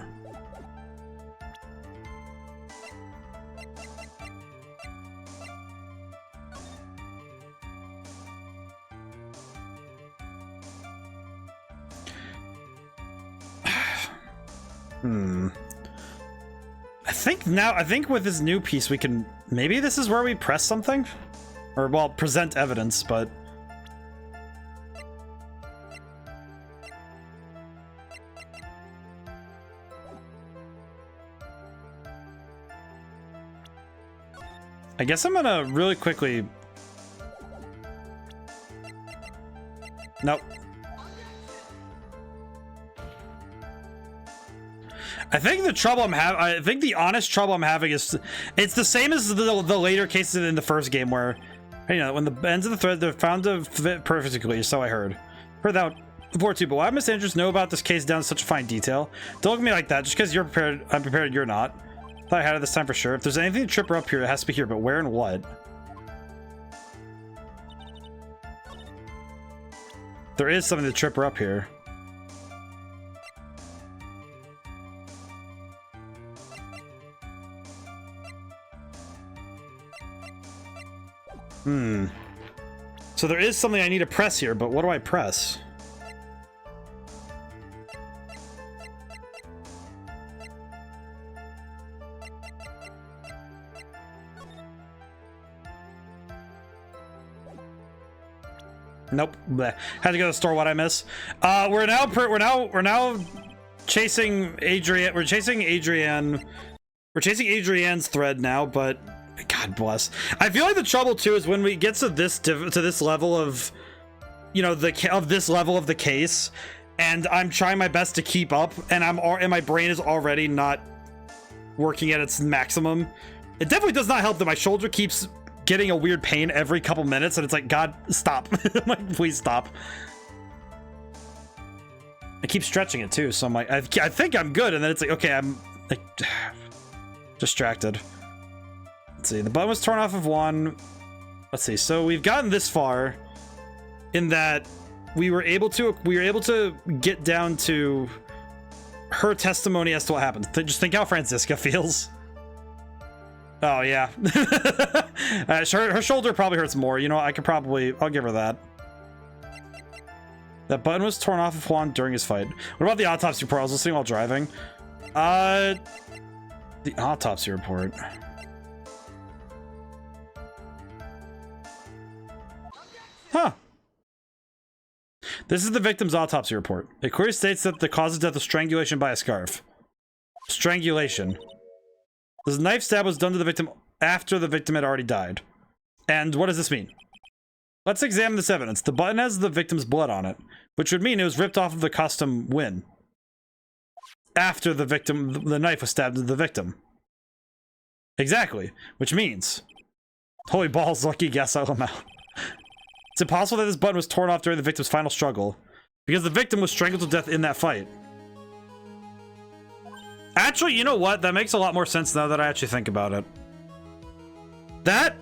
I think with this new piece we can... Maybe this is where we press something? Or, well, present evidence, but... I guess I'm gonna really quickly... Nope. I think the trouble I think the honest trouble I'm having is it's the same as the later cases in the first game where, you know, when the ends of the thread they're found to fit perfectly, so I heard that before too. But why Miss Andrews know about this case down to such a fine detail? Don't look at me like that. Just because you're prepared, I'm prepared. You're not. Thought I had it this time for sure. If there's anything to trip her up here, it has to be here. But where and what? There is something to trip her up here. So there is something I need to press here, but what do I press? Nope. Bleh. Had to go to the store. What I miss? We're now chasing Adrienne. We're chasing Adrienne. We're chasing Adrienne's thread now, but God bless. I feel like the trouble too is when we get to this level of, you know, this level of the case, and I'm trying my best to keep up, and my brain is already not working at its maximum. It definitely does not help that my shoulder keeps getting a weird pain every couple minutes, and it's like, God, stop. I'm like, please stop. I keep stretching it too, so I'm like, I think I'm good, and then it's like, okay, I'm like distracted. Let's see, the button was torn off of one. Let's see, so we've gotten this far in that we were able to get down to her testimony as to what happened. Just think how Franziska feels. Oh yeah. Her shoulder probably hurts more. You know, I'll give her that. That button was torn off of Juan during his fight. What about the autopsy report? I was listening while driving. The autopsy report. Huh. This is the victim's autopsy report. It clearly states that the cause of death was strangulation by a scarf. Strangulation. This knife stab was done to the victim after the victim had already died. And what does this mean? Let's examine this evidence. The button has the victim's blood on it, which would mean it was ripped off of the custom win. After the knife was stabbed into the victim. Exactly. Which means... Holy balls, lucky guess, LML. It's impossible that this button was torn off during the victim's final struggle, because the victim was strangled to death in that fight. Actually, you know what? That makes a lot more sense now that I actually think about it. That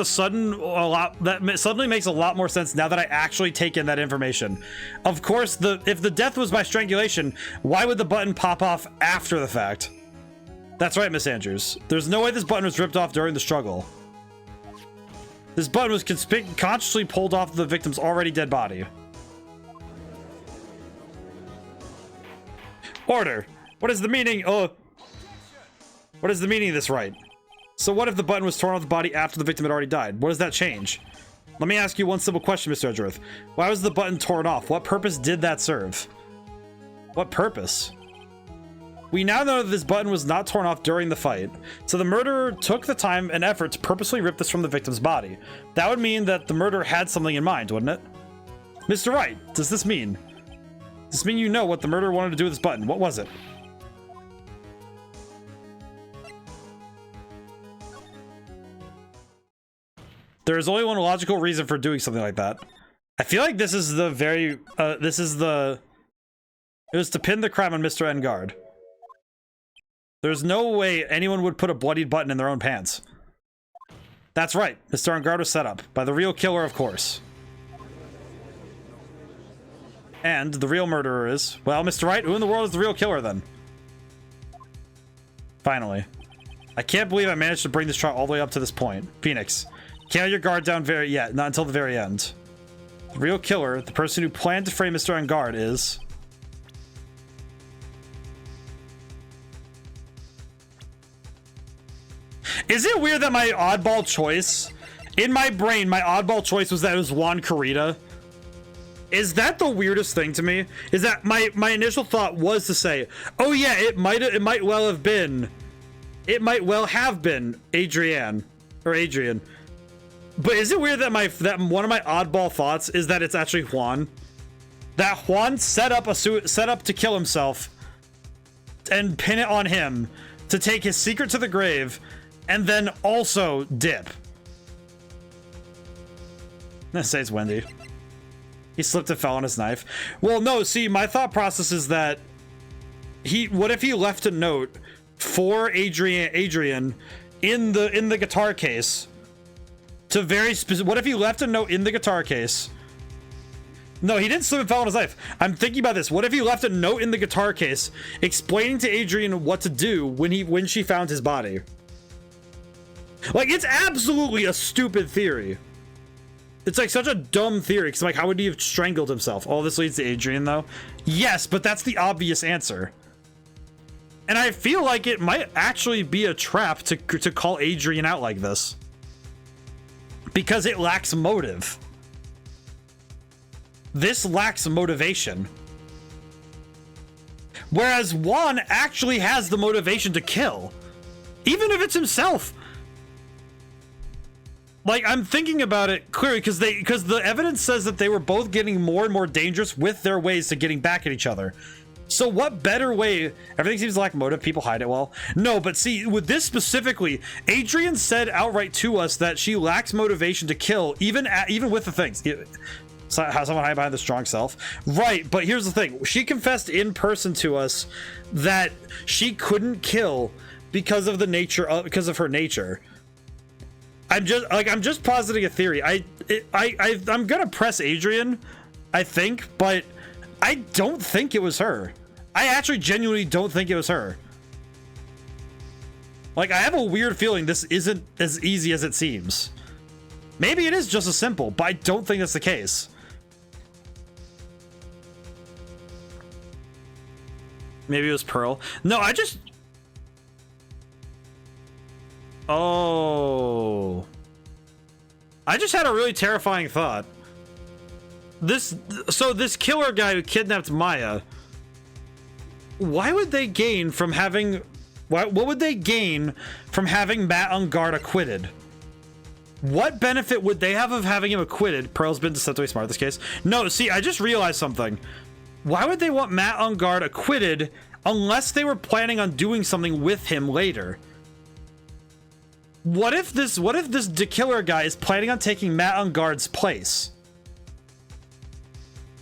suddenly makes a lot more sense now that I actually take in that information. Of course, if the death was by strangulation, why would the button pop off after the fact? That's right, Miss Andrews. There's no way this button was ripped off during the struggle. This button was consciously pulled off the victim's already dead body. Order. What is the meaning? What is the meaning of this right? So what if the button was torn off the body after the victim had already died? What does that change? Let me ask you one simple question, Mr. Edgeworth. Why was the button torn off? What purpose did that serve? What purpose? We now know that this button was not torn off during the fight, so the murderer took the time and effort to purposely rip this from the victim's body. That would mean that the murderer had something in mind, wouldn't it? Mr. Wright, does this mean? Does this mean you know what the murderer wanted to do with this button? What was it? There is only one logical reason for doing something like that. I feel like this is the very, it was to pin the crime on Mr. Engard. There's no way anyone would put a bloodied button in their own pants. That's right, Mr. Engard was set up. By the real killer, of course. And the real murderer is... Well, Mr. Wright, who in the world is the real killer, then? Finally. I can't believe I managed to bring this trial all the way up to this point. Phoenix, can't let your guard down not until the very end. The real killer, the person who planned to frame Mr. Engard is... Is it weird that my oddball choice... In my brain, my oddball choice was that it was Juan Carita? Is that the weirdest thing to me? Is that my initial thought was to say, oh yeah, it might well have been Adrian. But is it weird that one of my oddball thoughts is that it's actually Juan? That Juan set up to kill himself and pin it on him to take his secret to the grave and then also dip. Let's say it's Wendy. He slipped and fell on his knife. Well, no, see, my thought process is that what if he left a note for Adrian in the guitar case to very specific... What if he left a note in the guitar case? No, he didn't slip and fell on his knife. I'm thinking about this. What if he left a note in the guitar case explaining to Adrian what to do when she found his body? Like, it's absolutely a stupid theory. It's like such a dumb theory, because like, how would he have strangled himself? All this leads to Adrian, though. Yes, but that's the obvious answer. And I feel like it might actually be a trap to call Adrian out like this. Because it lacks motive. This lacks motivation. Whereas Juan actually has the motivation to kill. Even if it's himself. Like, I'm thinking about it clearly because the evidence says that they were both getting more and more dangerous with their ways to getting back at each other. So what better way? Everything seems to lack motive. People hide it well. No, but see, with this specifically, Adrian said outright to us that she lacks motivation to kill, even with the things. So how someone hide behind the strong self, right? But here's the thing: she confessed in person to us that she couldn't kill because of her nature. I'm just positing a theory. I'm gonna press Adrian, I think, but I don't think it was her. I actually genuinely don't think it was her. Like, I have a weird feeling this isn't as easy as it seems. Maybe it is just as simple, but I don't think that's the case. Maybe it was Pearl. No, Oh. I just had a really terrifying thought. This killer guy who kidnapped Maya, what would they gain from having Matt Ungard acquitted? What benefit would they have of having him acquitted? Pearl's been deceptively smart in this case. No, see, I just realized something. Why would they want Matt Ungard acquitted unless they were planning on doing something with him later? What if this killer guy is planning on taking Matt Ungard's place?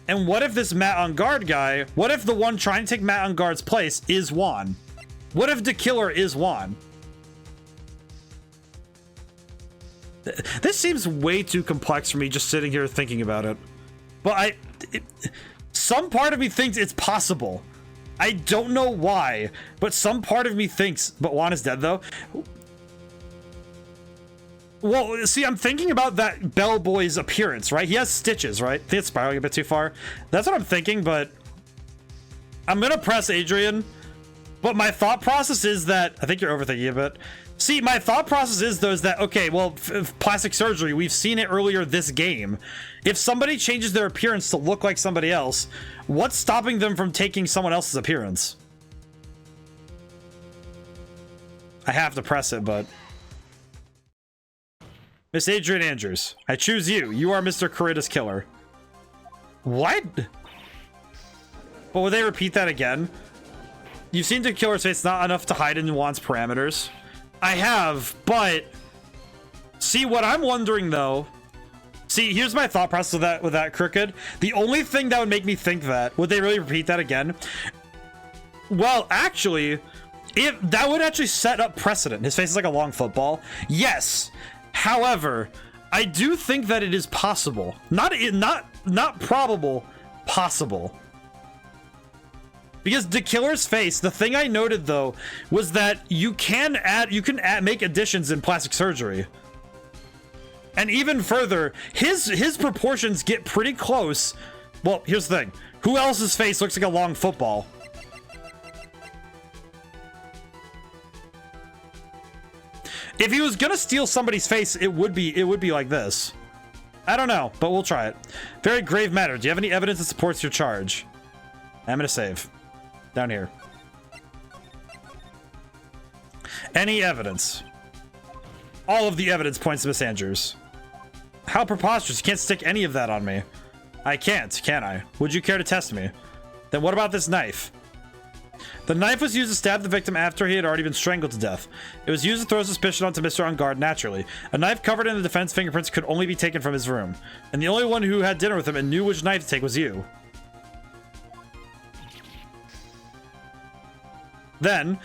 And what if this Matt Ungard guy, what if the one trying to take Matt Ungard's place is Juan? What if the killer is Juan? This seems way too complex for me just sitting here thinking about it. But some part of me thinks it's possible. I don't know why, but some part of me thinks, but Juan is dead though. Well, see, I'm thinking about that bellboy's appearance, right? He has stitches, right? I think it's spiraling a bit too far. That's what I'm thinking, but I'm gonna press Adrian. But my thought process is that, I think you're overthinking a bit. See, my thought process is though, is that, okay, well, plastic surgery, we've seen it earlier this game. If somebody changes their appearance to look like somebody else, what's stopping them from taking someone else's appearance? I have to press it, but... Miss Adrian Andrews, I choose you. You are Mr. Carita's killer. What? Well, would they repeat that again? You've seen the killer's face, not enough to hide in Juan's parameters. I have, but... See, what I'm wondering, though... See, here's my thought process with that Crooked. The only thing that would make me think that... Would they really repeat that again? Well, actually... If that would actually set up precedent. His face is like a long football. Yes! However, I do think that it is possible. Not probable, possible. Because the killer's face, the thing I noted though, was that you can make additions in plastic surgery. And even further, his proportions get pretty close. Well, here's the thing. Who else's face looks like a long football? If he was gonna steal somebody's face, it would be like this. I don't know, but we'll try it. Very grave matter. Do you have any evidence that supports your charge? I'm gonna save. Down here. Any evidence? All of the evidence points to Miss Andrews. How preposterous. You can't stick any of that on me. I can't, can I? Would you care to test me? Then what about this knife? The knife was used to stab the victim after he had already been strangled to death. It was used to throw suspicion onto Mr. On Guard naturally. A knife covered in the defense fingerprints could only be taken from his room. And the only one who had dinner with him and knew which knife to take was you. Then,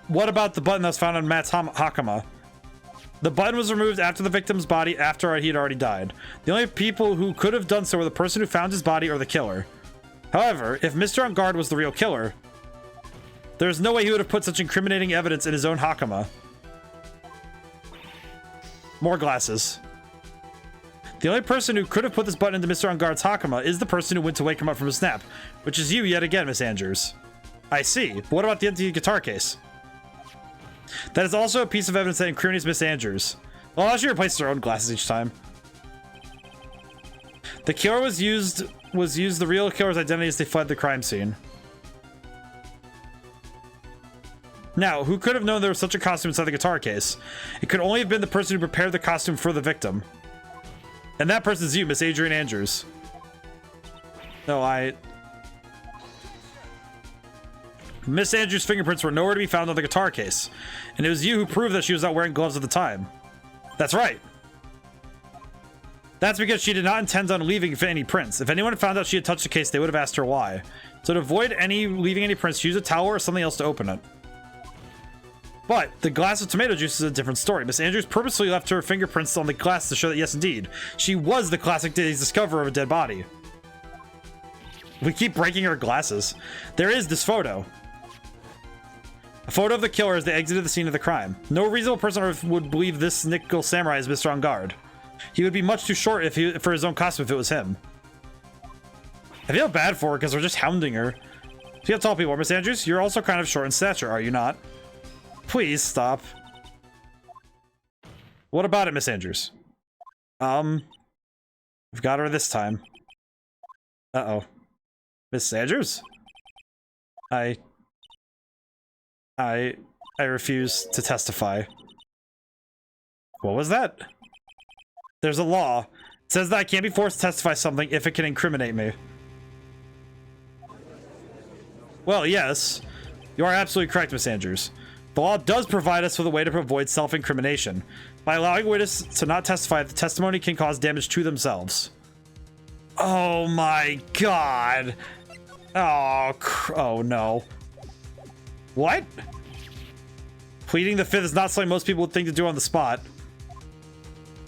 what about the button that was found on Matt's Hakama? The button was removed after the victim's body after he had already died. The only people who could have done so were the person who found his body or the killer. However, if Mr. On Guard was the real killer, there's no way he would have put such incriminating evidence in his own Hakama. More glasses. The only person who could have put this button into Mr. On Guard's Hakama is the person who went to wake him up from his nap, which is you yet again, Miss Andrews. I see. But what about the empty guitar case? That is also a piece of evidence that incriminates Miss Andrews. Well, she replaces her own glasses each time. The killer was used the real killer's identity as they fled the crime scene. Now, who could have known there was such a costume inside the guitar case? It could only have been the person who prepared the costume for the victim. And that person's you, Miss Adrian Andrews. No, Miss Andrews' fingerprints were nowhere to be found on the guitar case. And it was you who proved that she was not wearing gloves at the time. That's right. That's because she did not intend on leaving any prints. If anyone found out she had touched the case, they would have asked her why. So to avoid leaving any prints, use a towel or something else to open it. But the glass of tomato juice is a different story. Miss Andrews purposely left her fingerprints on the glass to show that yes, indeed, she was the classic day's discoverer of a dead body. We keep breaking her glasses. There is this photo. A photo of the killer as they exited the scene of the crime. No reasonable person on Earth would believe this nickel samurai is Mr. On Guard. He would be much too short for his own costume if it was him. I feel bad for her because we're just hounding her. See how tall people are, Miss Andrews? You're also kind of short in stature, are you not? Please stop. What about it, Miss Andrews? We've got her this time. Uh-oh. Miss Andrews? I refuse to testify. What was that? There's a law. It says that I can't be forced to testify something if it can incriminate me. Well, yes. You are absolutely correct, Miss Andrews. The law does provide us with a way to avoid self-incrimination. By allowing witnesses to not testify, the testimony can cause damage to themselves. Oh my god. Oh no. What? Pleading the fifth is not something most people would think to do on the spot.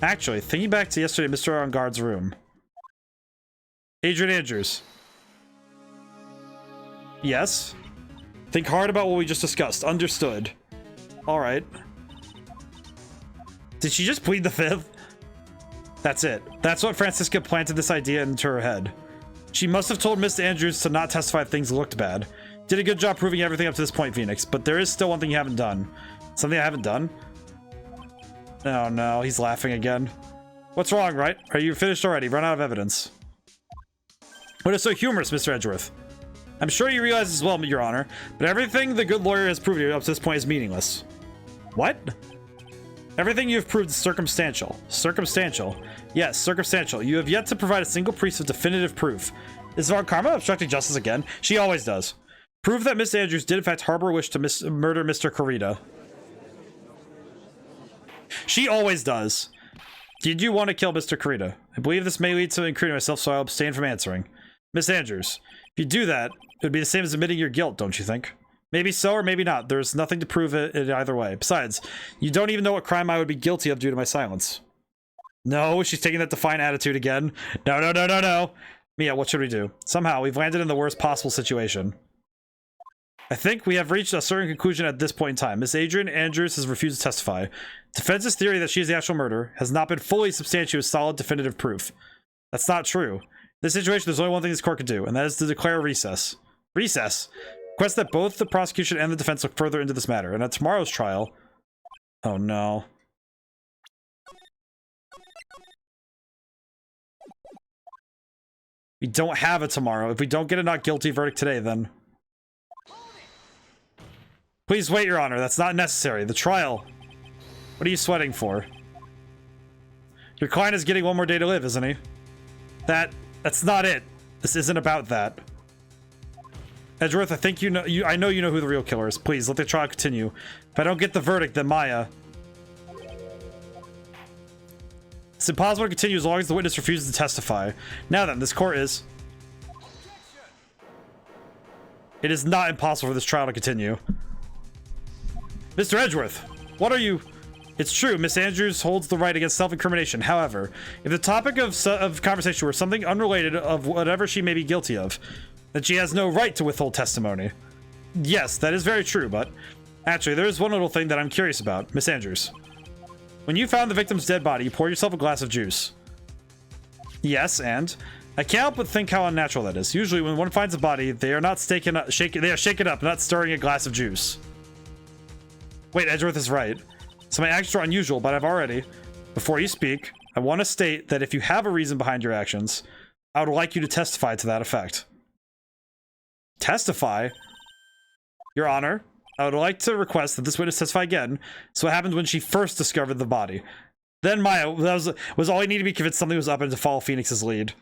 Actually, thinking back to yesterday, Mr. On Guard's room. Adrian Andrews. Yes? Think hard about what we just discussed. Understood. Alright. Did she just plead the fifth? That's it. That's what Francisca planted this idea into her head. She must have told Miss Andrews to not testify if things looked bad. Did a good job proving everything up to this point, Phoenix, but there is still one thing you haven't done. Something I haven't done? Oh no, he's laughing again. What's wrong, Wright? Are you finished already? Run out of evidence. What is so humorous, Mr. Edgeworth? I'm sure you realize as well, Your Honor, but everything the good lawyer has proved up to this point is meaningless. What? Everything you have proved is circumstantial. Circumstantial? Yes, circumstantial. You have yet to provide a single piece of definitive proof. Is Von Karma obstructing justice again? She always does. Prove that Miss Andrews did in fact harbor a wish to murder Mr. Corrida. She always does. Did you want to kill Mr. Corrida? I believe this may lead to incriminating myself, so I'll abstain from answering. Miss Andrews, if you do that, it would be the same as admitting your guilt, don't you think? Maybe so, or maybe not. There's nothing to prove it either way. Besides, you don't even know what crime I would be guilty of due to my silence. No, she's taking that defiant attitude again. No, no, no, no, no. Mia, what should we do? Somehow, we've landed in the worst possible situation. I think we have reached a certain conclusion at this point in time. Miss Adrian Andrews has refused to testify. Defense's theory that she is the actual murderer has not been fully substantiated with solid definitive proof. That's not true. In this situation, there's only one thing this court can do, and that is to declare recess. Recess? Request that both the prosecution and the defense look further into this matter, and at tomorrow's trial... Oh no. We don't have it tomorrow. If we don't get a not guilty verdict today, then... Please wait, Your Honor. That's not necessary. The trial. What are you sweating for? Your client is getting one more day to live, isn't he? That's not it. This isn't about that. Edgeworth, I think I know you know who the real killer is. Please, let the trial continue. If I don't get the verdict, then Maya... It's impossible to continue as long as the witness refuses to testify. Now then, this court is... It is not impossible for this trial to continue. Mr. Edgeworth, what are you... It's true, Miss Andrews holds the right against self-incrimination. However, if the topic of conversation were something unrelated of whatever she may be guilty of, then she has no right to withhold testimony. Yes, that is very true, but... Actually, there is one little thing that I'm curious about. Miss Andrews. When you found the victim's dead body, you poured yourself a glass of juice. Yes, and... I can't help but think how unnatural that is. Usually, when one finds a body, they are not shaken up, not stirring a glass of juice. Wait, Edgeworth is right. So my actions are unusual, but I've already... Before you speak, I want to state that if you have a reason behind your actions, I would like you to testify to that effect. Testify? Your Honor, I would like to request that this witness testify again. So what happened when she first discovered the body? Then Maya, that was all you need to be convinced something was up and to follow Phoenix's lead.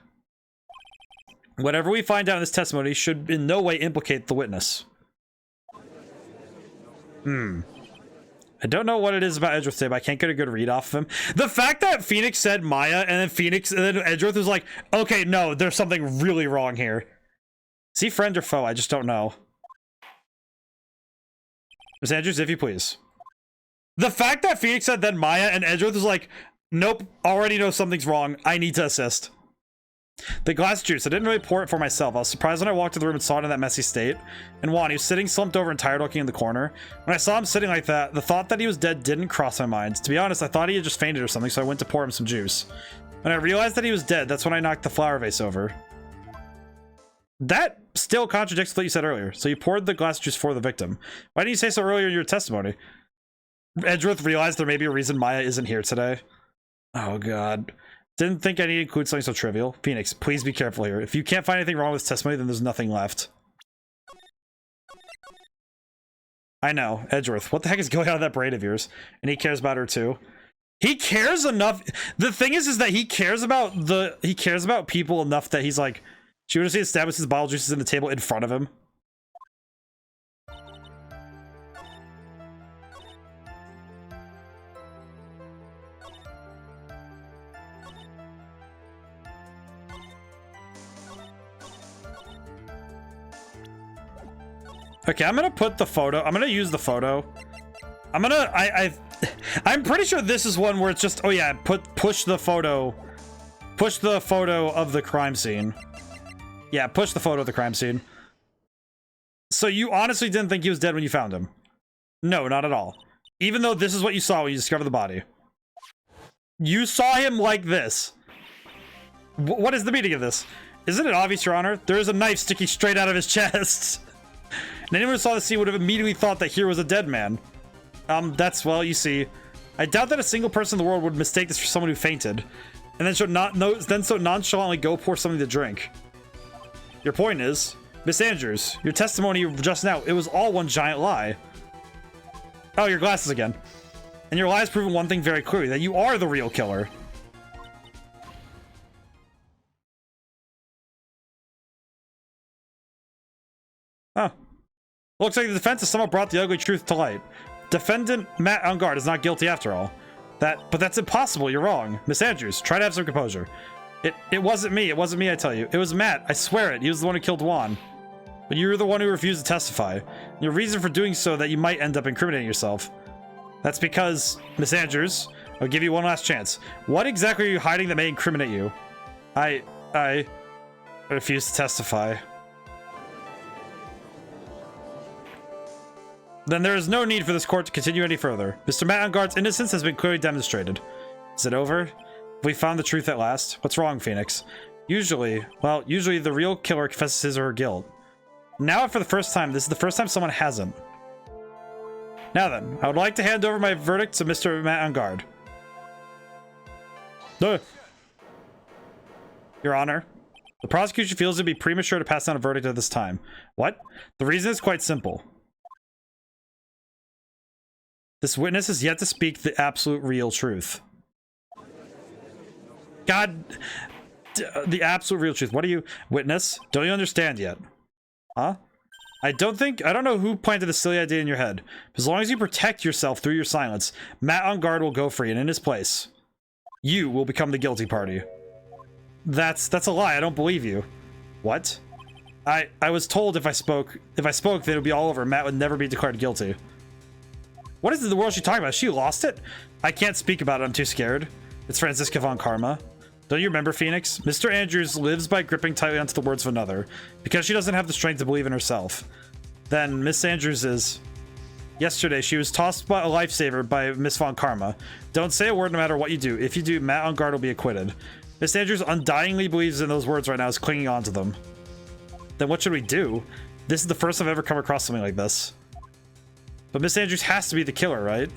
Whatever we find out in this testimony should in no way implicate the witness. I don't know what it is about Edgeworth today, but I can't get a good read off of him. The fact that Phoenix said Maya and then Edgeworth was like, okay, no, there's something really wrong here. Is he friend or foe? I just don't know. Miss Andrews, if you please. The fact that Phoenix said then Maya and Edgeworth was like, nope, already know something's wrong. I need to assist. The glass of juice. I didn't really pour it for myself. I was surprised when I walked to the room and saw it in that messy state. And Juan, he was sitting slumped over and tired looking in the corner. When I saw him sitting like that, the thought that he was dead didn't cross my mind. To be honest, I thought he had just fainted or something, so I went to pour him some juice. When I realized that he was dead, that's when I knocked the flower vase over. That still contradicts what you said earlier. So you poured the glass of juice for the victim. Why didn't you say so earlier in your testimony? Edgeworth realized there may be a reason Maya isn't here today. Oh god. Didn't think I needed to include something so trivial. Phoenix, please be careful here. If you can't find anything wrong with this testimony, then there's nothing left. I know, Edgeworth. What the heck is going on with that braid of yours? And he cares about her too. He cares enough. The thing is that he cares about people enough that he's like, she would have seen established his bottle juices in the table in front of him. Okay, I'm gonna put the photo. I'm gonna use the photo. I'm pretty sure this is one where it's just, oh yeah, push the photo of the crime scene. Yeah, push the photo of the crime scene. So you honestly didn't think he was dead when you found him? No, not at all. Even though this is what you saw when you discovered the body. You saw him like this. What is the meaning of this? Isn't it obvious, Your Honor? There is a knife sticking straight out of his chest. And anyone who saw the scene would have immediately thought that here was a dead man. That's, well, you see. I doubt that a single person in the world would mistake this for someone who fainted. And then so nonchalantly go pour something to drink. Your point is, Miss Andrews, your testimony just now, it was all one giant lie. Oh, your glasses again. And your lie has proven one thing very clearly, that you are the real killer. Oh. Looks like the defense has somehow brought the ugly truth to light. Defendant Matt Ungard is not guilty after all. But that's impossible, you're wrong. Miss Andrews, try to have some composure. It wasn't me, I tell you. It was Matt, I swear it. He was the one who killed Juan. But you were the one who refused to testify. Your reason for doing so that you might end up incriminating yourself. That's because, Miss Andrews, I'll give you one last chance. What exactly are you hiding that may incriminate you? Are refuse to testify. Then there is no need for this court to continue any further. Mr. Matt Engarde's innocence has been clearly demonstrated. Is it over? Have we found the truth at last? What's wrong, Phoenix? Usually the real killer confesses his or her guilt. Now, for the first time, this is the first time someone hasn't. Now then, I would like to hand over my verdict to Mr. Matt Engarde. Your Honor, the prosecution feels it would be premature to pass down a verdict at this time. What? The reason is quite simple. This witness has yet to speak the absolute real truth. God, the absolute real truth. What do you, witness? Don't you understand yet? Huh? I don't know who planted this silly idea in your head. As long as you protect yourself through your silence, Matt Engarde will go free, and in his place, you will become the guilty party. That's a lie. I don't believe you. What? I was told if I spoke, then it would be all over. Matt would never be declared guilty. What is the world she talking about? She lost it? I can't speak about it. I'm too scared. It's Franziska von Karma. Don't you remember, Phoenix? Mr. Andrews lives by gripping tightly onto the words of another, because she doesn't have the strength to believe in herself. Then Miss Andrews is... Yesterday, she was tossed by a lifesaver by Miss von Karma. Don't say a word no matter what you do. If you do, Matt Engarde will be acquitted. Miss Andrews undyingly believes in those words right now, is clinging on to them. Then what should we do? This is the first I've ever come across something like this. But Miss Andrews has to be the killer, right?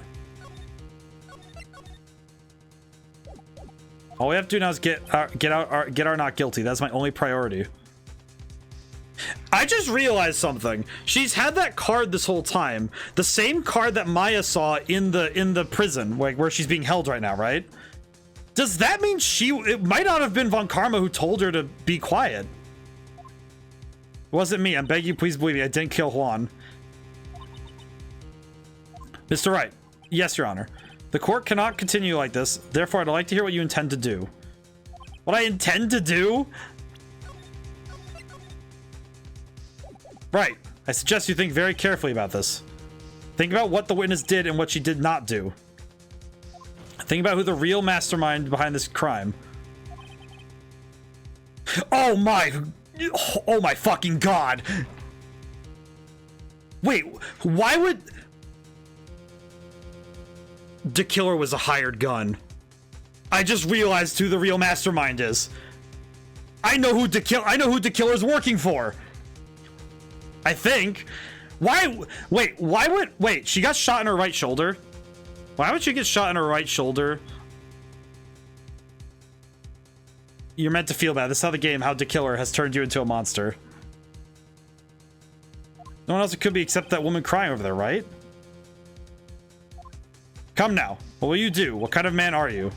All we have to do now is get our not guilty. That's my only priority. I just realized something. She's had that card this whole time. The same card that Maya saw in the prison, like where she's being held right now, right? Does that mean it might not have been von Karma who told her to be quiet? It wasn't me. I'm begging you, please believe me. I didn't kill Juan. Mr. Wright. Yes, Your Honor. The court cannot continue like this. Therefore, I'd like to hear what you intend to do. What I intend to do? Right. I suggest you think very carefully about this. Think about what the witness did and what she did not do. Think about who the real mastermind behind this crime. Oh my fucking God. Wait, why would... The killer was a hired gun. I just realized who the real mastermind is. I know who the killer's working for. I think. Wait, she got shot in her right shoulder. Why would she get shot in her right shoulder? You're meant to feel bad. This is how the game, how the killer has turned you into a monster. No one else it could be except that woman crying over there, right? Come now. What will you do? What kind of man are you?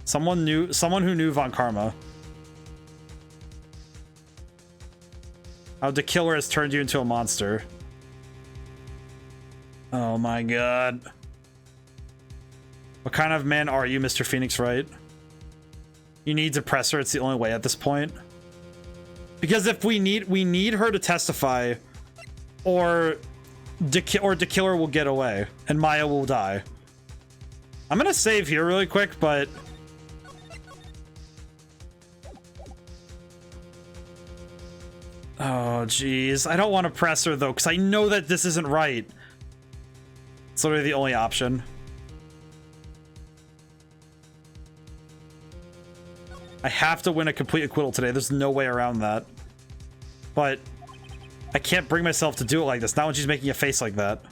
Someone who knew von Karma. How the killer has turned you into a monster. Oh my God. What kind of man are you, Mr. Phoenix Wright? You need to press her. It's the only way at this point. Because if we need her to testify, or the killer will get away and Maya will die. I'm gonna save here really quick, but oh geez, I don't want to press her though because I know that this isn't right. It's literally the only option. I have to win a complete acquittal today. There's no way around that. But I can't bring myself to do it like this. Not when she's making a face like that.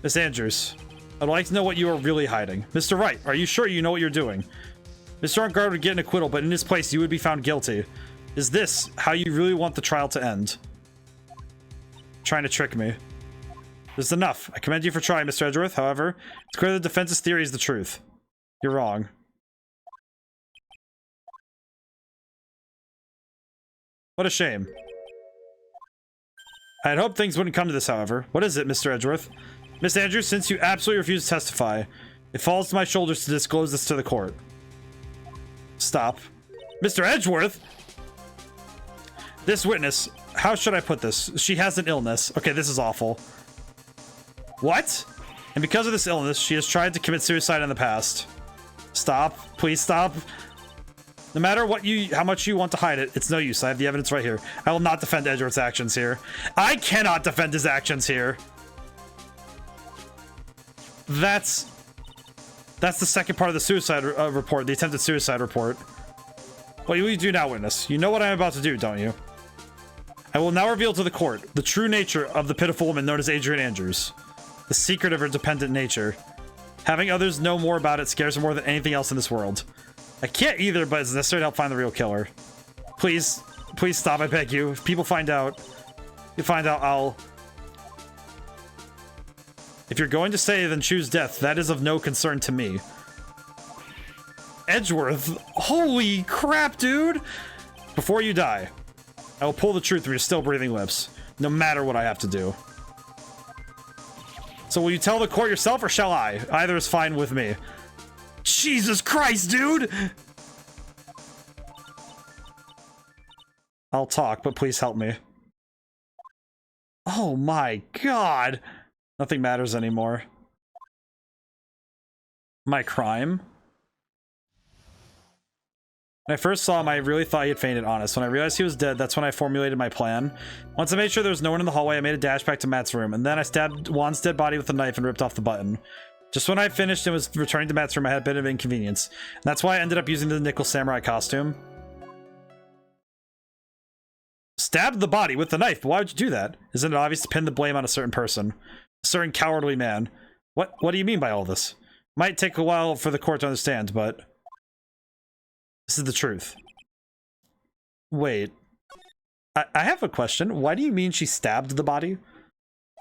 Miss Andrews, I'd like to know what you are really hiding. Mr. Wright, are you sure you know what you're doing? Mr. Engarde would get an acquittal, but in his place, you would be found guilty. Is this how you really want the trial to end? Trying to trick me. This is enough. I commend you for trying, Mr. Edgeworth. However, it's clear the defense's theory is the truth. You're wrong. What a shame. I had hoped things wouldn't come to this, however. What is it, Mr. Edgeworth? Miss Andrews, since you absolutely refuse to testify, it falls to my shoulders to disclose this to the court. Stop. Mr. Edgeworth? This witness, how should I put this? She has an illness. Okay, this is awful. What? And because of this illness, she has tried to commit suicide in the past. Stop. Please stop. No matter how much you want to hide it, it's no use. I have the evidence right here. I will not defend Edward's actions here. I cannot defend his actions here. That's the second part of the suicide report, the attempted suicide report. What will you do now, witness? You know what I'm about to do, don't you? I will now reveal to the court the true nature of the pitiful woman known as Adrian Andrews. The secret of her dependent nature. Having others know more about it scares her more than anything else in this world. I can't either, but it's necessary to help find the real killer. Please, please stop, I beg you. If people find out, I'll... If you're going to say, then choose death. That is of no concern to me. Edgeworth. Holy crap, dude. Before you die, I will pull the truth from your still breathing lips, no matter what I have to do. So will you tell the court yourself, or shall I? Either is fine with me. Jesus Christ, dude! I'll talk, but please help me. Oh my god! Nothing matters anymore. My crime? When I first saw him, I really thought he had fainted, honest. When I realized he was dead, that's when I formulated my plan. Once I made sure there was no one in the hallway, I made a dash back to Matt's room, and then I stabbed Juan's dead body with a knife and ripped off the button. Just when I finished and was returning to Matt's room, I had a bit of inconvenience. And that's why I ended up using the nickel samurai costume. Stabbed the body with the knife, but why would you do that? Isn't it obvious to pin the blame on a certain person? A certain cowardly man. What do you mean by all this? Might take a while for the court to understand, but... this is the truth. Wait. I have a question. Why do you mean she stabbed the body?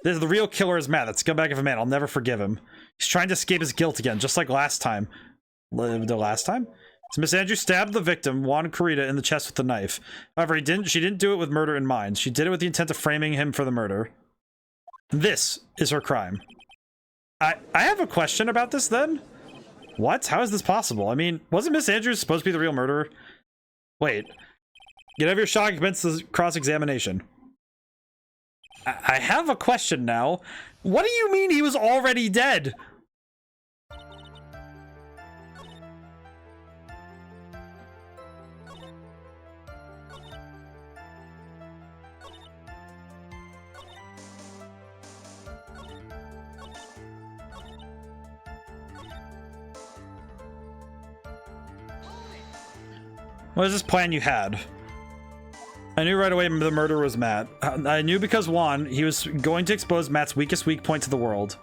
The real killer is Matt. That scumbag of a man. I'll never forgive him. He's trying to escape his guilt again, just like last time. The last time? So Miss Andrews stabbed the victim, Juan Corrida, in the chest with a knife. However, she didn't do it with murder in mind. She did it with the intent of framing him for the murder. This is her crime. I have a question about this then. What? How is this possible? I mean, wasn't Miss Andrews supposed to be the real murderer? Wait. Get over your shock and commence the cross-examination. I have a question now. What do you mean he was already dead? What is this plan you had? I knew right away the murderer was Matt. I knew because Juan, he was going to expose Matt's weakest weak point to the world.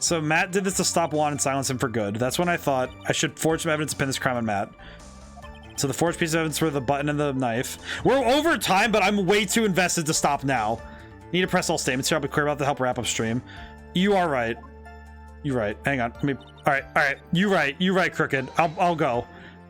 So Matt did this to stop Juan and silence him for good. That's when I thought I should forge some evidence to pin this crime on Matt. So the forged piece of evidence were the button and the knife. We're over time, but I'm way too invested to stop now. Need to press all statements here. I'll be clear about to help wrap up stream. You are right. You're right. Hang on. All right. You're right, Crooked. I'll go.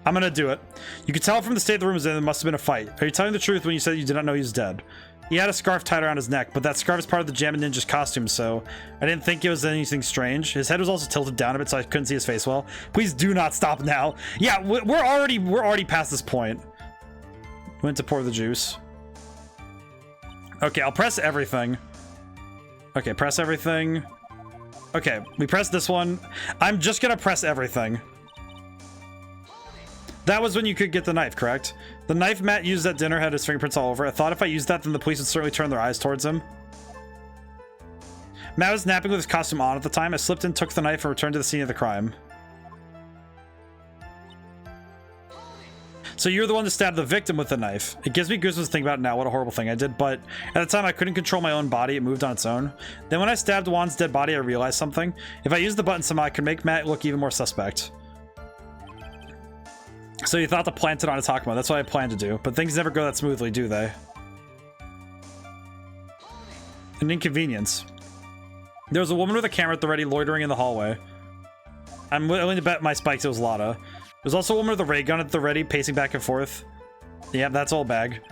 I'm gonna do it. You could tell from the state the room was in, there must have been a fight. Are you telling the truth when you said you did not know he was dead? He had a scarf tied around his neck, but that scarf is part of the Jammin' Ninja's costume, so I didn't think it was anything strange. His head was also tilted down a bit, so I couldn't see his face well. Please do not stop now. Yeah, we're already past this point. Went to pour the juice. Okay, I'll press everything. Okay, press everything. Okay, we pressed this one. I'm just gonna press everything. That was when you could get the knife, correct? The knife Matt used at dinner had his fingerprints all over. I thought if I used that, then the police would certainly turn their eyes towards him. Matt was napping with his costume on at the time. I slipped in, took the knife, and returned to the scene of the crime. So you're the one to stab the victim with the knife. It gives me goosebumps to think about it now. What a horrible thing I did, but at the time I couldn't control my own body. It moved on its own. Then when I stabbed Juan's dead body, I realized something. If I used the button somehow, I could make Matt look even more suspect. So you thought to plant it on Takuma. That's what I planned to do. But things never go that smoothly, do they? An inconvenience. There was a woman with a camera at the ready loitering in the hallway. I'm willing to bet my spikes it was Lotta. There's also a woman with a ray gun at the ready, pacing back and forth. Yeah, that's all bag.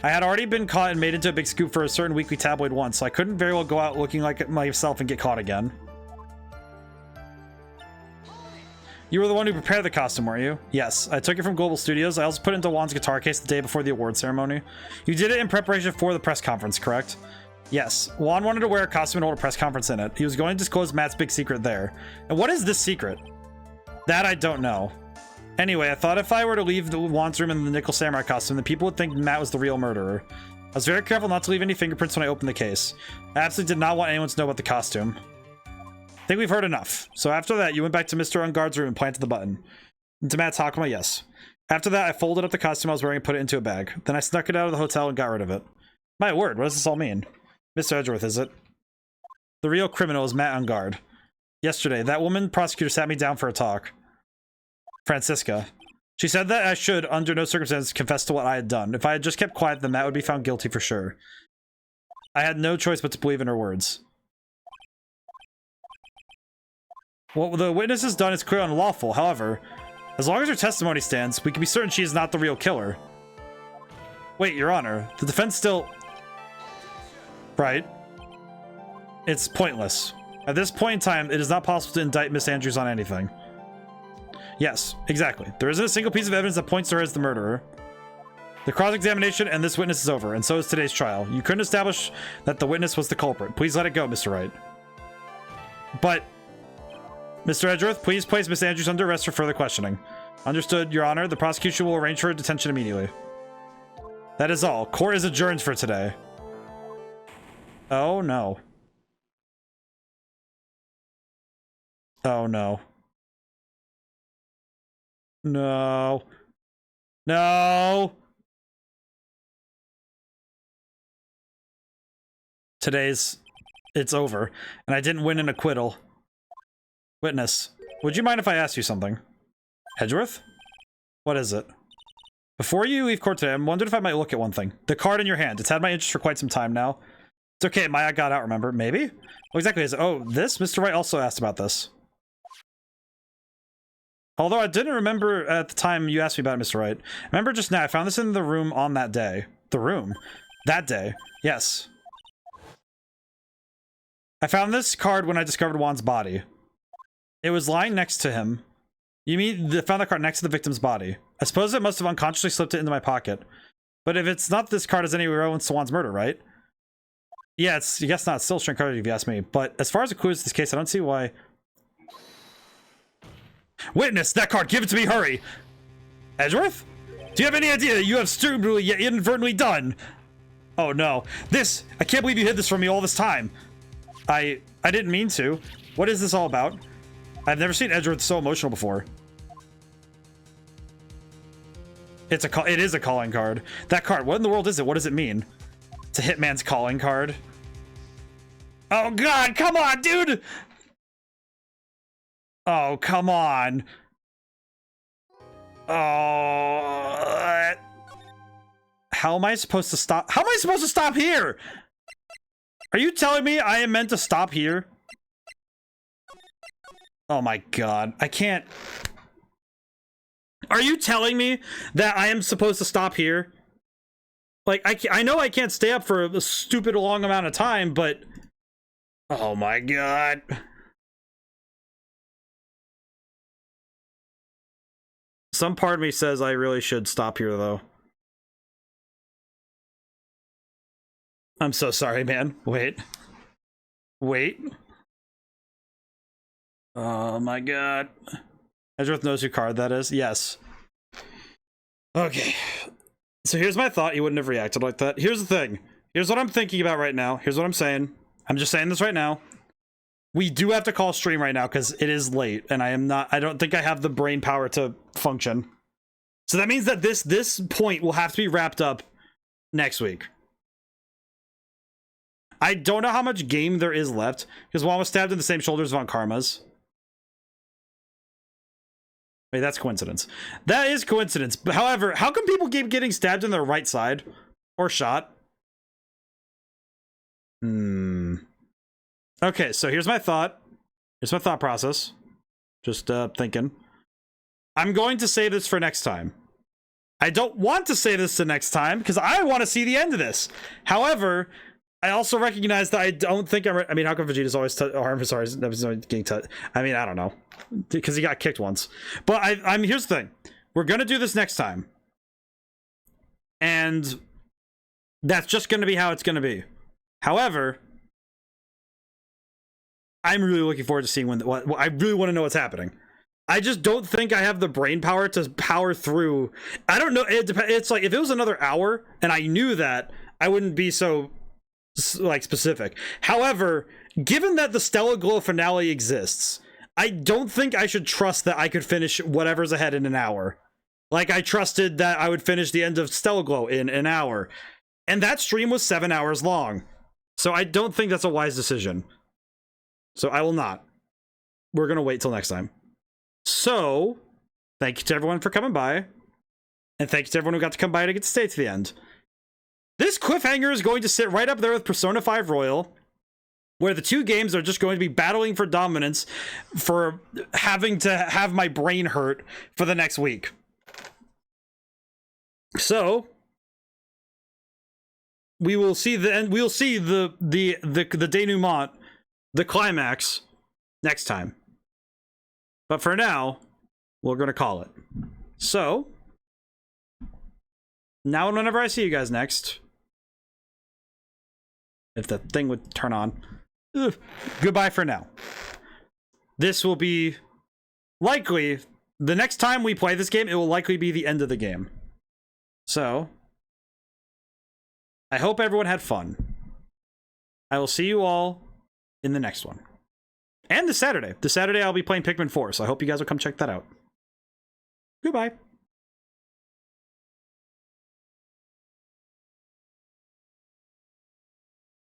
I had already been caught and made into a big scoop for a certain weekly tabloid once, so I couldn't very well go out looking like myself and get caught again. You were the one who prepared the costume, weren't you? Yes, I took it from Global Studios. I also put it into Juan's guitar case the day before the award ceremony. You did it in preparation for the press conference, correct? Yes, Juan wanted to wear a costume and hold a press conference in it. He was going to disclose Matt's big secret there. And what is this secret? That I don't know. Anyway, I thought if I were to leave the Juan's room in the Nickel Samurai costume, then people would think Matt was the real murderer. I was very careful not to leave any fingerprints when I opened the case. I absolutely did not want anyone to know about the costume. I think we've heard enough. So after that, you went back to Mr. Ungard's room and planted the button. And to Matt's Hakama, yes. After that, I folded up the costume I was wearing and put it into a bag. Then I snuck it out of the hotel and got rid of it. My word, what does this all mean? Mr. Edgeworth, is it? The real criminal is Matt Ungard. Yesterday, that woman prosecutor sat me down for a talk. Francisca. She said that I should, under no circumstances, confess to what I had done. If I had just kept quiet, then Matt would be found guilty for sure. I had no choice but to believe in her words. What the witness has done is clear unlawful. However, as long as her testimony stands, we can be certain she is not the real killer. Wait, Your Honor, the defense still... Right. It's pointless. At this point in time, it is not possible to indict Miss Andrews on anything. Yes, exactly. There isn't a single piece of evidence that points to her as the murderer. The cross-examination and this witness is over, and so is today's trial. You couldn't establish that the witness was the culprit. Please let it go, Mr. Wright. But, Mr. Edgeworth, please place Miss Andrews under arrest for further questioning. Understood, Your Honor. The prosecution will arrange for her detention immediately. That is all. Court is adjourned for today. Oh, no. Oh, no. No. No. It's over, and I didn't win an acquittal. Witness, would you mind if I asked you something? Edgeworth? What is it? Before you leave court today, I'm wondering if I might look at one thing. The card in your hand. It's had my interest for quite some time now. It's okay, Maya got out, remember? Maybe? What exactly is it? Oh, this? Mr. Wright also asked about this. Although I didn't remember at the time you asked me about it, Mr. Wright. Remember just now, I found this in the room on that day. The room? That day. Yes. I found this card when I discovered Juan's body. It was lying next to him. You mean I found that card next to the victim's body? I suppose it must have unconsciously slipped it into my pocket. But if it's not this card, has any relevance to Juan's murder, right? Yeah, it's, I guess not. It's still a strange card if you ask me. But as far as a clue is this case, I don't see why... Witness, that card, give it to me, hurry! Edgeworth? Do you have any idea you have stupidly yet inadvertently done? Oh no. This, I can't believe you hid this from me all this time. I didn't mean to. What is this all about? I've never seen Edgeworth so emotional before. It is a calling card. That card, what in the world is it? What does it mean? It's a hitman's calling card. Oh god, come on, dude! Oh, come on. Oh. How am I supposed to stop? How am I supposed to stop here? Are you telling me I am meant to stop here? Oh my god. I can't. Are you telling me that I am supposed to stop here? Like, I know I can't stay up for a stupid long amount of time, but... Oh my god. Some part of me says I really should stop here, though. I'm so sorry, man. Wait. Wait. Oh my god. Edgeworth knows who card that is? Yes. Okay. So here's my thought. He wouldn't have reacted like that. Here's the thing. Here's what I'm thinking about right now. Here's what I'm saying. I'm just saying this right now. We do have to call stream right now because it is late and I don't think I have the brain power to function. So that means that this point will have to be wrapped up next week. I don't know how much game there is left because Juan was stabbed in the same shoulder as Von Karma's. Wait, that's coincidence. That is coincidence. But however, how come people keep getting stabbed in their right side or shot? Okay, so here's my thought. Here's my thought process. Just thinking. I'm going to save this for next time. I don't want to save this to next time because I want to see the end of this. However, I also recognize that I don't think I mean, how come Vegeta's always harmed? Sorry, getting touched. I mean, I don't know, because he got kicked once. But I'm here's the thing: we're gonna do this next time, and that's just gonna be how it's gonna be. However, I'm really looking forward to seeing what I really want to know what's happening. I just don't think I have the brain power to power through. I don't know. It's like if it was another hour and I knew that, I wouldn't be so like specific. However, given that the Stellar Glow finale exists, I don't think I should trust that I could finish whatever's ahead in an hour. Like I trusted that I would finish the end of Stellar Glow in an hour. And that stream was 7 hours long. So I don't think that's a wise decision. So I will not. We're going to wait till next time. So, thank you to everyone for coming by. And thank you to everyone who got to come by to get to stay to the end. This cliffhanger is going to sit right up there with Persona 5 Royal, where the two games are just going to be battling for dominance for having to have my brain hurt for the next week. So, we will see the end. We'll see the denouement, the climax, next time. But for now, we're going to call it. So, now and whenever I see you guys next, if the thing would turn on, goodbye for now. This will be likely, the next time we play this game, it will likely be the end of the game. So, I hope everyone had fun. I will see you all in the next one. And this Saturday. This Saturday I'll be playing Pikmin 4, so I hope you guys will come check that out. Goodbye.